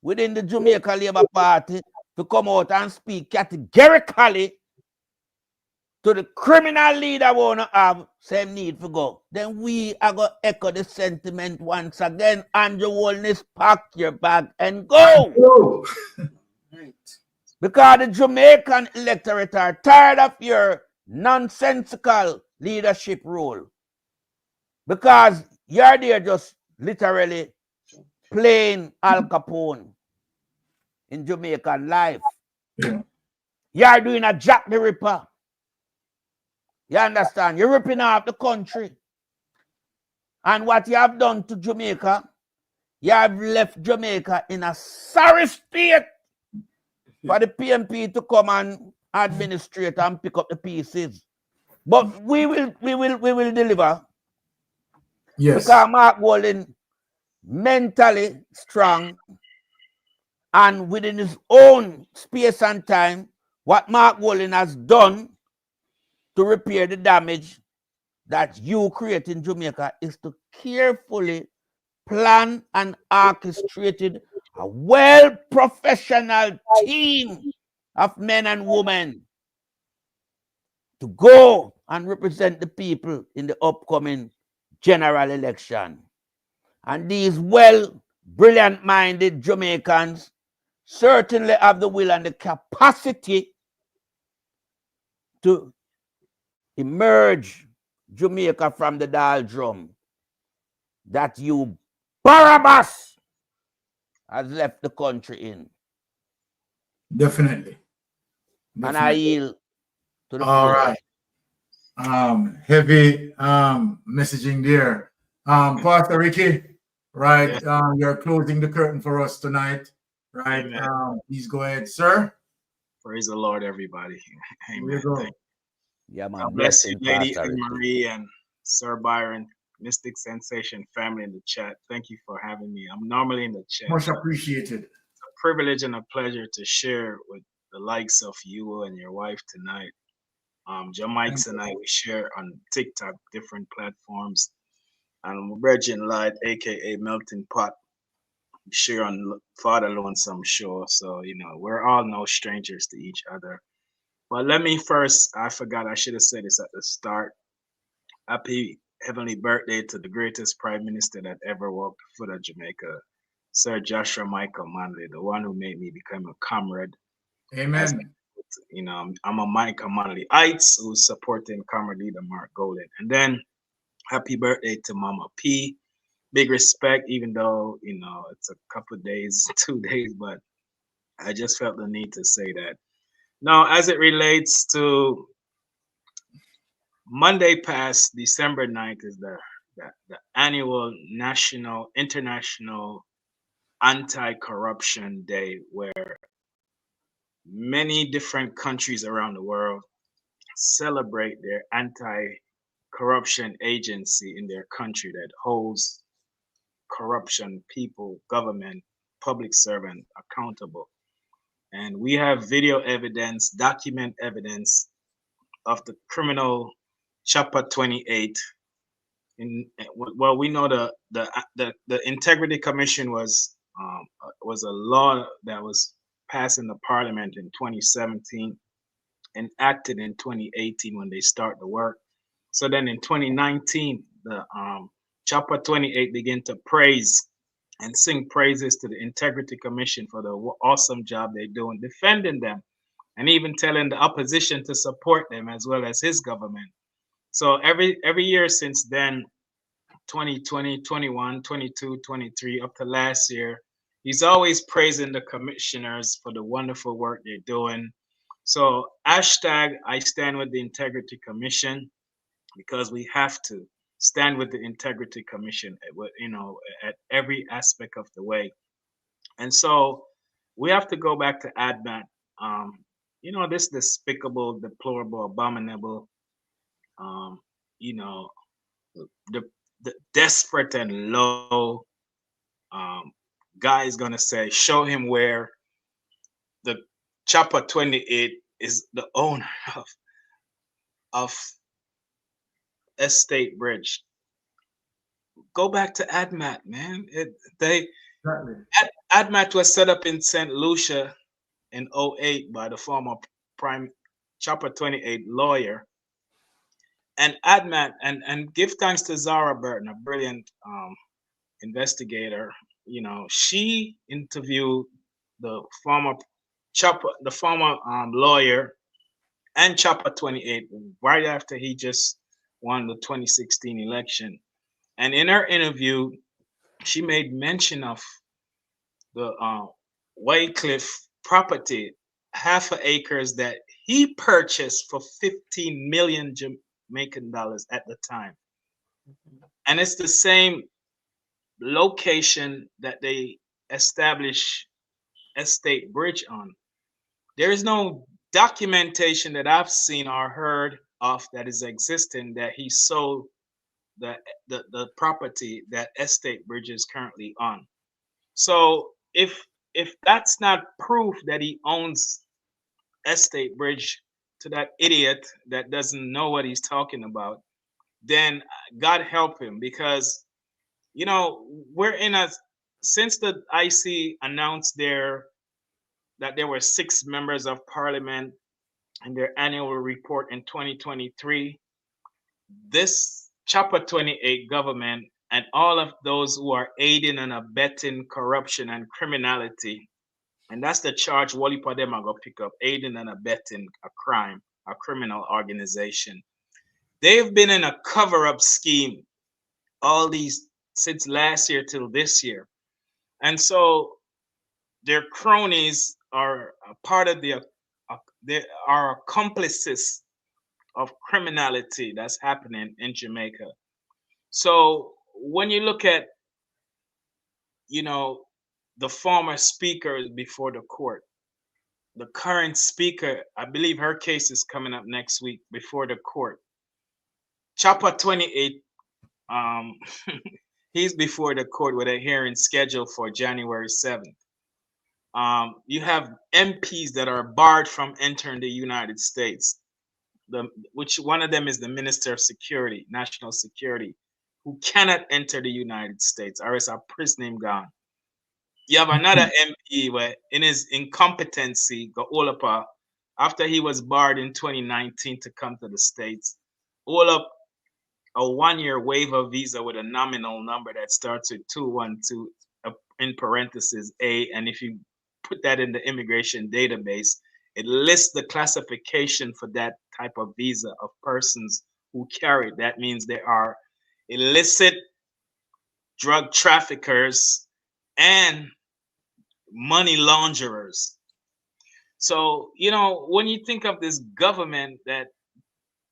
within the Jamaica Labour Party to come out and speak categorically to the criminal leader we want to have, same need for go, then we are going to echo the sentiment once again. Andrew Wallace, pack your bag and go. Right. Because the Jamaican electorate are tired of your nonsensical leadership role. Because you're there just literally playing Al Capone in Jamaican life. Yeah. You're doing a Jack the Ripper. You understand? You're ripping off the country. And what you have done to Jamaica, you have left Jamaica in a sorry state for the PMP to come and administrate and pick up the pieces. But we will deliver. Yes. Because Mark Wallen mentally strong and within his own space and time, what Mark Wallen has done to repair the damage that you create in Jamaica is to carefully plan and orchestrated a well-professional team of men and women to go and represent the people in the upcoming general election. And these brilliant-minded Jamaicans certainly have the will and the capacity to emerge Jamaica from the doldrum that you Barabbas has left the country in. Definitely. And I yield to the All floor. right. Heavy messaging there. Pastor Ricky, right? Yes. You're closing the curtain for us tonight, right? Amen. Please go ahead, sir. Praise the Lord, everybody. Here Amen. you go. Thank Yeah, man. God bless you, Blessing, Lady Pastor Ricky. Marie and Sir Byron, Mystic Sensation family in the chat. Thank you for having me. I'm normally in the chat. Much appreciated. It's a privilege and a pleasure to share with the likes of you and your wife tonight. Jah Mikes and I, we share on TikTok, different platforms. And Virgin Light, aka Melting Pot, we share on Father Lonesome Show. So, we're all no strangers to each other. But let me first, I forgot, I should have said this at the start. Happy heavenly birthday to the greatest prime minister that ever walked the foot of Jamaica, Sir Joshua Michael Manley, the one who made me become a comrade. Amen. I'm a Michael Manley-ites who's supporting comrade leader Mark Golden. And then happy birthday to Mama P. Big respect, even though, it's a couple of days, 2 days, but I just felt the need to say that. Now, as it relates to Monday past December 9th is the annual International Anti-Corruption Day, where many different countries around the world celebrate their anti-corruption agency in their country that holds corruption people, government, public servant accountable. And we have video evidence, document evidence of the criminal Chapter 28. We know the Integrity Commission was a law that was passed in the Parliament in 2017, enacted in 2018 when they start the work. So then in 2019, the Chapter 28 began to praise and sing praises to the Integrity Commission for the awesome job they're doing, defending them, and even telling the opposition to support them as well as his government. So every year since then, 2020, 21, 22, 23, up to last year, he's always praising the commissioners for the wonderful work they're doing. So hashtag I stand with the Integrity Commission, because we have to stand with the Integrity Commission, at every aspect of the way. And so we have to go back to ADMAT. This despicable, deplorable, abominable, the desperate and low guy is going to say, show him where the Chopper 28 is the owner of Estate Bridge. Go back to ADMAT, man. ADMAT was set up in St. Lucia in 2008 by the former Prime Chopper 28 lawyer. And ADMAT, and give thanks to Zara Burton, a brilliant investigator. She interviewed the former lawyer and Chopper 28 right after he just won the 2016 election. And in her interview, she made mention of the Wycliffe property, half an acres that he purchased for 15 million Jamaican dollars at the time. And it's the same location that they established Estate Bridge on. There is no documentation that I've seen or heard of that is existing that he sold the property that Estate Bridge is currently on. So if that's not proof that he owns Estate Bridge to that idiot that doesn't know what he's talking about, then God help him, because since the IC announced that there were 6 members of parliament in their annual report in 2023, this Chopper 28 government and all of those who are aiding and abetting corruption and criminality, and that's the charge Wally Padema go pick up, aiding and abetting a crime, a criminal organization. They've been in a cover-up scheme since last year till this year. And so their cronies are a part of they are accomplices of criminality that's happening in Jamaica. So when you look at, the former speaker before the court, the current speaker, I believe her case is coming up next week before the court. Chopper 28, he's before the court with a hearing scheduled for January 7th. You have MPs that are barred from entering the United States, which one of them is the Minister of Security, National Security, who cannot enter the United States, or else our prison him gone. You have another MP where in his incompetency, go all up after he was barred in 2019 to come to the States, all up a 1-year waiver visa with a nominal number that starts with 212 in parentheses A, and if you put that in the immigration database, it lists the classification for that type of visa of persons who carry it. That means they are illicit drug traffickers and money launderers. So, when you think of this government, that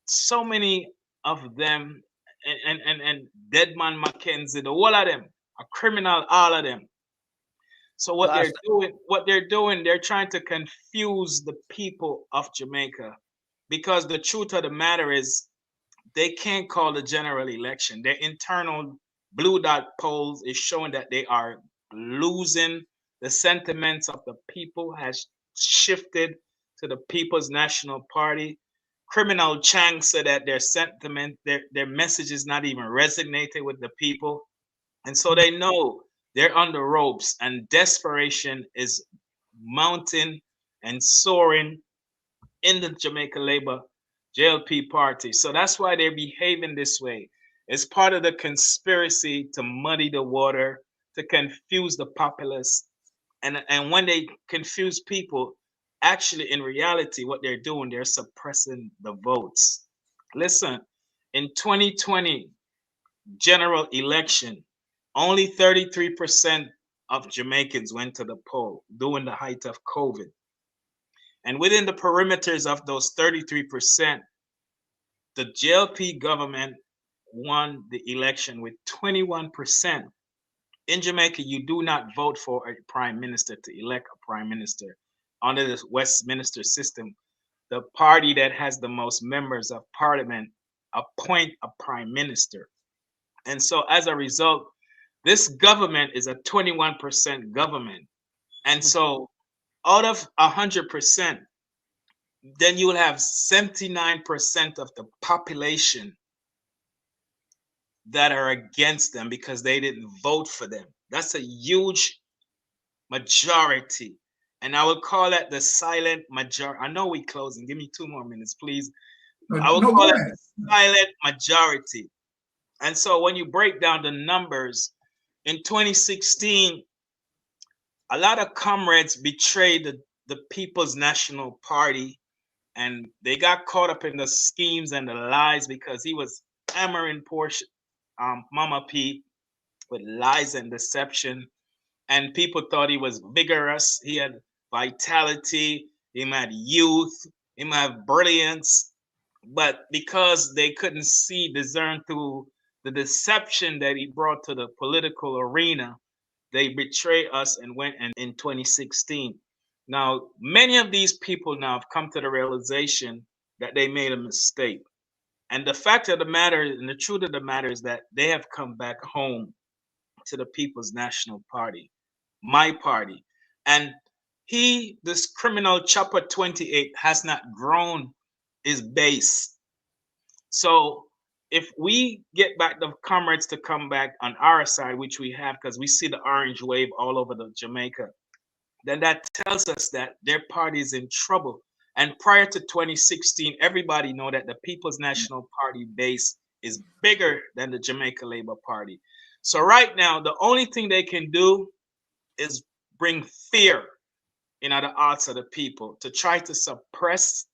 so many of them, and Deadman Mackenzie, the whole of them are criminal, all of them. So what they're doing, they're trying to confuse the people of Jamaica, because the truth of the matter is they can't call the general election. Their internal blue dot polls is showing that they are losing. The sentiments of the people has shifted to the People's National Party. Criminal Chang said that their sentiment, their message is not even resonating with the people. And so they know they're on the ropes, and desperation is mounting and soaring in the Jamaica Labour JLP party. So that's why they're behaving this way. It's part of the conspiracy to muddy the water, to confuse the populace. And when they confuse people, actually in reality, what they're doing, they're suppressing the votes. Listen, in 2020 general election, only 33% of Jamaicans went to the poll during the height of COVID. And within the perimeters of those 33%, the JLP government won the election with 21%. In Jamaica, you do not vote for a prime minister to elect a prime minister. Under the Westminster system, the party that has the most members of parliament appoint a prime minister. And so as a result, this government is a 21% government. And so out of 100%, then you will have 79% of the population that are against them because they didn't vote for them. That's a huge majority. And I would call that the silent majority. I know we're closing. Give me 2 more minutes, please. I would call it the silent majority. And so when you break down the numbers, in 2016, a lot of comrades betrayed the People's National Party, and they got caught up in the schemes and the lies because he was hammering Mama P with lies and deception. And people thought he was vigorous. He had vitality. He had youth. He had brilliance. But because they couldn't discern through the deception that he brought to the political arena, they betrayed us and went in 2016. Now, many of these people now have come to the realization that they made a mistake. And the fact of the matter, and the truth of the matter is that they have come back home to the People's National Party, my party. And this criminal Chopper 28 has not grown his base. So if we get back the comrades to come back on our side, which we have, because we see the orange wave all over the Jamaica, then that tells us that their party is in trouble. And prior to 2016, everybody know that the People's National Party base is bigger than the Jamaica Labour Party. So right now, the only thing they can do is bring fear in the hearts of the people to try to suppress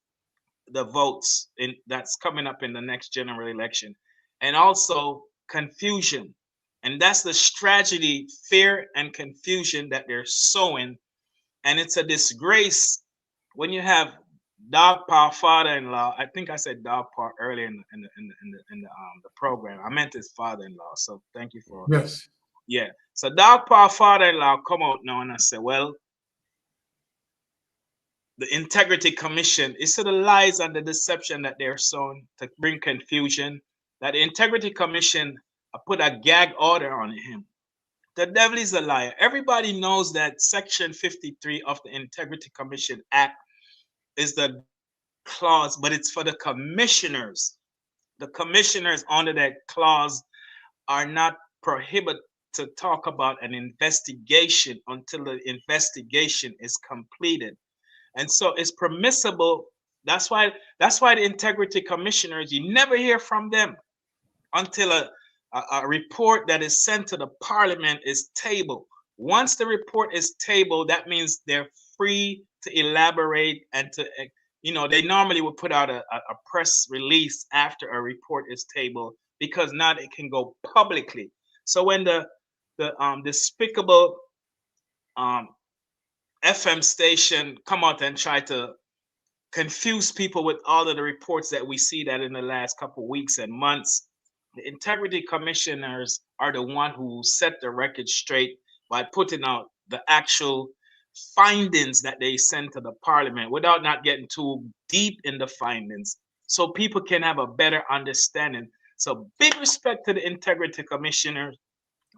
the votes that's coming up in the next general election, and also confusion. And that's the tragedy, fear and confusion that they're sowing. And it's a disgrace when you have dog paw father-in-law. I think I said dog paw earlier in the program. I meant his father-in-law. So thank you for yes. Yeah. So dog paw father-in-law come out now and I say, well, the Integrity Commission, is to the lies and the deception that they're sowing to bring confusion, that the Integrity Commission put a gag order on him. The devil is a liar. Everybody knows that Section 53 of the Integrity Commission Act is the clause, but it's for the commissioners. The commissioners under that clause are not prohibited to talk about an investigation until the investigation is completed. And so it's permissible. That's why the Integrity Commissioners, you never hear from them until a report that is sent to the Parliament is tabled. Once the report is tabled, that means they're free to elaborate and to, they normally would put out a press release after a report is tabled, because now it can go publicly. So when the despicable FM station come out and try to confuse people with all of the reports that we see that in the last couple of weeks and months, the Integrity Commissioners are the one who set the record straight by putting out the actual findings that they send to the Parliament without not getting too deep in the findings, so people can have a better understanding. So big respect to the Integrity Commissioners.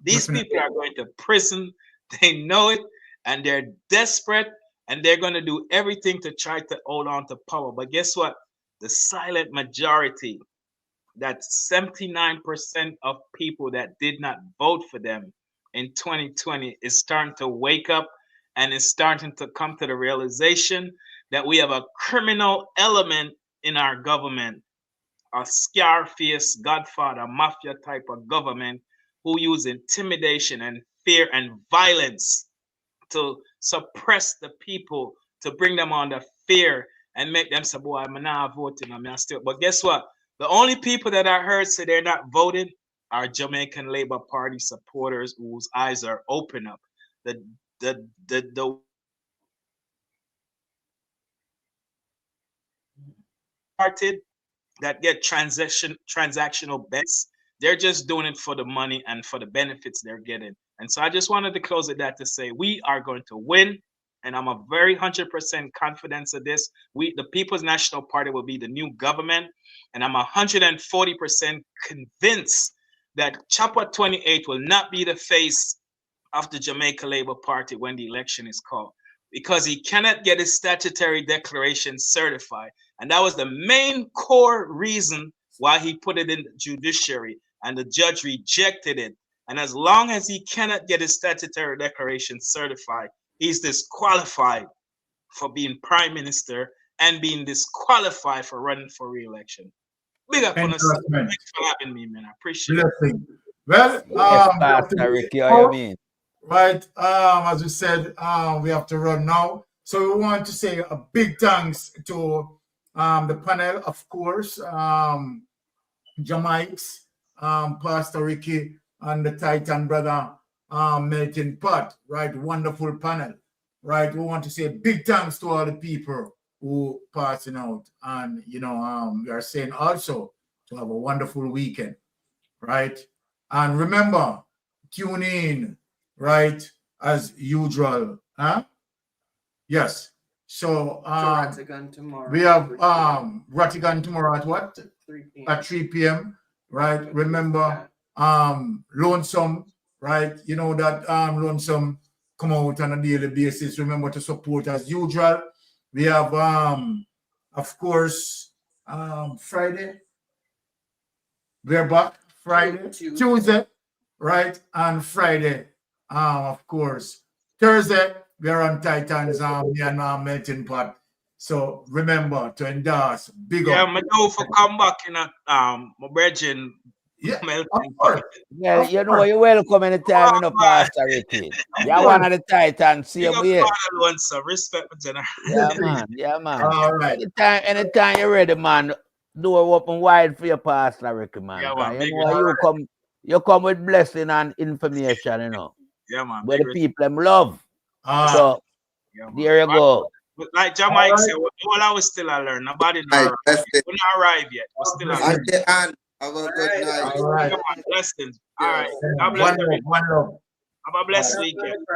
These people are going to prison. They know it, and they're desperate, and they're going to do everything to try to hold on to power. But guess what? The silent majority, that 79% of people that did not vote for them in 2020 is starting to wake up and is starting to come to the realization that we have a criminal element in our government, a Scarface, Godfather, mafia type of government who use intimidation and fear and violence to suppress the people, to bring them under fear and make them say, boy, I'm not voting. I'm still. But guess what? The only people that I heard say they're not voting are Jamaican Labour Party supporters whose eyes are open up. The party that get transactional bets, they're just doing it for the money and for the benefits they're getting. And so I just wanted to close with that to say we are going to win. And I'm a very 100% confidence of this. The People's National Party will be the new government. And I'm 140% convinced that Chapter 28 will not be the face of the Jamaica Labour Party when the election is called, because he cannot get his statutory declaration certified. And that was the main core reason why he put it in the judiciary, and the judge rejected it. And as long as he cannot get his statutory declaration certified, he's disqualified for being prime minister and being disqualified for running for re-election. Big up on us. Thanks for having me, man. I appreciate it. Well, Pastor Ricky, how you mean? Right, as we said, we have to run now. So we want to say a big thanks to the panel, of course, Jah Mikes, Pastor Ricky, and the Titan brother, Melting Pot, right? Wonderful panel, right? We want to say big thanks to all the people who passing out. And, you know, we are saying also to have a wonderful weekend, right? And remember, tune in, right, as usual. Huh? Yes. So tomorrow. We have Ratigan tomorrow at what? 3 p.m. At 3 p.m. Right. Remember, Lonesome, right? You know that Lonesome come out on a daily basis. Remember to support as usual. We have of course Friday. We're back Friday, Tuesday, right? And Friday, of course. Thursday, we're on Titans, me and Melting Pot. So remember to endorse, big up. Yeah, I know for come back in my brethren. Yeah, Melting Pot. Yeah, you know, you're welcome anytime, you know, Pastor Ricky. You're one of the Titans, see you here. Respect, general. Yeah, man, yeah, man. All right. Anytime you're ready, man, door open wide for your Pastor Ricky, man. Yeah, man, You know, you come with blessing and information, you know. Yeah, man. Where the people them love. So yeah, there you go. But like Jah Mikes said, all I was still a learn. Nobody not arrived. We're not arrived yet. We're still a learn. Have a good night. All right. Come on, blessings. All right. God bless everybody. One love. Have a blessed weekend.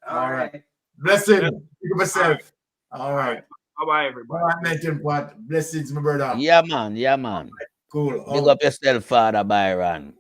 All right. Blessing. Think of yourself. All right. Bye-bye, everybody. All right, Melting Pot. Blessings, my brother. Yeah, man. Yeah, man. Cool. Big up yourself, Father Byron.